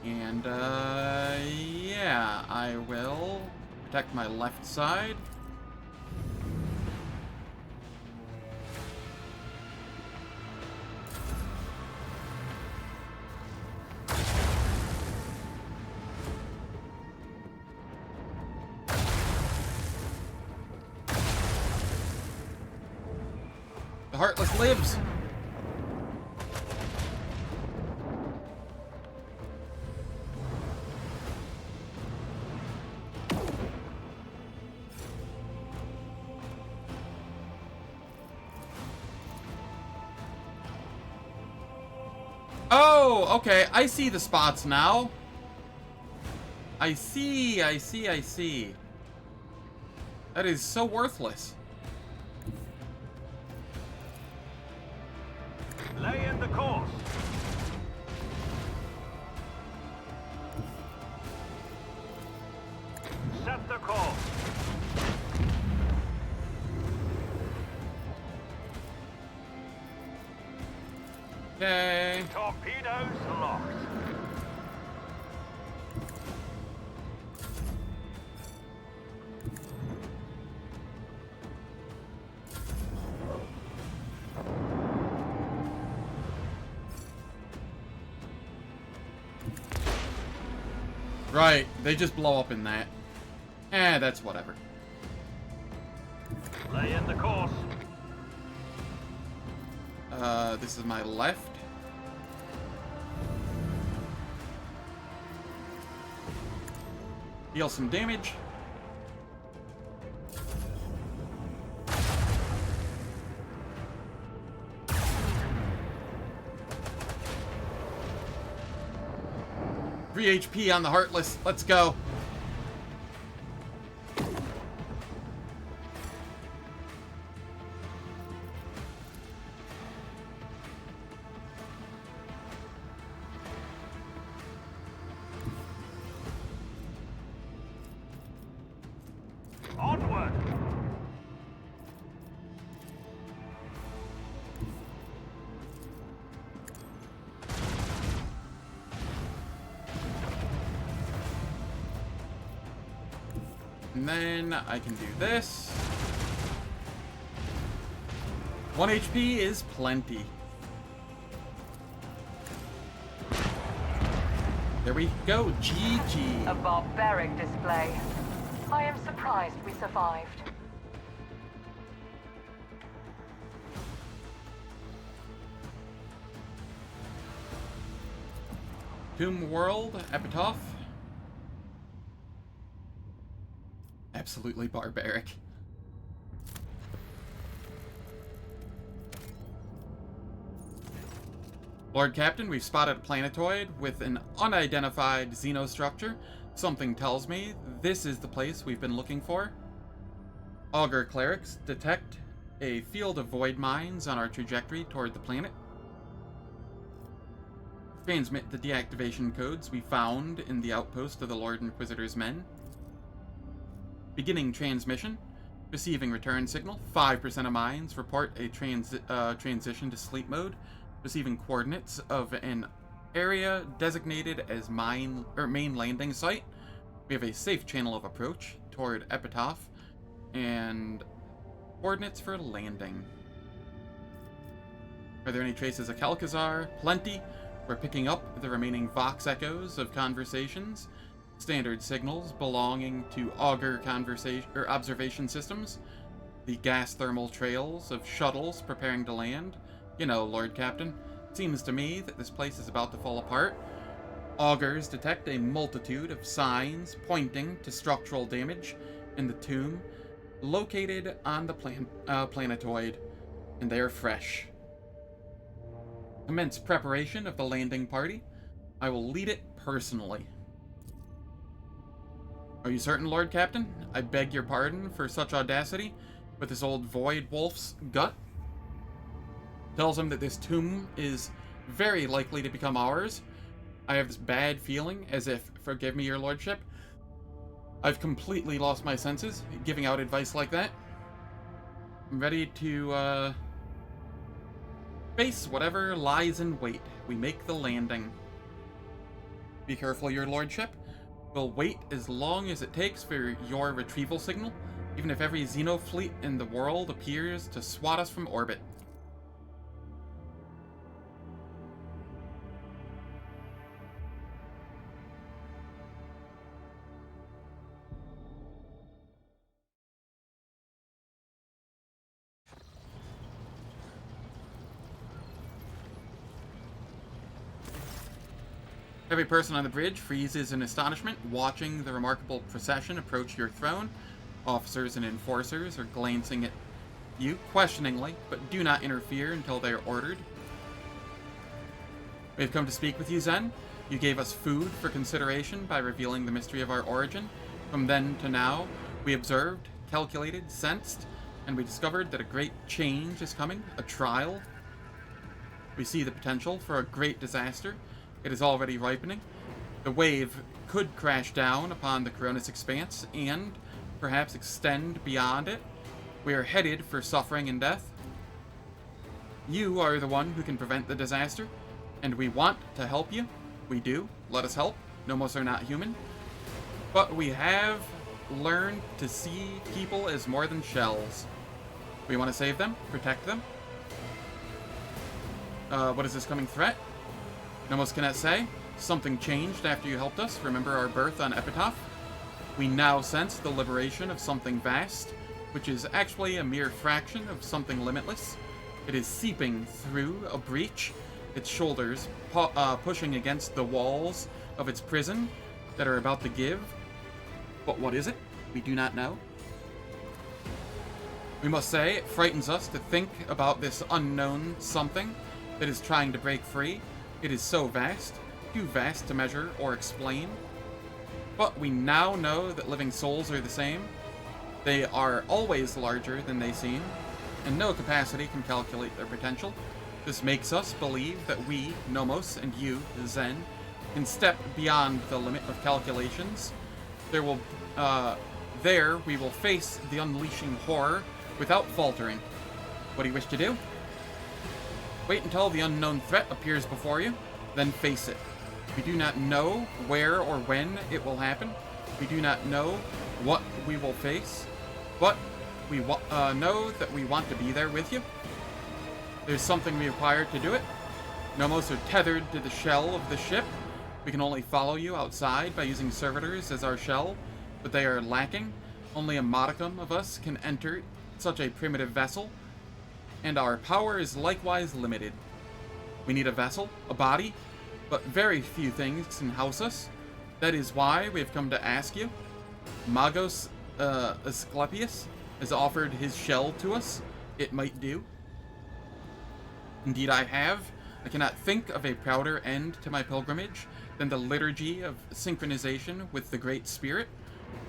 And, yeah, I will protect my left side. The Heartless lives! Oh, okay, I see the spots now. I see. That is so worthless. Lay in the course. Set the course. Okay. Torpedoes locked. Right, they just blow up in that. That's whatever. Lay in the course. This is my left. Deal some damage. Three HP on the Heartless. Let's go. And then I can do this. 1 HP is plenty. There we go, GG. A barbaric display. I am surprised we survived. Tomb World, Epitaph. Absolutely barbaric. Lord Captain, we've spotted a planetoid with an unidentified xenostructure. Something tells me this is the place we've been looking for. Augur clerics detect a field of void mines on our trajectory toward the planet. Transmit the deactivation codes we found in the outpost of the Lord Inquisitor's men. Beginning transmission. Receiving return signal. 5% of mines report a transition to sleep mode. Receiving coordinates of an area designated as main landing site. We have a safe channel of approach toward Epitaph and coordinates for landing. Are there any traces of Calcazar? Plenty. We're picking up the remaining Vox echoes of conversations, standard signals belonging to Augur observation systems, the gas thermal trails of shuttles preparing to land. You know, Lord Captain, it seems to me that this place is about to fall apart. Augurs detect a multitude of signs pointing to structural damage in the tomb located on the planetoid, and they are fresh. Commence preparation of the landing party. I will lead it personally. Are you certain, Lord Captain? I beg your pardon for such audacity, but this old void wolf's gut tells him that this tomb is very likely to become ours. I have this bad feeling, as if, forgive me, your lordship, I've completely lost my senses, giving out advice like that. I'm ready to, face whatever lies in wait. We make the landing. Be careful, your lordship. We'll wait as long as it takes for your retrieval signal, even if every Xeno fleet in the world appears to swat us from orbit. Every person on the bridge freezes in astonishment, watching the remarkable procession approach your throne. Officers and enforcers are glancing at you questioningly, but do not interfere until they are ordered. We have come to speak with you, Zen. You gave us food for consideration by revealing the mystery of our origin. From then to now, we observed, calculated, sensed, and we discovered that a great change is coming, a trial. We see the potential for a great disaster. It is already ripening. The wave could crash down upon the Coronis Expanse and perhaps extend beyond it. We are headed for suffering and death. You are the one who can prevent the disaster, and we want to help you. We do. Let us help. Nomos are not human. But we have learned to see people as more than shells. We want to save them, protect them. What is this coming threat? Nomos cannot say. Something changed after you helped us. Remember our birth on Epitaph? We now sense the liberation of something vast, which is actually a mere fraction of something limitless. It is seeping through a breach, its shoulders pushing against the walls of its prison that are about to give. But what is it? We do not know. We must say, it frightens us to think about this unknown something that is trying to break free. It is so vast, too vast to measure or explain. But we now know that living souls are the same. They are always larger than they seem, and no capacity can calculate their potential. This makes us believe that we, Nomos, and you, Zen, can step beyond the limit of calculations. There we will face the unleashing horror without faltering. What do you wish to do? Wait until the unknown threat appears before you, then face it. We do not know where or when it will happen. We do not know what we will face, but we know that we want to be there with you. There's something required to do it. Nomos are tethered to the shell of the ship. We can only follow you outside by using servitors as our shell, but they are lacking. Only a modicum of us can enter such a primitive vessel, and our power is likewise limited. We need a vessel, a body, but very few things can house us. That is why we have come to ask you. Magos Asclepius has offered his shell to us. It might do. Indeed I have. I cannot think of a prouder end to my pilgrimage than the liturgy of synchronization with the Great Spirit.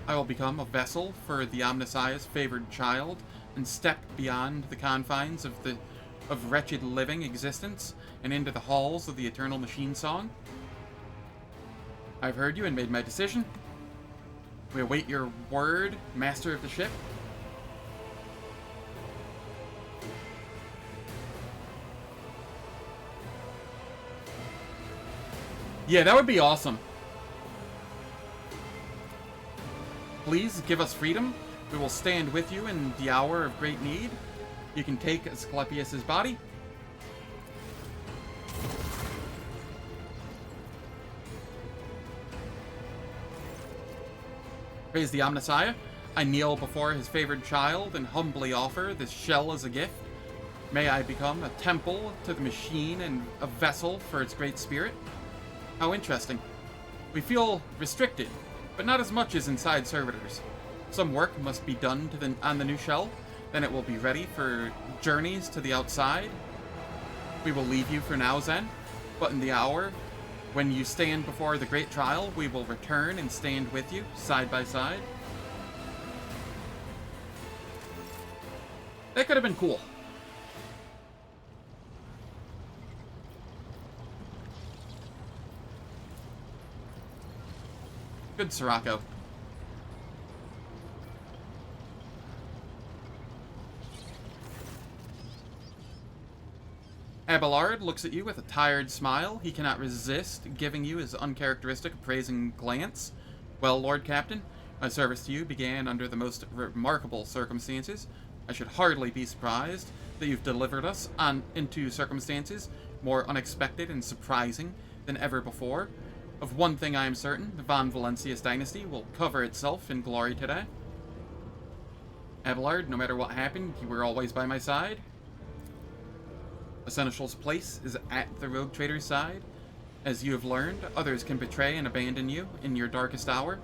I will become a vessel for the Omnissiah's favored child and step beyond the confines of wretched living existence and into the halls of the eternal machine song. I've heard you and made my decision. We await your word, master of the ship. Yeah, that would be awesome. Please give us freedom. We will stand with you in the hour of great need. You can take Asclepius' body. Praise the Omnissiah. I kneel before his favored child and humbly offer this shell as a gift. May I become a temple to the machine and a vessel for its great spirit. How interesting. We feel restricted, but not as much as inside servitors. Some work must be done on the new shell, then it will be ready for journeys to the outside. We will leave you for now, Zen, but in the hour when you stand before the great trial, we will return and stand with you, side by side. That could have been cool. Good, Sirocco. Abelard looks at you with a tired smile. He cannot resist giving you his uncharacteristic appraising glance. Well, Lord Captain, my service to you began under the most remarkable circumstances. I should hardly be surprised that you've delivered us into circumstances more unexpected and surprising than ever before. Of one thing I am certain, the Von Valancius dynasty will cover itself in glory today. Abelard, no matter what happened, you were always by my side. A Seneschal's place is at the rogue trader's side. As you have learned, others can betray and abandon you in your darkest hour.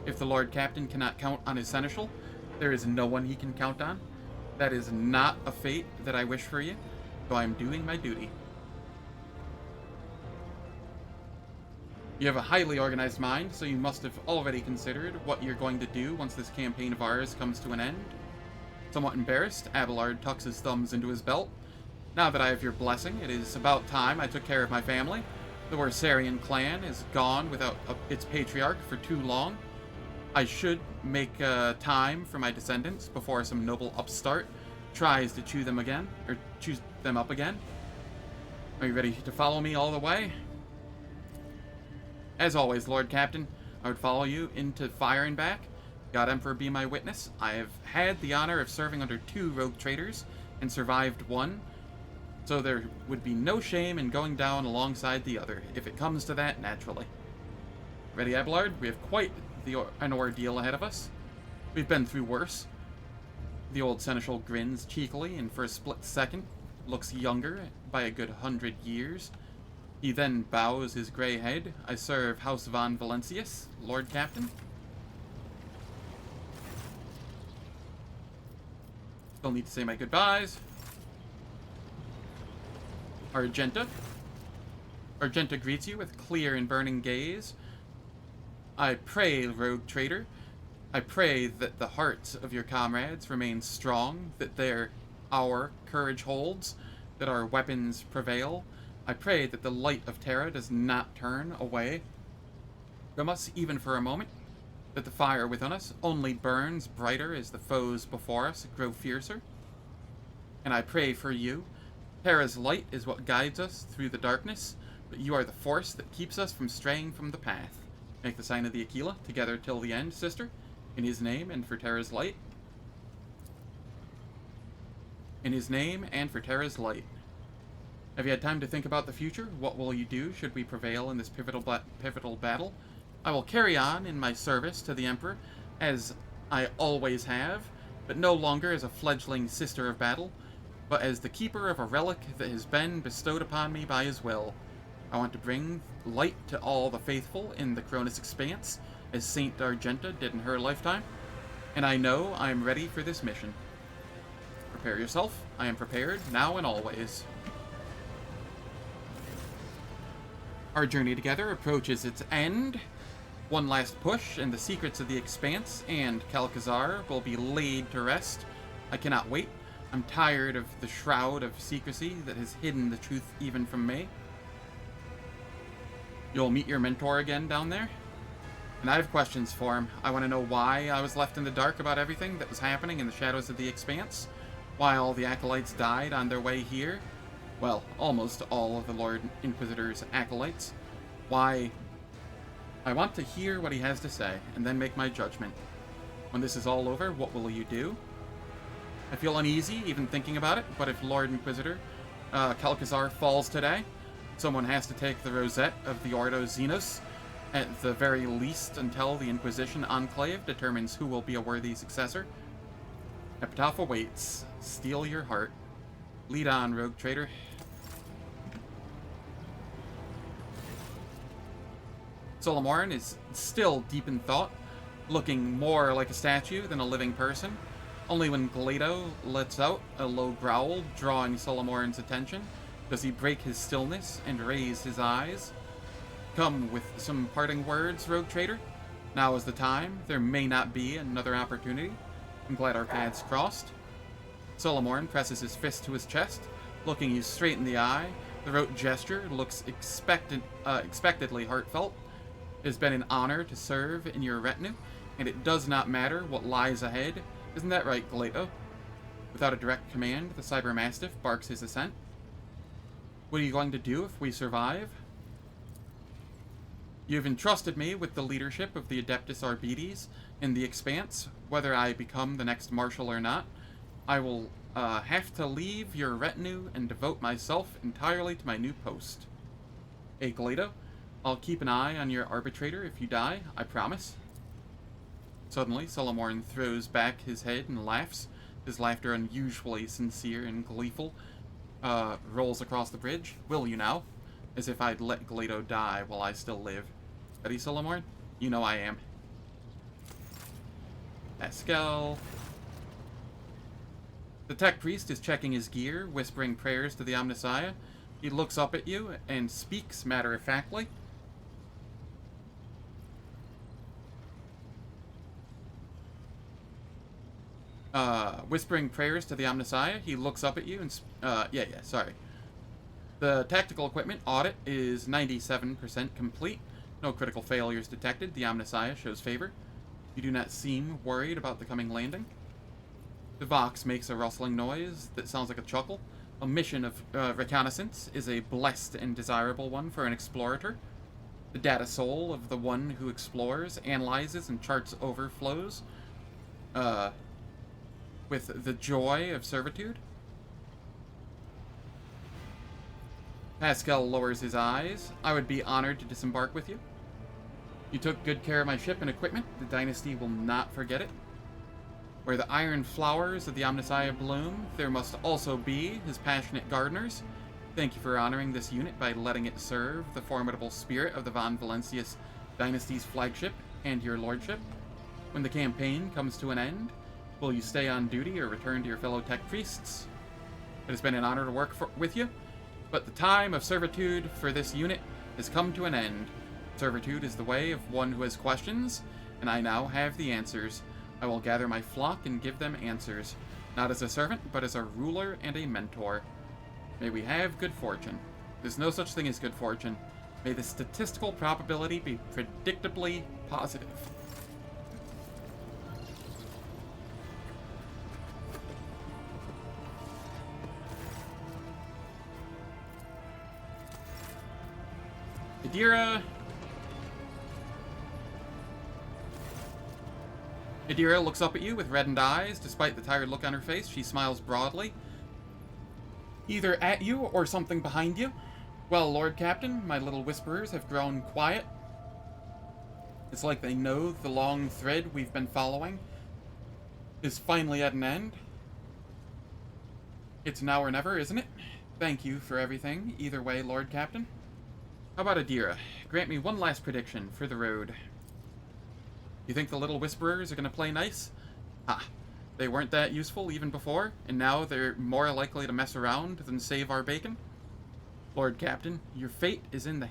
If the Lord Captain cannot count on his Seneschal, there is no one he can count on. That is not a fate that I wish for you, though I am doing my duty. You have a highly organized mind, so you must have already considered what you're going to do once this campaign of ours comes to an end. Somewhat embarrassed, Abelard tucks his thumbs into his belt. Now that I have your blessing, it is about time I took care of my family. The Worsarian clan is gone without its patriarch for too long. I should make time for my descendants before some noble upstart tries to chew them up again. Are you ready to follow me all the way? As always, Lord Captain, I would follow you into fire and back. God Emperor be my witness. I have had the honor of serving under 2 rogue traders and survived one, so there would be no shame in going down alongside the other, if it comes to that, naturally. Ready, Abelard? We have quite an ordeal ahead of us. We've been through worse. The old Seneschal grins cheekily and for a split second looks younger by a good 100 years. He then bows his gray head. I serve House Von Valancius, Lord Captain. Still need to say my goodbyes. Argenta. Argenta greets you with clear and burning gaze. I pray, rogue traitor, I pray that the hearts of your comrades remain strong, that our courage holds, that our weapons prevail. I pray that the light of Terra does not turn away from us even for a moment, that the fire within us only burns brighter as the foes before us grow fiercer. And I pray for you. Terra's light is what guides us through the darkness, but you are the force that keeps us from straying from the path. Make the sign of the Aquila, together till the end, sister. In his name and for Terra's light. In his name and for Terra's light. Have you had time to think about the future? What will you do should we prevail in this pivotal battle? I will carry on in my service to the Emperor, as I always have, but no longer as a fledgling sister of battle, but as the keeper of a relic that has been bestowed upon me by his will. I want to bring light to all the faithful in the Cronus Expanse, as Saint Argenta did in her lifetime, and I know I am ready for this mission. Prepare yourself. I am prepared, now and always. Our journey together approaches its end. One last push, and the secrets of the Expanse and Kalkazar will be laid to rest. I cannot wait. I'm tired of the shroud of secrecy that has hidden the truth even from me. You'll meet your mentor again down there. And I have questions for him. I want to know why I was left in the dark about everything that was happening in the shadows of the Expanse. Why all the acolytes died on their way here. Well, almost all of the Lord Inquisitor's acolytes. Why? I want to hear what he has to say, and then make my judgment. When this is all over, what will you do? I feel uneasy even thinking about it, but if Lord Inquisitor Kalkazar falls today, someone has to take the rosette of the Ordo Xenos, at the very least until the Inquisition Enclave determines who will be a worthy successor. Epitaph awaits. Steel your heart. Lead on, rogue trader. Solomorn is still deep in thought, looking more like a statue than a living person. Only when Glato lets out a low growl, drawing Solomorn's attention, does he break his stillness and raise his eyes. Come with some parting words, rogue trader. Now is the time. There may not be another opportunity. I'm glad our paths crossed. Solomorn presses his fist to his chest, looking you straight in the eye. The rote gesture looks expectedly heartfelt. It has been an honor to serve in your retinue, and it does not matter what lies ahead. Isn't that right, Glato? Without a direct command, the Cybermastiff barks his assent. What are you going to do if we survive? You have entrusted me with the leadership of the Adeptus Arbites in the Expanse. Whether I become the next Marshal or not, I will have to leave your retinue and devote myself entirely to my new post. Hey, Glato, I'll keep an eye on your arbitrator if you die, I promise. Suddenly, Solomorn throws back his head and laughs. His laughter, unusually sincere and gleeful, rolls across the bridge. Will you now? As if I'd let Glato die while I still live. Ready, Solomorn? You know I am. Pascal. The tech priest is checking his gear, whispering prayers to the Omnissiah. He looks up at you and speaks matter-of-factly. Whispering prayers to the Omnissiah, he looks up at you and, sorry. The tactical equipment audit is 97% complete. No critical failures detected. The Omnissiah shows favor. You do not seem worried about the coming landing. The Vox makes a rustling noise that sounds like a chuckle. A mission of reconnaissance is a blessed and desirable one for an explorator. The data soul of the one who explores, analyzes, and charts overflows with the joy of servitude. Pascal lowers his eyes. I would be honored to disembark with you. You took good care of my ship and equipment. The Dynasty will not forget it. Where the iron flowers of the Omnissiah bloom, there must also be his passionate gardeners. Thank you for honoring this unit by letting it serve the formidable spirit of the Von Valancius Dynasty's flagship and your lordship. When the campaign comes to an end, will you stay on duty or return to your fellow tech priests? It has been an honor to work with you, but the time of servitude for this unit has come to an end. Servitude is the way of one who has questions, and I now have the answers. I will gather my flock and give them answers, not as a servant, but as a ruler and a mentor. May we have good fortune. There's no such thing as good fortune. May the statistical probability be predictably positive. Adira. Adira looks up at you with reddened eyes. Despite the tired look on her face, she smiles broadly. Either at you or something behind you. Well, Lord Captain, my little whisperers have grown quiet. It's like they know the long thread we've been following is finally at an end. It's now or never, isn't it? Thank you for everything, either way, Lord Captain. How about Adira? Grant me one last prediction for the road. You think the little whisperers are going to play nice? Ha! They weren't that useful even before, and now they're more likely to mess around than save our bacon? Lord Captain, your fate is in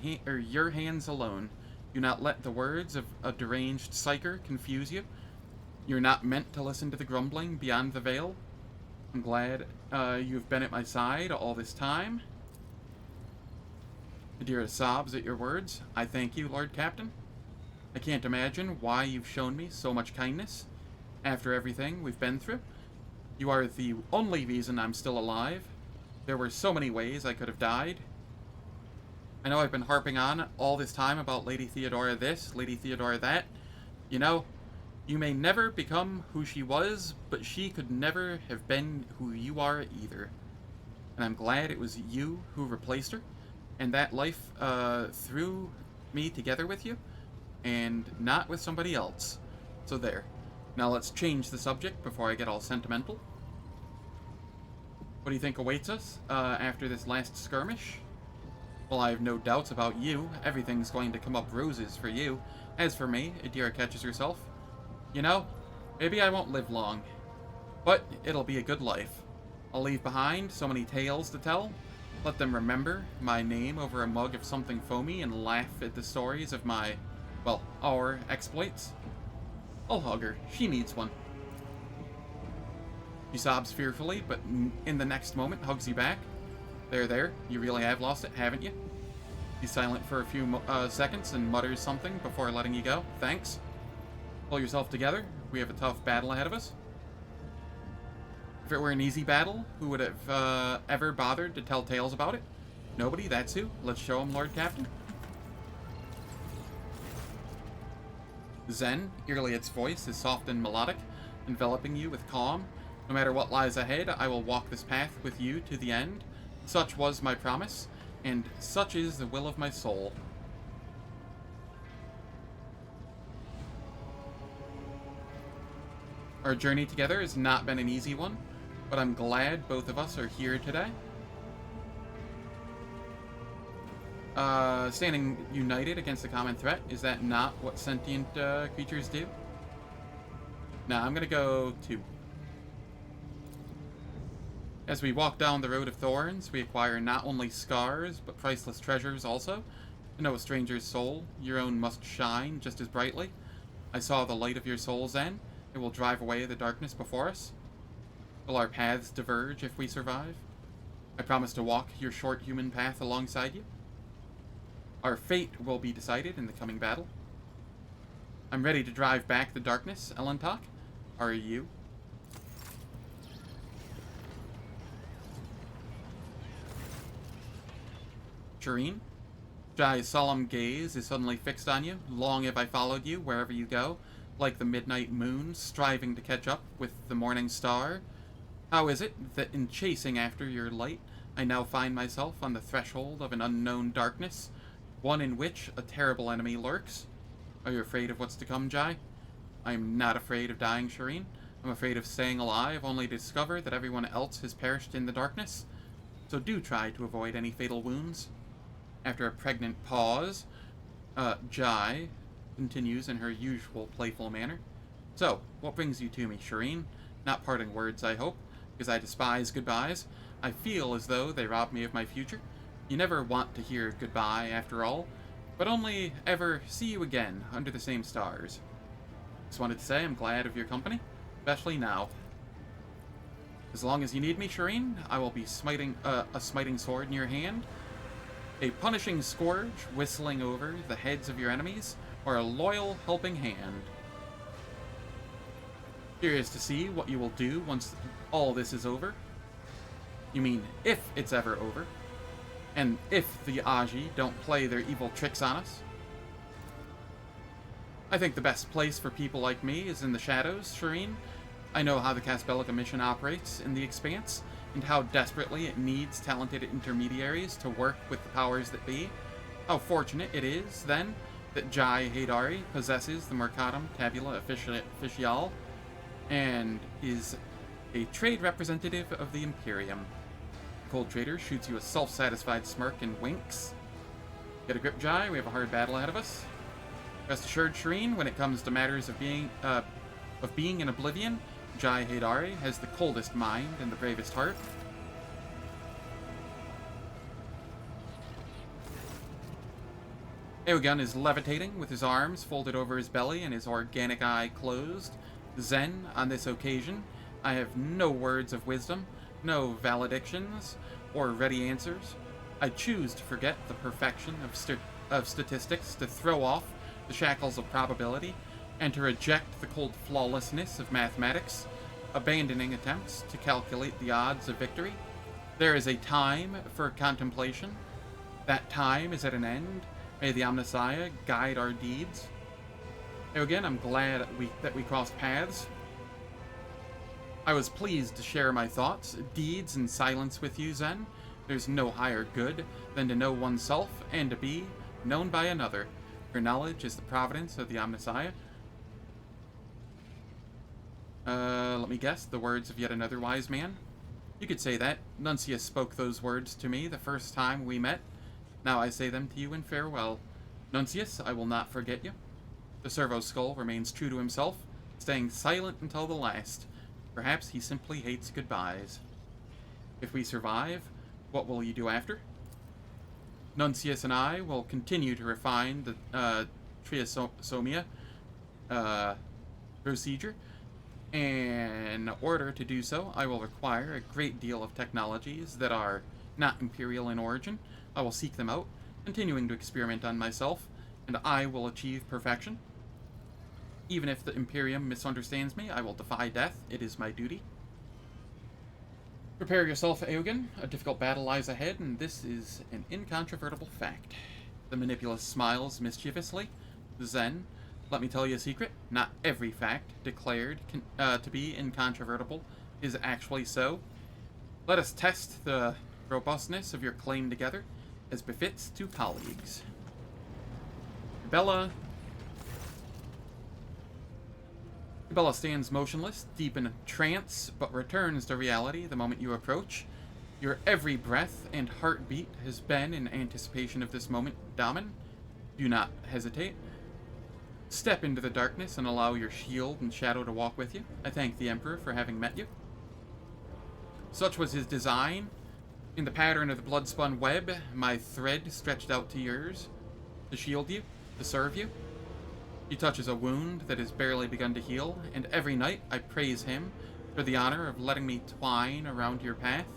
your hands alone. Do not let the words of a deranged psyker confuse you. You're not meant to listen to the grumbling beyond the veil. I'm glad you've been at my side all this time. Adira sobs at your words. I thank you, Lord Captain. I can't imagine why you've shown me so much kindness. After everything we've been through, you are the only reason I'm still alive. There were so many ways I could have died. I know I've been harping on all this time about Lady Theodora this, Lady Theodora that. You know, you may never become who she was, but she could never have been who you are either. And I'm glad it was you who replaced her, and that life threw me together with you, and not with somebody else. So there. Now let's change the subject before I get all sentimental. What do you think awaits us after this last skirmish? Well, I have no doubts about you. Everything's going to come up roses for you. As for me, Adira catches herself. You know, maybe I won't live long, but it'll be a good life. I'll leave behind so many tales to tell. Let them remember my name over a mug of something foamy and laugh at the stories of my, well, our exploits. I'll hug her. She needs one. She sobs fearfully, but in the next moment hugs you back. There, you really have lost it, haven't you? He's silent for a few seconds and mutters something before letting you go. Thanks. Pull yourself together. We have a tough battle ahead of us. If it were an easy battle, who would have ever bothered to tell tales about it? Nobody, that's who. Let's show him, Lord Captain. Zen, Irliot's voice is soft and melodic, enveloping you with calm. No matter what lies ahead, I will walk this path with you to the end. Such was my promise, and such is the will of my soul. Our journey together has not been an easy one, but I'm glad both of us are here today. Standing united against a common threat, is that not what sentient creatures do? Nah, I'm gonna go 2. As we walk down the road of thorns, we acquire not only scars, but priceless treasures also. To know a stranger's soul, your own must shine just as brightly. I saw the light of your soul, Zen. It will drive away the darkness before us. Will our paths diverge if we survive? I promise to walk your short human path alongside you. Our fate will be decided in the coming battle. I'm ready to drive back the darkness, Elentok. Are you? Shireen? Jai's solemn gaze is suddenly fixed on you. Long have I followed you wherever you go, like the midnight moon, striving to catch up with the morning star. How is it that in chasing after your light, I now find myself on the threshold of an unknown darkness, one in which a terrible enemy lurks? Are you afraid of what's to come, Jai? I am not afraid of dying, Shireen. I'm afraid of staying alive, only to discover that everyone else has perished in the darkness. So do try to avoid any fatal wounds. After a pregnant pause, Jai continues in her usual playful manner. So, what brings you to me, Shireen? Not parting words, I hope, because I despise goodbyes. I feel as though they rob me of my future. You never want to hear goodbye, after all, but only ever see you again under the same stars. Just wanted to say I'm glad of your company, especially now. As long as you need me, Shireen, I will be smiting a smiting sword in your hand, a punishing scourge whistling over the heads of your enemies, or a loyal helping hand. Curious to see what you will do once all this is over. You mean if it's ever over, and if the Aji don't play their evil tricks on us. I think the best place for people like me is in the shadows, Shireen. I know how the Caspelica mission operates in the Expanse, and how desperately it needs talented intermediaries to work with the powers that be. How fortunate it is, then, that Jai Haydari possesses the Mercatum Tabula Officiale, and is a trade representative of the Imperium. The Cold Trader shoots you a self-satisfied smirk and winks. Get a grip, Jai. We have a hard battle ahead of us. Rest assured, Shireen, when it comes to matters of being in Oblivion, Jai Haydari has the coldest mind and the bravest heart. Aogun is levitating with his arms folded over his belly and his organic eye closed. Zen, on this occasion, I have no words of wisdom, no valedictions, or ready answers. I choose to forget the perfection of statistics, to throw off the shackles of probability, and to reject the cold flawlessness of mathematics, abandoning attempts to calculate the odds of victory. There is a time for contemplation. That time is at an end. May the Omnissiah guide our deeds. Now again, I'm glad that we crossed paths. I was pleased to share my thoughts, deeds, and silence with you, Zen. There's no higher good than to know oneself and to be known by another. Your knowledge is the providence of the Omnissiah. Let me guess, the words of yet another wise man? You could say that. Nuncius spoke those words to me the first time we met. Now I say them to you in farewell. Nuncius, I will not forget you. The Servo Skull remains true to himself, staying silent until the last. Perhaps he simply hates goodbyes. If we survive, what will you do after? Nuncius and I will continue to refine the triosomia procedure. In order to do so, I will require a great deal of technologies that are not Imperial in origin. I will seek them out, continuing to experiment on myself, and I will achieve perfection. Even if the Imperium misunderstands me, I will defy death. It is my duty. Prepare yourself, Aogun. A difficult battle lies ahead, and this is an incontrovertible fact. The Manipulus smiles mischievously. Zen, let me tell you a secret. Not every fact declared to be incontrovertible is actually so. Let us test the robustness of your claim together, as befits two colleagues. Bella stands motionless, deep in a trance, but returns to reality the moment you approach. Your every breath and heartbeat has been in anticipation of this moment, Daman. Do not hesitate. Step into the darkness and allow your shield and shadow to walk with you. I thank the Emperor for having met you. Such was his design. In the pattern of the blood-spun web, my thread stretched out to yours, to shield you, to serve you. He touches a wound that has barely begun to heal, and every night I praise him for the honor of letting me twine around your path.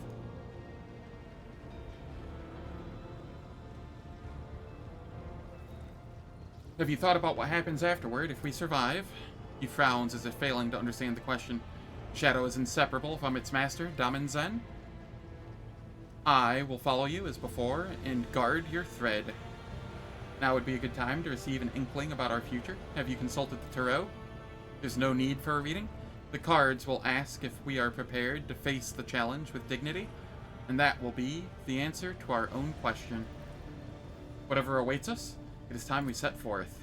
Have you thought about what happens afterward if we survive? He frowns as if failing to understand the question. Shadow is inseparable from its master, Daman Zen. I will follow you as before and guard your thread. Now would be a good time to receive an inkling about our future. Have you consulted the Tarot? There's no need for a reading. The cards will ask if we are prepared to face the challenge with dignity, and that will be the answer to our own question. Whatever awaits us, it is time we set forth.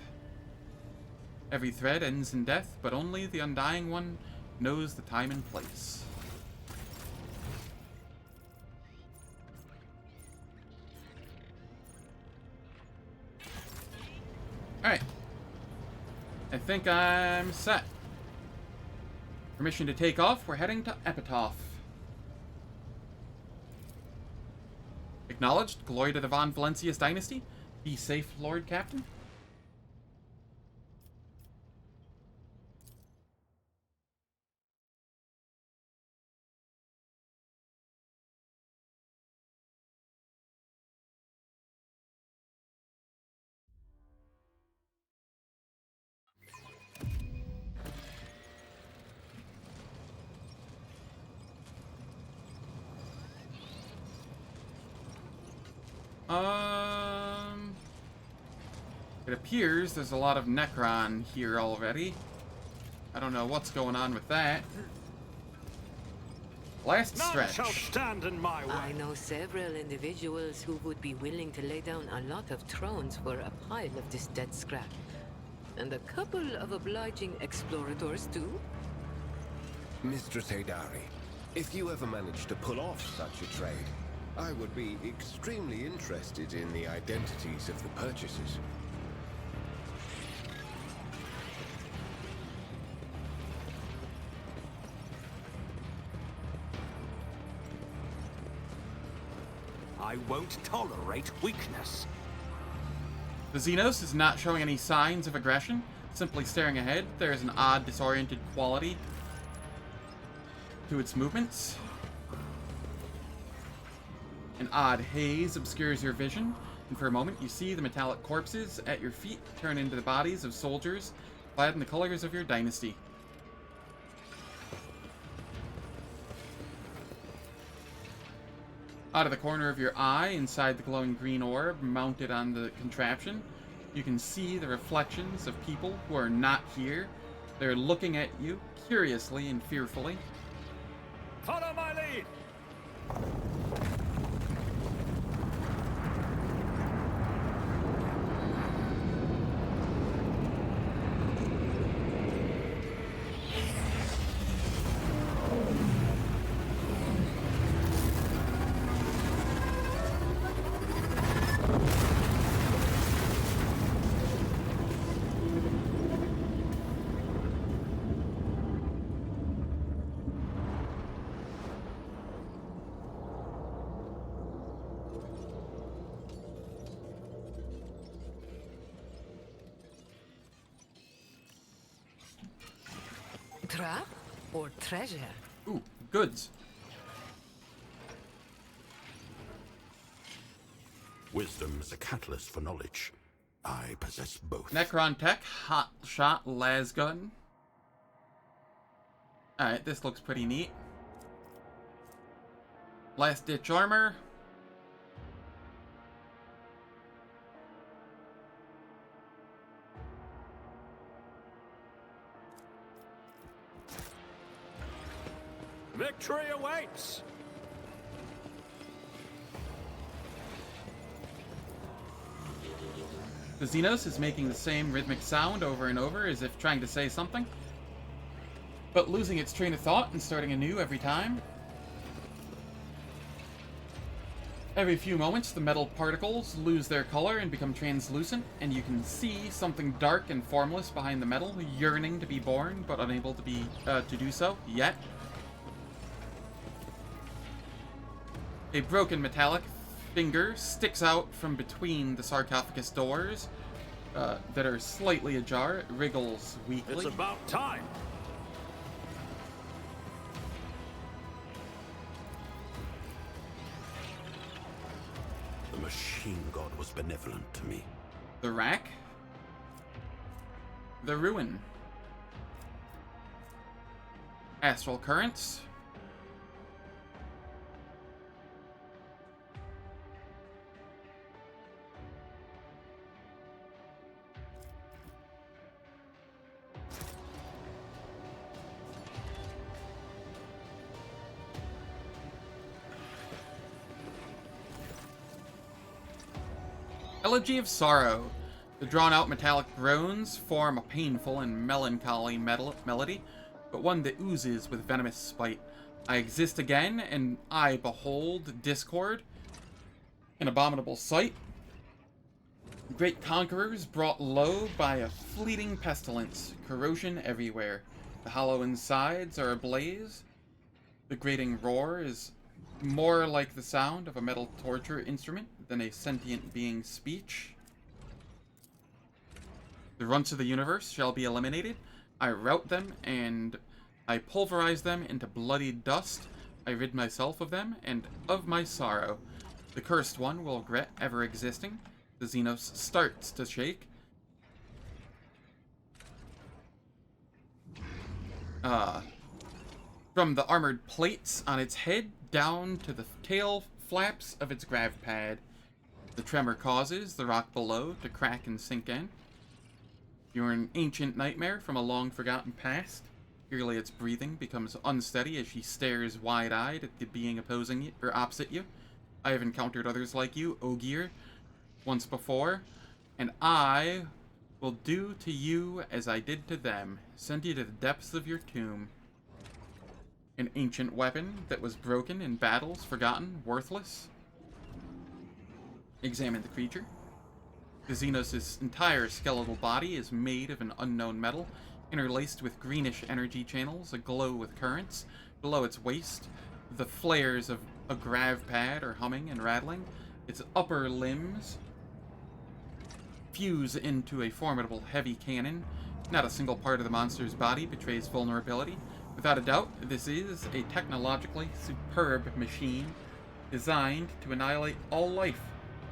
Every thread ends in death, but only the Undying One knows the time and place. Alright. I think I'm set. Permission to take off. We're heading to Epitaph. Acknowledged. Glory to the Von Valencius dynasty. Be safe, Lord Captain. It appears there's a lot of Necron here already. I don't know what's going on with that. Last None stretch. shall stand in my way. I know several individuals who would be willing to lay down a lot of thrones for a pile of this dead scrap. And a couple of obliging explorators, too. Mistress Haydari, if you ever manage to pull off such a trade, I would be extremely interested in the identities of the purchasers. I won't tolerate weakness. The Xenos is not showing any signs of aggression, simply staring ahead. There is an odd, disoriented quality to its movements. An odd haze obscures your vision, and for a moment you see the metallic corpses at your feet turn into the bodies of soldiers clad in the colors of your dynasty. Out of the corner of your eye, inside the glowing green orb mounted on the contraption, you can see the reflections of people who are not here. They're looking at you curiously and fearfully. Follow my lead! Trap or treasure? Ooh, goods. Wisdom is a catalyst for knowledge. I possess both. Necron tech, hot shot las gun. Alright, this looks pretty neat. Last ditch armor. Victory awaits! The Xenos is making the same rhythmic sound over and over as if trying to say something, but losing its train of thought and starting anew every time. Every few moments, the metal particles lose their color and become translucent, and you can see something dark and formless behind the metal, yearning to be born, but unable to do so yet. A broken metallic finger sticks out from between the sarcophagus doors that are slightly ajar. It wriggles weakly. It's about time! The machine god was benevolent to me. The rack. The ruin. Astral currents. Elegy of Sorrow. The drawn-out metallic groans form a painful and melancholy melody, but one that oozes with venomous spite. I exist again, and I behold discord, an abominable sight. Great conquerors brought low by a fleeting pestilence, corrosion everywhere. The hollow insides are ablaze. The grating roar is more like the sound of a metal torture instrument than a sentient being's speech. The runts of the universe shall be eliminated. I rout them, and I pulverize them into bloody dust. I rid myself of them, and of my sorrow. The cursed one will regret ever existing. The Xenos starts to shake. From the armored plates on its head down to the tail flaps of its grav pad. The tremor causes the rock below to crack and sink in. You're an ancient nightmare from a long-forgotten past. Its breathing becomes unsteady as she stares wide-eyed at the being opposing you, or opposite you. I have encountered others like you, Ogier, once before, and I will do to you as I did to them, send you to the depths of your tomb. An ancient weapon that was broken in battles, forgotten, worthless. Examine the creature. The Xenos' entire skeletal body is made of an unknown metal, interlaced with greenish energy channels aglow with currents. Below its waist, the flares of a grav pad are humming and rattling. Its upper limbs fuse into a formidable heavy cannon. Not a single part of the monster's body betrays vulnerability. Without a doubt, this is a technologically superb machine designed to annihilate all life.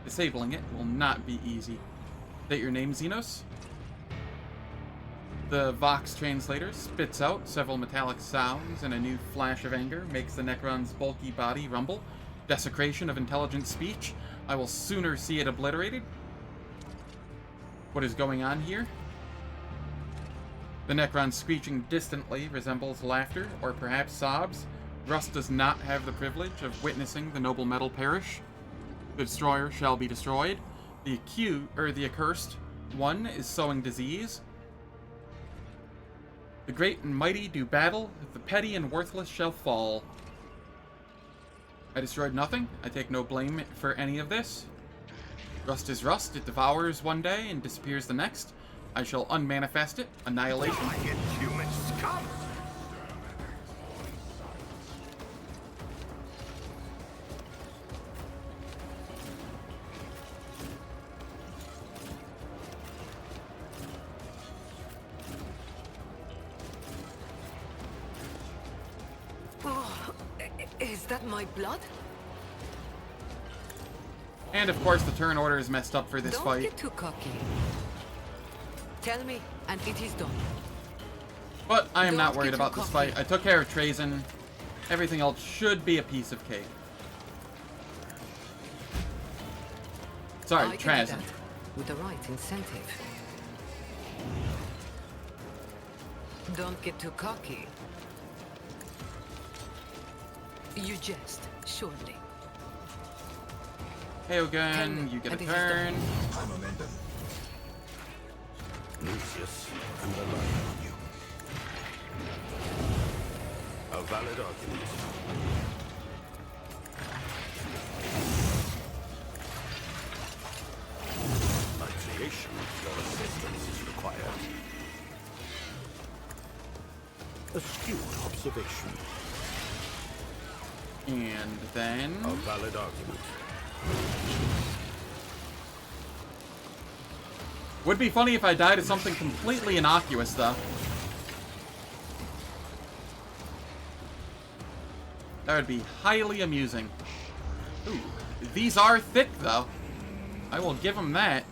Disabling it will not be easy. Is that your name, Xenos? The Vox translator spits out several metallic sounds, and a new flash of anger makes the Necron's bulky body rumble. Desecration of intelligent speech. I will sooner see it obliterated. What is going on here? The Necron screeching distantly resembles laughter, or perhaps sobs. Rust does not have the privilege of witnessing the noble metal perish. The destroyer shall be destroyed. The accursed one is sowing disease. The great and mighty do battle. The petty and worthless shall fall. I destroyed nothing. I take no blame for any of this. Rust is rust. It devours one day and disappears the next. I shall unmanifest it. Annihilation. Human scum! Is that my blood? And of course the turn order is messed up for this Don't fight. get too cocky. Tell me, and it is done. But I am not Don't worried get about too this cocky. fight. I took care of Trazen. Everything else should be a piece of cake. Sorry, I can do Trazen. that with the right incentive. Don't get too cocky. You jest, surely. Hey, Ogun, you get a turn. I'm amended. Lucius, I'm relying on you. A valid argument. My creation, your assistance is required. Astute observation. And then... A valid argument. Would be funny if I died of something completely innocuous, though. That would be highly amusing. Ooh, these are thick, though. I will give them that.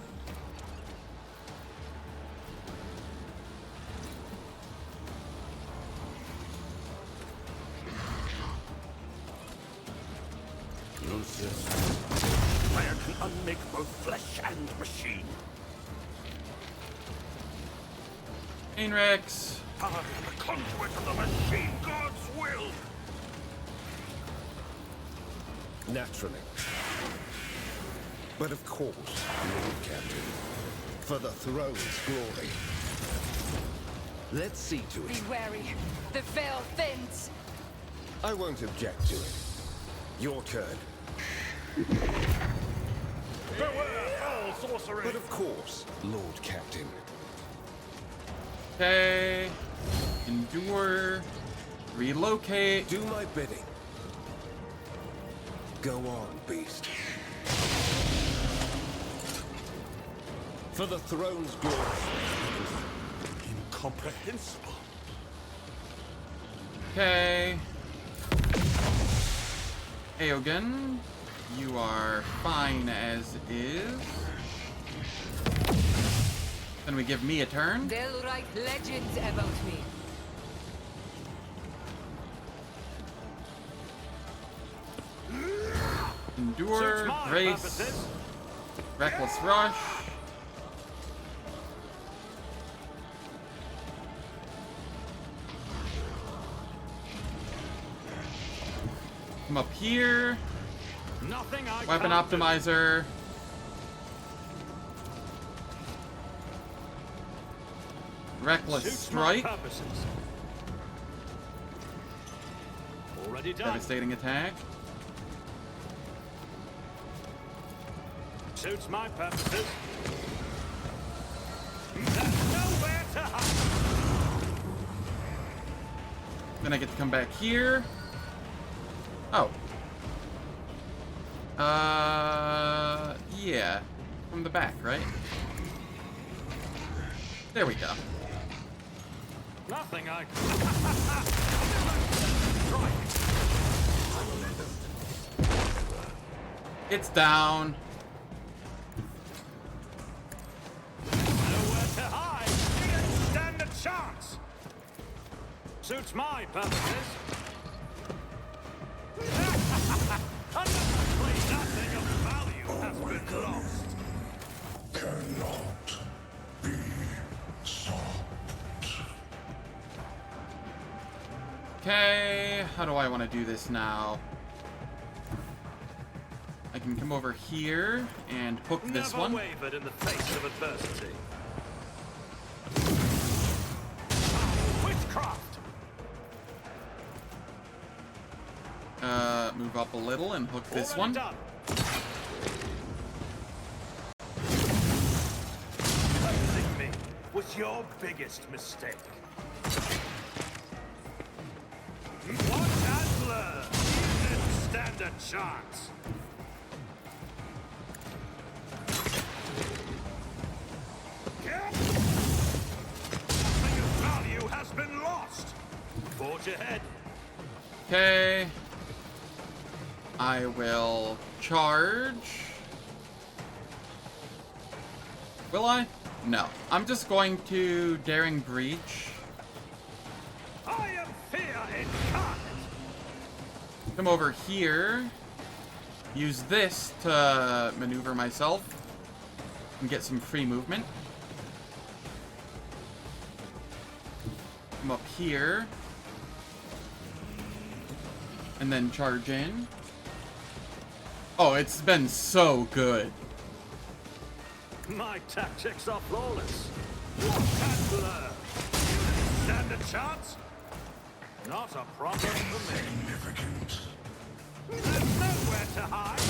Lucius, fire can unmake both flesh and machine. Ainrex. I am a conduit of the machine god's will. Naturally. But of course, Lord Captain, for the throne's glory. Let's see to Be it. wary. The veil thins. I won't object to it. Your turn. Beware all sorcery! But of course, Lord Captain. Okay. Endure. Relocate. Do my bidding. Go on, beast. For the throne's glory. Incomprehensible. Okay. Aogun, you are fine as is. Then we give me a turn. They'll write legends about me. Endure, Suits my grace, purposes. Reckless Rush. Come up here. Nothing I Weapon can't Optimizer. Reckless Suits my Strike. purposes. Already done. Devastating Attack. Suits my purposes. There's nowhere to hide. Then I get to come back here. Oh. Yeah. From the back, right? There we go. Nothing I It's down. Nowhere to hide. You didn't stand a chance. Suits my purposes. Unfortunately, nothing of value has been lost. Cannot be stopped. Okay, how do I want to do this now? I can come over here and hook this Never one. wavered in the face of adversity. Witchcraft. Move up a little and hook this one. Done. Facing me was your biggest mistake. Watch and learn. You didn't stand a chance. Nothing of value has been lost. Forge ahead. Okay. I will charge. Will I? No. I'm just going to Daring Breach. I am fear incarnate. Come over here. Use this to maneuver myself and get some free movement. Come up here. And then charge in. Oh, it's been so good. My tactics are flawless. Watch and learn. You didn't stand a chance? Not a problem for me. Significant. There's nowhere to hide.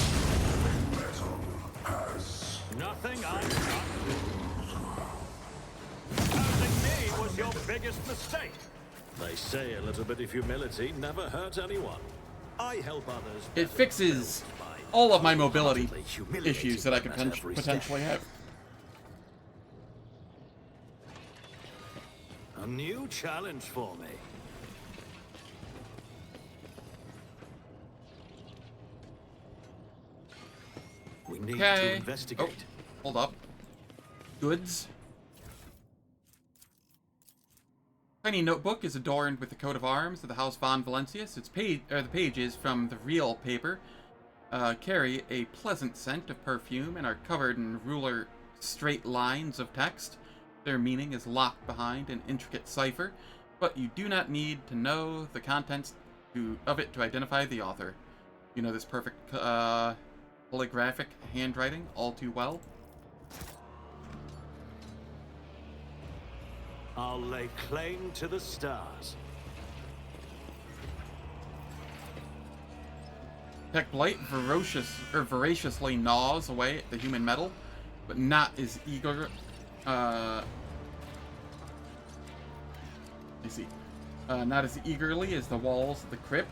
Metal has Nothing I can't do. Opposing me was your biggest mistake. They say a little bit of humility never hurts anyone. I help others. It fixes all of my mobility issues that I could potentially have. A new challenge for me. We need to Okay. investigate. Oh, hold up. Goods. Tiny notebook is adorned with the coat of arms of the House von Valancius. The pages from the real paper carry a pleasant scent of perfume and are covered in ruler straight lines of text. Their meaning is locked behind an intricate cipher, but you do not need to know the contents of it to identify the author. You know this perfect calligraphic handwriting all too well. I'll lay claim to the stars. Tech Blight voraciously gnaws away at the human metal, but not as eager. I see. Not as eagerly as the walls of the crypt.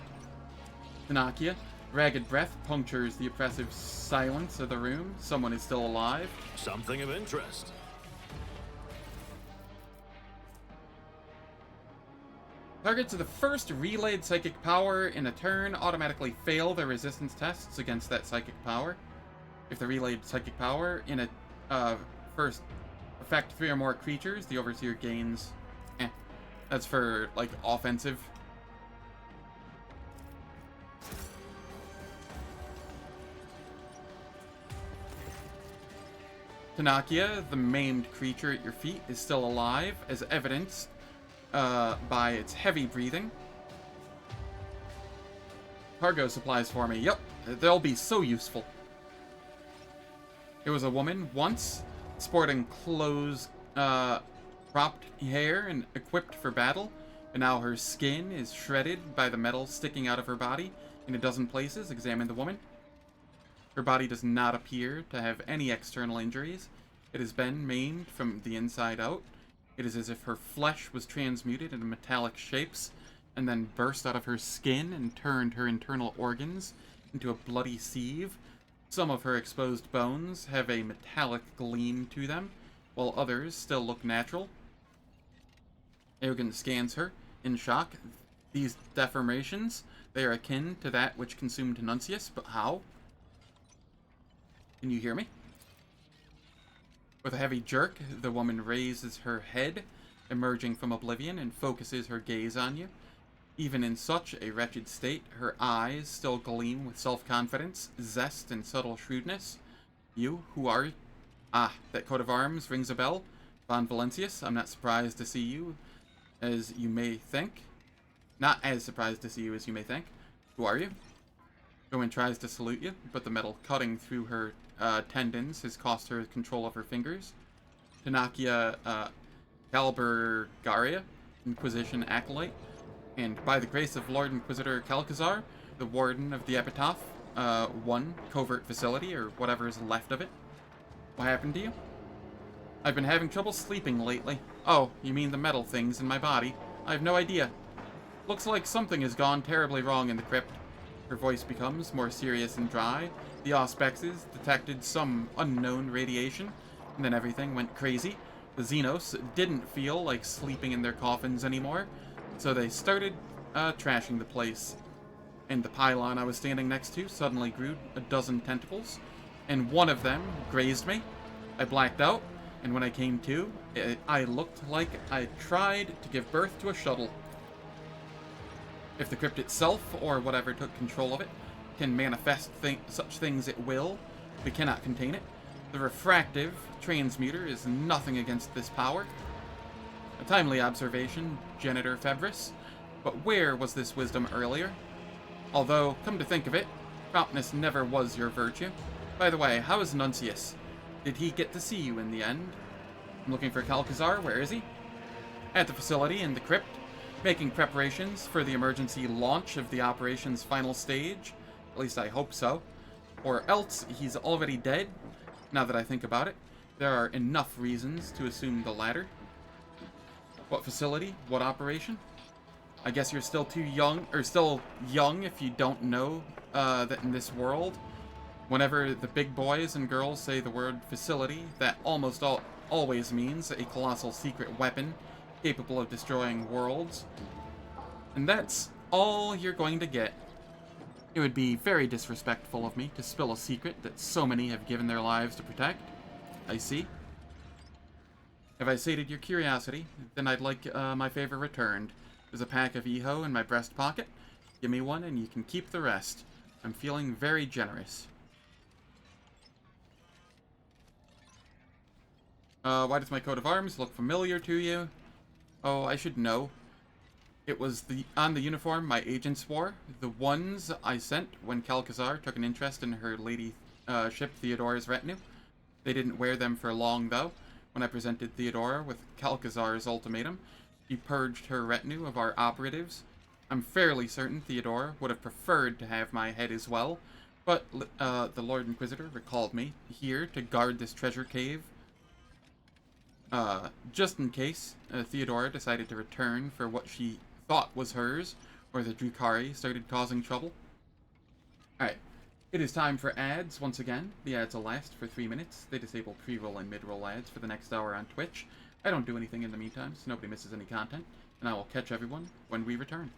Tanakia, ragged breath punctures the oppressive silence of the room. Someone is still alive. Something of interest. Targets of the first relayed psychic power in a turn automatically fail their resistance tests against that psychic power. If the relayed psychic power in a first affect 3 or more creatures, the Overseer gains... That's for, like, offensive. Tanakia, the maimed creature at your feet, is still alive, as evidenced by its heavy breathing. Cargo supplies for me. Yep, they'll be so useful. It was a woman once, sporting clothes, cropped hair, and equipped for battle, and now her skin is shredded by the metal sticking out of her body in a dozen places. Examine the woman. Her body does not appear to have any external injuries. It has been maimed from the inside out. It is as if her flesh was transmuted into metallic shapes, and then burst out of her skin and turned her internal organs into a bloody sieve. Some of her exposed bones have a metallic gleam to them, while others still look natural. Eogan scans her, in shock. These deformations, they are akin to that which consumed Nuncius, but how? Can you hear me? With a heavy jerk, the woman raises her head, emerging from oblivion, and focuses her gaze on you. Even in such a wretched state, her eyes still gleam with self-confidence, zest, and subtle shrewdness. You, who are... Ah, that coat of arms rings a bell. Von Valancius, I'm not surprised to see you, as you may think. Not as surprised to see you as you may think. Who are you? Rowan tries to salute you, but the metal cutting through her tendons has cost her control of her fingers. Tanakia Calbergaria, Inquisition Acolyte, and by the grace of Lord Inquisitor Calcazar, the Warden of the Epitaph, 1 Covert Facility, or whatever is left of it. What happened to you? I've been having trouble sleeping lately. Oh, you mean the metal things in my body? I have no idea. Looks like something has gone terribly wrong in the crypt. Her voice becomes more serious and dry. The Auspexes detected some unknown radiation, and then everything went crazy. The Xenos didn't feel like sleeping in their coffins anymore, so they started trashing the place. And the pylon I was standing next to suddenly grew a dozen tentacles, and one of them grazed me. I blacked out, and when I came to, I looked like I tried to give birth to a shuttle. If the crypt itself, or whatever took control of it, can manifest such things at will, we cannot contain it. The refractive transmuter is nothing against this power. A timely observation, Genitor Febris. But where was this wisdom earlier? Although, come to think of it, promptness never was your virtue. By the way, how is Nuncius? Did he get to see you in the end? I'm looking for Calcazar. Where is he? At the facility in the crypt, making preparations for the emergency launch of the operation's final stage. At least I hope so. Or else he's already dead. Now that I think about it, there are enough reasons to assume the latter. What facility? What operation? I guess you're still too young, or still young if you don't know that in this world, whenever the big boys and girls say the word facility, that almost always means a colossal secret weapon capable of destroying worlds. And that's all you're going to get. It would be very disrespectful of me to spill a secret that so many have given their lives to protect. I see. If I sated your curiosity, then I'd like my favor returned. There's a pack of EHO in my breast pocket. Give me one and you can keep the rest. I'm feeling very generous. Why does my coat of arms look familiar to you? Oh, I should know. It was on the uniform my agents wore. The ones I sent when Calcazar took an interest in her lady ship Theodora's retinue. They didn't wear them for long, though. When I presented Theodora with Calcazar's ultimatum, she purged her retinue of our operatives. I'm fairly certain Theodora would have preferred to have my head as well, but the Lord Inquisitor recalled me here to guard this treasure cave. Just in case Theodora decided to return for what she thought was hers, or the Drukhari started causing trouble. Alright, it is time for ads once again. The ads will last for 3 minutes. They disable pre-roll and mid-roll ads for the next hour on Twitch. I don't do anything in the meantime, so nobody misses any content, and I will catch everyone when we return.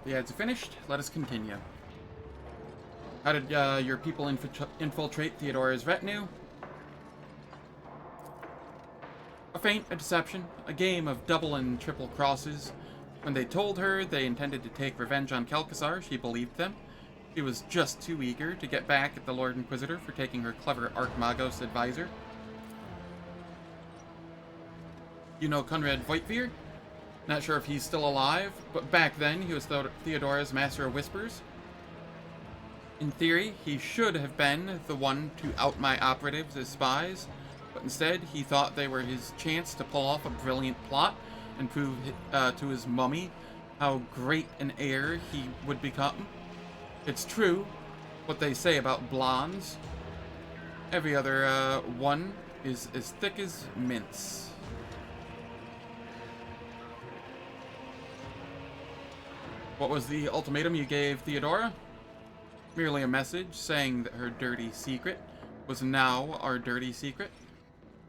The ads are finished. Let us continue. How did your people infiltrate Theodora's retinue? A feint, a deception, a game of double and triple crosses. When they told her they intended to take revenge on Kelkasar, she believed them. She was just too eager to get back at the Lord Inquisitor for taking her clever Archmagos advisor. You know Conrad Voigtveer? Not sure if he's still alive, but back then he was Theodora's Master of Whispers. In theory, he should have been the one to out my operatives as spies, but instead he thought they were his chance to pull off a brilliant plot and prove to his mummy how great an heir he would become. It's true what they say about blondes. Every other one is as thick as mince. What was the ultimatum you gave Theodora? Merely a message saying that her dirty secret was now our dirty secret.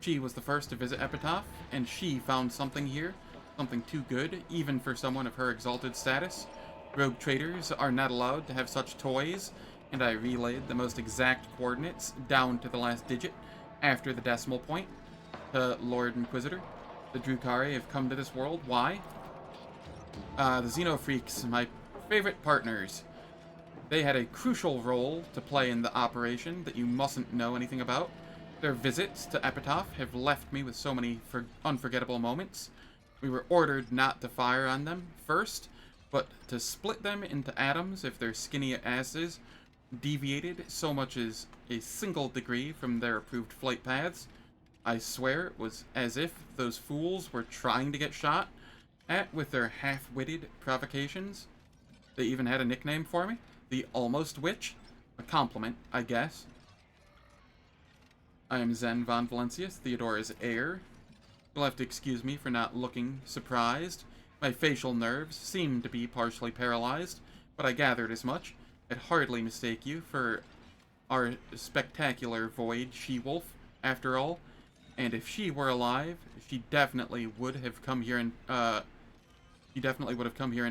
She was the first to visit Epitaph, and she found something here, something too good, even for someone of her exalted status. Rogue traders are not allowed to have such toys, and I relayed the most exact coordinates down to the last digit after the decimal point to Lord Inquisitor. The Drukhari have come to this world. Why? The Xenofreaks, my favorite partners. They had a crucial role to play in the operation that you mustn't know anything about. Their visits to Epitaph have left me with so many unforgettable moments. We were ordered not to fire on them first, but to split them into atoms if their skinny asses deviated so much as a single degree from their approved flight paths. I swear it was as if those fools were trying to get shot at with their half-witted provocations. They even had a nickname for me. The Almost Witch. A compliment, I guess. I am Zen von Valencius, Theodora's heir. You'll have to excuse me for not looking surprised. My facial nerves seem to be partially paralyzed, but I gathered as much. I'd hardly mistake you for our spectacular void she-wolf, after all. And if she were alive, she definitely would have come here in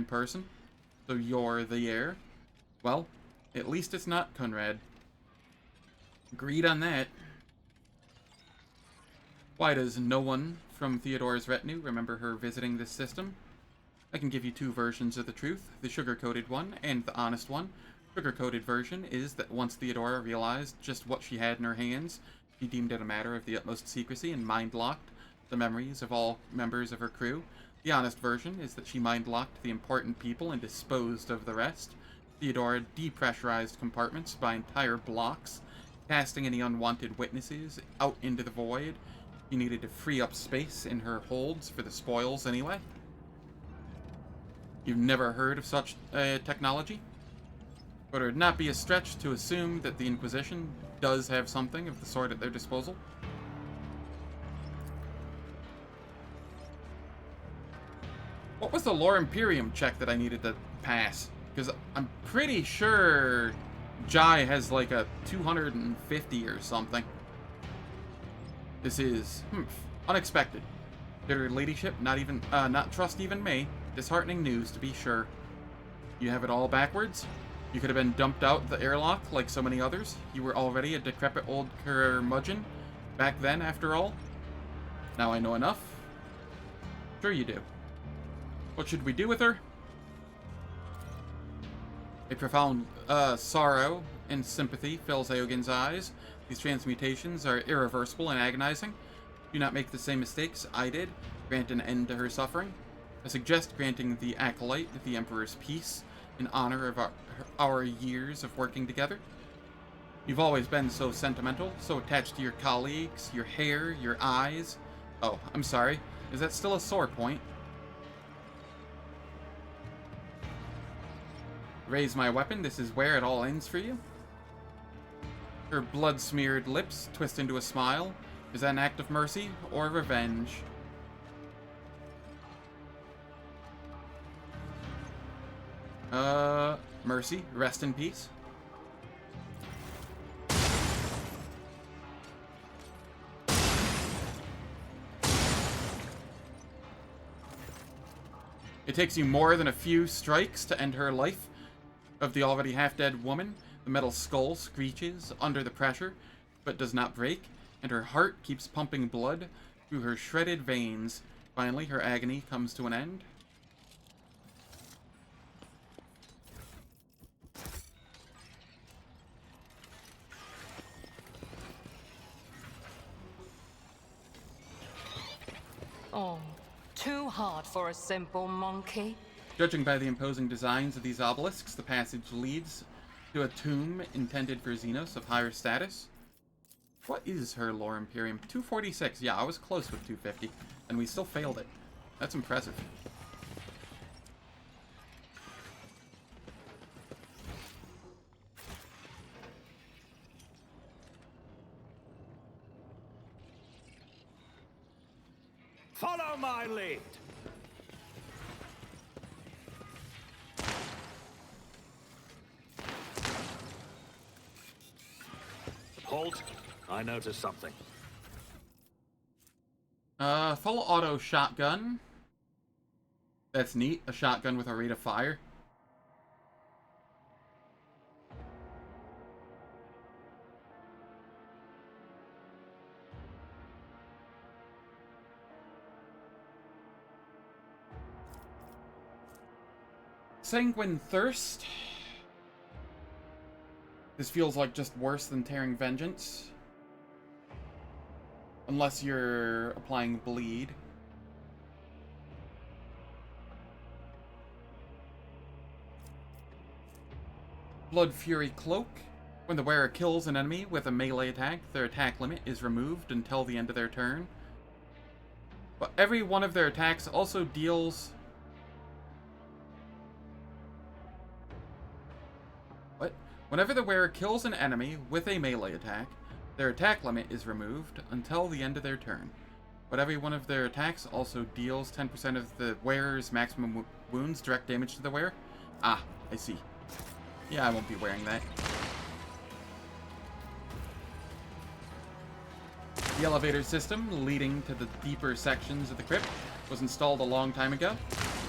person. So you're the heir. Well, at least it's not Conrad. Agreed on that. Why does no one from Theodora's retinue remember her visiting this system? I can give you two versions of the truth, the sugar-coated one and the honest one. Sugar-coated version is that once Theodora realized just what she had in her hands, she deemed it a matter of the utmost secrecy and mind-locked the memories of all members of her crew. The honest version is that she mind-locked the important people and disposed of the rest. Theodora depressurized compartments by entire blocks, casting any unwanted witnesses out into the void. She needed to free up space in her holds for the spoils anyway. You've never heard of such technology? But it would not be a stretch to assume that the Inquisition does have something of the sort at their disposal. What was the Lore Imperium check that I needed to pass? Because I'm pretty sure Jai has like a 250 or something. This is unexpected. Did her ladyship not trust even me? Disheartening news, to be sure. You have it all backwards? You could have been dumped out the airlock like so many others. You were already a decrepit old curmudgeon back then, after all. Now I know enough. Sure you do. What should we do with her? A profound sorrow and sympathy fills Eogin's eyes. These transmutations are irreversible and agonizing. Do not make the same mistakes I did. Grant an end to her suffering. I suggest granting the Acolyte the Emperor's peace in honor of our years of working together. You've always been so sentimental, so attached to your colleagues, your hair, your eyes. Oh, I'm sorry. Is that still a sore point? Raise my weapon. This is where it all ends for you. Her blood-smeared lips twist into a smile. Is that an act of mercy or revenge? Mercy. Rest in peace. It takes you more than a few strikes to end her life of the already half-dead woman. The metal skull screeches under the pressure, but does not break, and her heart keeps pumping blood through her shredded veins. Finally, her agony comes to an end. Oh, too hard for a simple monkey. Judging by the imposing designs of these obelisks, the passage leads to a tomb intended for Xenos of higher status. What is her lore Imperium? 246. Yeah, I was close with 250, and we still failed it. That's impressive. Follow my lead. Halt. I noticed something. Full auto shotgun. That's neat. A shotgun with a rate of fire. Sanguine Thirst. This feels like just worse than Tearing Vengeance. Unless you're applying bleed. Blood Fury Cloak. When the wearer kills an enemy with a melee attack, their attack limit is removed until the end of their turn. But every one of their attacks also deals... What? Whenever the wearer kills an enemy with a melee attack, their attack limit is removed until the end of their turn. But every one of their attacks also deals 10% of the wearer's maximum wounds, direct damage to the wearer. Ah, I see. Yeah, I won't be wearing that. The elevator system leading to the deeper sections of the crypt was installed a long time ago.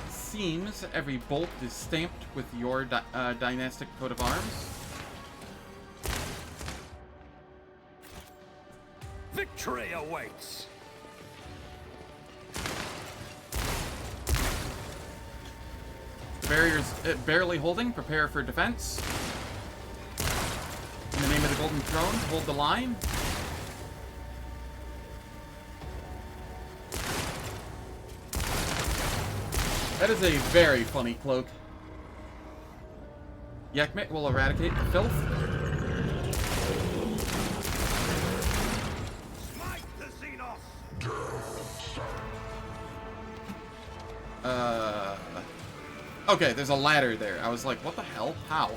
Seems every bolt is stamped with your dynastic coat of arms. Victory awaits! Barriers barely holding, prepare for defense. In the name of the Golden Throne, hold the line. That is a very funny cloak. Yakmet will eradicate the filth. Smite the Xenos! Okay, there's a ladder there. I was like, what the hell? How?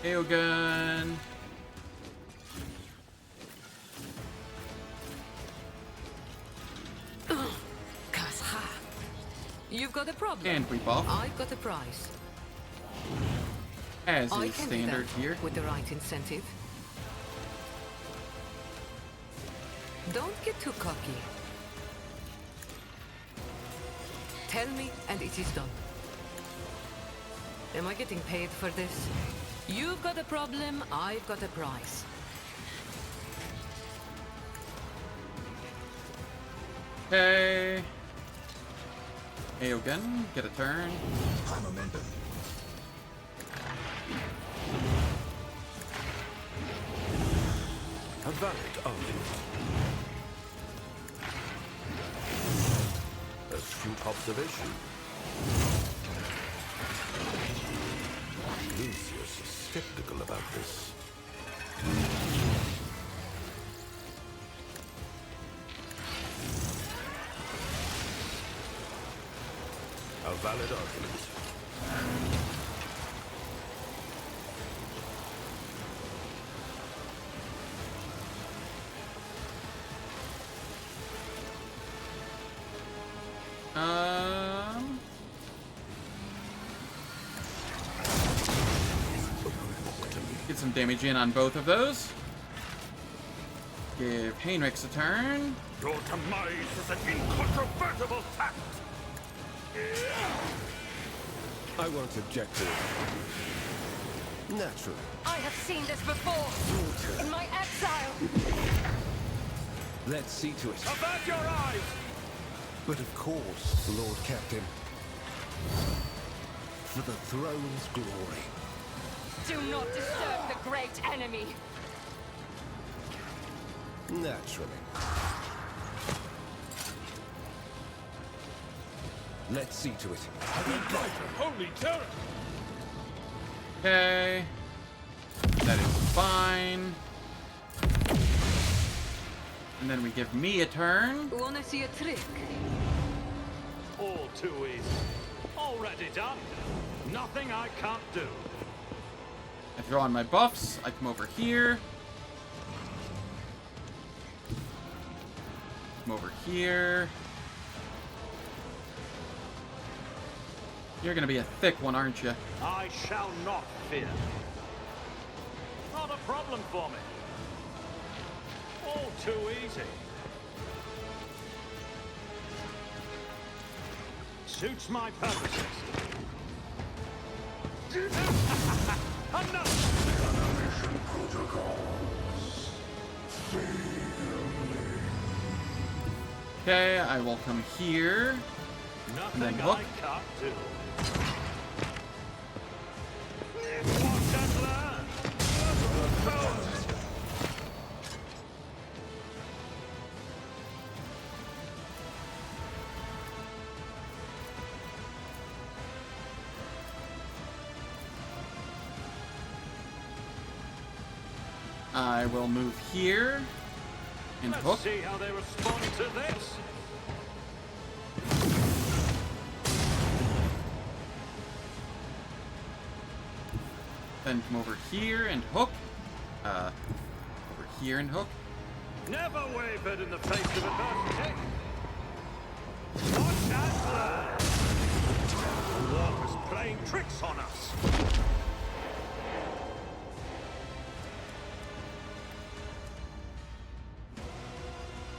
Aeogun. You've got a problem. And we buff. I've got a prize. As I is can standard do that here. with the right incentive. Don't get too cocky. Tell me and it is done. Am I getting paid for this? You've got a problem, I've got a prize. Okay. Aeogun, get a turn. High momentum. A valid argument. Astute observation. Lucius is skeptical about this. A valid argument. some damage in on both of those. Give Heinrichs a turn. Your demise is an incontrovertible fact. I won't object to it. Naturally. I have seen this before. In my exile. Let's see to it. Avert your eyes! But of course, Lord Captain. For the throne's glory. Do not disturb the great enemy. Naturally. Let's see to it. Holy terror! Okay. That is fine. And then we give me a turn. Wanna see a trick? All too easy. Already done. Nothing I can't do. I throw on my buffs. I come over here. Come over here. You're gonna be a thick one, aren't you? I shall not fear. Not a problem for me. All too easy. Suits my purposes. Enough! Okay, I will come here. Nothing And then hook. I can't do. Watch and learn. I will move here. And Let's hook. see how they respond to this. Then come over here and hook. Over here and hook. Never wavered in the face of adversity. Watch and learn. The world is playing tricks on us.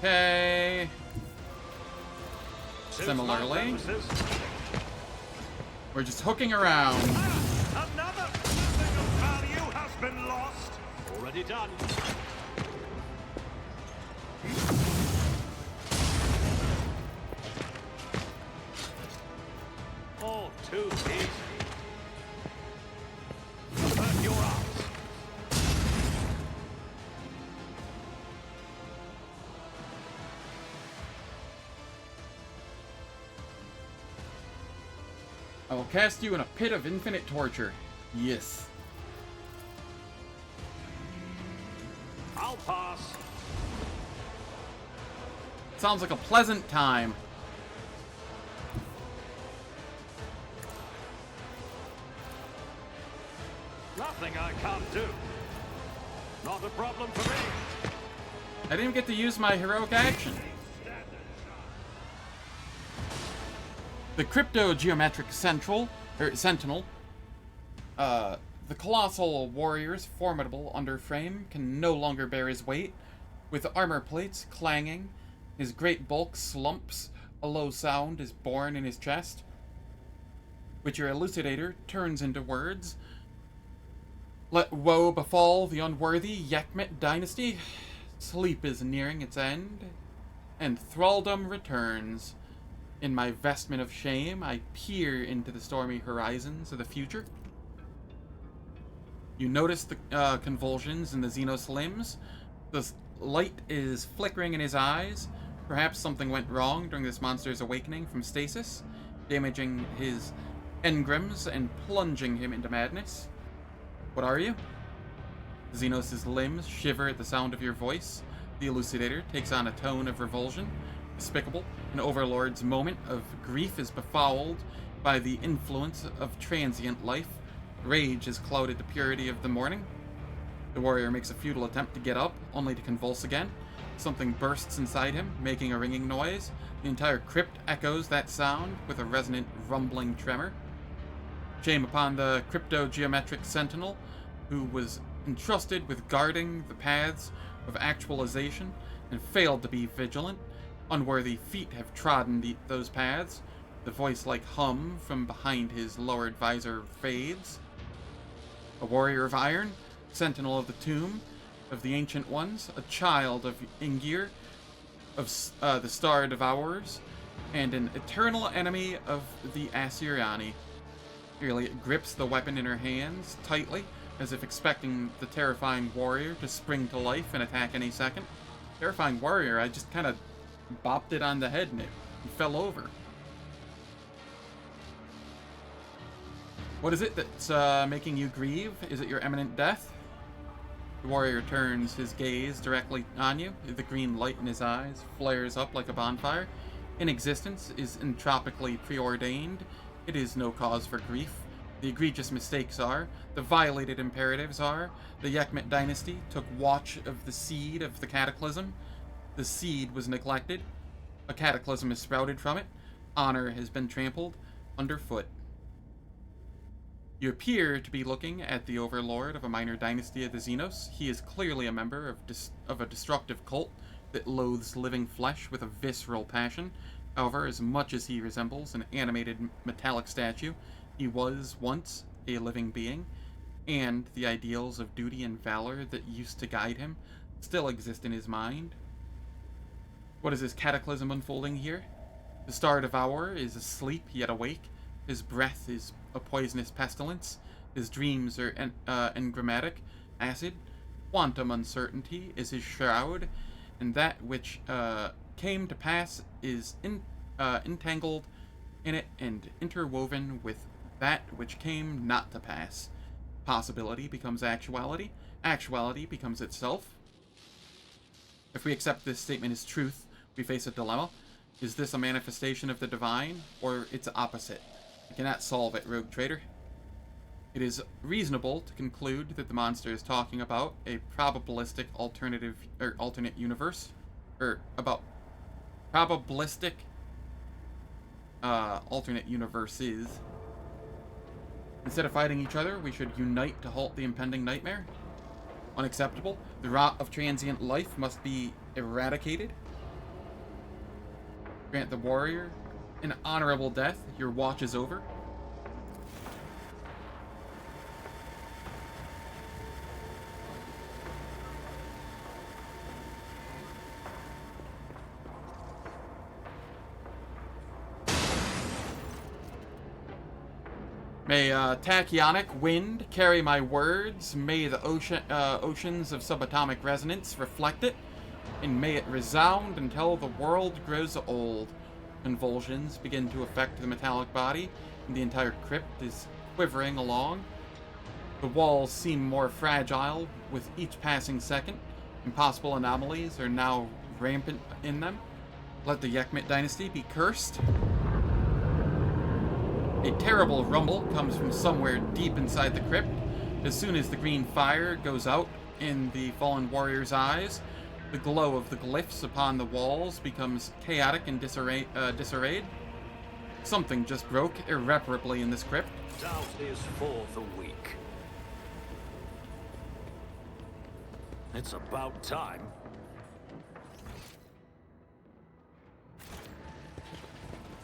Okay. Suits Similarly, my purposes. we're just hooking around. Another thing of value has been lost. Already done. All too easy. Avert your eyes. I will cast you in a pit of infinite torture. Yes. I'll pass. Sounds like a pleasant time. Nothing I can't do. Not a problem for me. I didn't get to use my heroic action. The crypto-geometric sentinel, the colossal warrior's formidable underframe can no longer bear his weight. With armor plates clanging, his great bulk slumps, a low sound is born in his chest, which your elucidator turns into words. Let woe befall the unworthy Yakmet dynasty. Sleep is nearing its end, and thraldom returns. In my vestment of shame, I peer into the stormy horizons of the future. You notice the convulsions in the Xenos limbs. The light is flickering in his eyes. Perhaps something went wrong during this monster's awakening from stasis, damaging his engrams and plunging him into madness. What are you? Xenos' limbs shiver at the sound of your voice. The elucidator takes on a tone of revulsion. Despicable, an overlord's moment of grief is befouled by the influence of transient life. Rage has clouded the purity of the morning. The warrior makes a futile attempt to get up, only to convulse again. Something bursts inside him, making a ringing noise. The entire crypt echoes that sound with a resonant, rumbling tremor. Shame upon the crypto-geometric sentinel, who was entrusted with guarding the paths of actualization and failed to be vigilant. Unworthy feet have trodden those paths. The voice-like hum from behind his lowered visor fades. A warrior of iron, sentinel of the tomb of the Ancient Ones, a child of Ingir, of the Star Devourers, and an eternal enemy of the Assyriani. Merely grips the weapon in her hands tightly, as if expecting the terrifying warrior to spring to life and attack any second. Terrifying warrior, I just kind of bopped it on the head and it fell over. What is it that's making you grieve? Is it your imminent death? The warrior turns his gaze directly on you. The green light in his eyes flares up like a bonfire. Inexistence is entropically preordained. It is no cause for grief. The egregious mistakes are. The violated imperatives are. The Yekmet dynasty took watch of the seed of the cataclysm. The seed was neglected. A cataclysm has sprouted from it. Honor has been trampled underfoot. You appear to be looking at the overlord of a minor dynasty of the Xenos. He is clearly a member of a destructive cult that loathes living flesh with a visceral passion. However, as much as he resembles an animated metallic statue, he was once a living being, and the ideals of duty and valor that used to guide him still exist in his mind. What is this cataclysm unfolding here? The Star Devourer is asleep yet awake. His breath is a poisonous pestilence. His dreams are engrammatic acid. Quantum uncertainty is his shroud, and that which came to pass is entangled in it and interwoven with that which came not to pass. Possibility becomes actuality. Actuality becomes itself. If we accept this statement as truth, we face a dilemma. Is this a manifestation of the divine, or its opposite? We cannot solve it, rogue trader. It is reasonable to conclude that the monster is talking about a probabilistic alternate universe, about probabilistic alternate universes. Instead of fighting each other, we should unite to halt the impending nightmare. Unacceptable. The rot of transient life must be eradicated. Grant the warrior an honorable death. Your watch is over. May tachyonic wind carry my words. May the oceans of subatomic resonance reflect it. And may it resound until the world grows old. Convulsions begin to affect the metallic body, and the entire crypt is quivering along. The walls seem more fragile with each passing second. Impossible anomalies are now rampant in them. Let the Yekmet dynasty be cursed. A terrible rumble comes from somewhere deep inside the crypt. As soon as the green fire goes out in the fallen warrior's eyes, the glow of the glyphs upon the walls becomes chaotic and disarrayed. Something just broke irreparably in this crypt. Doubt is for the weak. It's about time.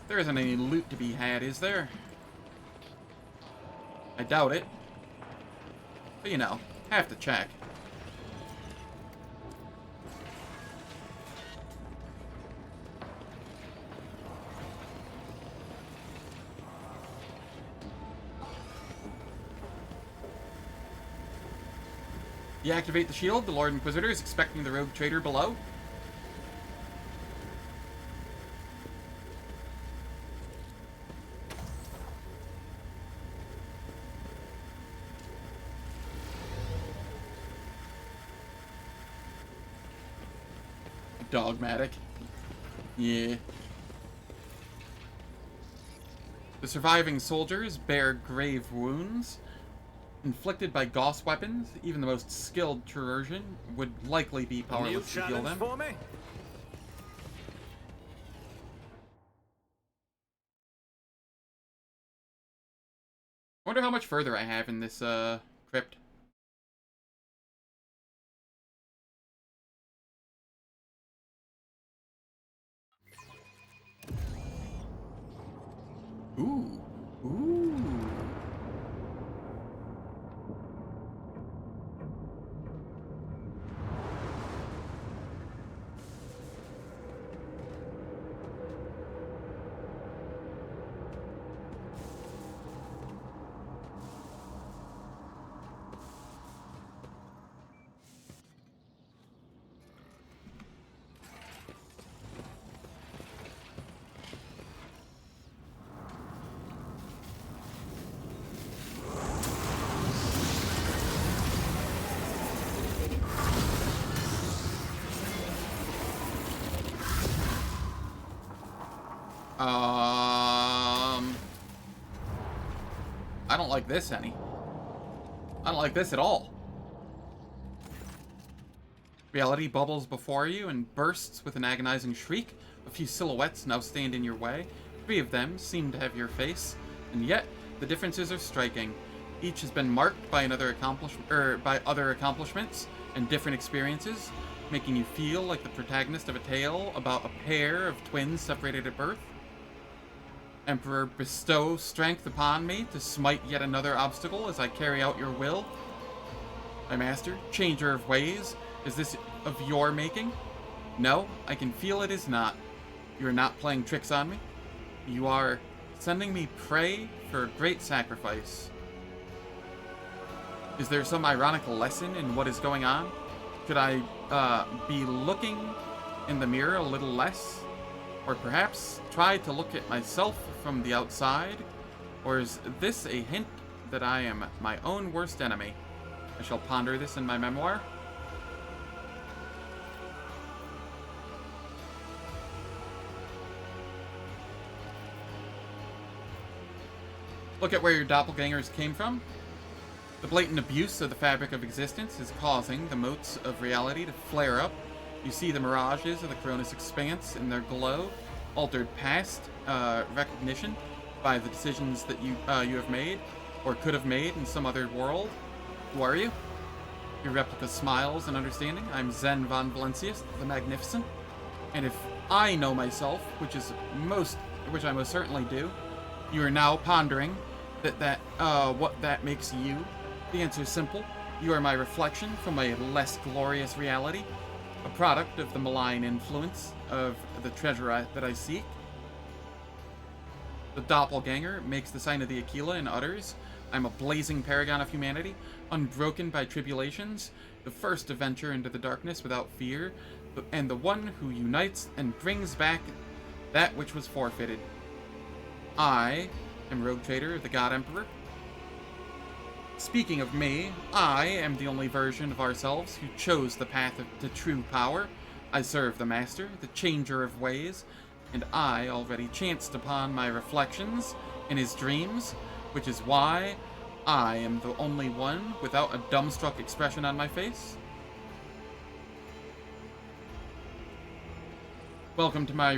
There isn't any loot to be had, is there? I doubt it. But you know, have to check. Deactivate the shield. The Lord Inquisitor is expecting the rogue trader below. Dogmatic. Yeah. The surviving soldiers bear grave wounds. Inflicted by Gauss weapons, even the most skilled chirurgeon would likely be powerless to heal them. For me? I wonder how much further I have in this crypt. Ooh. Ooh. I don't like this any. I don't like this at all. Reality bubbles before you and bursts with an agonizing shriek. A few silhouettes now stand in your way. 3 of them seem to have your face, and yet the differences are striking. Each has been marked by other accomplishments and different experiences, making you feel like the protagonist of a tale about a pair of twins separated at birth. Emperor, bestow strength upon me to smite yet another obstacle as I carry out your will. My master, changer of ways, is this of your making? No, I can feel it is not. You are not playing tricks on me. You are sending me prey for a great sacrifice. Is there some ironic lesson in what is going on? Should I be looking in the mirror a little less? Or perhaps try to look at myself from the outside? Or is this a hint that I am my own worst enemy? I shall ponder this in my memoir. Look at where your doppelgangers came from. The blatant abuse of the fabric of existence is causing the motes of reality to flare up. You see the mirages of the Cronus Expanse in their glow, altered past recognition by the decisions that you have made, or could have made in some other world. Who are you? Your replica smiles in understanding. I'm Zen von Valencius, the Magnificent. And if I know myself, which I most certainly do, you are now pondering what that makes you. The answer is simple. You are my reflection from a less glorious reality, a product of the malign influence of the treasure that I seek. The doppelganger makes the sign of the Aquila and utters, I'm a blazing paragon of humanity, unbroken by tribulations, the first to venture into the darkness without fear, and the one who unites and brings back that which was forfeited. I am Rogue Trader of the God Emperor. Speaking of me, I am the only version of ourselves who chose the path to true power. I serve the Master, the Changer of Ways, and I already chanced upon my reflections in his dreams, which is why I am the only one without a dumbstruck expression on my face. Welcome to my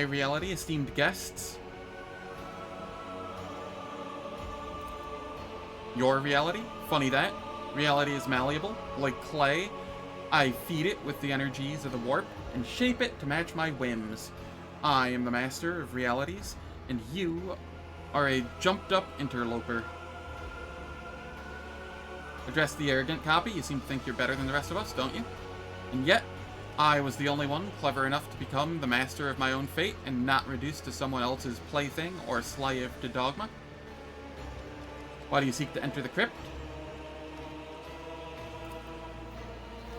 reality, esteemed guests. Your reality? Funny that. Reality is malleable, like clay. I feed it with the energies of the warp and shape it to match my whims. I am the master of realities, and you are a jumped-up interloper. Address the arrogant copy. You seem to think you're better than the rest of us, don't you? And yet, I was the only one clever enough to become the master of my own fate and not reduced to someone else's plaything or slave to dogma. Why do you seek to enter the crypt?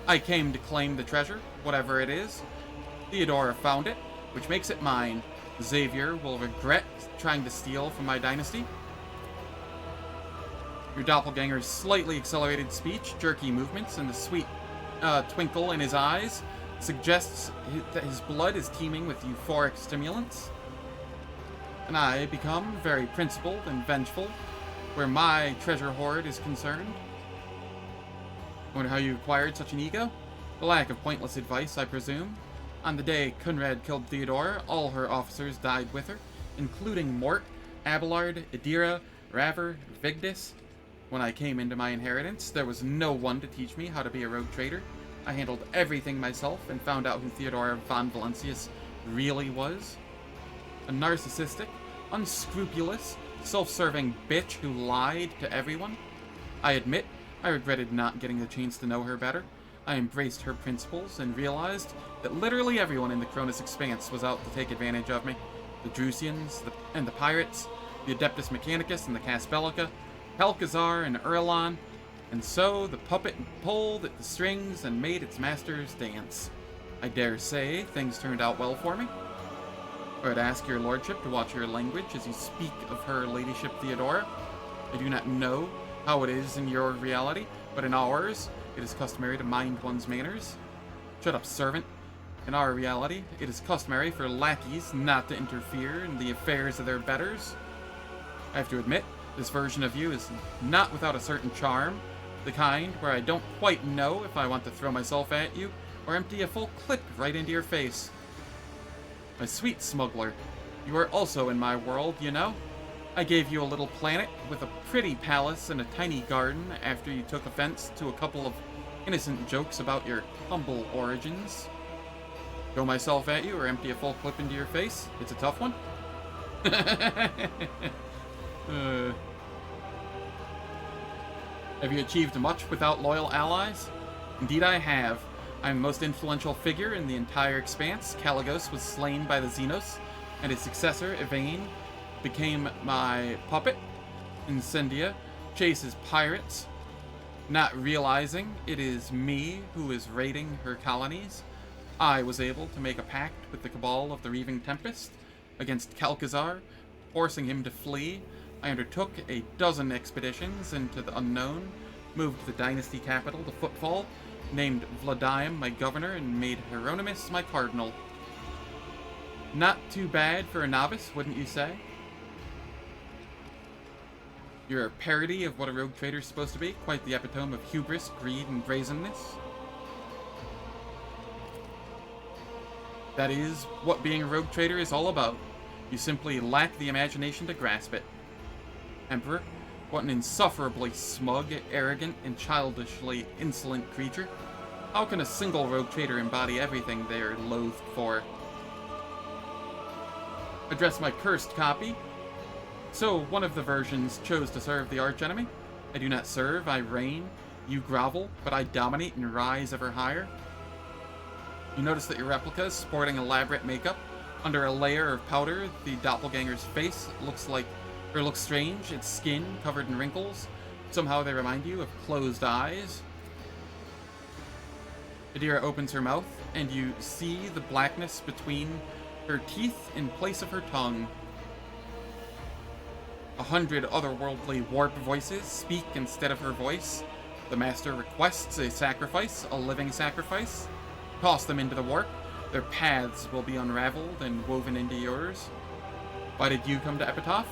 I came to claim the treasure, whatever it is. Theodora found it, which makes it mine. Xavier will regret trying to steal from my dynasty. Your doppelganger's slightly accelerated speech, jerky movements, and the sweet twinkle in his eyes suggests that his blood is teeming with euphoric stimulants. And I become very principled and vengeful where my treasure hoard is concerned. Wonder how you acquired such an ego? The lack of pointless advice, I presume. On the day Kunrad killed Theodora, all her officers died with her, including Mort, Abelard, Idira, Raver, Vigdis. When I came into my inheritance, there was no one to teach me how to be a rogue trader. I handled everything myself and found out who Theodora von Valencius really was. A narcissistic, unscrupulous, self-serving bitch who lied to everyone. I admit, I regretted not getting the chance to know her better. I embraced her principles and realized that literally everyone in the Cronus Expanse was out to take advantage of me. The Drusians, and the Pirates, the Adeptus Mechanicus and the Caspellica, Helcazar and Erlon, and so the puppet pulled at the strings and made its masters dance. I dare say things turned out well for me. I would ask your lordship to watch your language as you speak of her ladyship Theodora. I do not know how it is in your reality, but in ours, it is customary to mind one's manners. Shut up, servant. In our reality, it is customary for lackeys not to interfere in the affairs of their betters. I have to admit, this version of you is not without a certain charm, the kind where I don't quite know if I want to throw myself at you or empty a full clip right into your face. My sweet smuggler, you are also in my world, you know? I gave you a little planet with a pretty palace and a tiny garden after you took offense to a couple of innocent jokes about your humble origins. Throw myself at you or empty a full clip into your face? It's a tough one. Have you achieved much without loyal allies? Indeed I have. I'm the most influential figure in the entire Expanse. Caligos was slain by the Xenos, and his successor, Yvain, became my puppet. Incendia chases pirates, not realizing it is me who is raiding her colonies. I was able to make a pact with the Cabal of the Reaving Tempest against Calcazar, forcing him to flee. I undertook a dozen expeditions into the unknown, moved the dynasty capital to Footfall, named Vladium my governor, and made Hieronymus my cardinal. Not too bad for a novice, wouldn't you say? You're a parody of what a rogue trader's supposed to be, quite the epitome of hubris, greed, and brazenness. That is what being a rogue trader is all about. You simply lack the imagination to grasp it. Emperor, what an insufferably smug, arrogant, and childishly insolent creature. How can a single rogue trader embody everything they are loathed for? Address my cursed copy. So, one of the versions chose to serve the archenemy. I do not serve, I reign. You grovel, but I dominate and rise ever higher. You notice that your replica is sporting elaborate makeup. Under a layer of powder, the doppelganger's face looks strange, its skin covered in wrinkles. Somehow they remind you of closed eyes. Adira opens her mouth, and you see the blackness between her teeth in place of her tongue. 100 otherworldly warp voices speak instead of her voice. The master requests a sacrifice, a living sacrifice. Toss them into the warp. Their paths will be unraveled and woven into yours. Why did you come to Epitaph?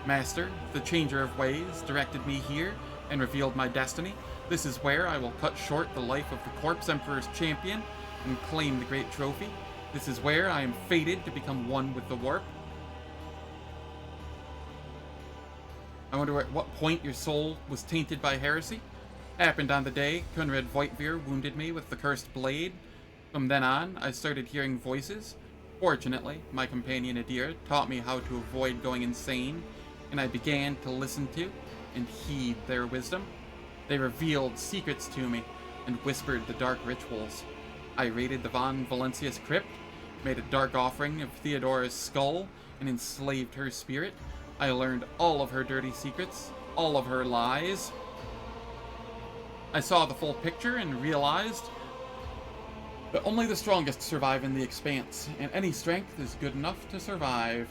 Master, the changer of ways, directed me here and revealed my destiny. This is where I will cut short the life of the Corpse Emperor's champion and claim the great trophy. This is where I am fated to become one with the warp. I wonder at what point your soul was tainted by heresy. Happened on the day Kunrad Voitvir wounded me with the cursed blade. From then on, I started hearing voices. Fortunately, my companion Adira taught me how to avoid going insane, and I began to listen to and heed their wisdom. They revealed secrets to me and whispered the dark rituals. I raided the Von Valencia's crypt, made a dark offering of Theodora's skull, and enslaved her spirit. I learned all of her dirty secrets, all of her lies. I saw the full picture and realized that only the strongest survive in the Expanse, and any strength is good enough to survive.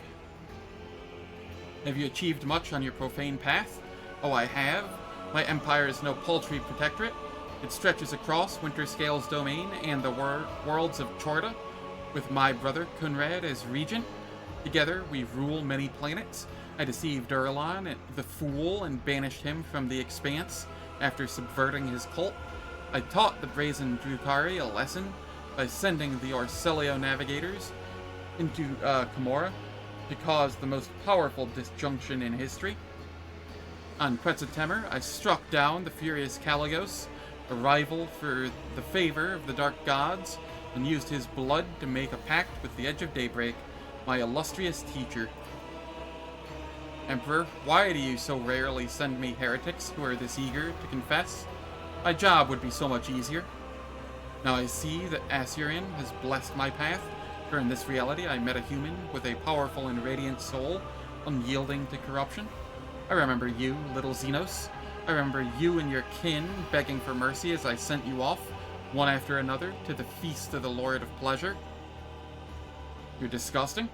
Have you achieved much on your profane path? Oh, I have. My empire is no paltry protectorate. It stretches across Winterscale's domain and the worlds of Chorda, with my brother Kunrad as regent. Together, we rule many planets. I deceived Erlon, the fool, and banished him from the Expanse after subverting his cult. I taught the brazen Drukari a lesson by sending the Orcelio navigators into Camorra to cause the most powerful disjunction in history. On Quetzaltemer, I struck down the furious Caligos, a rival for the favor of the Dark Gods, and used his blood to make a pact with the Edge of Daybreak, my illustrious teacher. Emperor, why do you so rarely send me heretics who are this eager to confess? My job would be so much easier. Now I see that Assyrian has blessed my path, for in this reality I met a human with a powerful and radiant soul, unyielding to corruption. I remember you, little Xenos. I remember you and your kin begging for mercy as I sent you off, one after another, to the feast of the Lord of Pleasure. You're disgusting.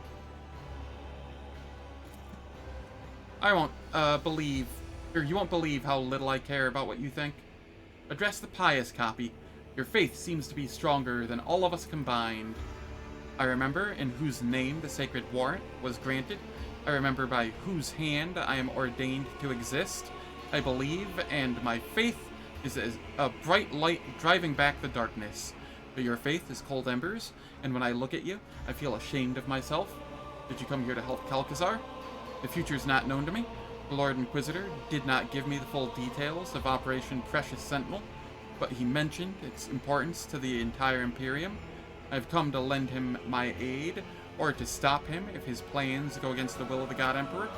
I won't you won't believe how little I care about what you think. Address the pious copy. Your faith seems to be stronger than all of us combined. I remember in whose name the sacred warrant was granted. I remember by whose hand I am ordained to exist. I believe, and my faith is as a bright light driving back the darkness. But your faith is cold embers, and when I look at you, I feel ashamed of myself. Did you come here to help Kalkazar? The future is not known to me. The Lord Inquisitor did not give me the full details of Operation Precious Sentinel, but he mentioned its importance to the entire Imperium. I've come to lend him my aid, or to stop him if his plans go against the will of the God Emperor.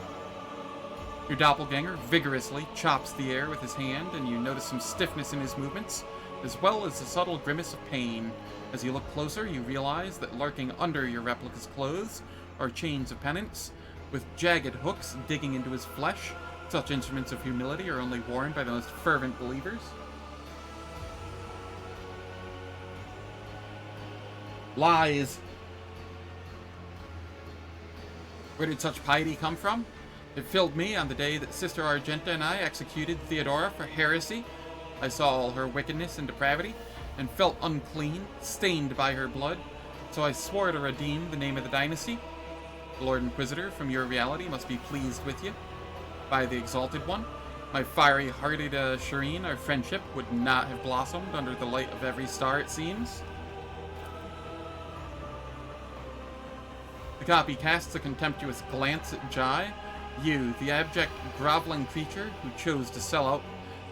Your doppelganger vigorously chops the air with his hand, and you notice some stiffness in his movements, as well as a subtle grimace of pain. As you look closer, you realize that lurking under your replica's clothes are chains of penance, with jagged hooks digging into his flesh. Such instruments of humility are only worn by the most fervent believers. Lies. Where did such piety come from? It filled me on the day that Sister Argenta and I executed Theodora for heresy. I saw all her wickedness and depravity, and felt unclean, stained by her blood, so I swore to redeem the name of the dynasty. The Lord Inquisitor from your reality must be pleased with you. By the Exalted One, my fiery-hearted Shireen, our friendship would not have blossomed under the light of every star, it seems. The copy casts a contemptuous glance at Jai. You, the abject, groveling creature who chose to sell out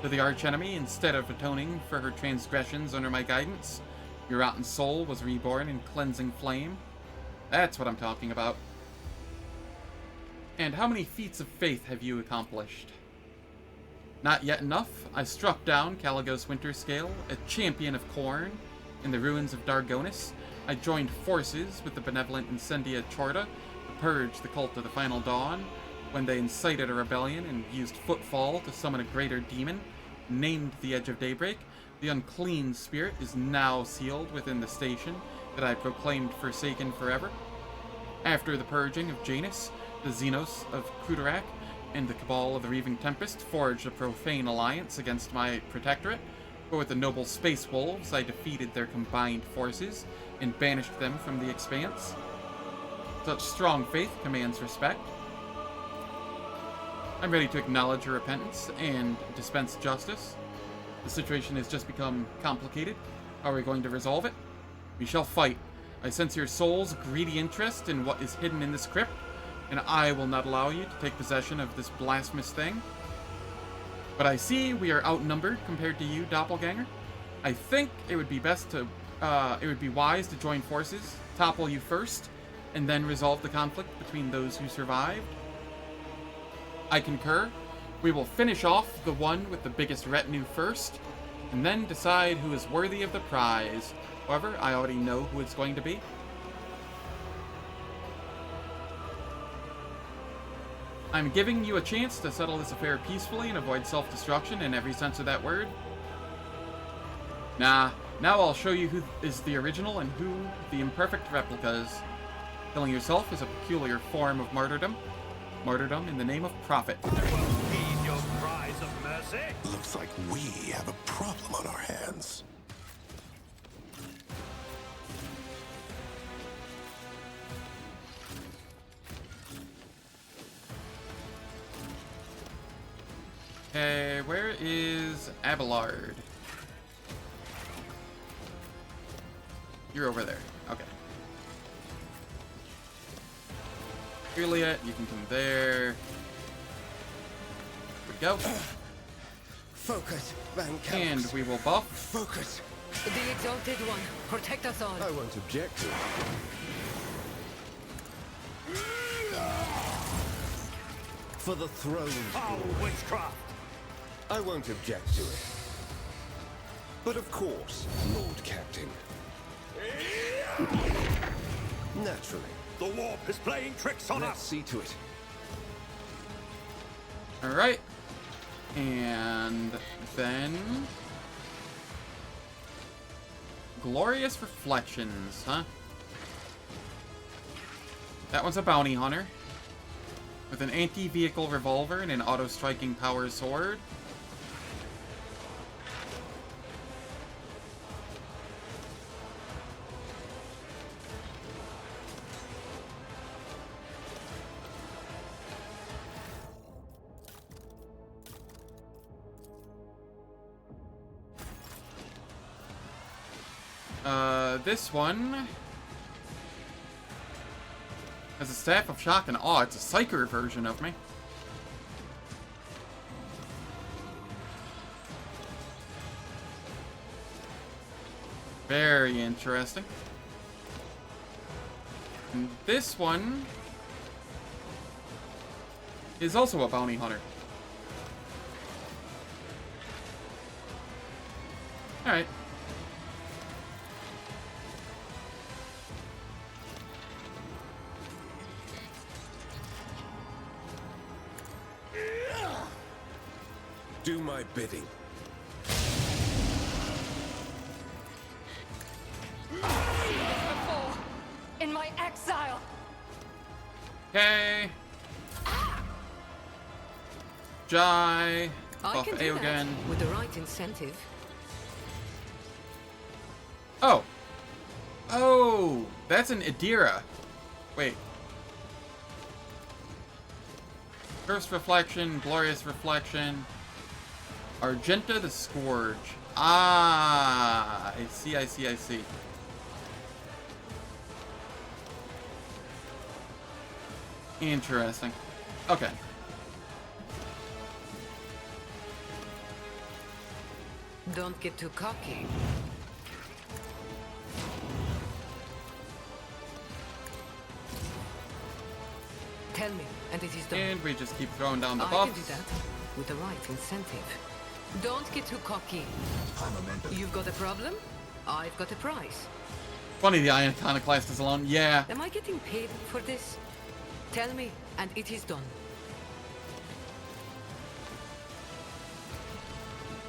to the archenemy instead of atoning for her transgressions under my guidance. Your rotten soul was reborn in cleansing flame. That's what I'm talking about. And how many feats of faith have you accomplished? Not yet enough. I struck down Caligos Winterscale, a champion of Khorne, in the ruins of Dargonis. I joined forces with the benevolent Incendia Chorda to purge the cult of the Final Dawn, when they incited a rebellion and used Footfall to summon a greater demon, named the Edge of Daybreak. The unclean spirit is now sealed within the station that I proclaimed forsaken forever. After the purging of Janus, the Xenos of Krudarak and the Cabal of the Reaving Tempest forged a profane alliance against my protectorate, but with the noble Space Wolves I defeated their combined forces and banished them from the Expanse. Such strong faith commands respect. I'm ready to acknowledge your repentance and dispense justice. The situation has just become complicated. How are we going to resolve it? We shall fight. I sense your soul's greedy interest in what is hidden in this crypt, and I will not allow you to take possession of this blasphemous thing. But I see we are outnumbered compared to you, Doppelganger. I think it would be wise to join forces, topple you first, and then resolve the conflict between those who survived. I concur. We will finish off the one with the biggest retinue first, and then decide who is worthy of the prize. However, I already know who it's going to be. I'm giving you a chance to settle this affair peacefully and avoid self-destruction in every sense of that word. Nah, now I'll show you who is the original and who the imperfect replica is. Killing yourself is a peculiar form of martyrdom. Martyrdom in the name of profit. I won't heed your cries of mercy. Looks like we have a problem on our hands. Okay, where is Abelard? You're over there. Okay. Juliet, you can come there. There we go. Focus, Van Kelks. And we will buff. Focus. The Exalted One, protect us all. I won't object to it. For the throne. Foul witchcraft! I won't object to it. But of course, Lord Captain. Naturally. The warp is playing tricks on Let's us! see to it. Alright. And then... Glorious Reflections, huh? That one's a bounty hunter. With an anti-vehicle revolver and an auto-striking power sword. This one has a Staff of Shock and Awe. It's a Psyker version of me. Very interesting. And this one is also a bounty hunter. Alright. Do my bidding. Before, in my exile. Okay. Jai. I Buff can do that Eogan. with the right incentive. Oh. Oh, that's an Idira. Wait. First Reflection, Glorious Reflection, Argenta the Scourge. Ah, I see, I see, I see. Interesting. Okay. Don't get too cocky. Tell me, and it is done. And we just keep throwing down the I buffs. can do that with the right incentive. Don't get too cocky. You've got a problem? I've got a prize. Funny the Iconoclast is alone. Yeah. Am I getting paid for this? Tell me, and it is done.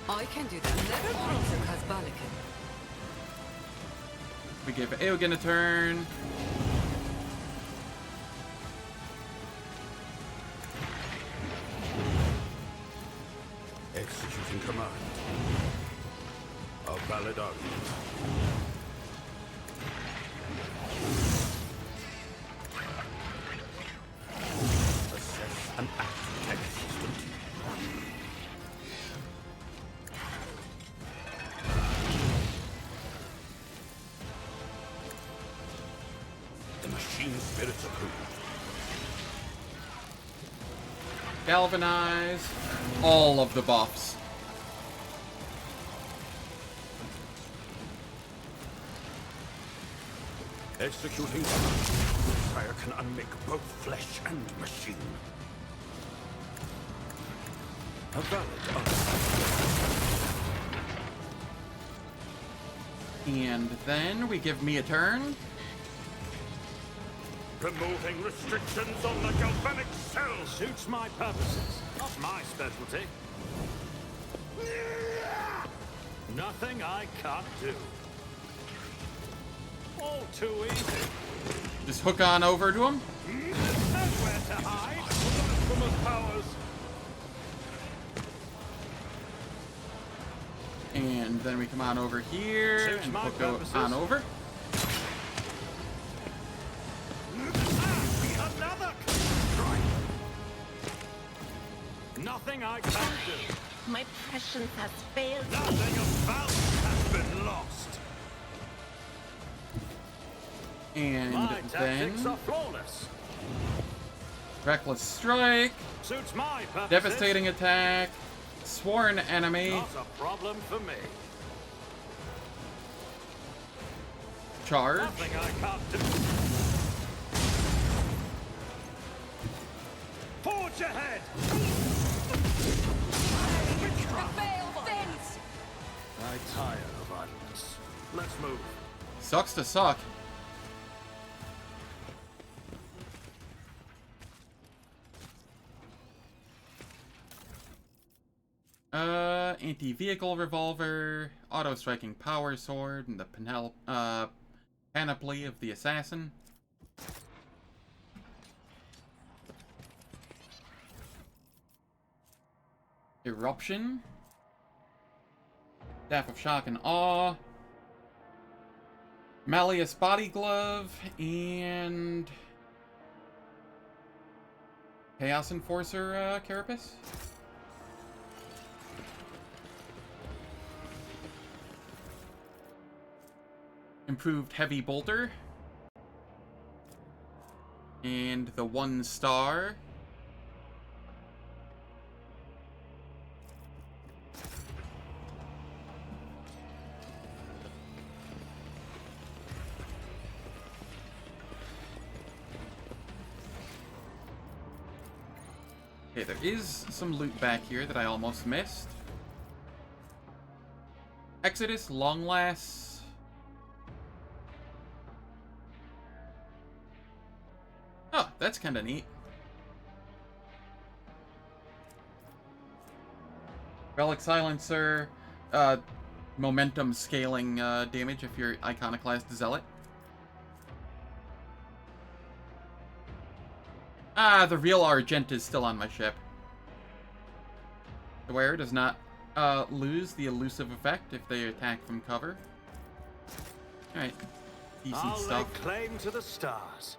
I can do that. Never cross a Kazbalikan. We give Eogan a turn. Executing command. A valid argument. Assess and act existent. The machine spirits approved. Galvanize. All of the buffs. Executing command. Fire can unmake both flesh and machine. A valid argument. And then we give me a turn. Removing restrictions on the galvanic cell suits my purposes. Not my specialty. Nothing I can't do. All too easy. Just hook on over to him. Nowhere to hide. Blasphemous powers. And then we come on over here Suits and my hook purposes. on over. Another nothing I can't do. My prescience has failed. Nothing of value has been lost. And My tactics then are flawless. Reckless Strike, Suits my purposes. Devastating Attack, Sworn Enemy, Not a problem for me. Charge, Nothing I can't do. Forge Watch ahead! The veil thins! I tire of idleness. Let's move. Sucks to suck. Anti-vehicle revolver, auto-striking power sword, and the panoply of the assassin. Eruption. Staff of Shock and Awe. Malleus Body Glove, and Chaos Enforcer Carapace. Improved Heavy Bolter. And the 1-star. Okay, there is some loot back here that I almost missed. Exodus, Long Last. Oh, that's kind of neat. Relic Silencer, momentum scaling damage if you're Iconoclast Zealot. Ah, the real Argent is still on my ship. The wearer does not lose the elusive effect if they attack from cover. Alright, decent I'll stuff. lay claim to the stars.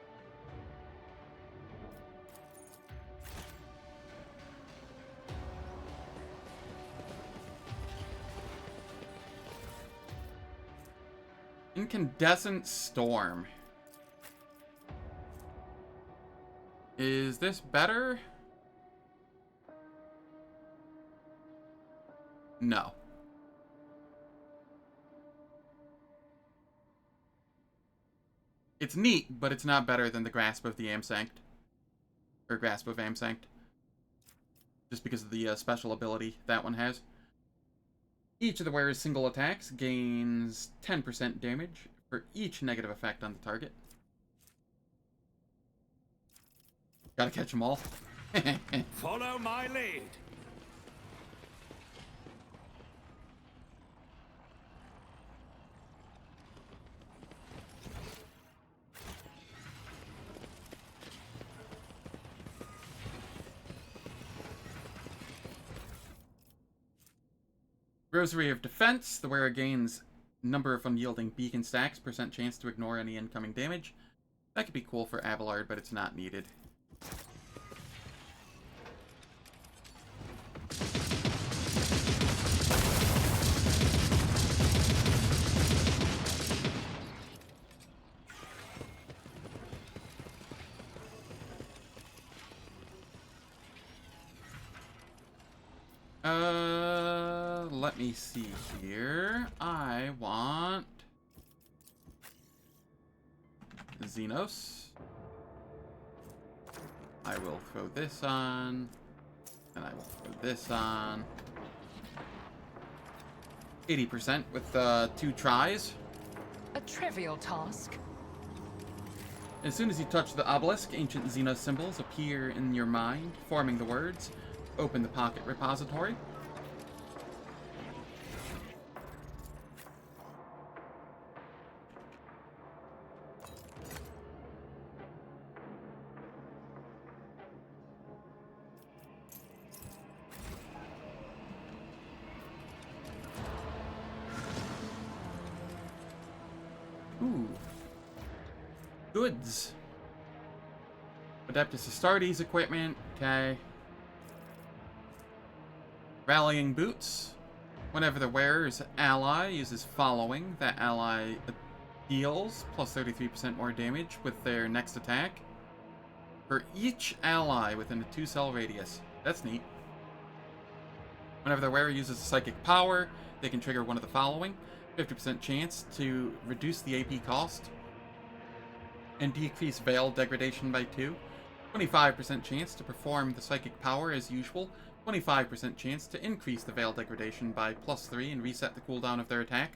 Incandescent Storm. Is this better? No. It's neat, but it's not better than the Grasp of the Amsanct. Or Grasp of Amsanct. Just because of the special ability that one has. Each of the wearer's single attacks gains 10% damage for each negative effect on the target. Gotta catch them all. Follow my lead. Rosary of Defense. The wearer gains number of unyielding beacon stacks, % chance to ignore any incoming damage. That could be cool for Abelard, but it's not needed. Let me see here. I want Xenos. I will throw this on, and I will throw this on. 80% with 2 tries. A trivial task. As soon as you touch the obelisk, ancient Xenos symbols appear in your mind, forming the words, "Open the pocket repository." Ooh. Goods. Adeptus Astartes equipment. Okay. Rallying Boots. Whenever the wearer's ally uses following, that ally deals plus 33% more damage with their next attack for each ally within a 2-cell radius. That's neat. Whenever the wearer uses psychic power, they can trigger one of the following. 50% chance to reduce the AP cost and decrease veil degradation by 2. 25% chance to perform the psychic power as usual, 25% chance to increase the veil degradation by +3 and reset the cooldown of their attack.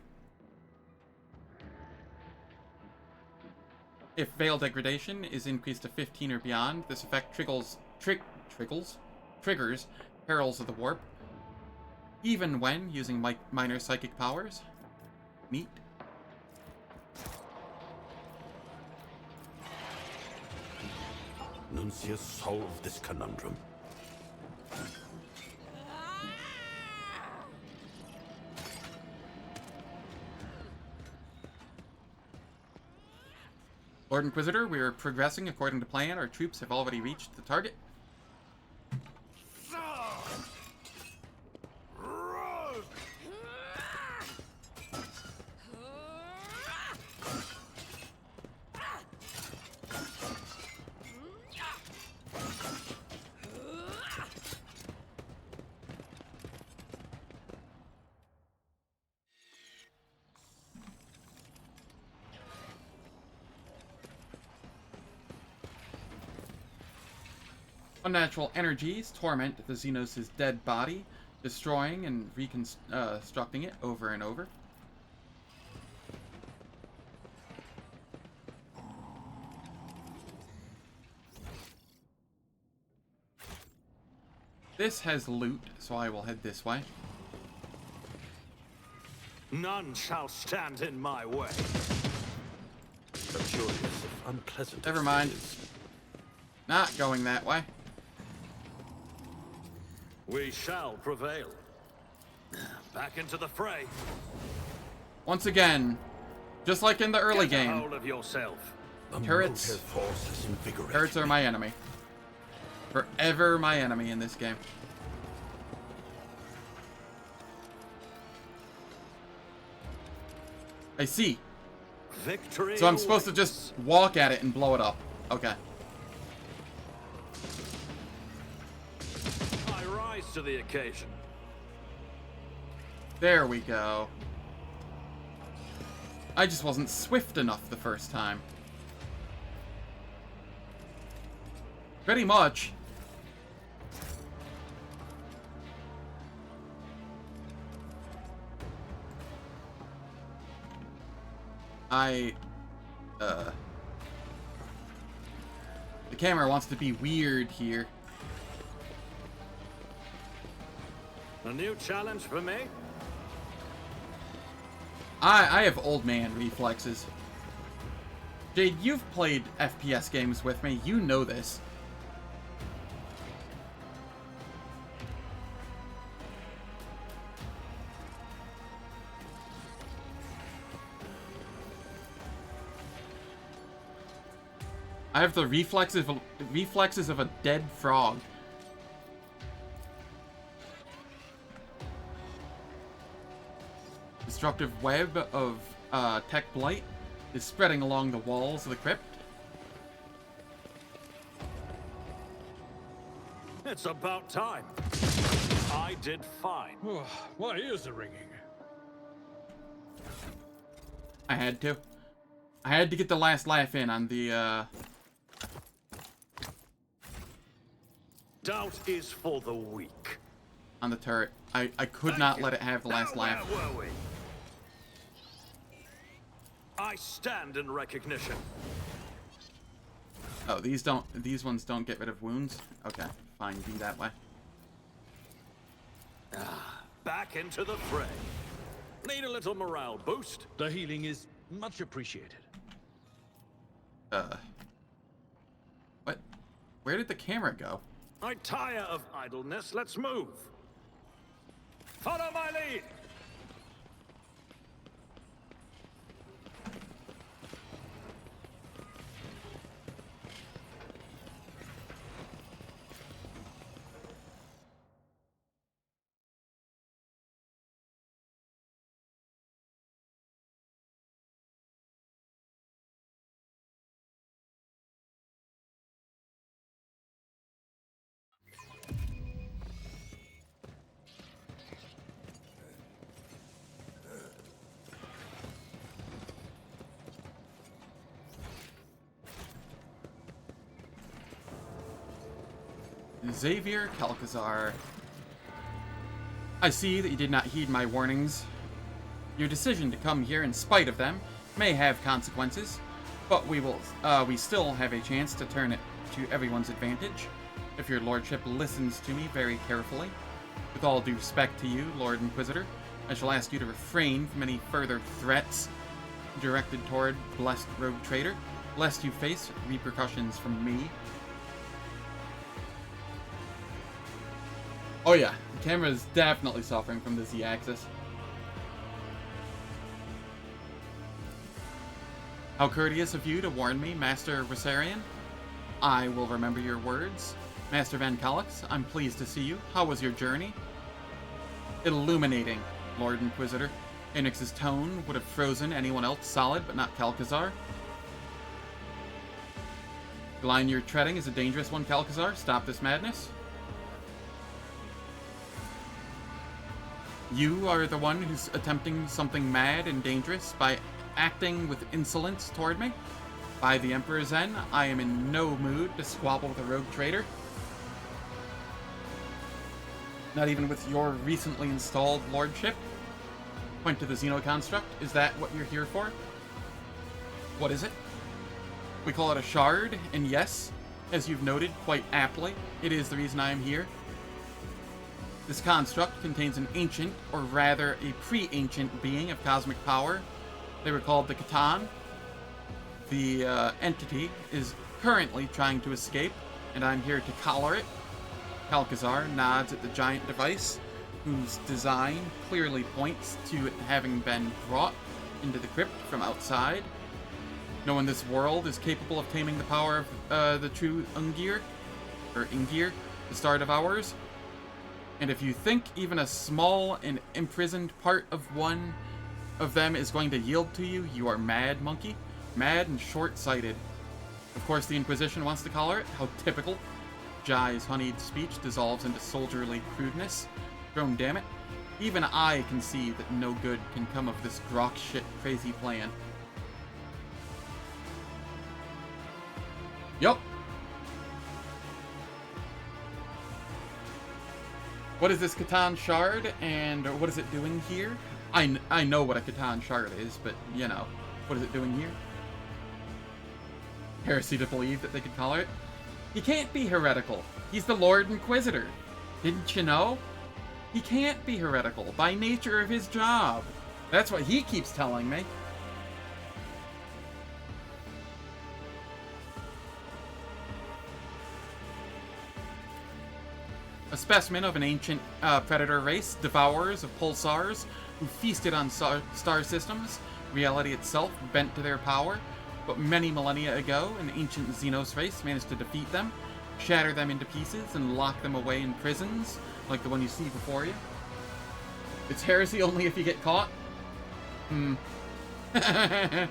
If veil degradation is increased to 15 or beyond, this effect triggers Perils of the Warp, even when using minor psychic powers. Neat. Nuncia solved this conundrum. Lord Inquisitor, we are progressing according to plan. Our troops have already reached the target. Unnatural energies torment the Xenos' dead body, destroying and reconstructing it over and over. This has loot, so I will head this way. None shall stand in my way. A curious, if unpleasant. Never mind. Not going that way. We shall prevail. Back into the fray. Once again, just like in the early Get a game, hold of yourself. turrets are my enemy. Forever my enemy in this game. I see. Victory. So I'm supposed to just walk at it and blow it up. Okay. I rise to the occasion. There we go. I just wasn't swift enough the first time. Pretty much. The camera wants to be weird here. A new challenge for me? I have old man reflexes. Jade, you've played FPS games with me. You know this. I have the reflexes of a dead frog. Destructive web of tech blight is spreading along the walls of the crypt. It's about time. I did fine. My ears are ringing. I had to. I had to get the last laugh in on the, Doubt is for the weak. on the turret. I could not let it have the last Now, laugh. where were we? I stand in recognition. Oh, these ones don't get rid of wounds? Okay, fine, be that way. Back into the fray. Need a little morale boost? The healing is much appreciated. What? Where did the camera go? I tire of idleness. Let's move. Follow my lead. Xavier Calcazar. I see that you did not heed my warnings. Your decision to come here in spite of them may have consequences, but we still have a chance to turn it to everyone's advantage, if your lordship listens to me very carefully. With all due respect to you, Lord Inquisitor, I shall ask you to refrain from any further threats directed toward Blessed Rogue Trader, lest you face repercussions from me. Oh yeah, the camera is definitely suffering from the Z-axis. How courteous of you to warn me, Master Museion. I will remember your words. Master Van Calix, I'm pleased to see you. How was your journey? Illuminating, Lord Inquisitor. Enix's tone would have frozen anyone else solid, but not Calcazar. The line you're treading is a dangerous one, Calcazar. Stop this madness. You are the one who's attempting something mad and dangerous by acting with insolence toward me. By the Emperor's end, I am in no mood to squabble with a rogue trader. Not even with your recently installed lordship. Point to the Xeno construct. Is that what you're here for? What is it? We call it a shard, and yes, as you've noted quite aptly, it is the reason I am here. This construct contains an ancient, or rather a pre-ancient being of cosmic power. They were called the Catan. The entity is currently trying to escape, and I'm here to collar it. Calcazar nods at the giant device, whose design clearly points to it having been brought into the crypt from outside. No one in this world is capable of taming the power of the true Ungir, or Ingir, the Star Devourers. And if you think even a small and imprisoned part of one of them is going to yield to you, you are mad, monkey. Mad and short-sighted. Of course, the Inquisition wants to collar it. How typical. Jai's honeyed speech dissolves into soldierly crudeness. Drone, damn it. Even I can see that no good can come of this grok shit crazy plan. Yup. What is this Catan shard, and what is it doing here? I know what a Catan shard is, but, you know, what is it doing here? Heresy to believe that they could collar it? He can't be heretical. He's the Lord Inquisitor. Didn't you know? He can't be heretical by nature of his job. That's what he keeps telling me. A specimen of an ancient predator race, devourers of pulsars, who feasted on star systems, reality itself bent to their power. But many millennia ago, an ancient Xenos race managed to defeat them, shatter them into pieces, and lock them away in prisons, like the one you see before you. It's heresy only if you get caught? The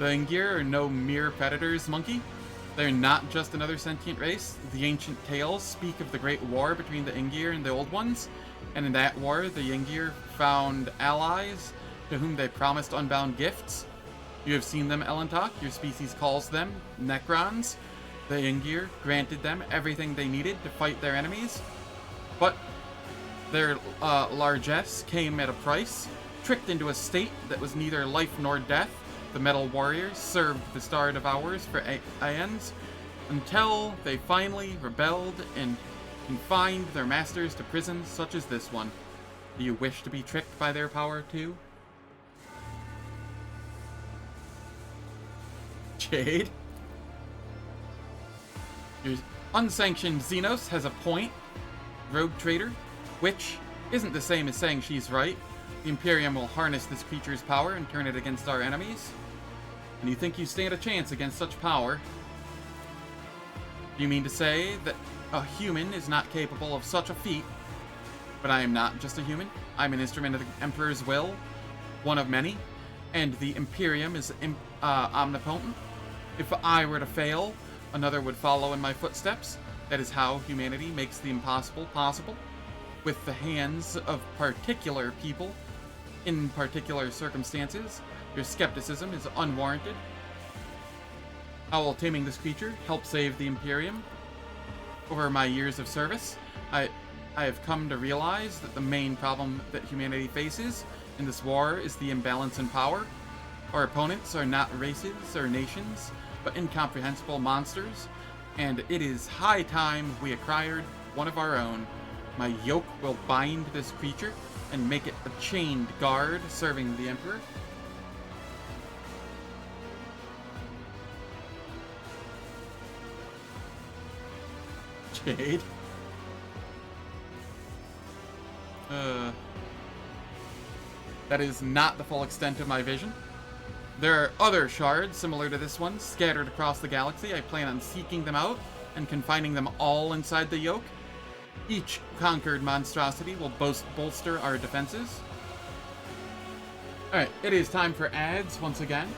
Ingir are no mere predators, monkey. They're not just another sentient race. The ancient tales speak of the great war between the Ingir and the Old Ones, and in that war, the Ingir found allies to whom they promised unbound gifts. You have seen them, Elentok. Your species calls them Necrons. The Ingir granted them everything they needed to fight their enemies, but their largesse came at a price. Tricked into a state that was neither life nor death, the Metal Warriors served the Star Devourers for aeons, until they finally rebelled and confined their masters to prisons such as this one. Do you wish to be tricked by their power too? Jade? Your unsanctioned Xenos has a point, rogue trader, which isn't the same as saying she's right. The Imperium will harness this creature's power and turn it against our enemies. And you think you stand a chance against such power? Do you mean to say that a human is not capable of such a feat? But I am not just a human. I'm an instrument of the Emperor's will, one of many, and the Imperium is omnipotent. If I were to fail, another would follow in my footsteps. That is how humanity makes the impossible possible. With the hands of particular people, in particular circumstances, your skepticism is unwarranted. How will taming this creature help save the Imperium? Over my years of service, I have come to realize that the main problem that humanity faces in this war is the imbalance in power. Our opponents are not races or nations, but incomprehensible monsters, and it is high time we acquired one of our own. My yoke will bind this creature and make it a chained guard serving the Emperor. Jade. That is not the full extent of my vision. There are other shards similar to this one scattered across the galaxy. I plan on seeking them out and confining them all inside the yoke. Each conquered monstrosity will bolster our defenses. Alright, it is time for ads once again.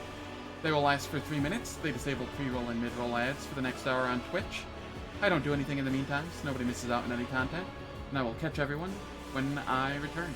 They will last for 3 minutes. They disable pre-roll and mid-roll ads for the next hour on Twitch. I don't do anything in the meantime, so nobody misses out on any content. And I will catch everyone when I return.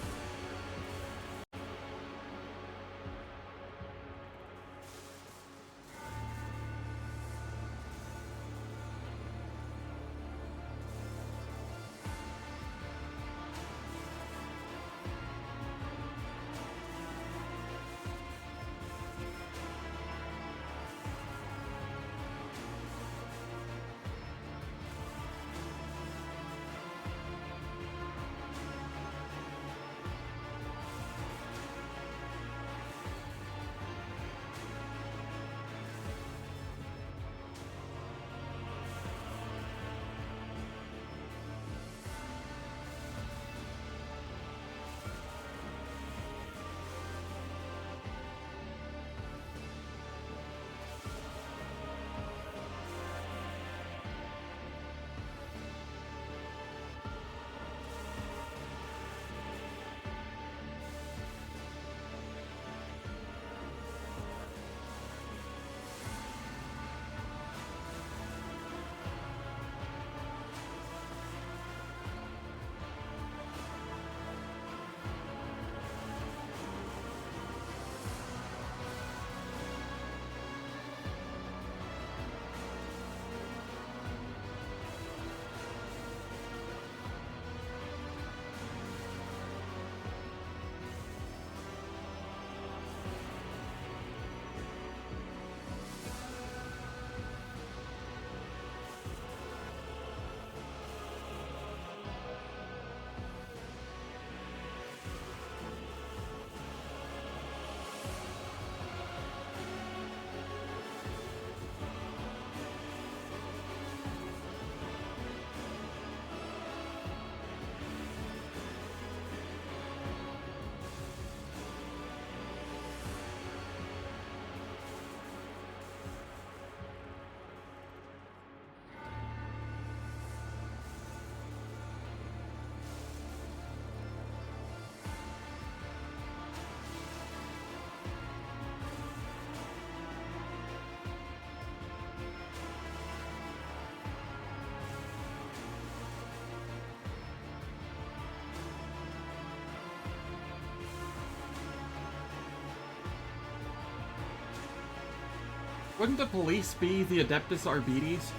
Wouldn't the police be the Adeptus Arbites?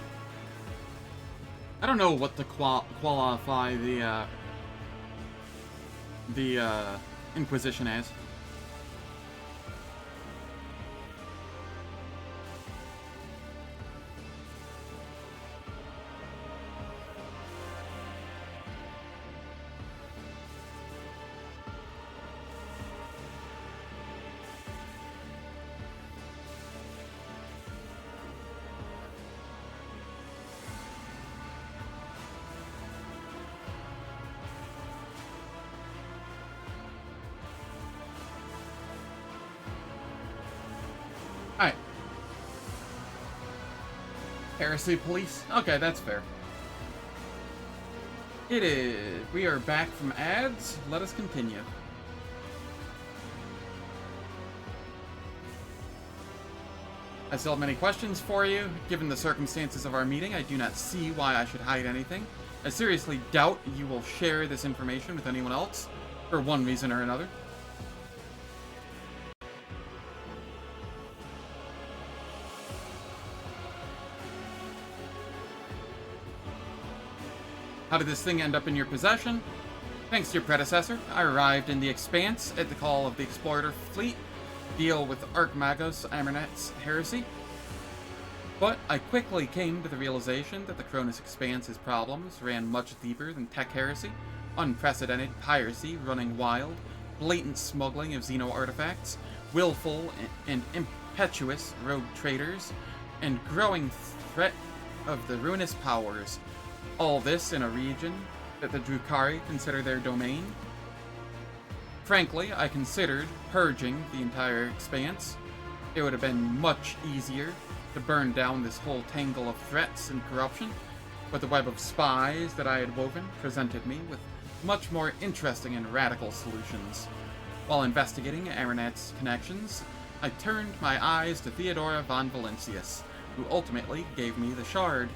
I don't know what to qualify the Inquisition as. Alright. Heresy police? Okay, that's fair. It is. We are back from ads. Let us continue. I still have many questions for you. Given the circumstances of our meeting, I do not see why I should hide anything. I seriously doubt you will share this information with anyone else, for one reason or another. How did this thing end up in your possession? Thanks to your predecessor, I arrived in the Expanse at the call of the Explorer fleet to deal with Amsanct heresy. But I quickly came to the realization that the Cronus Expanse's problems ran much deeper than tech heresy, unprecedented piracy running wild, blatant smuggling of Xeno artifacts, willful and impetuous rogue traders, and growing threat of the ruinous powers. All this in a region that the Drukhari consider their domain. Frankly, I considered purging the entire Expanse. It would have been much easier to burn down this whole tangle of threats and corruption, but the web of spies that I had woven presented me with much more interesting and radical solutions. While investigating Amsanct's connections, I turned my eyes to Theodora von Valancius, who ultimately gave me the shard.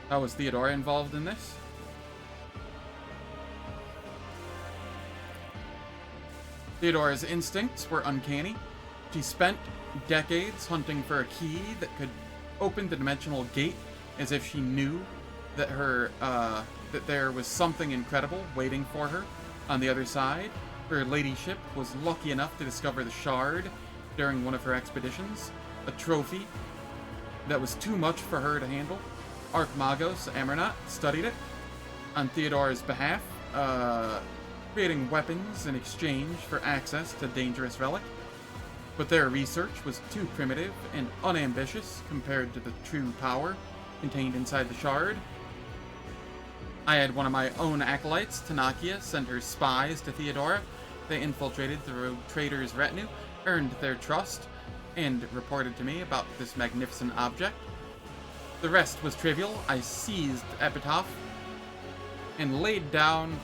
How was Theodora involved in this? Theodora's instincts were uncanny. She spent decades hunting for a key that could open the dimensional gate, as if she knew that that there was something incredible waiting for her on the other side. Her ladyship was lucky enough to discover the shard during one of her expeditions, a trophy that was too much for her to handle. Archmagos Amsanct studied it on Theodora's behalf, creating weapons in exchange for access to dangerous relic. But their research was too primitive and unambitious compared to the true power contained inside the shard. I had one of my own acolytes, Tanakia, send her spies to Theodora. They infiltrated the rogue trader's retinue, earned their trust, and reported to me about this magnificent object. The rest was trivial. I seized Epitaph and laid down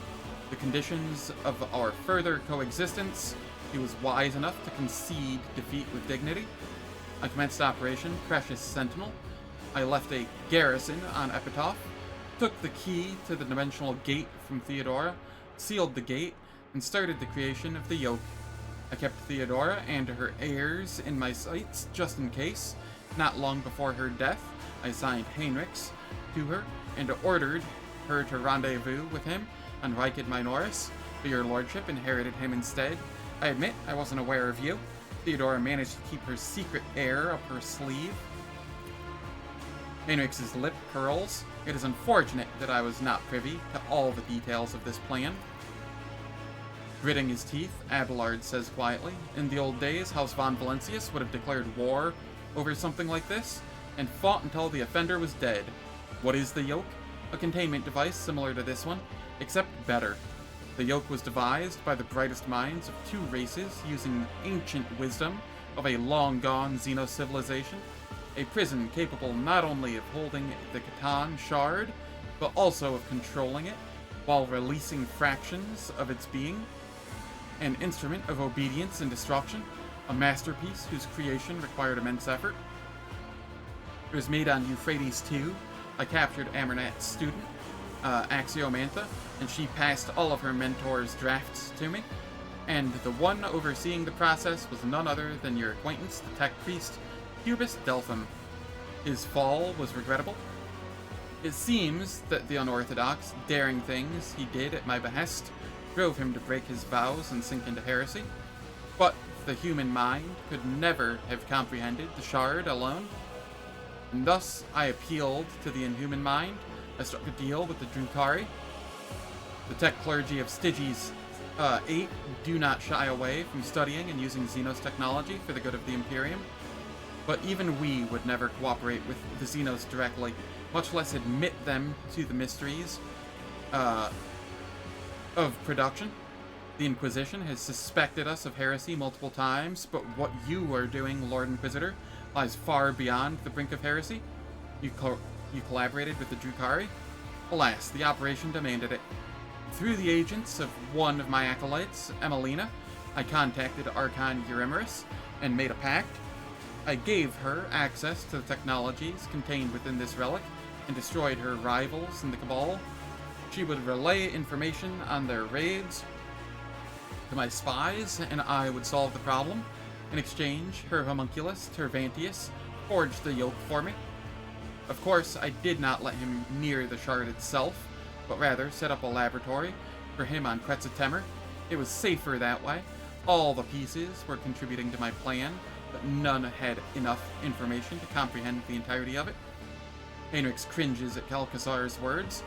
the conditions of our further coexistence. He was wise enough to concede defeat with dignity. I commenced Operation Precious Sentinel. I left a garrison on Epitaph, took the key to the dimensional gate from Theodora, sealed the gate, and started the creation of the yoke. I kept Theodora and her heirs in my sights just in case. Not long before her death, I assigned Heinrichs to her and ordered her to rendezvous with him on Rikid Minoris, but your lordship inherited him instead. I admit I wasn't aware of you. Theodora managed to keep her secret heir up her sleeve. Heinrichs' lip curls. It is unfortunate that I was not privy to all the details of this plan. Gritting his teeth, Abelard says quietly, in the old days, House von Valancius would have declared war over something like this, and fought until the offender was dead. What is the yoke? A containment device similar to this one, except better. The yoke was devised by the brightest minds of two races using ancient wisdom of a long-gone Xenos civilization, a prison capable not only of holding the Catan shard, but also of controlling it while releasing fractions of its being. An instrument of obedience and destruction, a masterpiece whose creation required immense effort. It was made on Euphrates II. I captured Amsanct's student, Axiomantha, and she passed all of her mentor's drafts to me. And the one overseeing the process was none other than your acquaintance, the tech priest, Cubus Delphim. His fall was regrettable. It seems that the unorthodox, daring things he did at my behest drove him to break his vows and sink into heresy. But the human mind could never have comprehended the shard alone. And thus I appealed to the inhuman mind. I struck a deal with the Drukhari. The tech clergy of Styges 8 do not shy away from studying and using Xenos technology for the good of the Imperium. But even we would never cooperate with the Xenos directly, much less admit them to the mysteries of production. The Inquisition has suspected us of heresy multiple times, but what you are doing, Lord Inquisitor, lies far beyond the brink of heresy. You collaborated with the Drukhari? Alas, the operation demanded it. Through the agents of one of my acolytes, Emelina, I contacted Archon Eurymerus and made a pact. I gave her access to the technologies contained within this relic and destroyed her rivals in the Cabal. She would relay information on their raids to my spies, and I would solve the problem. In exchange, her homunculus, Tervantius, forged the yoke for me. Of course, I did not let him near the shard itself. but rather set up a laboratory for him on Quetzaltemur. It was safer that way. All the pieces were contributing to my plan, but none had enough information to comprehend the entirety of it. Heinrichs cringes at Calcasar's words.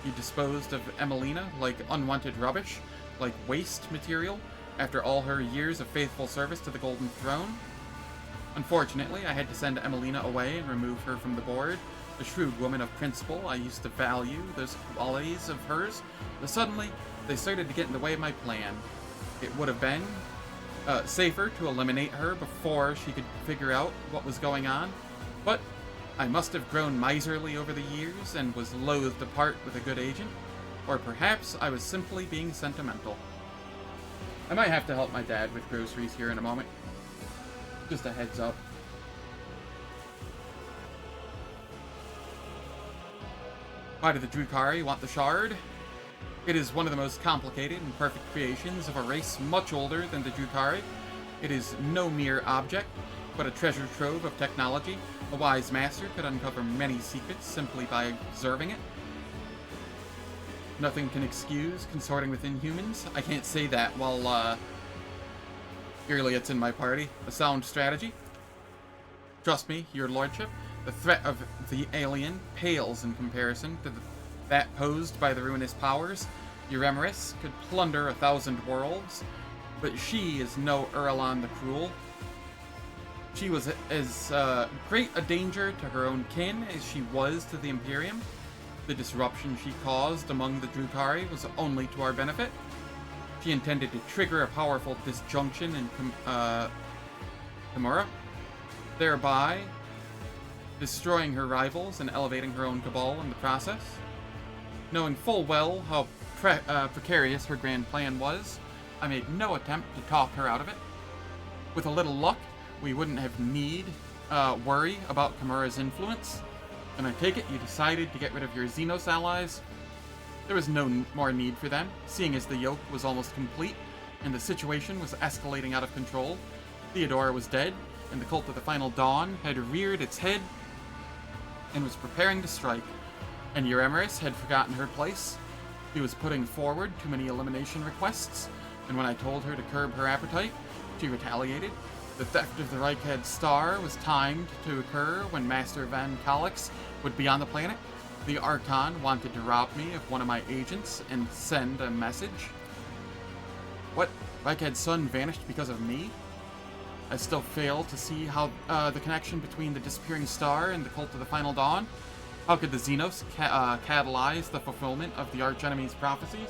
He disposed of Emelina like unwanted rubbish, like waste material, after all her years of faithful service to the Golden Throne. Unfortunately, I had to send Emelina away and remove her from the board. A shrewd woman of principle, I used to value those qualities of hers, but suddenly they started to get in the way of my plan. It would have been safer to eliminate her before she could figure out what was going on, but I must have grown miserly over the years and was loath to part with a good agent, or perhaps I was simply being sentimental. I might have to help my dad with groceries here in a moment. Just a heads up. Why do the Drukhari want the shard? It is one of the most complicated and perfect creations of a race much older than the Drukhari. It is no mere object, but a treasure trove of technology. A wise master could uncover many secrets simply by observing it. Nothing can excuse consorting with inhumans. I can't say that while Irliot's in my party. A sound strategy. Trust me, your lordship, the threat of the alien pales in comparison to that posed by the ruinous powers. Euremeris could plunder 1,000 worlds, but she is no Erlon the Cruel. She was as great a danger to her own kin as she was to the Imperium. The disruption she caused among the Drukhari was only to our benefit. She intended to trigger a powerful disjunction in Kimura, thereby destroying her rivals and elevating her own cabal in the process. Knowing full well how precarious her grand plan was, I made no attempt to talk her out of it. With a little luck, we wouldn't have worry about Kimura's influence. And I take it you decided to get rid of your Xenos allies? There was no more need for them, seeing as the yoke was almost complete, and the situation was escalating out of control. Theodora was dead, and the Cult of the Final Dawn had reared its head and was preparing to strike. And Euremeris had forgotten her place. She was putting forward too many elimination requests, and when I told her to curb her appetite, she retaliated. The theft of the Reichhead Star was timed to occur when Master Van Kalix would be on the planet. The Archon wanted to rob me of one of my agents and send a message. What? Reichhead's son vanished because of me? I still fail to see how the connection between the disappearing star and the Cult of the Final Dawn. How could the Xenos catalyze the fulfillment of the archenemy's prophecies?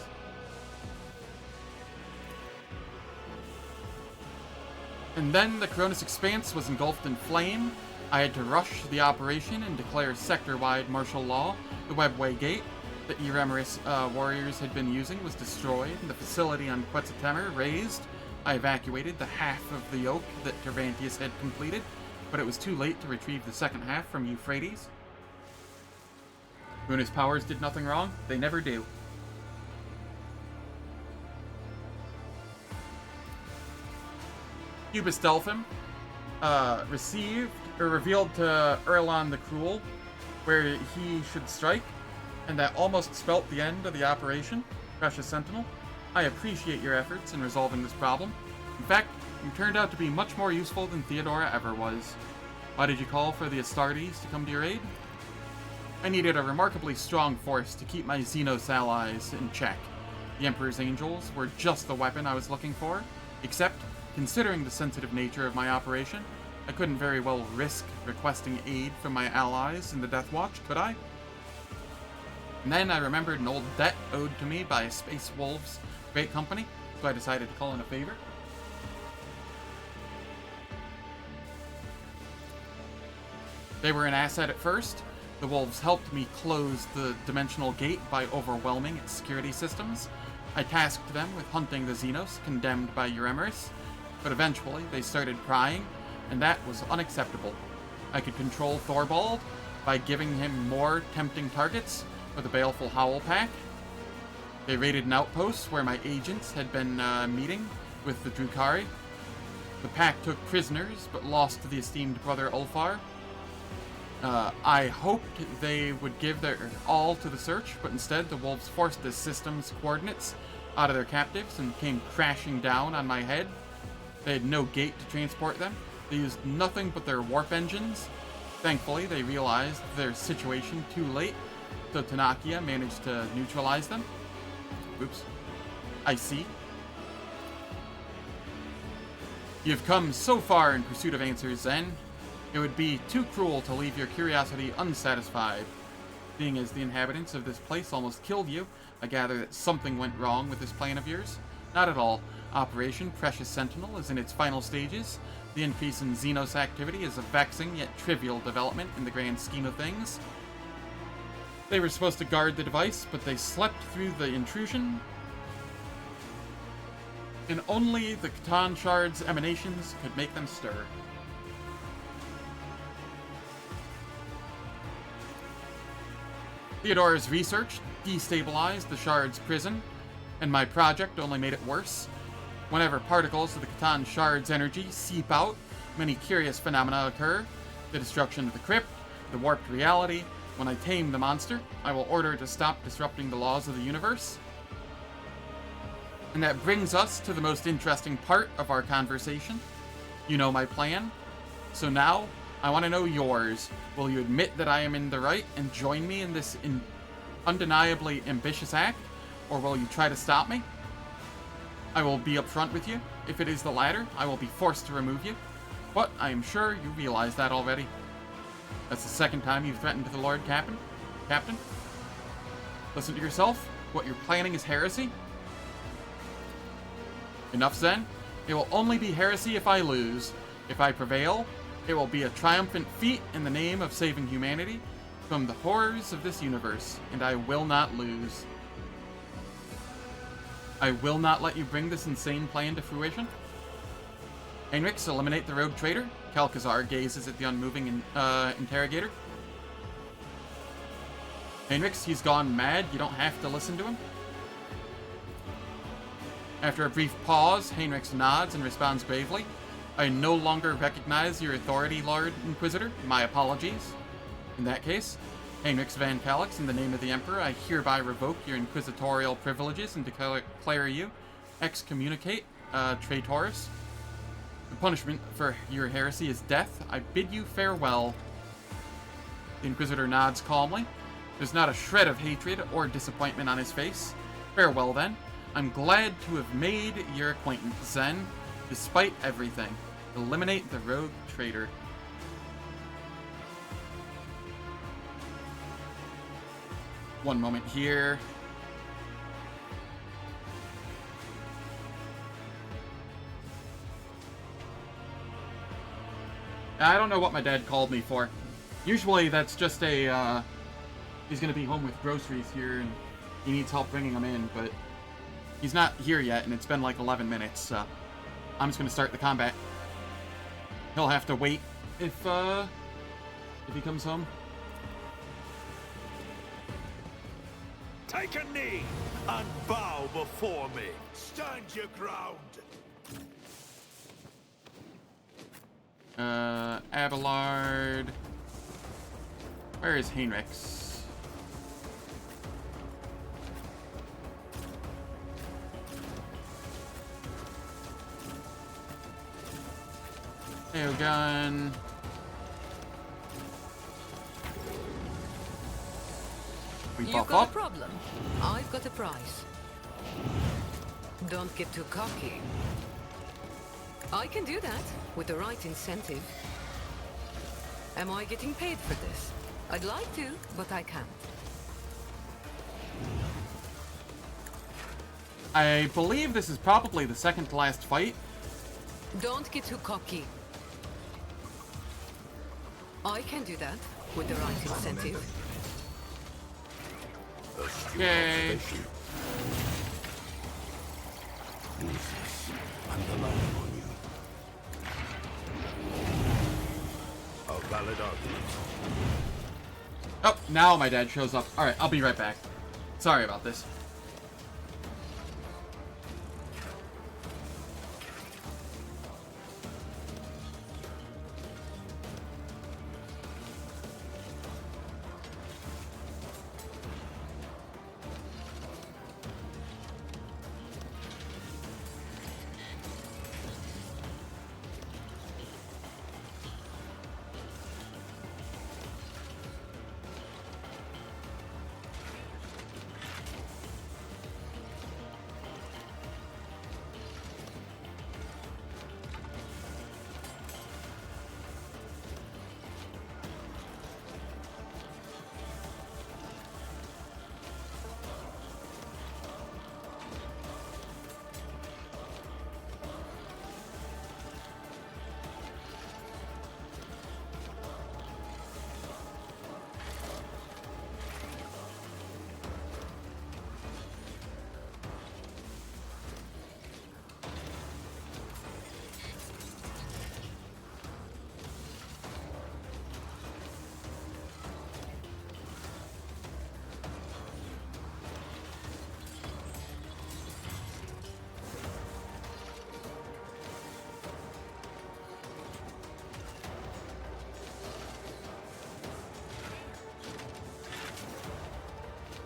And then the Coronis Expanse was engulfed in flame. I had to rush the operation and declare sector-wide martial law. The webway gate that Euremeris warriors had been using was destroyed, and the facility on Quetzaltemur razed. I evacuated the half of the yoke that Tervantius had completed, but it was too late to retrieve the second half from Euphrates. Ruinous powers did nothing wrong. They never do. Cubus Delphim revealed to Erlon the Cruel where he should strike, and that almost spelt the end of the operation. Precious Sentinel, I appreciate your efforts in resolving this problem. In fact, you turned out to be much more useful than Theodora ever was. Why did you call for the Astartes to come to your aid? I needed a remarkably strong force to keep my Xenos allies in check. The Emperor's Angels were just the weapon I was looking for, except, considering the sensitive nature of my operation, I couldn't very well risk requesting aid from my allies in the Death Watch, could I? And then I remembered an old debt owed to me by a Space Wolves great company, so I decided to call in a favor. They were an asset at first. The Wolves helped me close the dimensional gate by overwhelming its security systems. I tasked them with hunting the Xenos condemned by Euremeris, but eventually they started prying, and that was unacceptable. I could control Thorvald by giving him more tempting targets with a baleful Howl Pack. They raided an outpost where my agents had been meeting with the Drukhari. The pack took prisoners, but lost to the esteemed brother Ulfar. I hoped they would give their all to the search, but instead the wolves forced the system's coordinates out of their captives and came crashing down on my head. They had no gate to transport them. They used nothing but their warp engines. Thankfully, they realized their situation too late, so Tanakia managed to neutralize them. Oops. I see. You've come so far in pursuit of answers, Zen. It would be too cruel to leave your curiosity unsatisfied. Being as the inhabitants of this place almost killed you, I gather that something went wrong with this plan of yours. Not at all. Operation Precious Sentinel is in its final stages. The increase in Xenos activity is a vexing yet trivial development in the grand scheme of things. They were supposed to guard the device, but they slept through the intrusion. And only the Catan Shard's emanations could make them stir. Theodora's research destabilized the Shard's prison, and my project only made it worse. Whenever particles of the Catan Shard's energy seep out, many curious phenomena occur. The destruction of the crypt, the warped reality. When I tame the monster, I will order it to stop disrupting the laws of the universe. And that brings us to the most interesting part of our conversation. You know my plan. So now, I want to know yours. Will you admit that I am in the right and join me in this undeniably ambitious act? Or will you try to stop me? I will be upfront with you. If it is the latter, I will be forced to remove you. But I am sure you realize that already. That's the second time you've threatened the Lord Captain. Listen to yourself. What you're planning is heresy. Enough, Zen. It will only be heresy if I lose. If I prevail, it will be a triumphant feat in the name of saving humanity from the horrors of this universe, and I will not lose. I will not let you bring this insane plan to fruition. Heinrichs, eliminate the rogue traitor. Kalkazar gazes at the unmoving interrogator. Heinrichs, he's gone mad. You don't have to listen to him. After a brief pause, Heinrichs nods and responds gravely. I no longer recognize your authority, Lord Inquisitor. My apologies. In that case, Heinrichs Van Calix, in the name of the Emperor, I hereby revoke your inquisitorial privileges and declare you excommunicate, traitors. The punishment for your heresy is death. I bid you farewell. The Inquisitor nods calmly. There's not a shred of hatred or disappointment on his face. Farewell, then. I'm glad to have made your acquaintance, Zen. Despite everything, eliminate the rogue traitor. One moment here. I don't know what my dad called me for. Usually that's just a, he's gonna be home with groceries here and he needs help bringing them in, but he's not here yet and it's been like 11 minutes, so I'm just gonna start the combat. He'll have to wait if he comes home. Take a knee and bow before me. Stand your ground. Abelard. Where is Heinrichs? Aeogun. You've got a problem. I've got a prize. Don't get too cocky. I can do that with the right incentive. Am I getting paid for this? I'd like to, but I can't. I believe this is probably the second to last fight. Don't get too cocky. I can do that with the right incentive. Okay. I'm relying on you. A valid argument. Oh, now my dad shows up. Alright, I'll be right back. Sorry about this.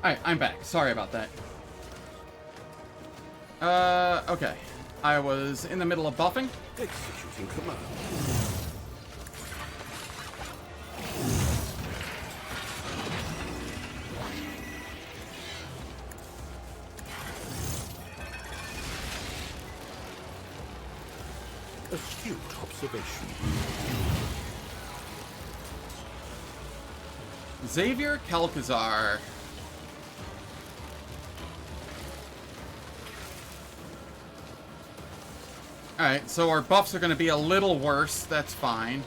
Alright, I'm back. Sorry about that. Okay. I was in the middle of buffing. Executing command. Astute observation. Xavier Kalkazar. Alright, so our buffs are going to be a little worse. That's fine.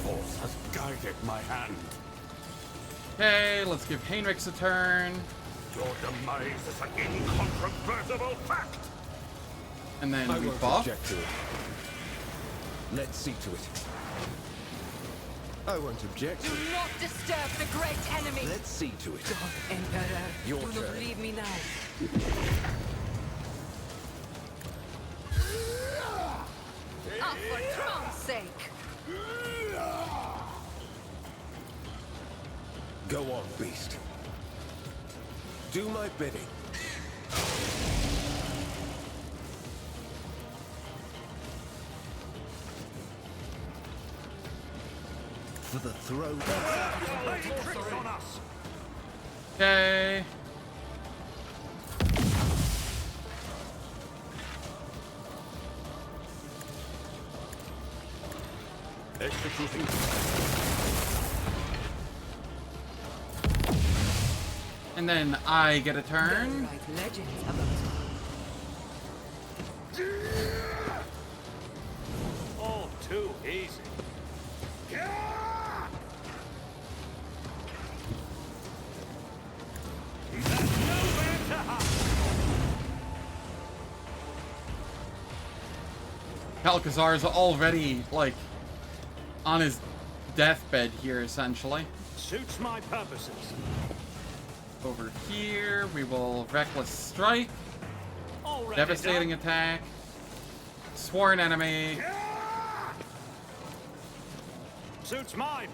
Force has guided my hand. Okay, let's give Heinrichs a turn. Your demise is an incontrovertible fact. And then I we won't buff. object to it. Let's see to it. I won't object Do to it. not disturb the great enemy. Let's see to it. Emperor, Your do not turn. leave me now. Ah, for Tron's sake. Go on, beast. Do my bidding. For the throne. Playing tricks on us. Okay. Executing. And then I get a turn. Write legends about All too easy. There's nowhere to hide. Kalkazar is already, like, on his deathbed here, essentially. Suits my purposes. Over here, we will Reckless Strike. Already Devastating done. Attack. Sworn Enemy. Suits mine.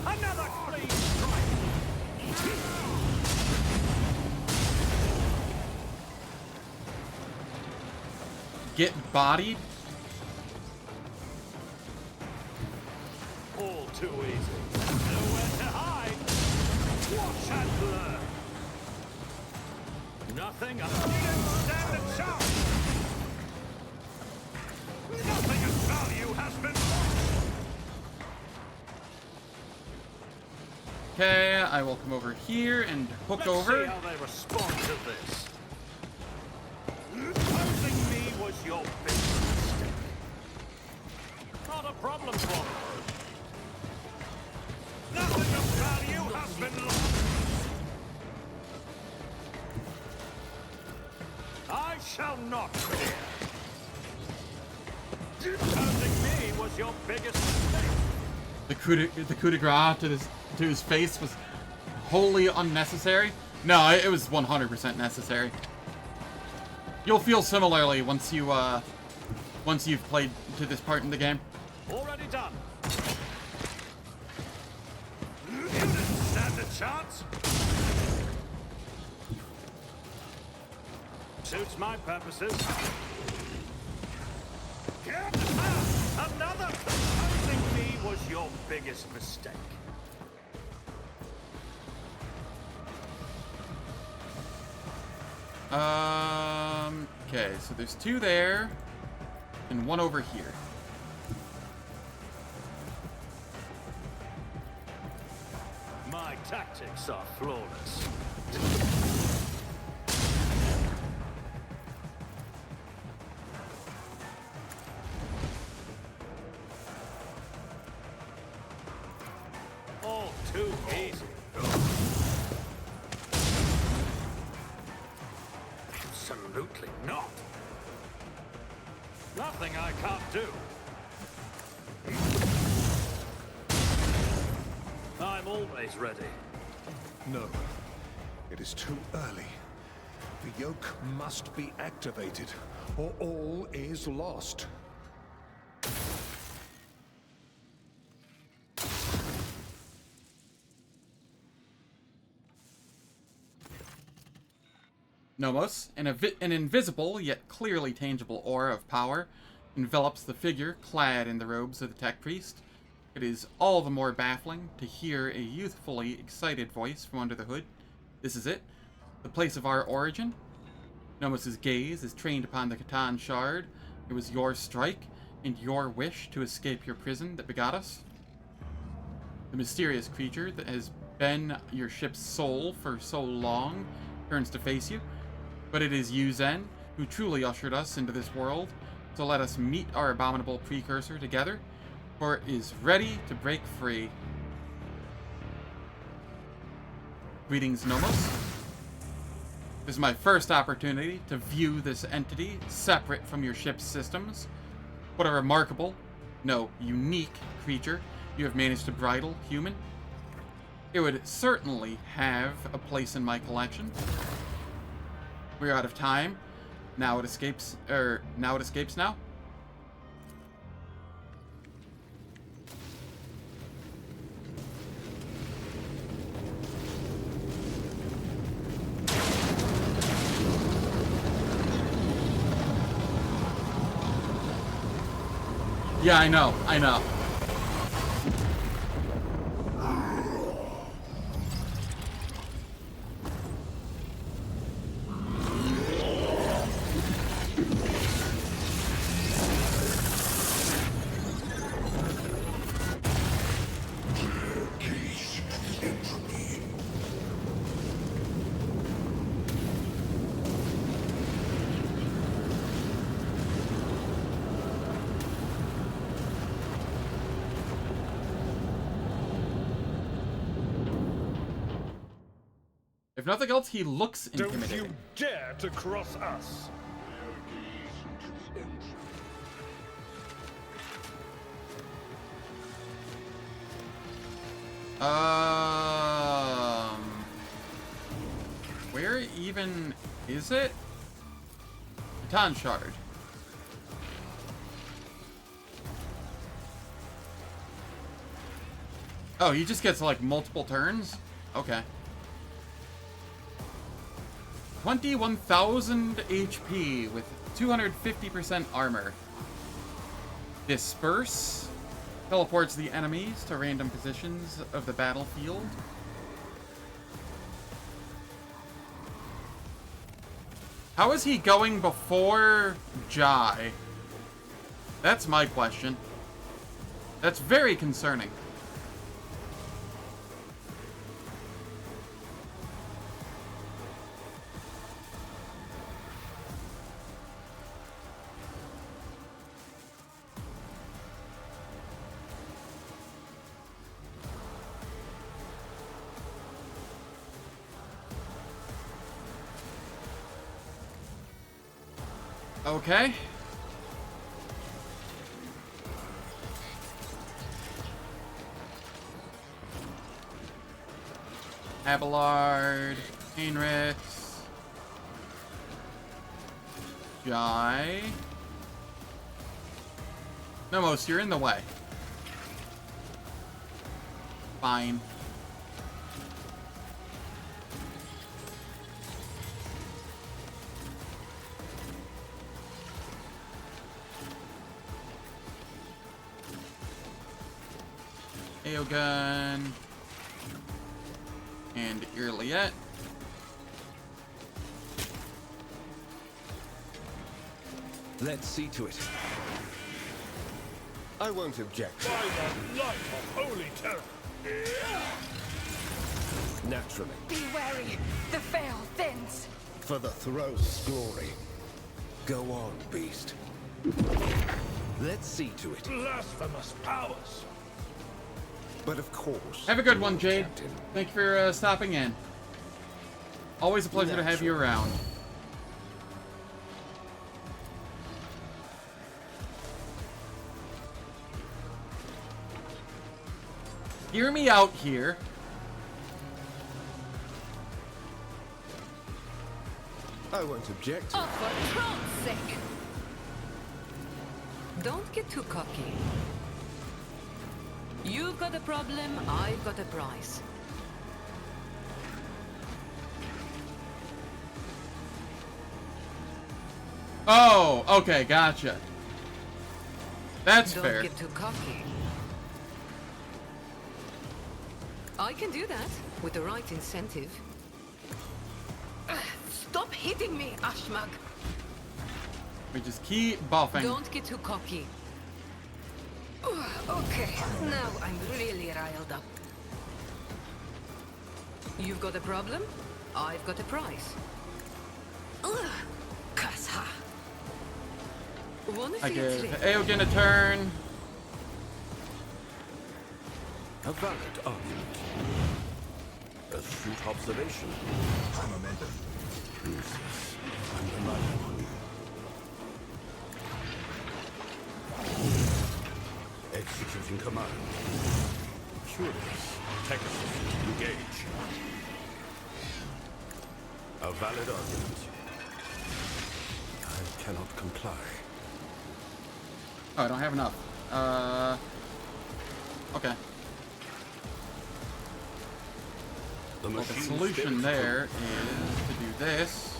Another clean strike. Get bodied. All too easy. Nowhere to hide. Watch and learn. Nothing. I didn't stand a chance. Nothing of value has been lost. Okay, I will come over here and hook Let's over. see how they respond to this. Opposing me was your biggest mistake. Not a problem for me. Nothing of value has been lost. I shall not fear. Opposing me was your biggest mistake. The coup de grace to his face was wholly unnecessary. No, it was 100% necessary. You'll feel similarly once you've played to this part in the game. Already done. You didn't stand a chance. Suits my purposes. Another. Opposing me was your biggest mistake. Okay, so there's two there, and one over here. My tactics are flawless. All too easy. Absolutely not. Nothing I can't do. I'm always ready. No. It is too early. The yoke must be activated, or all is lost. Nomos, an invisible yet clearly tangible aura of power, envelops the figure clad in the robes of the tech priest. It is all the more baffling to hear a youthfully excited voice from under the hood. This is it, the place of our origin. Nomos' gaze is trained upon the Catan shard. It was your strike and your wish to escape your prison that begot us. The mysterious creature that has been your ship's soul for so long turns to face you. But it is you, Zen, who truly ushered us into this world, so let us meet our abominable precursor together, for it is ready to break free. Greetings, Nomos. This is my first opportunity to view this entity separate from your ship's systems. What a remarkable, no, unique creature you have managed to bridle, human. It would certainly have a place in my collection. We're out of time. Now it escapes now. Yeah, I know. If nothing else, he looks intimidating. Don't you dare to cross us! Where even is it? Catan shard. Oh, he just gets like multiple turns? Okay. 21,000 HP with 250% armor. Disperse teleports the enemies to random positions of the battlefield. How is he going before Jai? That's my question. That's very concerning. Okay. Abelard, Heinrich, Jai. Nomos, you're in the way. Fine. Aogun and Irliet. Let's see to it. I won't object. By the light of holy terror! Naturally. Be wary. The veil thins. For the throne's glory. Go on, beast. Let's see to it. Blasphemous powers! But of course. Have a good one, Jade. Captain. Thank you for stopping in. Always a pleasure to have you around. Hear me out here. I won't object to Oh, for Tron's sake! Don't get too cocky. You've got a problem, I've got a price. Oh, okay, gotcha. That's fair. Don't get too cocky. I can do that with the right incentive. Stop hitting me, Ashmag! We just keep buffing. Don't get too cocky. Okay, now I'm really riled up. You've got a problem? I've got a price. Kasha. I give Eogan a turn. A valid argument. Astute observation. Useless and reliable. Executing command. Curious. Pegasus. Engage. A valid argument. I cannot comply. Oh, I don't have enough. Okay. Well, the solution there is to do this.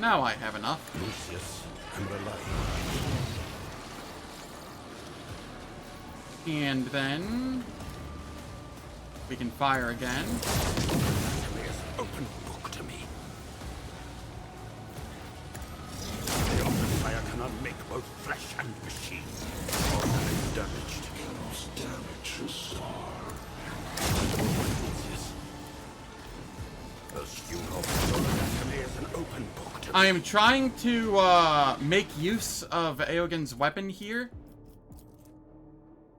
Now I have enough. Lucius and Reliant. And then we can fire again. Open book to me. The occupier cannot make both flesh and machine. Damaged. Most damage is star. I am trying to make use of Eogan's weapon here.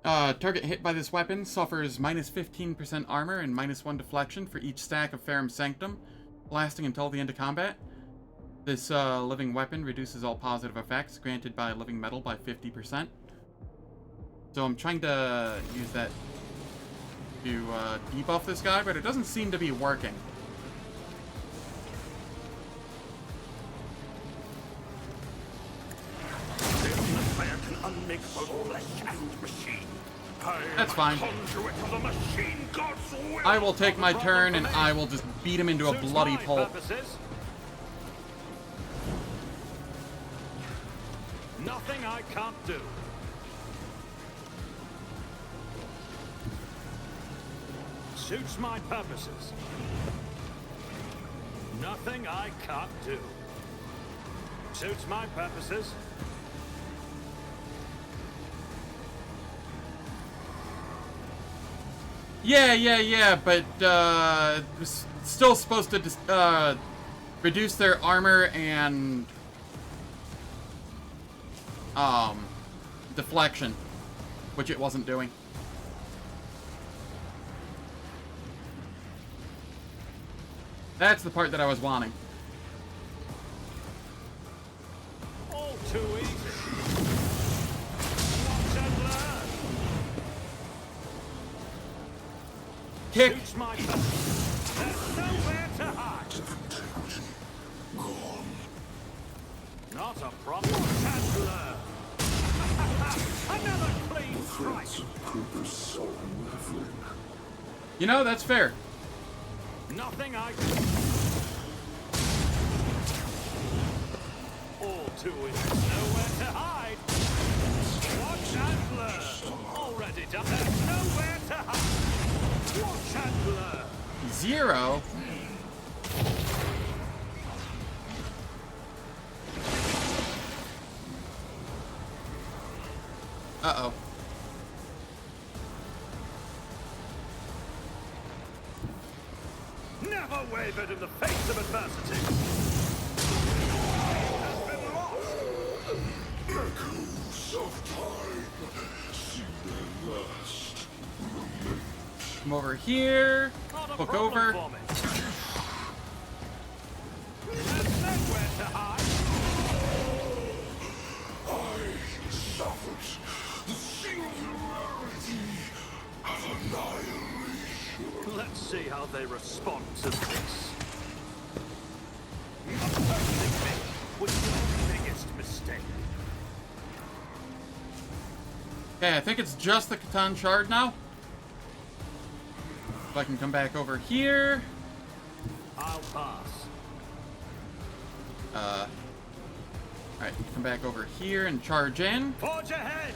Target hit by this weapon suffers minus 15% armor and minus 1 deflection for each stack of Ferrum Sanctum, lasting until the end of combat. This living weapon reduces all positive effects granted by living metal by 50%. So I'm trying to use that to debuff this guy, but it doesn't seem to be working. That's fine. I will take my turn and I will just beat him into a bloody pulp. Nothing I can't do. Suits my purposes. Nothing I can't do. Suits my purposes. Yeah, but it's still supposed to reduce their armor and deflection, which it wasn't doing. That's the part that I was wanting. All too easy. Watch and learn. Kick. Suits my purpose. There's nowhere to hide. Not a problem. Watch and learn. Another clean strike. You know, that's fair. Nothing I can. All too easy. Nowhere to hide. Watch and learn. Already done. There's nowhere to hide. Watch and learn. 0. Uh-oh. Never wavered in the face of adversity. Has been lost. Echoes of time see their last. Come over here. Not a Look problem over. for me. There's nowhere to hide. I suffered the singularity of annihilation. they respond to this? Opposing me was your biggest mistake. Okay, I think it's just the Catan Shard now. If I can come back over here. I'll pass. Alright, come back over here and charge in. Forge ahead!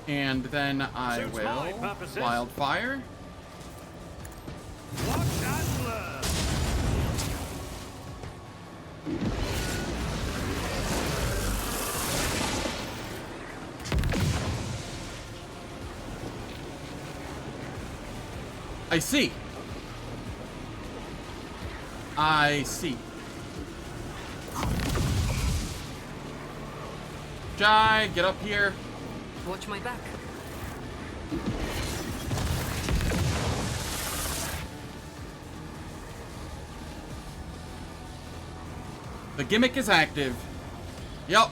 And then I Suits my will purposes. wildfire. Watch and learn! I see. I see. Jai, get up here. Watch my back. The gimmick is active. Yup.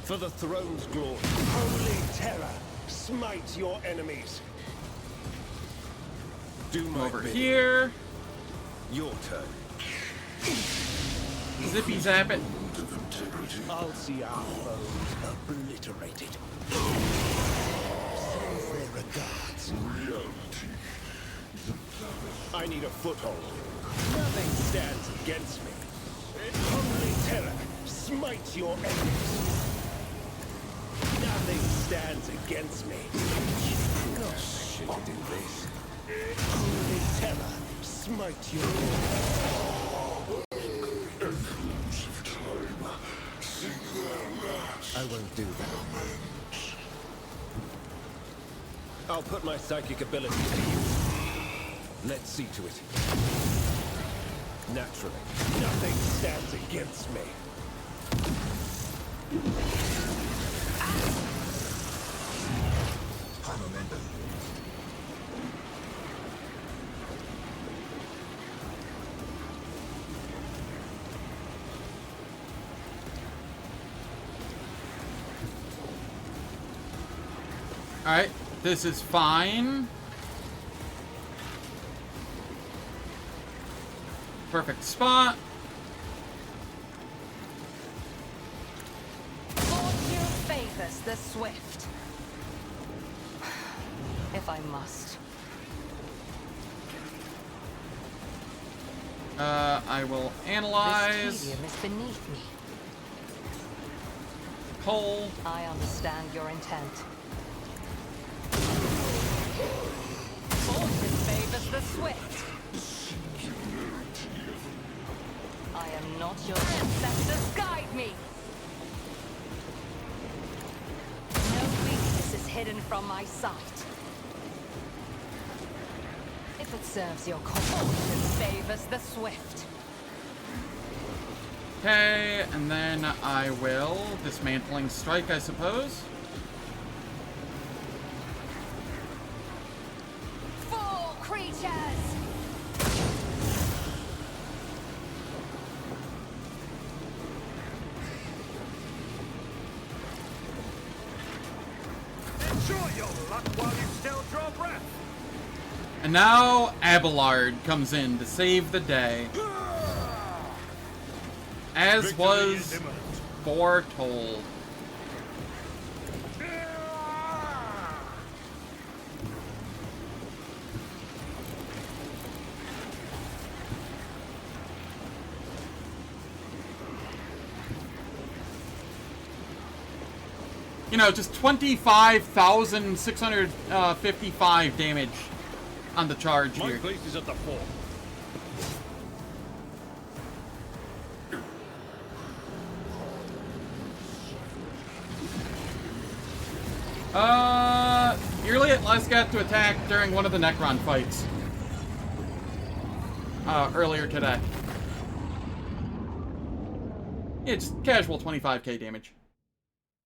For the throne's glory. Holy terror, smite your enemies. Do my Over bidding. here. Your turn. Zippy zap it. I'll see our foes obliterated. Sends their regards. I need a foothold. Nothing stands against me. Holy terror, smite your enemies. Nothing stands against me. Gosh, should I do this? Holy terror, smite your enemies. I won't do that. I'll put my psychic abilities to use. Let's see to it. Naturally. Nothing stands against me. Alright, this is fine. Perfect spot. Fortune favors the swift. If I must. I will analyze. This tedium is beneath me. Coal. I understand your intent. Fortune favors the swift. I am not your ancestors. Guide me. No weakness is hidden from my sight. If it serves your cause, fortune favors the swift. Okay, and then I will dismantling strike, I suppose. Fool creatures! Enjoy your luck while you still draw breath! And now Abelard comes in to save the day. As Victory was is imminent. foretold. You know, just 25,655 damage on the charge My here. place is at the fort. Nearly at last got to attack during one of the Necron fights. Earlier today. It's casual 25k damage.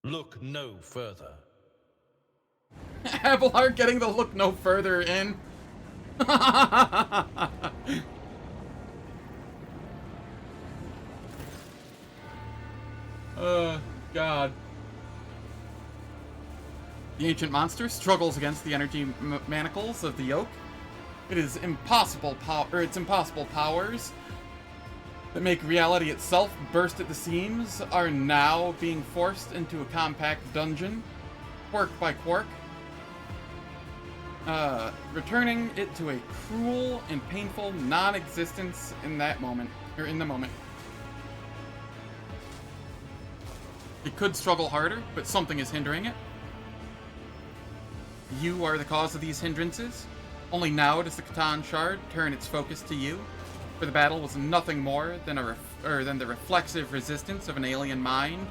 Look no further. Abelard getting the look no further in. God. The ancient monster struggles against the energy manacles of the yoke. It is impossible its impossible powers that make reality itself burst at the seams are now being forced into a compact dungeon, quirk by quirk, returning it to a cruel and painful non-existence in that moment, or in the moment. It could struggle harder, but something is hindering it. You are the cause of these hindrances. Only now does the Catan Shard turn its focus to you, for the battle was nothing more than the reflexive resistance of an alien mind,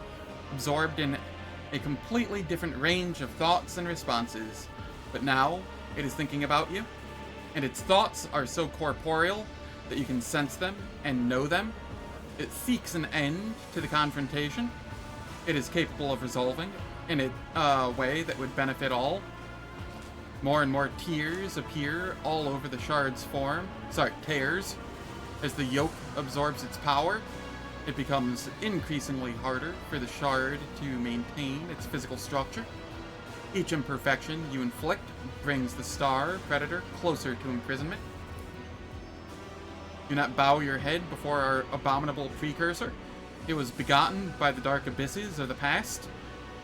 absorbed in a completely different range of thoughts and responses. But now, it is thinking about you, and its thoughts are so corporeal that you can sense them and know them. It seeks an end to the confrontation. It is capable of resolving in a way that would benefit all. More and more tears appear all over the shard's form. Tears. As the yoke absorbs its power, it becomes increasingly harder for the shard to maintain its physical structure. Each imperfection you inflict brings the star predator closer to imprisonment. Do not bow your head before our abominable precursor. It was begotten by the dark abysses of the past.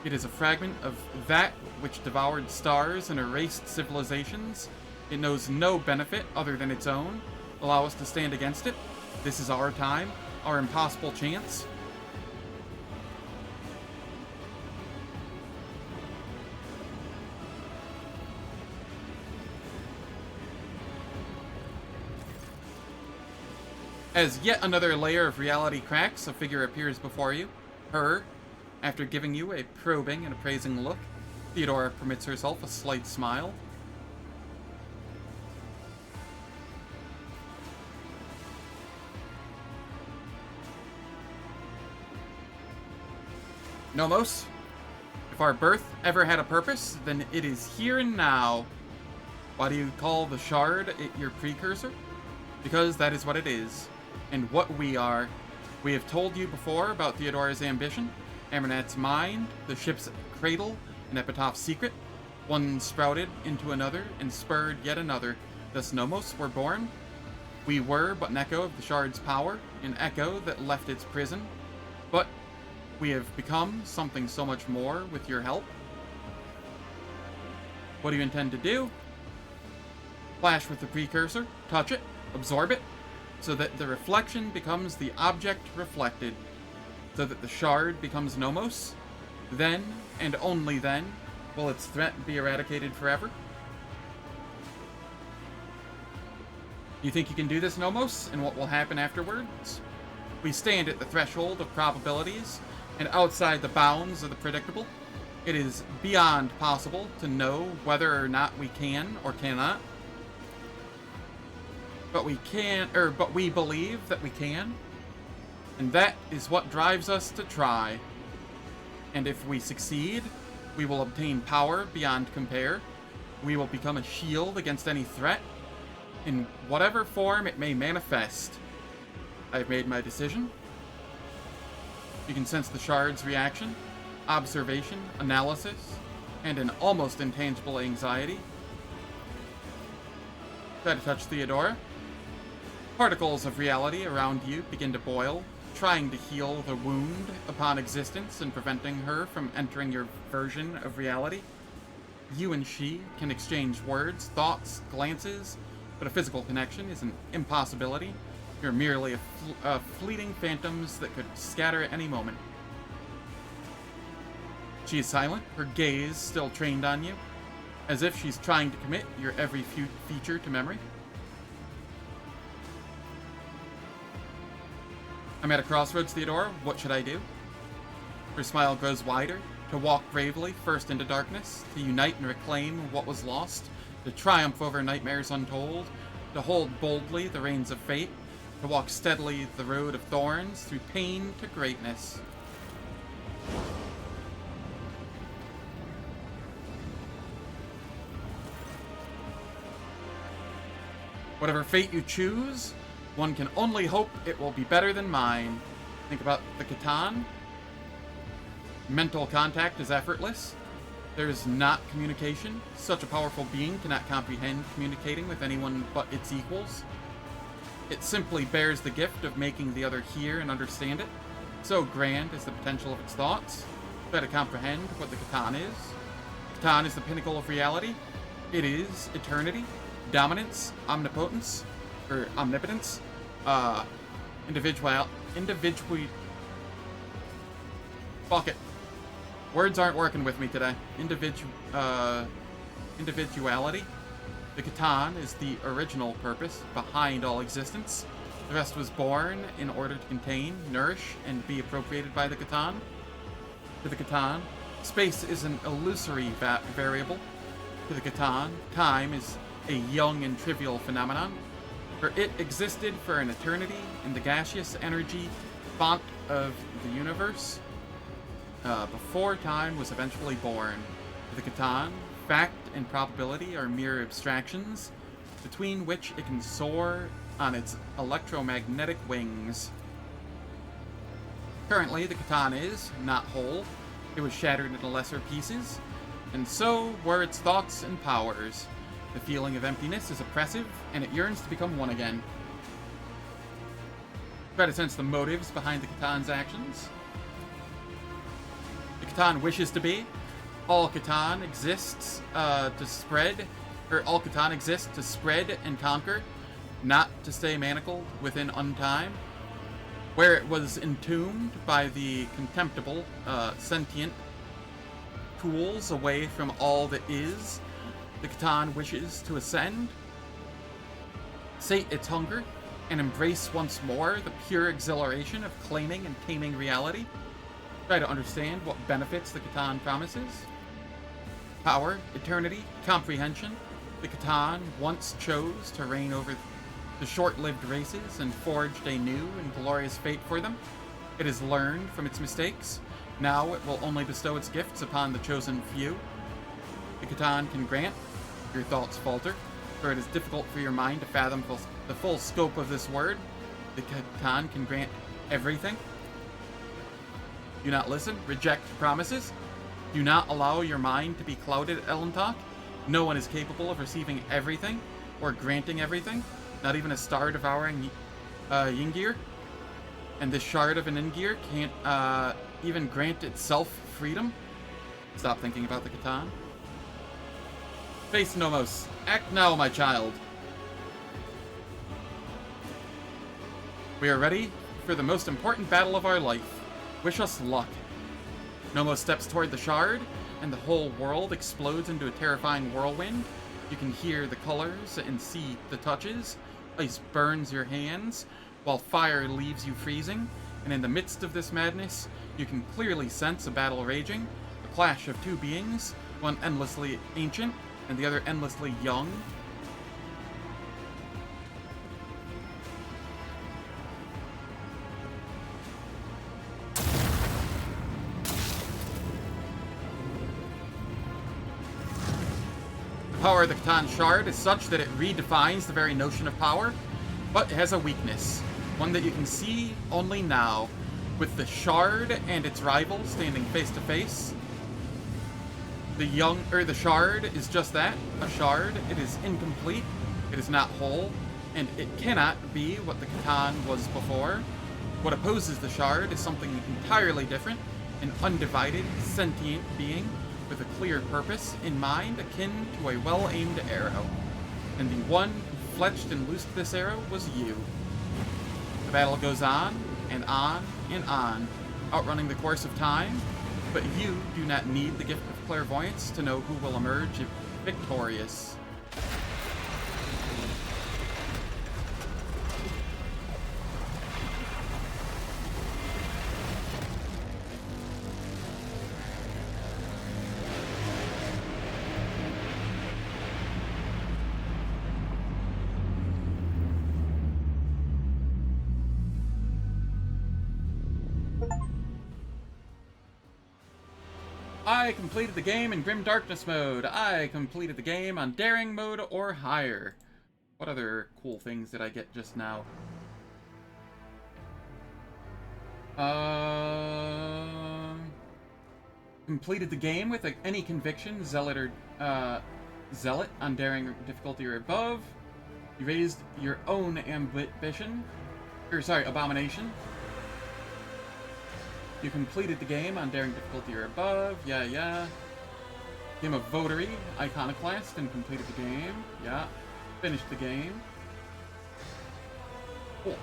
It is a fragment of that which devoured stars and erased civilizations. It knows no benefit other than its own. Allow us to stand against it. This is our time, our impossible chance. As yet another layer of reality cracks, a figure appears before you. Her. After giving you a probing and appraising look, Theodora permits herself a slight smile. Nomos, if our birth ever had a purpose, then it is here and now. Why do you call the shard your precursor? Because that is what it is, and what we are. We have told you before about Theodora's ambition, Amernat's mind, the ship's cradle, and Epitaph's secret. One sprouted into another and spurred yet another. Thus Nomos were born. We were but an echo of the shard's power, an echo that left its prison. But we have become something so much more with your help. What do you intend to do? Flash with the precursor, touch it, absorb it, so that the reflection becomes the object reflected, so that the shard becomes Nomos. Then, and only then, will its threat be eradicated forever. You think you can do this, Nomos, and what will happen afterwards? We stand at the threshold of probabilities, and outside the bounds of the predictable. It is beyond possible to know whether or not we can or cannot. But we believe that we can. And that is what drives us to try. And if we succeed, we will obtain power beyond compare. We will become a shield against any threat, in whatever form it may manifest. I've made my decision. You can sense the shard's reaction, observation, analysis, and an almost intangible anxiety. Try to touch Theodora. Particles of reality around you begin to boil, trying to heal the wound upon existence and preventing her from entering your version of reality. You and she can exchange words, thoughts, glances, but a physical connection is an impossibility. You're merely a fleeting phantoms that could scatter at any moment. She is silent, her gaze still trained on you, as if she's trying to commit your every feature to memory. I'm at a crossroads, Theodora. What should I do? Her smile grows wider. To walk bravely, first into darkness, to unite and reclaim what was lost, to triumph over nightmares untold, to hold boldly the reins of fate, to walk steadily the road of thorns, through pain to greatness. Whatever fate you choose, one can only hope it will be better than mine. Think about the Catan. Mental contact is effortless. There is not communication. Such a powerful being cannot comprehend communicating with anyone but its equals. It simply bears the gift of making the other hear and understand it. So grand is the potential of its thoughts. Try to comprehend what the Catan is. Catan is the pinnacle of reality. It is eternity, dominance, omnipotence, or omnipotence, fuck it. Words aren't working with me today. Individuality. The Catan is the original purpose behind all existence. The rest was born in order to contain, nourish, and be appropriated by the Catan. To the Catan, space is an illusory variable. To the Catan, time is a young and trivial phenomenon, for it existed for an eternity in the gaseous energy font of the universe, before time was eventually born. To the Catan, fact and probability are mere abstractions, between which it can soar on its electromagnetic wings. Currently, the Catan is not whole. It was shattered into lesser pieces, and so were its thoughts and powers. The feeling of emptiness is oppressive, and it yearns to become one again. Try to sense the motives behind the Catan's actions. The Catan wishes to be. All Catan exists to spread and conquer, not to stay manacled within untime. Where it was entombed by the contemptible, sentient tools away from all that is, the Catan wishes to ascend, sate its hunger, and embrace once more the pure exhilaration of claiming and taming reality. Try to understand what benefits the Catan promises. Power, eternity, comprehension. The Catan once chose to reign over the short-lived races and forged a new and glorious fate for them. It has learned from its mistakes. Now it will only bestow its gifts upon the chosen few. The Catan can grant. Your thoughts falter, for it is difficult for your mind to fathom the full scope of this word. The Catan can grant everything. Do not listen. Reject promises. Do not allow your mind to be clouded at Elentok. No one is capable of receiving everything, or granting everything. Not even a star-devouring Yingir. And this shard of an Ingir can't even grant itself freedom. Stop thinking about the Catan. Face Nomos. Act now, my child. We are ready for the most important battle of our life. Wish us luck. Nomos steps toward the shard, and the whole world explodes into a terrifying whirlwind. You can hear the colors and see the touches. Ice burns your hands, while fire leaves you freezing. And in the midst of this madness, you can clearly sense a battle raging. A clash of two beings, one endlessly ancient, and the other endlessly young. The power of the Catan Shard is such that it redefines the very notion of power, but it has a weakness, one that you can see only now, with the Shard and its rival standing face to face. The Shard is just that, a shard. It is incomplete, it is not whole, and it cannot be what the Catan was before. What opposes the Shard is something entirely different, an undivided, sentient being with a clear purpose in mind akin to a well-aimed arrow. And the one who fletched and loosed this arrow was you. The battle goes on, and on, and on, outrunning the course of time, but you do not need the gift of clairvoyance to know who will emerge victorious. I completed the game in Grim Darkness mode. I completed the game on Daring mode or higher. What other cool things did I get just now? Completed the game with any conviction, zealot or zealot on daring difficulty or above. You raised your own ambition, or sorry, abomination. You completed the game on daring difficulty or above. Yeah. Became a votary, iconoclast, and completed the game. Yeah. Finished the game. Cool.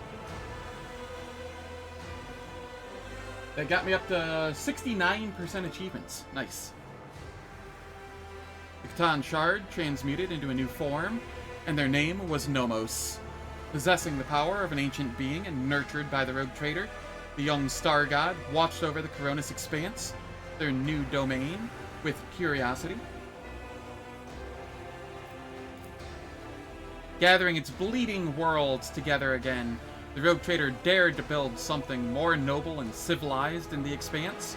That got me up to 69% achievements. Nice. The Catan Shard transmuted into a new form, and their name was Nomos. Possessing the power of an ancient being and nurtured by the rogue trader, the young star god watched over the Coronis Expanse, their new domain, with curiosity. Gathering its bleeding worlds together again, the rogue trader dared to build something more noble and civilized in the Expanse,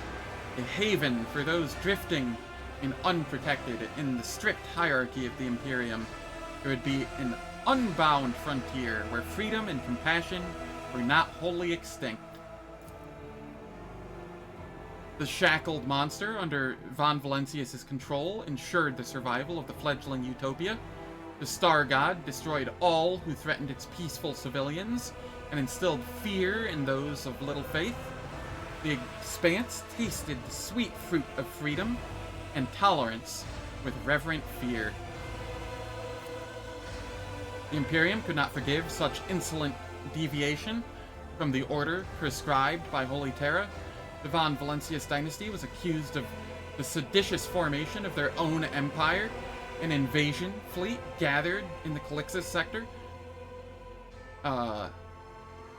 a haven for those drifting and unprotected in the strict hierarchy of the Imperium. It would be an unbound frontier where freedom and compassion were not wholly extinct. The shackled monster under Von Valencius' control ensured the survival of the fledgling utopia. The Star God destroyed all who threatened its peaceful civilians and instilled fear in those of little faith. The Expanse tasted the sweet fruit of freedom and tolerance with reverent fear. The Imperium could not forgive such insolent deviation from the order prescribed by Holy Terra. The Von Valencius dynasty was accused of the seditious formation of their own empire. An invasion fleet gathered in the Calixis sector.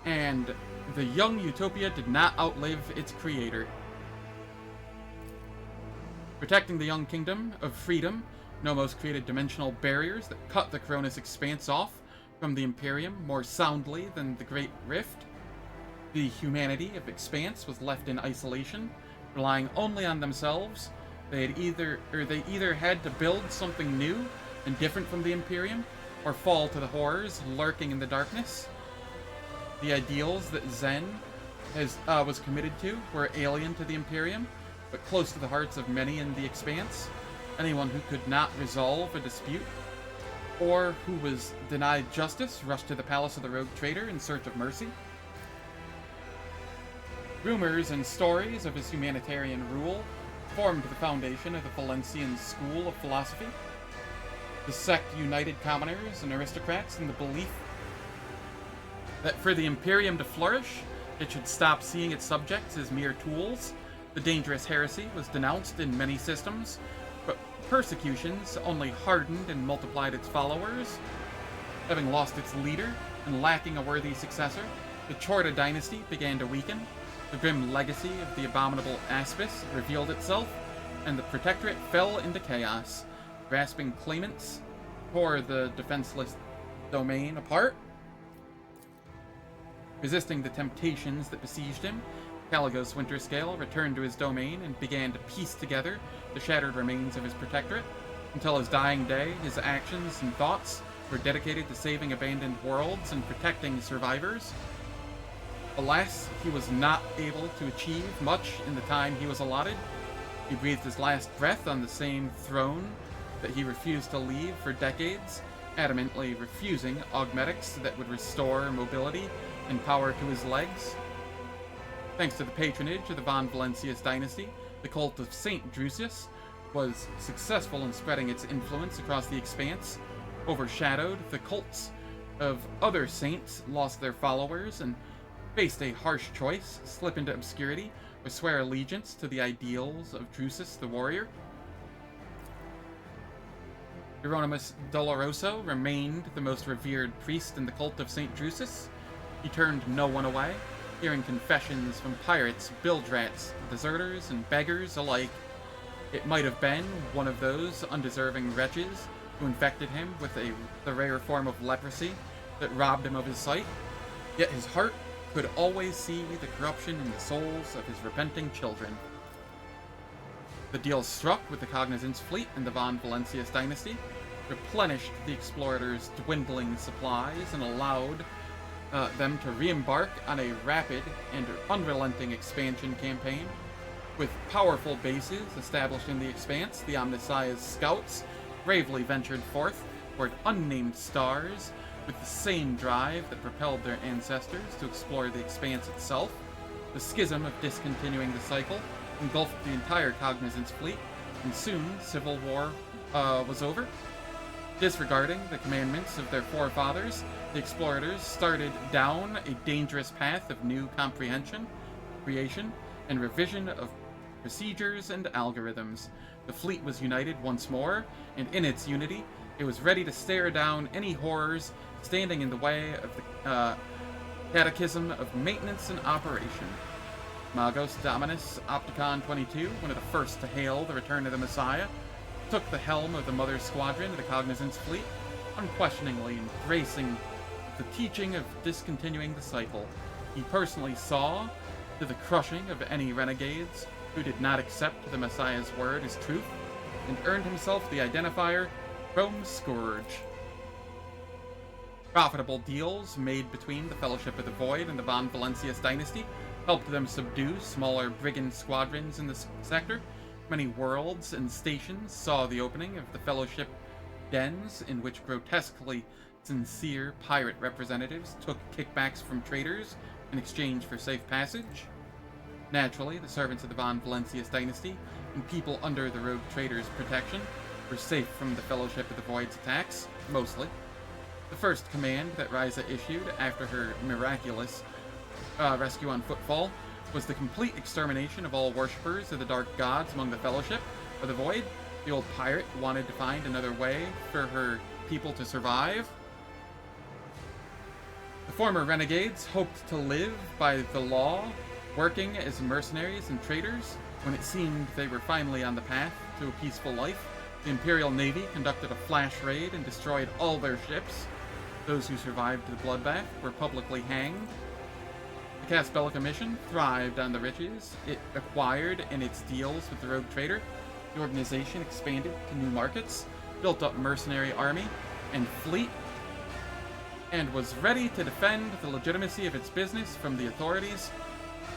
And the young utopia did not outlive its creator. Protecting the young kingdom of freedom, Nomos created dimensional barriers that cut the Coronis Expanse off from the Imperium more soundly than the Great Rift. The humanity of Expanse was left in isolation, relying only on themselves. They either had to build something new and different from the Imperium, or fall to the horrors lurking in the darkness. The ideals that Zen was committed to were alien to the Imperium, but close to the hearts of many in the Expanse. Anyone who could not resolve a dispute, or who was denied justice, rushed to the palace of the rogue trader in search of mercy. Rumors and stories of his humanitarian rule formed the foundation of the Valencian school of philosophy. The sect united commoners and aristocrats in the belief that for the Imperium to flourish, it should stop seeing its subjects as mere tools. The dangerous heresy was denounced in many systems, but persecutions only hardened and multiplied its followers. Having lost its leader and lacking a worthy successor, the Chorta dynasty began to weaken. The grim legacy of the abominable Aspis revealed itself, and the Protectorate fell into chaos. Grasping claimants tore the defenseless domain apart. Resisting the temptations that besieged him, Caligos Winterscale returned to his domain and began to piece together the shattered remains of his Protectorate. Until his dying day, his actions and thoughts were dedicated to saving abandoned worlds and protecting survivors. Alas, he was not able to achieve much in the time he was allotted. He breathed his last breath on the same throne that he refused to leave for decades, adamantly refusing augmetics that would restore mobility and power to his legs. Thanks to the patronage of the Von Valencius dynasty, the cult of Saint Drusus was successful in spreading its influence across the Expanse. Overshadowed, the cults of other saints lost their followers and faced a harsh choice: slip into obscurity or swear allegiance to the ideals of Drusus the warrior. Hieronymus Doloroso remained the most revered priest in the cult of St. Drusus. He turned no one away, hearing confessions from pirates, bilge-rats, deserters, and beggars alike. It might have been one of those undeserving wretches who infected him with the rare form of leprosy that robbed him of his sight, yet his heart could always see the corruption in the souls of his repenting children. The deal struck with the Cognizance fleet and the Von Valencius dynasty. replenished the explorers' dwindling supplies and allowed them to re-embark on a rapid and unrelenting expansion campaign. With powerful bases established in the Expanse, the Omnissiah's scouts bravely ventured forth toward unnamed stars with the same drive that propelled their ancestors to explore the Expanse itself. The schism of discontinuing the cycle engulfed the entire Cognizance fleet, and soon civil war was over. Disregarding the commandments of their forefathers, the explorers started down a dangerous path of new comprehension, creation, and revision of procedures and algorithms. The fleet was united once more, and in its unity, it was ready to stare down any horrors standing in the way of the catechism of maintenance and operation. Magos Dominus Opticon 22, one of the first to hail the return of the Messiah, took the helm of the Mother Squadron of the Cognizance fleet, unquestioningly embracing the teaching of discontinuing the cycle. He personally saw to the crushing of any renegades who did not accept the Messiah's word as truth, and earned himself the identifier Chrome Scourge. Profitable deals made between the Fellowship of the Void and the Von Valancius dynasty helped them subdue smaller brigand squadrons in the sector. Many worlds and stations saw the opening of the Fellowship dens, in which grotesquely sincere pirate representatives took kickbacks from traders in exchange for safe passage. Naturally, the servants of the Von Valancius dynasty and people under the rogue traders' protection were safe from the Fellowship of the Void's attacks, mostly. The first command that Ryza issued after her miraculous rescue on Footfall was the complete extermination of all worshippers of the Dark Gods among the Fellowship of the Void. The old pirate wanted to find another way for her people to survive. The former renegades hoped to live by the law, working as mercenaries and traders. When it seemed they were finally on the path to a peaceful life, the Imperial Navy conducted a flash raid and destroyed all their ships. Those who survived the bloodbath were publicly hanged. The Cas Bellica mission thrived on the riches it acquired in its deals with the rogue trader. The organization expanded to new markets, built up mercenary army and fleet, and was ready to defend the legitimacy of its business from the authorities.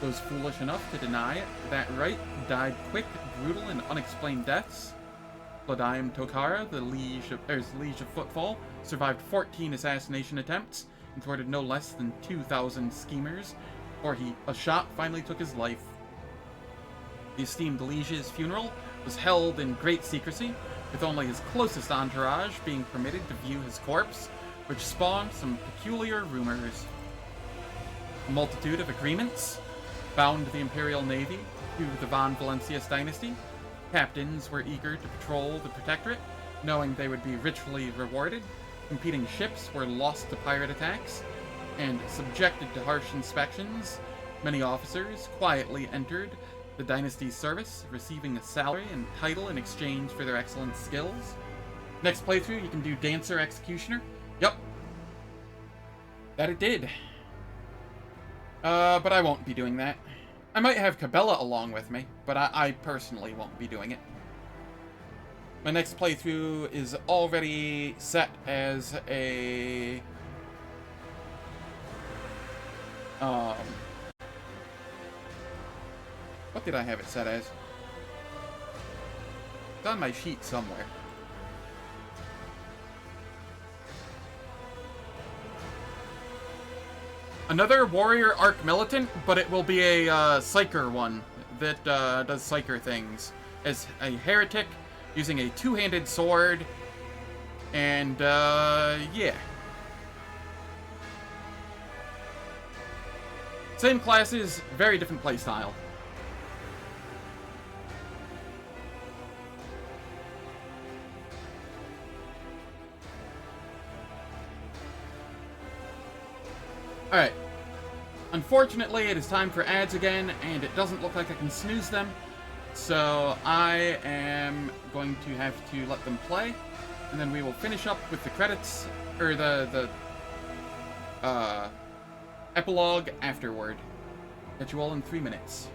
Those foolish enough to deny that right died quick, brutal, and unexplained deaths. Ladaim Tokara, the Liege of Footfall, survived 14 assassination attempts and thwarted no less than 2,000 schemers before a shot finally took his life. The esteemed Liege's funeral was held in great secrecy, with only his closest entourage being permitted to view his corpse, which spawned some peculiar rumors. A multitude of agreements bound the Imperial Navy to the Von Valancius dynasty. Captains were eager to patrol the Protectorate, knowing they would be richly rewarded. Competing ships were lost to pirate attacks and subjected to harsh inspections. Many officers quietly entered the dynasty's service, receiving a salary and title in exchange for their excellent skills. Next playthrough, you can do Dancer Executioner. Yep. That it did. But I won't be doing that. I might have Cabela along with me, but I personally won't be doing it. My next playthrough is already set as a... What did I have it set as? It's on my sheet somewhere. Another warrior Arch-Militant, but it will be a Psyker one that does Psyker things. As a heretic, using a two-handed sword, and yeah. Same classes, very different playstyle. Alright. Unfortunately, it is time for ads again, and it doesn't look like I can snooze them. So I am going to have to let them play, and then we will finish up with the credits, or the epilogue afterward. Catch you all in 3 minutes.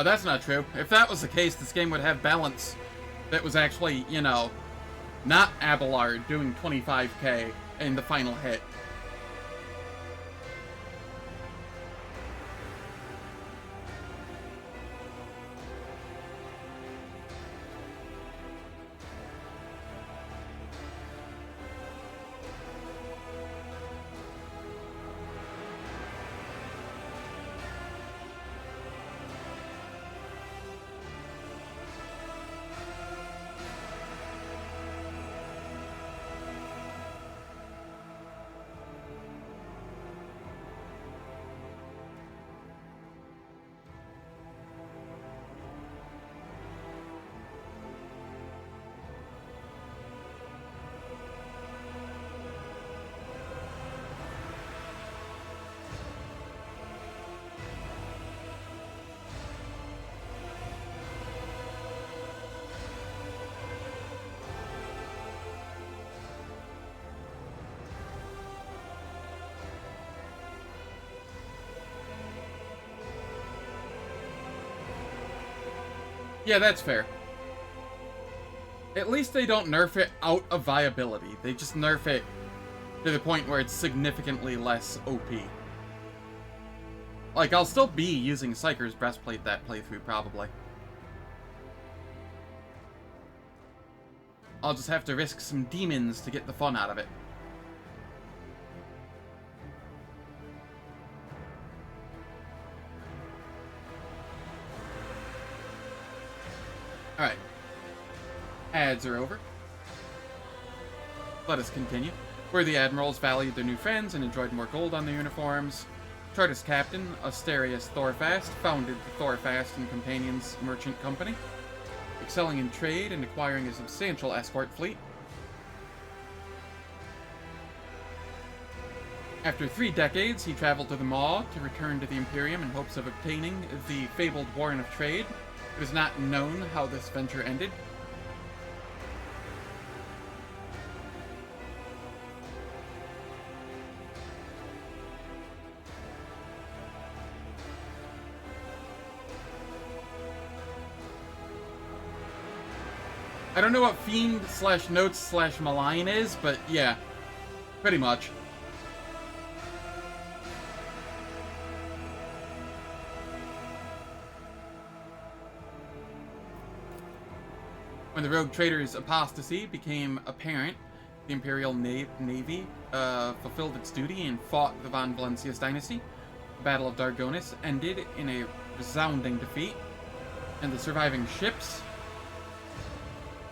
That's not true. If that was the case, this game would have balance that was actually, you know, not Abelard doing 25k in the final hit. Yeah, that's fair. At least they don't nerf it out of viability. They just nerf it to the point where it's significantly less OP. Like, I'll still be using Psyker's Breastplate that playthrough, probably. I'll just have to risk some demons to get the fun out of it. Alright. Ads are over. Let us continue. Where the admirals valued their new friends and enjoyed more gold on their uniforms, Chartist Captain Asterius Thorfast founded the Thorfast and Companions Merchant Company, excelling in trade and acquiring a substantial escort fleet. After 3 decades, he traveled to the Maw to return to the Imperium in hopes of obtaining the fabled Warrant of Trade. It is not known how this venture ended. I don't know what Fiend/Notes/Malign is, but yeah, pretty much. When the rogue trader's apostasy became apparent, the Imperial Navy fulfilled its duty and fought the Von Valencius dynasty. The Battle of Dargonis ended in a resounding defeat, and the surviving ships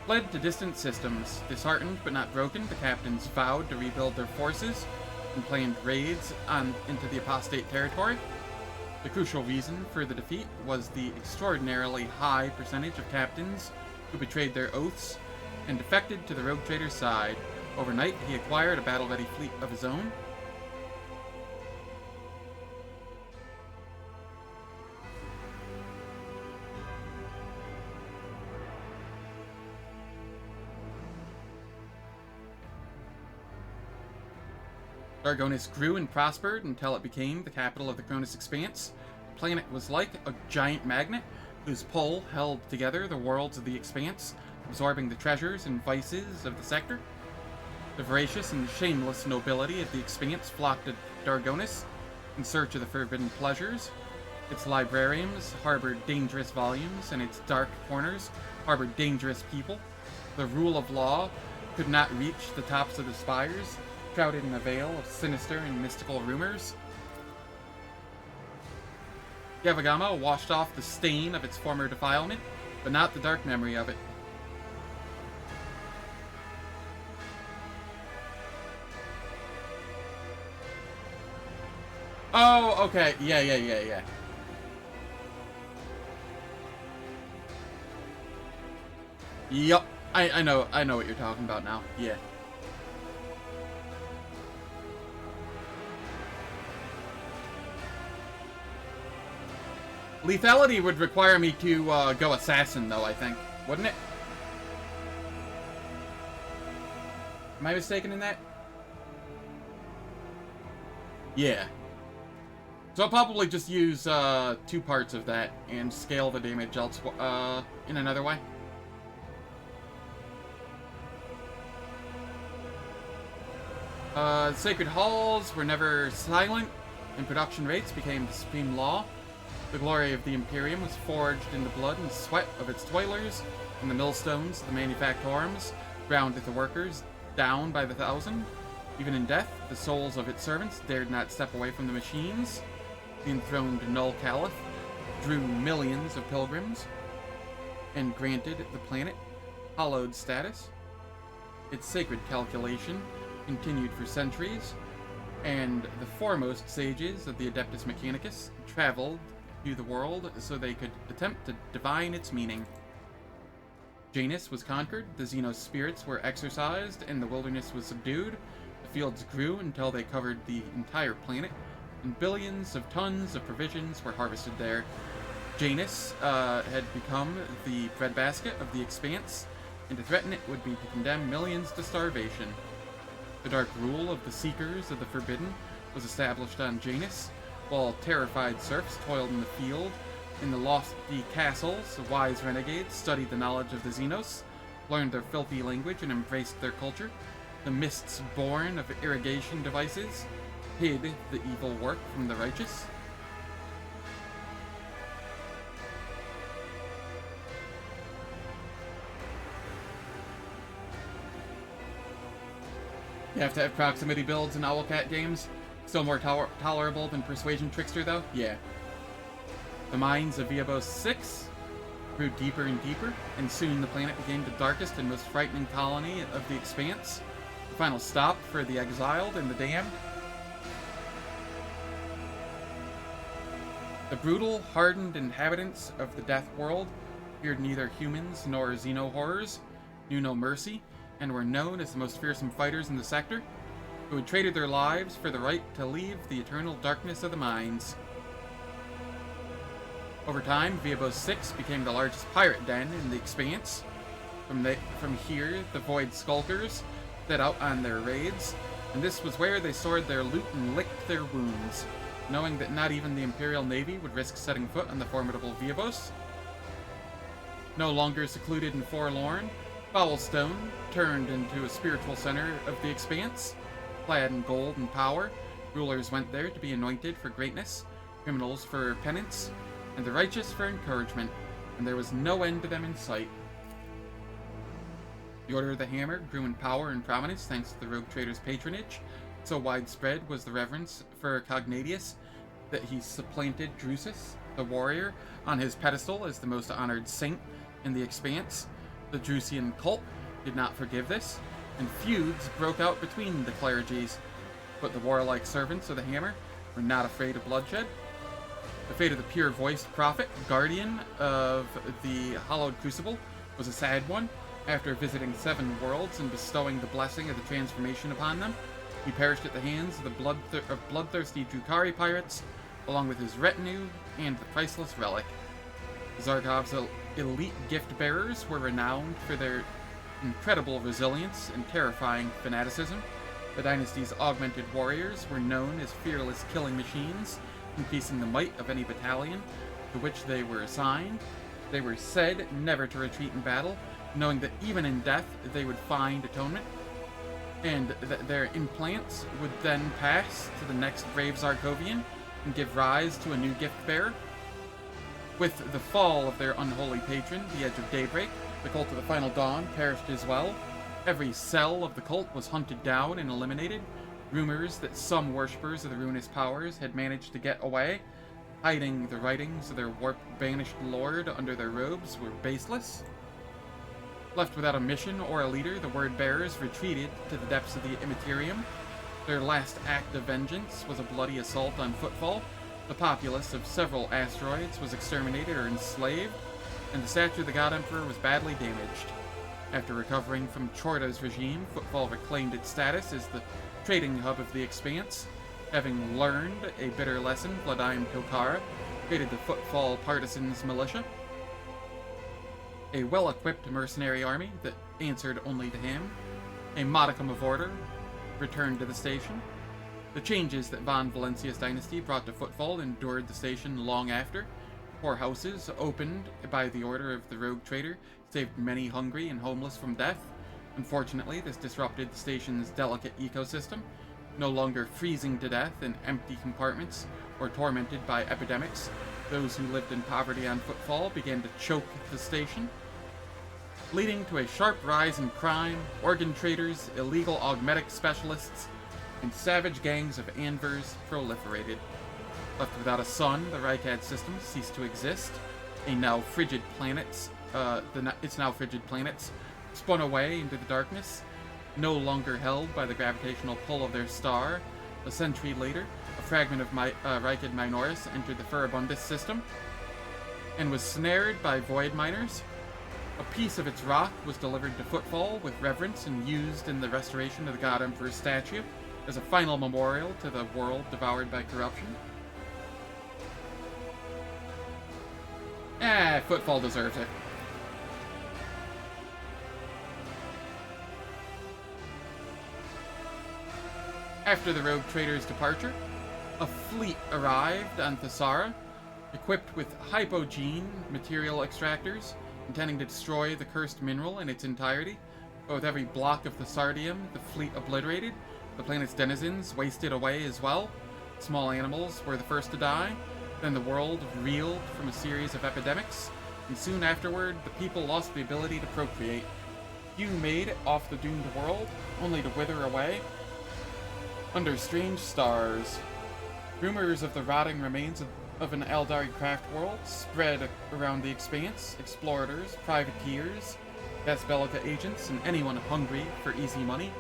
fled to distant systems. Disheartened but not broken, the captains vowed to rebuild their forces and planned raids into the apostate territory. The crucial reason for the defeat was the extraordinarily high percentage of captains who betrayed their oaths and defected to the rogue trader's side. Overnight, he acquired a battle-ready fleet of his own. Dargonis grew and prospered until it became the capital of the Cronus Expanse. The planet was like a giant magnet whose pull held together the worlds of the Expanse, absorbing the treasures and vices of the sector. The voracious and shameless nobility of the Expanse flocked to Dargonis in search of the forbidden pleasures. Its librarians harbored dangerous volumes, and its dark corners harbored dangerous people. The rule of law could not reach the tops of the spires, shrouded in a veil of sinister and mystical rumors. Yavagama washed off the stain of its former defilement, but not the dark memory of it. Oh, okay. Yeah. Yup. I know what you're talking about now. Yeah. Lethality would require me to go assassin, though, I think. Wouldn't it? Am I mistaken in that? Yeah. So I'll probably just use 2 parts of that and scale the damage in another way. Sacred halls were never silent, and production rates became the supreme law. The glory of the Imperium was forged in the blood and sweat of its toilers, and the millstones, the manufactorums, ground the workers down by the thousand. Even in death, the souls of its servants dared not step away from the machines. The enthroned Null Caliph drew millions of pilgrims and granted the planet hallowed status. Its sacred calculation continued for centuries, and the foremost sages of the Adeptus Mechanicus traveled through the world so they could attempt to divine its meaning. Janus was conquered, the Xenos spirits were exorcised, and the wilderness was subdued. The fields grew until they covered the entire planet, and billions of tons of provisions were harvested there. Janus had become the breadbasket of the Expanse, and to threaten it would be to condemn millions to starvation. The dark rule of the Seekers of the Forbidden was established on Janus, while terrified serfs toiled in the field. In the lofty castles, the wise renegades studied the knowledge of the Xenos, learned their filthy language, and embraced their culture. The mists born of irrigation devices hid the evil work from the righteous. You have to have proximity builds in Owlcat games. Still more tolerable than Persuasion Trickster, though? Yeah. The mines of Viabos 6 grew deeper and deeper, and soon the planet became the darkest and most frightening colony of the Expanse. The final stop for the exiled and the damned. The brutal, hardened inhabitants of the Death World feared neither humans nor Xeno horrors, knew no mercy, and were known as the most fearsome fighters in the sector, who had traded their lives for the right to leave the eternal darkness of the mines. Over time, Viabos 6 became the largest pirate den in the Expanse. From here, the Void Skulkers set out on their raids, and this was where they stored their loot and licked their wounds, knowing that not even the Imperial Navy would risk setting foot on the formidable Viabos. No longer secluded and forlorn, Foulstone turned into a spiritual center of the Expanse. Clad in gold and power, rulers went there to be anointed for greatness, criminals for penance, and the righteous for encouragement, and there was no end to them in sight. The Order of the Hammer grew in power and prominence thanks to the rogue trader's patronage. So widespread was the reverence for Cognatius that he supplanted Drusus, the warrior, on his pedestal as the most honored saint in the Expanse. The Drusian cult did not forgive this, and feuds broke out between the clergies, but the warlike servants of the Hammer were not afraid of bloodshed. The fate of the pure-voiced prophet, guardian of the hallowed crucible, was a sad one. After visiting 7 worlds and bestowing the blessing of the transformation upon them, he perished at the hands of the bloodthirsty Drukhari pirates, along with his retinue and the priceless relic. Zargov's elite gift-bearers were renowned for their incredible resilience and terrifying fanaticism. The dynasty's augmented warriors were known as fearless killing machines, increasing the might of any battalion to which they were assigned. They were said never to retreat in battle, knowing that even in death they would find atonement, and that their implants would then pass to the next brave Zarkovian and give rise to a new gift-bearer. With the fall of their unholy patron, the Edge of Daybreak, the cult of the Final Dawn perished as well. Every cell of the cult was hunted down and eliminated. Rumors that some worshippers of the ruinous powers had managed to get away, hiding the writings of their warp-banished lord under their robes, were baseless. Left without a mission or a leader, the Word-Bearers retreated to the depths of the Immaterium. Their last act of vengeance was a bloody assault on Footfall. The populace of several asteroids was exterminated or enslaved, and the statue of the God Emperor was badly damaged. After recovering from Chorda's regime, Footfall reclaimed its status as the trading hub of the Expanse. Having learned a bitter lesson, Vladimir Tokara created the Footfall Partisans Militia, a well-equipped mercenary army that answered only to him. A modicum of order returned to the station. The changes that Von Valancius dynasty brought to Footfall endured the station long after. Poor houses, opened by the order of the rogue trader, saved many hungry and homeless from death. Unfortunately, this disrupted the station's delicate ecosystem, no longer freezing to death in empty compartments or tormented by epidemics. Those who lived in poverty on Footfall began to choke the station, leading to a sharp rise in crime, organ traders, illegal augmetic specialists, and savage gangs of Anvers proliferated. Left without a sun, the Rykad system ceased to exist. Its now frigid planets spun away into the darkness, no longer held by the gravitational pull of their star. A century later, a fragment of Rykad Minoris entered the Furibundus system and was snared by void miners. A piece of its rock was delivered to Footfall with reverence and used in the restoration of the God Emperor's statue as a final memorial to the world devoured by corruption. Footfall deserves it. After the rogue trader's departure, a fleet arrived on Thessara, equipped with hypogene material extractors, intending to destroy the cursed mineral in its entirety. But with every block of Thessardium the fleet obliterated, the planet's denizens wasted away as well. Small animals were the first to die. Then the world reeled from a series of epidemics, and soon afterward, the people lost the ability to procreate. Few made it off the doomed world, only to wither away under strange stars. Rumors of the rotting remains of an Eldari craft world spread around the Expanse. Explorators, privateers, Gas Bellica agents, and anyone hungry for easy money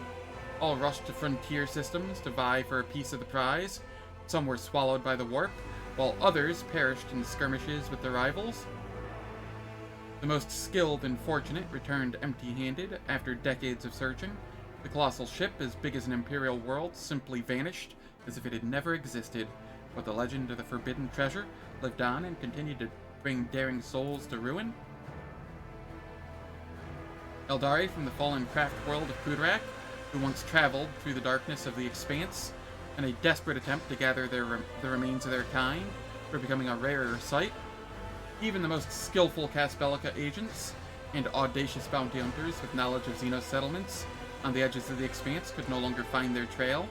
all rushed to frontier systems to vie for a piece of the prize. Some were swallowed by the warp, while others perished in skirmishes with their rivals. The most skilled and fortunate returned empty-handed after decades of searching. The colossal ship, as big as an imperial world, simply vanished as if it had never existed, but the legend of the forbidden treasure lived on and continued to bring daring souls to ruin. Eldari from the fallen craft world of Kudrak, who once traveled through the darkness of the Expanse, in a desperate attempt to gather the remains of their kind, were becoming a rarer sight. Even the most skillful Gas Bellica agents and audacious bounty hunters with knowledge of Xenos settlements on the edges of the Expanse could no longer find their trail.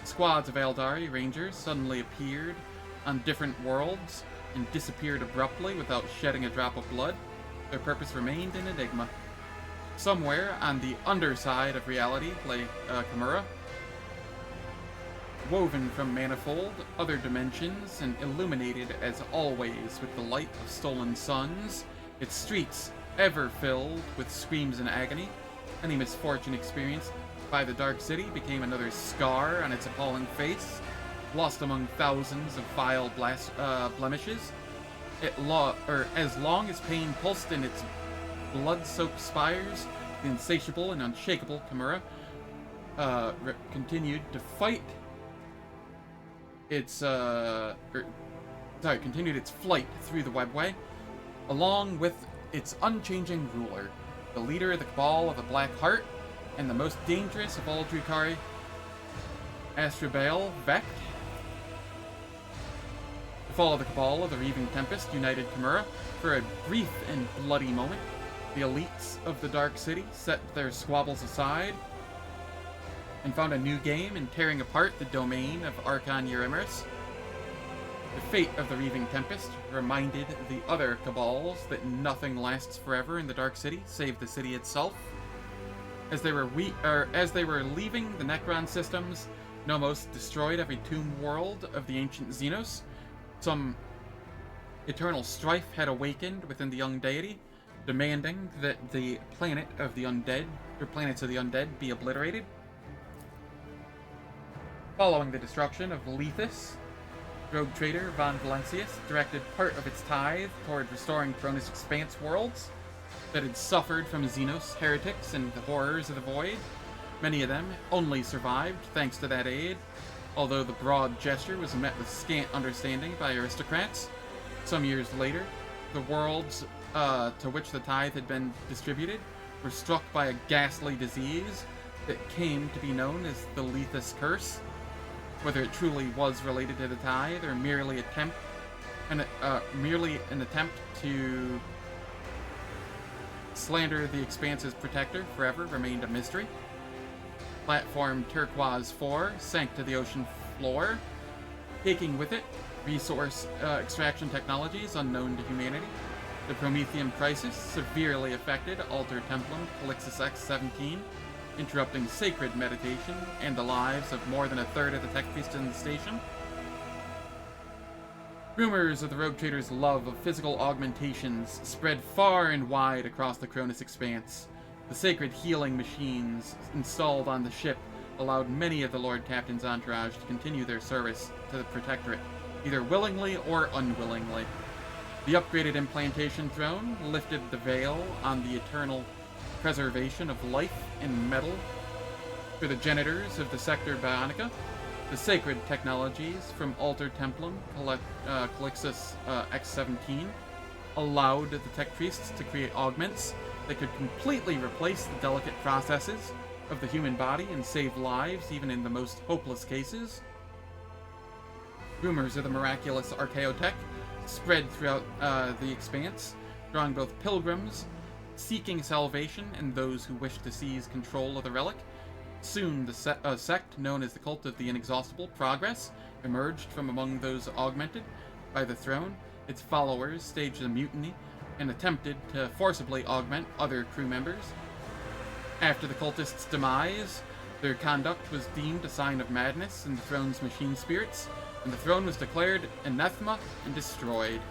Squads of Eldari Rangers suddenly appeared on different worlds and disappeared abruptly without shedding a drop of blood. Their purpose remained an enigma. Somewhere on the underside of reality lay Chimera, woven from manifold other dimensions and illuminated as always with the light of stolen suns, its streets ever filled with screams and agony. Any misfortune experienced by the Dark City became another scar on its appalling face, lost among thousands of vile blemishes. As long as pain pulsed in its blood-soaked spires, the insatiable and unshakable Chimera continued to fight continued its flight through the webway, along with its unchanging ruler, the leader of the Cabal of the Black Heart, and the most dangerous of all Drukhari, Astrobale Vect. The fall of the Cabal of the Reaving Tempest united Chimera for a brief and bloody moment. The elites of the Dark City set their squabbles aside and found a new game in tearing apart the domain of Archon Eurymeris. The fate of the Reaving Tempest reminded the other Cabals that nothing lasts forever in the Dark City, save the city itself. As they were leaving the Necron systems, Nomos destroyed every tomb world of the ancient Xenos. Some eternal strife had awakened within the young deity, demanding that the planets of the undead be obliterated. Following the destruction of Lethus, rogue trader Von Valancius directed part of its tithe toward restoring Cronus Expanse worlds that had suffered from Xenos heretics and the horrors of the Void. Many of them only survived thanks to that aid, although the broad gesture was met with scant understanding by aristocrats. Some years later, the worlds to which the tithe had been distributed were struck by a ghastly disease that came to be known as the Lethus Curse. whether it truly was related to the tithe or merely an attempt to slander the Expanse's protector forever remained a mystery. Platform Turquoise 4 sank to the ocean floor, taking with it resource extraction technologies unknown to humanity. The Prometheum crisis severely affected Alter Templum Calixis X-17, interrupting sacred meditation and the lives of more than a third of the tech priests in the station. Rumors of the Rogue Trader's love of physical augmentations spread far and wide across the Cronus Expanse. The sacred healing machines installed on the ship allowed many of the Lord Captain's entourage to continue their service to the Protectorate, either willingly or unwillingly. The upgraded implantation throne lifted the veil on the eternal preservation of life in metal for the genitors of the Sector Bionica. The sacred technologies from Alter Templum Calixis X-17 allowed the tech priests to create augments that could completely replace the delicate processes of the human body and save lives even in the most hopeless cases. Rumors of the miraculous archaeotech spread throughout the Expanse, drawing both pilgrims seeking salvation and those who wished to seize control of the relic. Soon, the sect known as the Cult of the Inexhaustible Progress emerged from among those augmented by the throne. Its followers staged a mutiny and attempted to forcibly augment other crew members. After the cultists' demise, their conduct was deemed a sign of madness in the throne's machine spirits, and the throne was declared anathema and destroyed.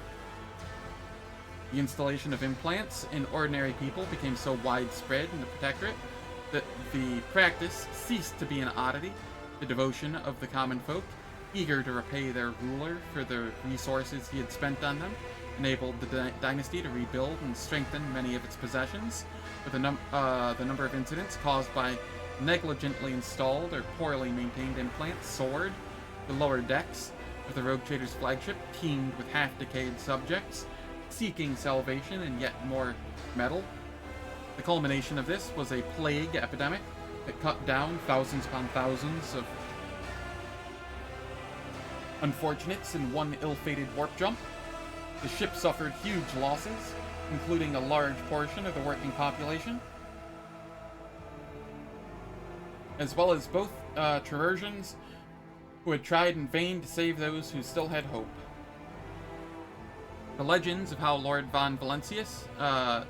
The installation of implants in ordinary people became so widespread in the Protectorate that the practice ceased to be an oddity. The devotion of the common folk, eager to repay their ruler for the resources he had spent on them, enabled the dynasty to rebuild and strengthen many of its possessions, with the number of incidents caused by negligently installed or poorly maintained implants soared. The lower decks of the Rogue Trader's flagship teemed with half-decayed subjects, seeking salvation in yet more metal. The culmination of this was a plague epidemic that cut down thousands upon thousands of unfortunates in one ill-fated warp jump. The ship suffered huge losses, including a large portion of the working population, as well as both Traversians who had tried in vain to save those who still had hope. The legends of how Lord von Valancius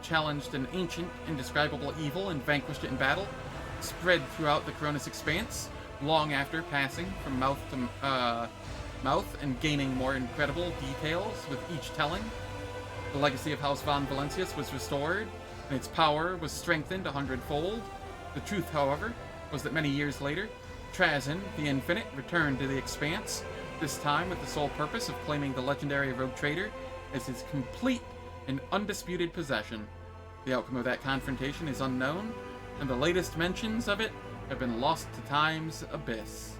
challenged an ancient, indescribable evil and vanquished it in battle spread throughout the Cronus Expanse, long after passing from mouth to mouth and gaining more incredible details with each telling. The legacy of House von Valancius was restored, and its power was strengthened 100-fold. The truth, however, was that many years later, Trazyn, the Infinite, returned to the Expanse, this time with the sole purpose of claiming the legendary Rogue Trader as his complete and undisputed possession. The outcome of that confrontation is unknown, and the latest mentions of it have been lost to time's abyss.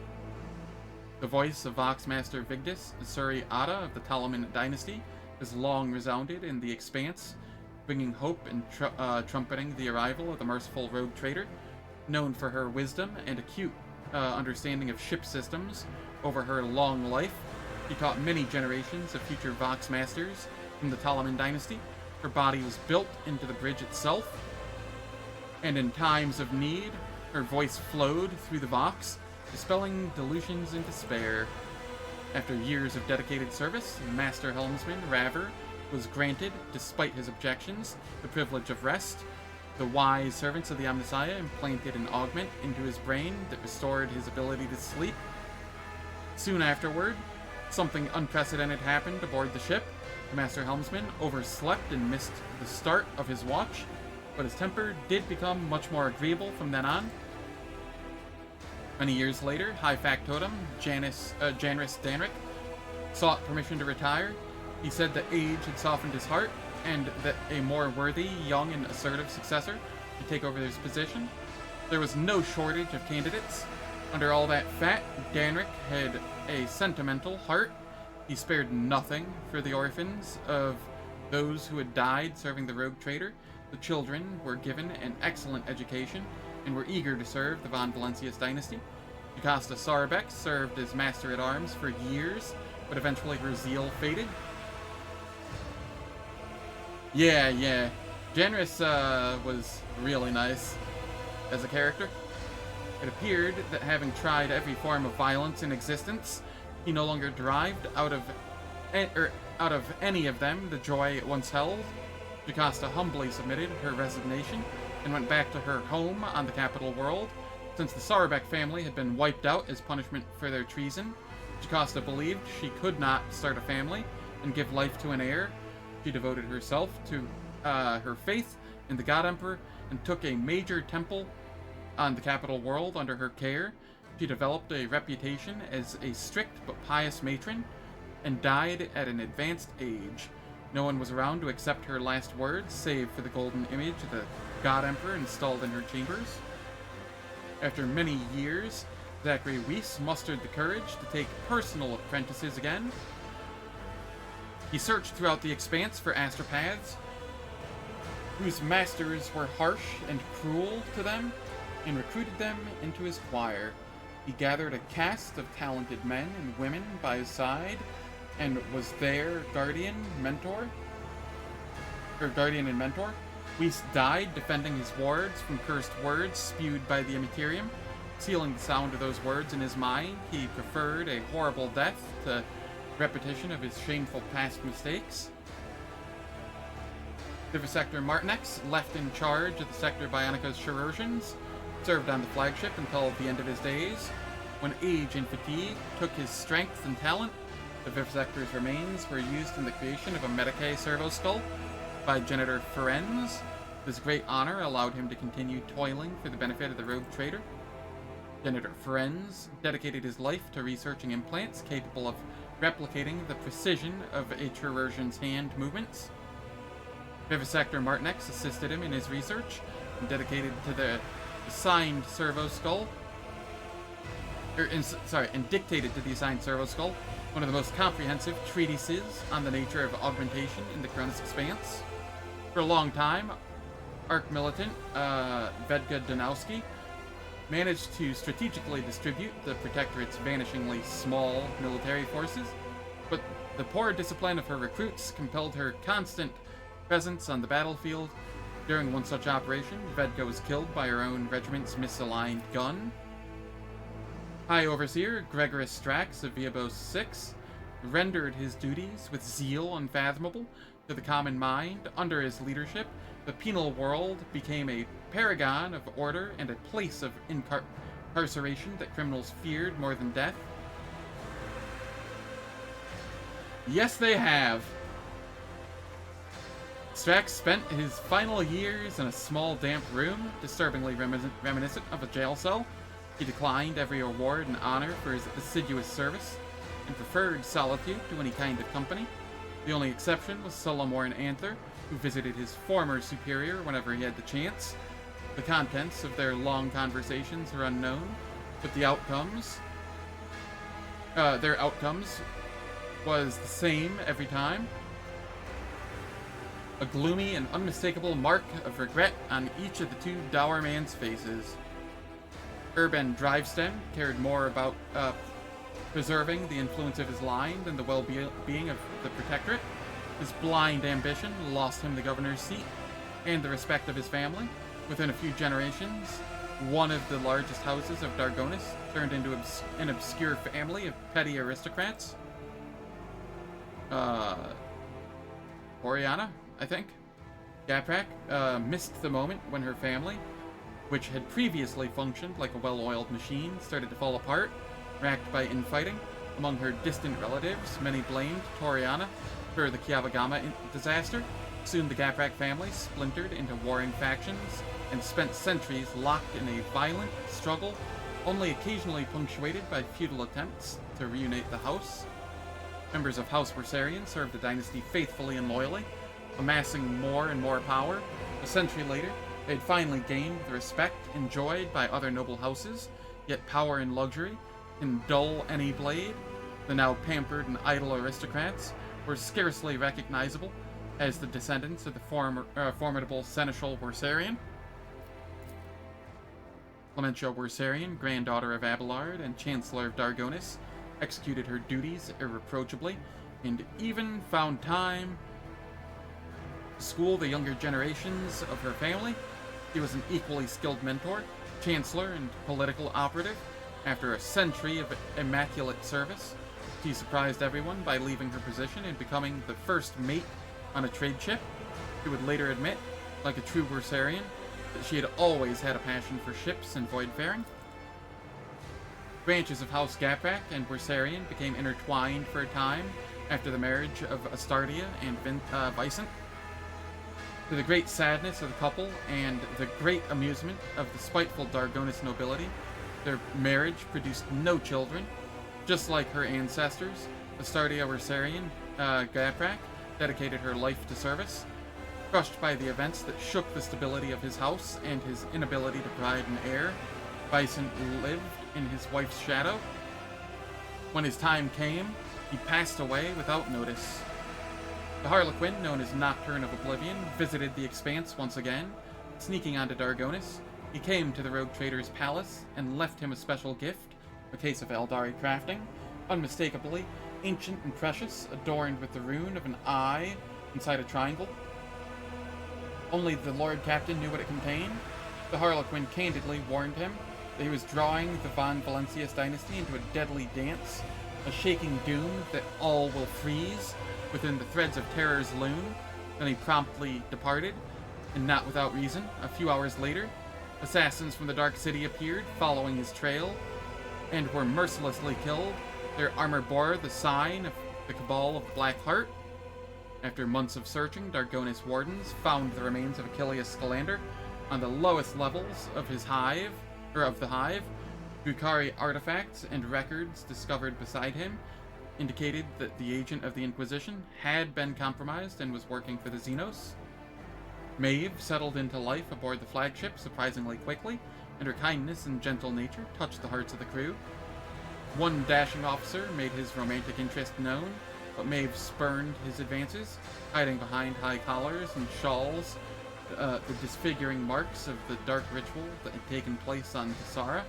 The voice of Voxmaster Vigdis Suri Ada of the Talaman dynasty has long resounded in the Expanse, bringing hope and trumpeting the arrival of the merciful Rogue Trader. Known for her wisdom and acute understanding of ship systems over her long life, she taught many generations of future Vox Masters from the Talaman dynasty. Her body was built into the bridge itself, and in times of need, her voice flowed through the Vox, dispelling delusions and despair. After years of dedicated service, Master Helmsman Raver was granted, despite his objections, the privilege of rest. The wise servants of the Omnissiah implanted an augment into his brain that restored his ability to sleep. Soon afterward, something unprecedented happened aboard the ship. The Master Helmsman overslept and missed the start of his watch, but his temper did become much more agreeable from then on. Many years later, High Factotum Janris Danric sought permission to retire. He said that age had softened his heart, and that a more worthy, young, and assertive successor should take over his position. There was no shortage of candidates. Under all that fat, Danric had a sentimental heart. He spared nothing for the orphans of those who had died serving the Rogue Trader. The children were given an excellent education and were eager to serve the von Valancius dynasty. Jocasta Sarbek served as Master-at-Arms for years, but eventually her zeal faded. Yeah. Janris was really nice as a character. It appeared that having tried every form of violence in existence, he no longer derived out of any of them the joy it once held. Jocasta humbly submitted her resignation and went back to her home on the capital world. Since the Sarbek family had been wiped out as punishment for their treason, Jocasta believed she could not start a family and give life to an heir. She devoted herself to her faith in the God Emperor and took a major temple on the capital world under her care. She developed a reputation as a strict but pious matron and died at an advanced age. No one was around to accept her last words, save for the golden image of the God Emperor installed in her chambers. After many years, Zachary Weiss mustered the courage to take personal apprentices again. He searched throughout the Expanse for astropaths whose masters were harsh and cruel to them, and recruited them into his choir. He gathered a cast of talented men and women by his side, and was their guardian and mentor. Weiss died defending his wards from cursed words spewed by the Immaterium. Sealing the sound of those words in his mind, he preferred a horrible death to repetition of his shameful past mistakes. Vivisector Martinex, left in charge of the Sector Bionica's chirurgeons, served on the flagship until the end of his days. When age and fatigue took his strength and talent, the Vivisector's remains were used in the creation of a Medicae servo skull by Janitor Ferenz. This great honor allowed him to continue toiling for the benefit of the rogue trader. Janitor Ferenz dedicated his life to researching implants capable of replicating the precision of a chirurgeon's hand movements. Vivisector Martinex assisted him in his research and dedicated to the assigned servo skull, and dictated to the assigned servo skull one of the most comprehensive treatises on the nature of augmentation in the Cronus Expanse. For a long time, Arch-Militant Vedga Donowski managed to strategically distribute the Protectorate's vanishingly small military forces, but the poor discipline of her recruits compelled her constant presence on the battlefield. During one such operation, Vedga was killed by her own regiment's misaligned gun. High Overseer Gregorus Strax of Viabos 6 rendered his duties with zeal unfathomable to the common mind. Under his leadership, the penal world became a paragon of order and a place of incarceration that criminals feared more than death. Yes, they have. Strax spent his final years in a small, damp room, disturbingly reminiscent of a jail cell. He declined every award and honor for his assiduous service, and preferred solitude to any kind of company. The only exception was Solomorn Anther, who visited his former superior whenever he had the chance. The contents of their long conversations are unknown, but their outcomes was the same every time. A gloomy and unmistakable mark of regret on each of the two dour man's faces. Urban Drivestem cared more about preserving the influence of his line than the well-being of the Protectorate. His blind ambition lost him the governor's seat and the respect of his family. Within a few generations, one of the largest houses of Dargonis turned into an obscure family of petty aristocrats. Oriana, I think. Gaprak missed the moment when her family, which had previously functioned like a well-oiled machine, started to fall apart, racked by infighting. Among her distant relatives, many blamed Toriana for the Kiavagama disaster. Soon the Gaprak family splintered into warring factions and spent centuries locked in a violent struggle, only occasionally punctuated by futile attempts to reunite the house. Members of House Wersarian served the dynasty faithfully and loyally, amassing more and more power. A century later, they had finally gained the respect enjoyed by other noble houses, yet power and luxury can dull any blade. The now pampered and idle aristocrats were scarcely recognizable as the descendants of the formidable seneschal Wersarian. Clementia Wersarian, granddaughter of Abelard and Chancellor of Dargonis, executed her duties irreproachably, and even found time to school the younger generations of her family. He was an equally skilled mentor, chancellor, and political operative. After a century of immaculate service, he surprised everyone by leaving her position and becoming the first mate on a trade ship. He would later admit, like a true Wersarian, that she had always had a passion for ships and voidfaring. Branches of House Gaprak and Wersarian became intertwined for a time after the marriage of Astardia and Vicent. To the great sadness of the couple and the great amusement of the spiteful Dargonis nobility, their marriage produced no children. Just like her ancestors, Astardia Wersarian Gaprak dedicated her life to service. Crushed by the events that shook the stability of his house and his inability to provide an heir, Vicent lived in his wife's shadow. When his time came, he passed away without notice. The Harlequin, known as Nocturne of Oblivion, visited the Expanse once again. Sneaking onto Dargonis, he came to the rogue trader's palace and left him a special gift, a case of Eldari crafting, unmistakably ancient and precious, adorned with the rune of an eye inside a triangle. Only the Lord Captain knew what it contained. The Harlequin candidly warned him that he was drawing the Von Valancius dynasty into a deadly dance, a shaking doom that all will freeze within the threads of terror's loom. Then he promptly departed, and not without reason. A few hours later, assassins from the Dark City appeared, following his trail, and were mercilessly killed. Their armor bore the sign of the Cabal of the Black Heart. After months of searching, Dargonis wardens found the remains of Achilles Scalander on the lowest levels of his hive, or of the hive. Bukhari artifacts and records discovered beside him indicated that the agent of the Inquisition had been compromised and was working for the Xenos. Maeve settled into life aboard the flagship surprisingly quickly, and her kindness and gentle nature touched the hearts of the crew. One dashing officer made his romantic interest known, but Maeve spurned his advances, hiding behind high collars and shawls, the disfiguring marks of the dark ritual that had taken place on Thessara.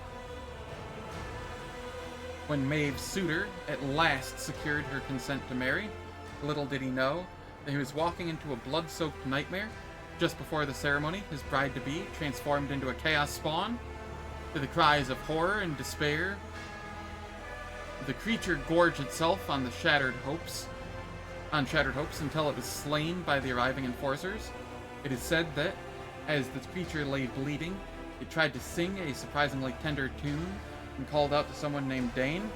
When Maeve's suitor at last secured her consent to marry, little did he know that he was walking into a blood-soaked nightmare. Just before the ceremony, his bride-to-be transformed into a chaos spawn. To the cries of horror and despair, the creature gorged itself on shattered hopes until it was slain by the arriving enforcers. It is said that, as the creature lay bleeding, it tried to sing a surprisingly tender tune and called out to someone named Dane.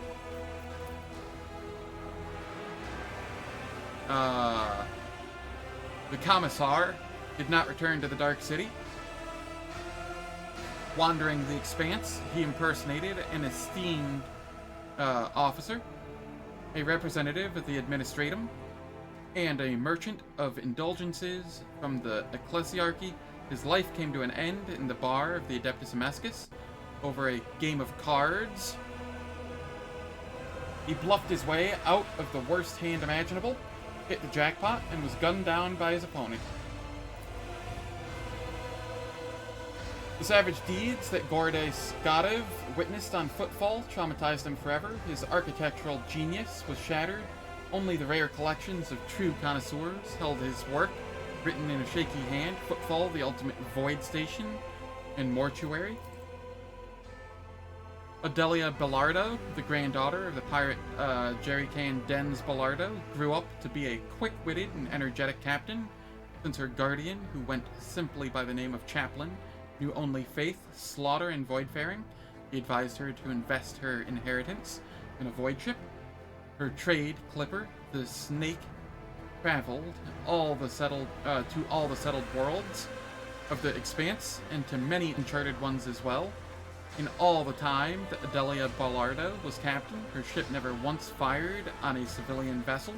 The Commissar did not return to the Dark City. Wandering the Expanse, he impersonated an esteemed officer, a representative of the Administratum, and a merchant of indulgences from the Ecclesiarchy. His life came to an end in the bar of the Adeptus Amescus over a game of cards. He bluffed his way out of the worst hand imaginable, hit the jackpot, and was gunned down by his opponent. The savage deeds that Gorde Skadov witnessed on Footfall traumatized him forever. His architectural genius was shattered. Only the rare collections of true connoisseurs held his work, written in a shaky hand. Footfall, the ultimate void station, and mortuary. Adelia Bellardo, the granddaughter of the pirate Jerrycan Dens Bellardo, grew up to be a quick-witted and energetic captain, since her guardian, who went simply by the name of Chaplain, knew only faith, slaughter, and voidfaring. He advised her to invest her inheritance in a void ship. Her trade clipper, the Snake, traveled to all the settled worlds of the Expanse, and to many uncharted ones as well. In all the time that Adelia Ballardo was captain, her ship never once fired on a civilian vessel.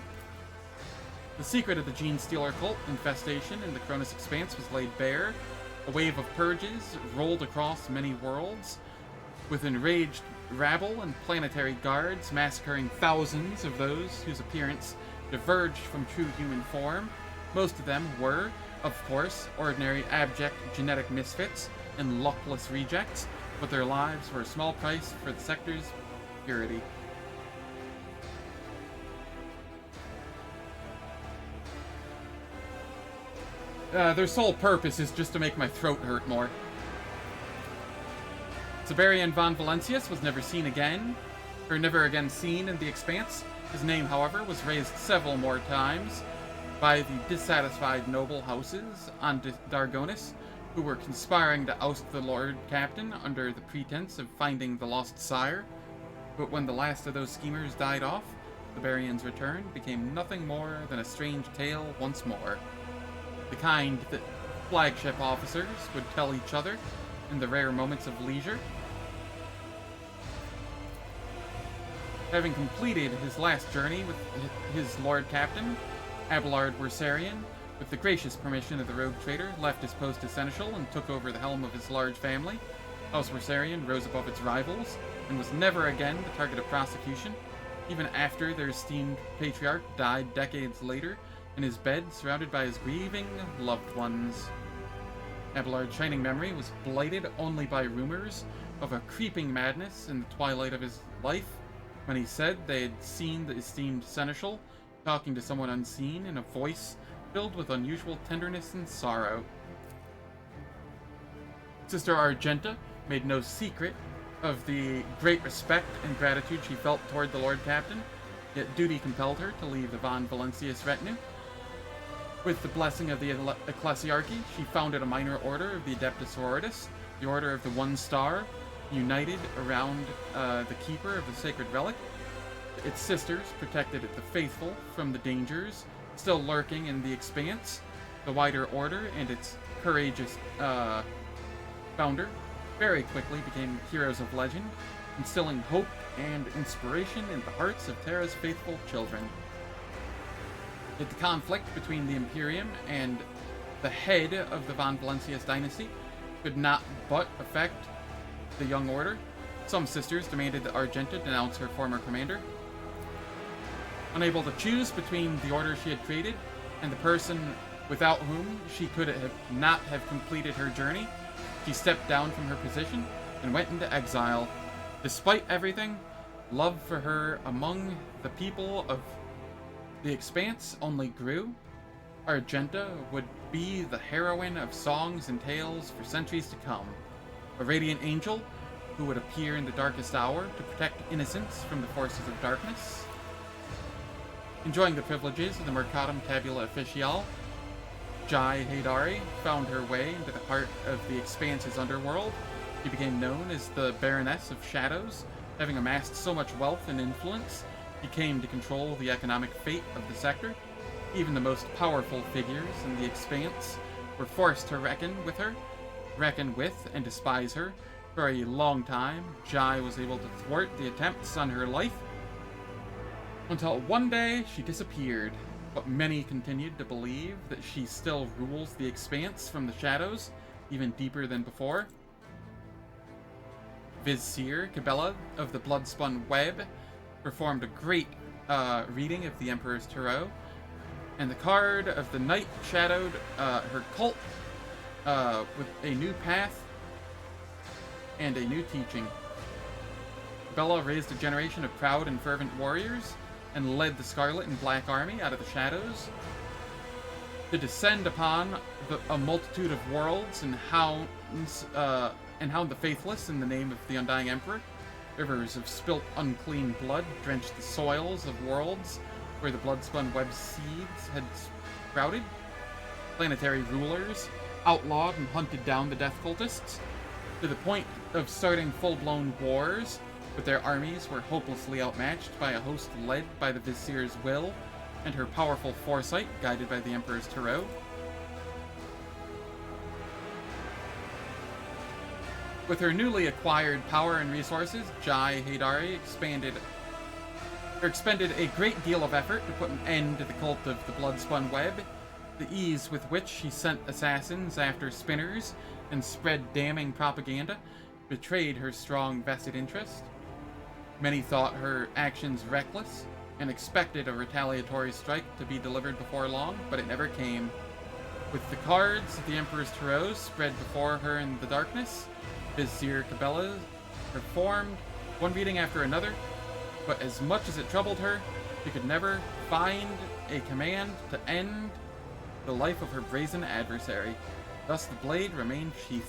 The secret of the Gene Stealer cult infestation in the Cronus Expanse was laid bare. A wave of purges rolled across many worlds, with enraged rabble and planetary guards massacring thousands of those whose appearance diverged from true human form. Most of them were, of course, ordinary abject genetic misfits and luckless rejects, but their lives were a small price for the sector's purity. Their sole purpose is just to make my throat hurt more. Siberian von Valancius was never seen again, or never again seen in the Expanse. His name, however, was raised several more times by the dissatisfied noble houses on Dargonis, who were conspiring to oust the Lord Captain under the pretense of finding the lost sire. But when the last of those schemers died off, the Barian's return became nothing more than a strange tale once more. The kind that flagship officers would tell each other in the rare moments of leisure. Having completed his last journey with his Lord Captain, Abelard Wursarian, with the gracious permission of the rogue trader, left his post as seneschal and took over the helm of his large family. House Wursarian rose above its rivals and was never again the target of prosecution, even after their esteemed patriarch died decades later in his bed, surrounded by his grieving loved ones. Abelard's shining memory was blighted only by rumors of a creeping madness in the twilight of his life, when he said they had seen the esteemed seneschal talking to someone unseen in a voice filled with unusual tenderness and sorrow. Sister Argenta made no secret of the great respect and gratitude she felt toward the Lord Captain, yet duty compelled her to leave the von Valancius retinue. With the blessing of the Ecclesiarchy, she founded a minor order of the Adeptus Sororitas, the Order of the One Star, united around the Keeper of the Sacred Relic. Its sisters protected the faithful from the dangers still lurking in the Expanse. The wider order and its courageous founder very quickly became heroes of legend, instilling hope and inspiration in the hearts of Terra's faithful children. Yet the conflict between the Imperium and the head of the von Valancius dynasty could not but affect the young order. Some sisters demanded that Argenta denounce her former commander. Unable to choose between the order she had created and the person without whom she could not have completed her journey, she stepped down from her position and went into exile. Despite everything, love for her among the people of the Expanse only grew. Argenta would be the heroine of songs and tales for centuries to come. A radiant angel who would appear in the darkest hour to protect innocence from the forces of darkness. Enjoying the privileges of the Mercatum Tabula Officiale, Jai Haydari found her way into the heart of the Expanse's underworld. She became known as the Baroness of Shadows, having amassed so much wealth and influence. She came to control the economic fate of the sector. Even the most powerful figures in the Expanse were forced to reckon with and despise her. For a long time, Jai was able to thwart the attempts on her life, until one day she disappeared. But many continued to believe that she still rules the Expanse from the shadows, even deeper than before. Vizier Cabela of the Bloodspun Web performed a great reading of the Emperor's Tarot, and the card of the Night shadowed her cult with a new path and a new teaching. Bella raised a generation of proud and fervent warriors and led the Scarlet and Black Army out of the shadows to descend upon a multitude of worlds and hound the faithless in the name of the Undying Emperor. Rivers of spilt unclean blood drenched the soils of worlds where the Bloodspun Web seeds had sprouted. Planetary rulers outlawed and hunted down the Death Cultists, to the point of starting full-blown wars, but their armies were hopelessly outmatched by a host led by the Vizier's will and her powerful foresight, guided by the Emperor's Tarot. With her newly acquired power and resources, Jai Haydari expended a great deal of effort to put an end to the cult of the Bloodspun Web. The ease with which she sent assassins after spinners and spread damning propaganda betrayed her strong vested interest. Many thought her actions reckless and expected a retaliatory strike to be delivered before long, but it never came. With the cards of the Emperor's Tarot spread before her in the darkness, Vizier Cabela performed one beating after another, but as much as it troubled her, she could never find a command to end the life of her brazen adversary. Thus the blade remained sheathed.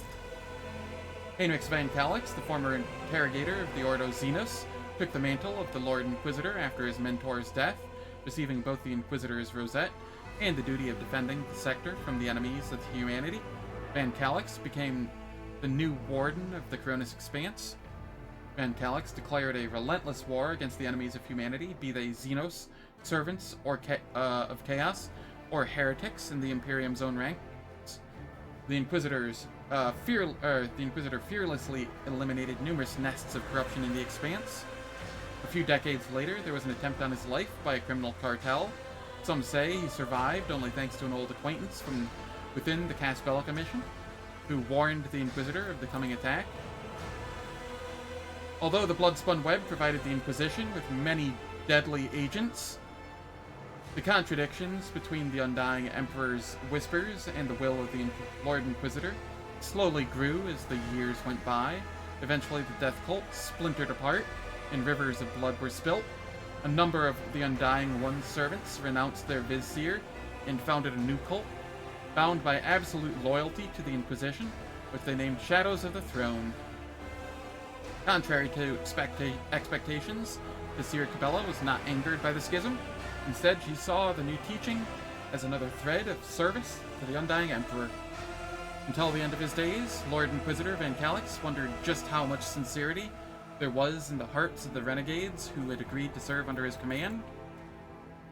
Heinrich Van Calix, the former interrogator of the Ordo Xenos, took the mantle of the Lord Inquisitor after his mentor's death, receiving both the Inquisitor's rosette and the duty of defending the sector from the enemies of humanity. Van Calix became the new warden of the Cronus Expanse. Van Calix declared a relentless war against the enemies of humanity, be they Xenos, servants or of chaos, or heretics in the Imperium's own ranks. The Inquisitor fearlessly eliminated numerous nests of corruption in the Expanse. A few decades later, there was an attempt on his life by a criminal cartel. Some say he survived only thanks to an old acquaintance from within the Cas Bellica mission, who warned the Inquisitor of the coming attack. Although the Bloodspun Web provided the Inquisition with many deadly agents, the contradictions between the Undying Emperor's whispers and the will of the Lord Inquisitor slowly grew as the years went by. Eventually, the Death Cult splintered apart, and rivers of blood were spilt. A number of the Undying One's servants renounced their Vizier and founded a new cult, bound by absolute loyalty to the Inquisition, which they named Shadows of the Throne. Contrary to expectations, Vizier Cabela was not angered by the schism. Instead, she saw the new teaching as another thread of service to the Undying Emperor. Until the end of his days, Lord Inquisitor Van Calix wondered just how much sincerity there was in the hearts of the renegades who had agreed to serve under his command.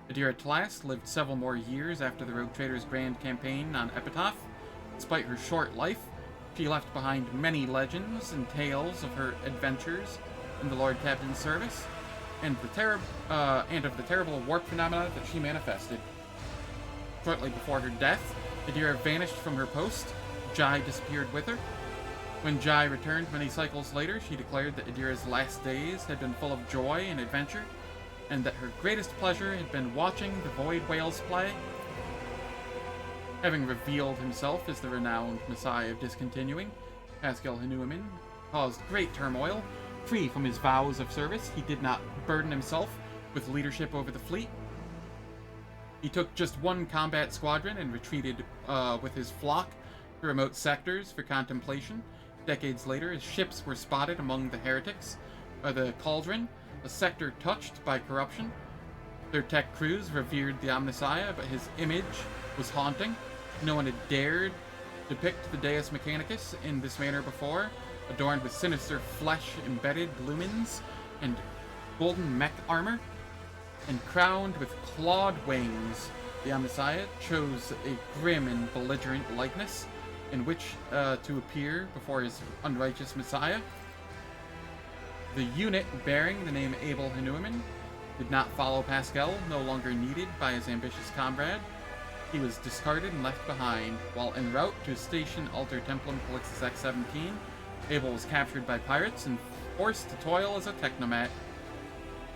Adira Tlass lived several more years after the Rogue Trader's grand campaign on Epitaph. Despite her short life, she left behind many legends and tales of her adventures in the Lord Captain's service, and of the terrible warp phenomena that she manifested. Shortly before her death, Adira vanished from her post. Jai disappeared with her. When Jai returned many cycles later, she declared that Adira's last days had been full of joy and adventure, and that her greatest pleasure had been watching the Void Whales play. Having revealed himself as the renowned Messiah of Discontinuing, Pascal Hanuiman caused great turmoil. Free from his vows of service, he did not burden himself with leadership over the fleet. He took just one combat squadron and retreated with his flock to remote sectors for contemplation. Decades later, his ships were spotted among the heretics by the Cauldron, a sector touched by corruption. Their tech crews revered the Omnissiah, but his image was haunting. No one had dared depict the Deus Mechanicus in this manner before, adorned with sinister flesh-embedded lumens and golden mech armor, and crowned with clawed wings. The Omnissiah chose a grim and belligerent likeness in which to appear before his unrighteous Messiah. The unit bearing the name Abel Hanuiman did not follow Pascal, no longer needed by his ambitious comrade. He was discarded and left behind. While en route to station Alter Templum Calixtus X-17, Abel was captured by pirates and forced to toil as a technomat.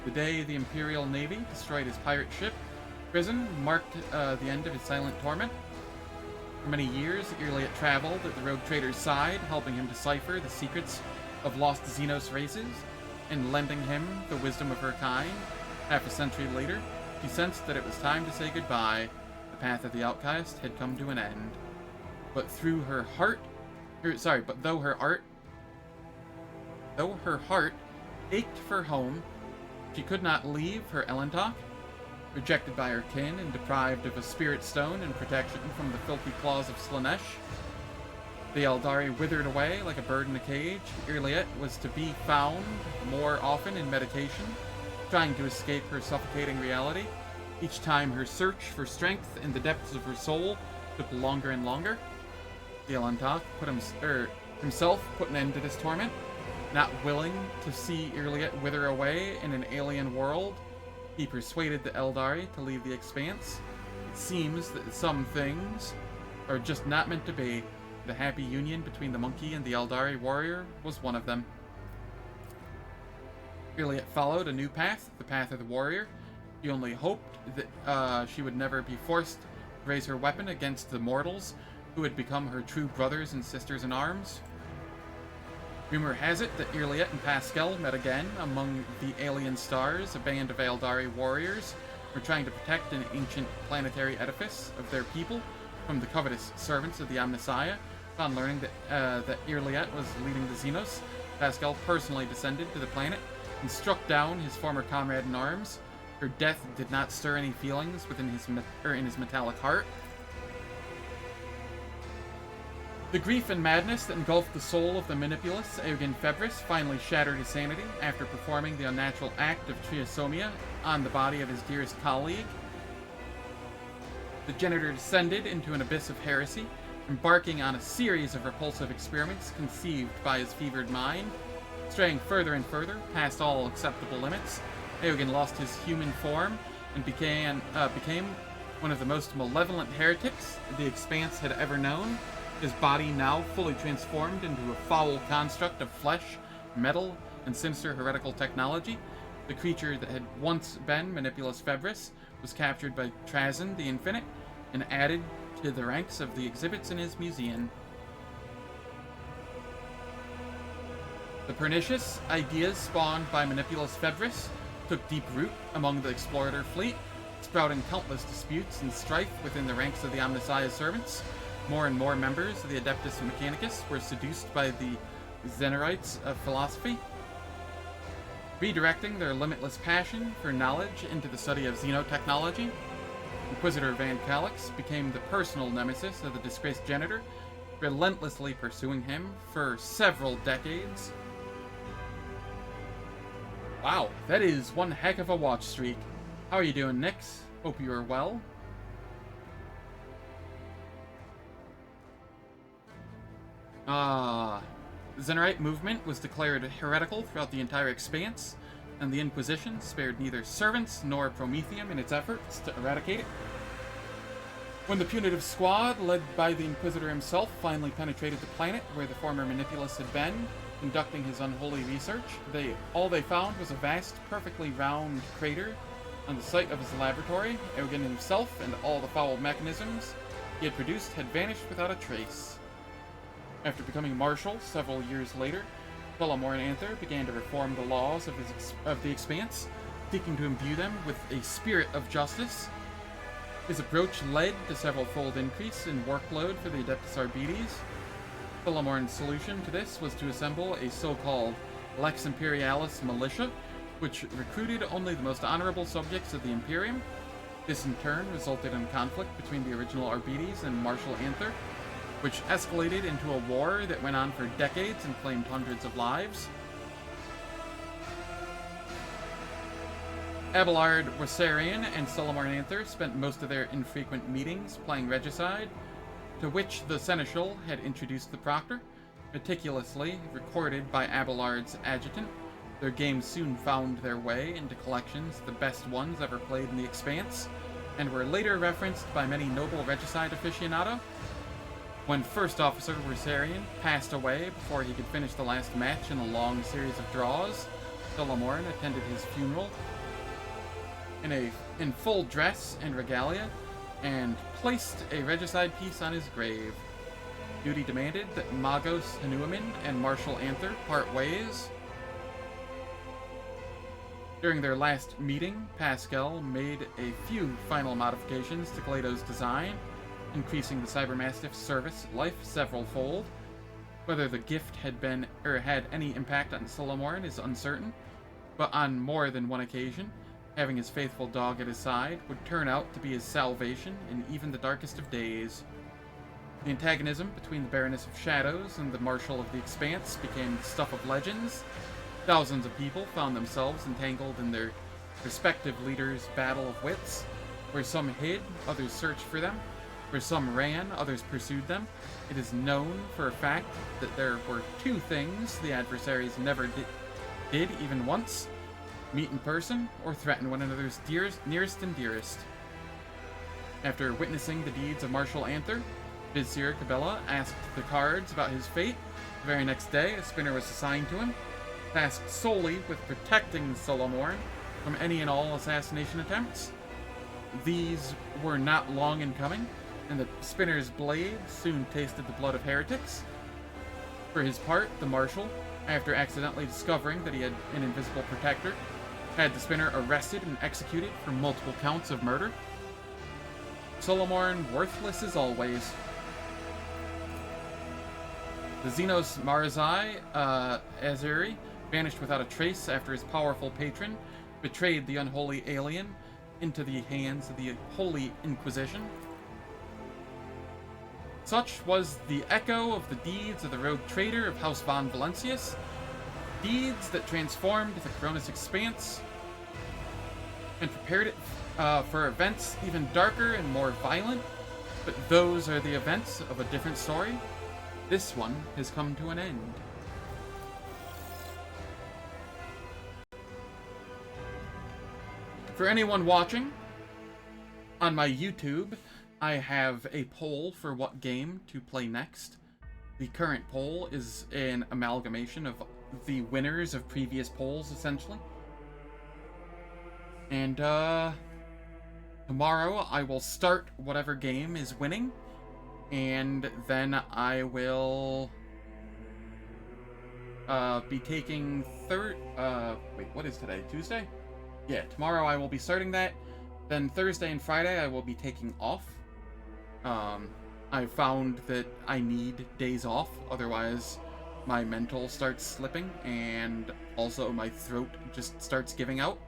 The day the Imperial Navy destroyed his pirate ship, prison marked the end of his silent torment. For many years, Irliet traveled at the Rogue Trader's side, helping him decipher the secrets of lost Xenos races, and lending him the wisdom of her kind. Half a century later, she sensed that it was time to say goodbye. The path of the outcast had come to an end. But though her heart ached for home, she could not leave her Elentok. Rejected by her kin and deprived of a spirit stone and protection from the filthy claws of Slaanesh, the Eldari withered away like a bird in a cage. Irliet was to be found more often in meditation, trying to escape her suffocating reality. Each time her search for strength in the depths of her soul took longer and longer. The Elentok himself put an end to this torment. Not willing to see Irliet wither away in an alien world, he persuaded the Eldari to leave the Expanse. It seems that some things are just not meant to be. The happy union between the monkey and the Eldari warrior was one of them. Irliet followed a new path, the path of the warrior. She only hoped that she would never be forced to raise her weapon against the mortals who had become her true brothers and sisters in arms. Rumor has it that Irliet and Pascal met again among the alien stars. A band of Eldari warriors were trying to protect an ancient planetary edifice of their people from the covetous servants of the Amnestia. Upon learning that Irliet was leading the Xenos, Pascal personally descended to the planet and struck down his former comrade in arms. Her death did not stir any feelings within in his metallic heart. The grief and madness that engulfed the soul of the manipulous Eogan Febris finally shattered his sanity after performing the unnatural act of triosomia on the body of his dearest colleague. The Genitor descended into an abyss of heresy, embarking on a series of repulsive experiments conceived by his fevered mind. Straying further and further past all acceptable limits, Eogan lost his human form and became one of the most malevolent heretics the Expanse had ever known. His body now fully transformed into a foul construct of flesh, metal, and sinister heretical technology. The creature that had once been Manipulus Febris was captured by Trazyn the Infinite and added to the ranks of the exhibits in his Museion. The pernicious ideas spawned by Manipulus Febris took deep root among the explorator fleet, sprouting countless disputes and strife within the ranks of the Omnissiah's servants. More and more members of the Adeptus Mechanicus were seduced by the Xenorites of philosophy, redirecting their limitless passion for knowledge into the study of xenotechnology. Inquisitor Van Calix became the personal nemesis of the disgraced Genitor, relentlessly pursuing him for several decades. Wow, that is one heck of a watch streak. How are you doing, Nyx? Hope you are well. The Xenorite movement was declared heretical throughout the entire Expanse, and the Inquisition spared neither servants nor Prometheum in its efforts to eradicate it. When the punitive squad, led by the Inquisitor himself, finally penetrated the planet where the former Manipulus had been, conducting his unholy research, all they found was a vast, perfectly round crater on the site of his laboratory. Eogan himself and all the foul mechanisms he had produced had vanished without a trace. After becoming Marshal several years later, Solomor and Anther began to reform the laws of the Expanse, seeking to imbue them with a spirit of justice. His approach led to several-fold increase in workload for the Adeptus Arbites. Solomor's solution to this was to assemble a so-called Lex Imperialis militia, which recruited only the most honorable subjects of the Imperium. This in turn resulted in conflict between the original Arbites and Marshal Anther, which escalated into a war that went on for decades and claimed hundreds of lives. Abelard Wasarian and Solomor Anther spent most of their infrequent meetings playing Regicide, to which the Seneschal had introduced the Proctor, meticulously recorded by Abelard's adjutant. Their games soon found their way into collections, the best ones ever played in the Expanse, and were later referenced by many noble Regicide aficionados. When First Officer Wasarian passed away before he could finish the last match in a long series of draws, Solomorn attended his funeral in full dress and regalia, and placed a Regicide piece on his grave. Duty demanded that Magos Hanuamin and Marshal Anther part ways. During their last meeting, Pascal made a few final modifications to Glado's design, increasing the Cybermastiff's service life several-fold. Whether the gift had any impact on Solomorn is uncertain, but on more than one occasion, having his faithful dog at his side would turn out to be his salvation in even the darkest of days. The antagonism between the Baroness of Shadows and the Marshal of the Expanse became the stuff of legends. Thousands of people found themselves entangled in their respective leaders' battle of wits, where some hid, others searched for them. Where some ran, others pursued them. It is known for a fact that there were two things the adversaries never did even once: meet in person or threaten one another's nearest and dearest. After witnessing the deeds of Marshal Anther, Vizier Cabela asked the cards about his fate. The very next day, a spinner was assigned to him, tasked solely with protecting Solomorn from any and all assassination attempts. These were not long in coming, and the spinner's blade soon tasted the blood of heretics. For his part, the Marshal, after accidentally discovering that he had an invisible protector, had the spinner arrested and executed for multiple counts of murder. Solomorn, worthless as always. The Xenos Marzai, Azuri, vanished without a trace after his powerful patron betrayed the unholy alien into the hands of the Holy Inquisition. Such was the echo of the deeds of the rogue traitor of House von Valancius, deeds that transformed the Coronis Expanse and prepared it for events even darker and more violent, but those are the events of a different story. This one has come to an end. For anyone watching, on my YouTube, I have a poll for what game to play next. The current poll is an amalgamation of the winners of previous polls, essentially. And, tomorrow I will start whatever game is winning, and then I will, be taking wait, what is today? Tuesday? Yeah, tomorrow I will be starting that. Then Thursday and Friday I will be taking off. I found that I need days off, otherwise my mental starts slipping, and also my throat just starts giving out.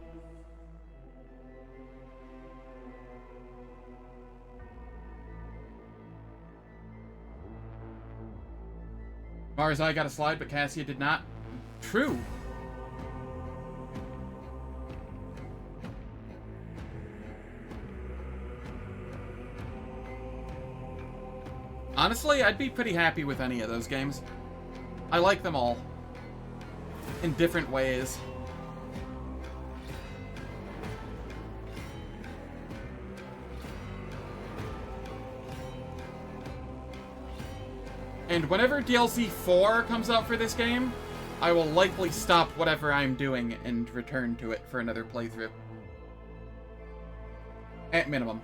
Marzai got a slide, but Cassia did not. True. Honestly, I'd be pretty happy with any of those games. I like them all. In different ways. And whenever DLC 4 comes out for this game, I will likely stop whatever I'm doing and return to it for another playthrough. At minimum.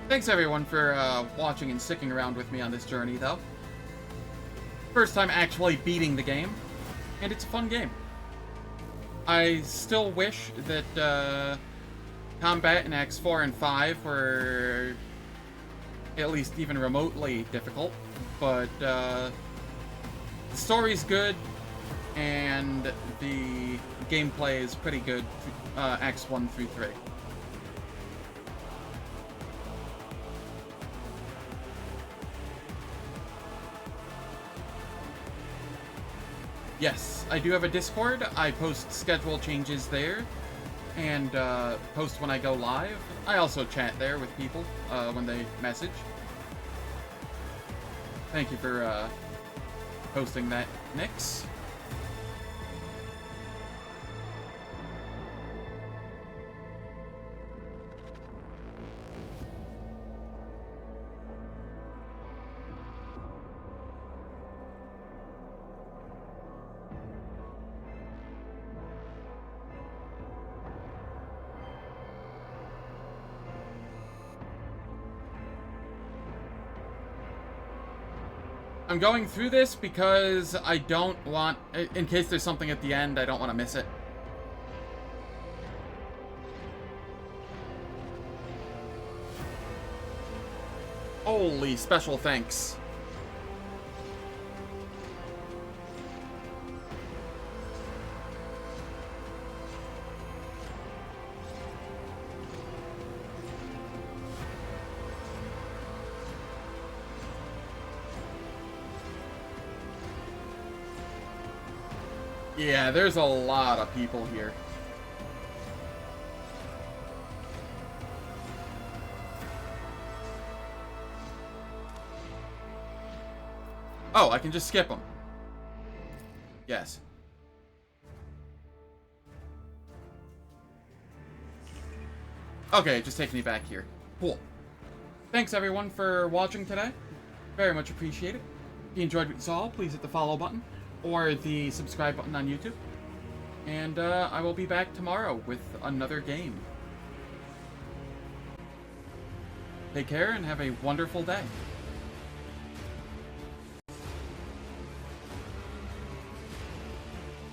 Thanks everyone for watching and sticking around with me on this journey, though. First time actually beating the game, and it's a fun game. I still wish that combat in Acts 4 and 5 were at least even remotely difficult, but the story's good, and the gameplay is pretty good, Acts 1 through 3. Yes, I do have a Discord. I post schedule changes there, and post when I go live. I also chat there with people when they message. Thank you for posting that, Nix. I'm going through this because I don't want, in case there's something at the end, I don't want to miss it. Holy special thanks. Yeah, there's a lot of people here. Oh, I can just skip them. Yes. Okay, just take me back here. Cool. Thanks everyone for watching today. Very much appreciate it. If you enjoyed what you saw, please hit the follow button or the subscribe button on YouTube. And I will be back tomorrow with another game. Take care and have a wonderful day.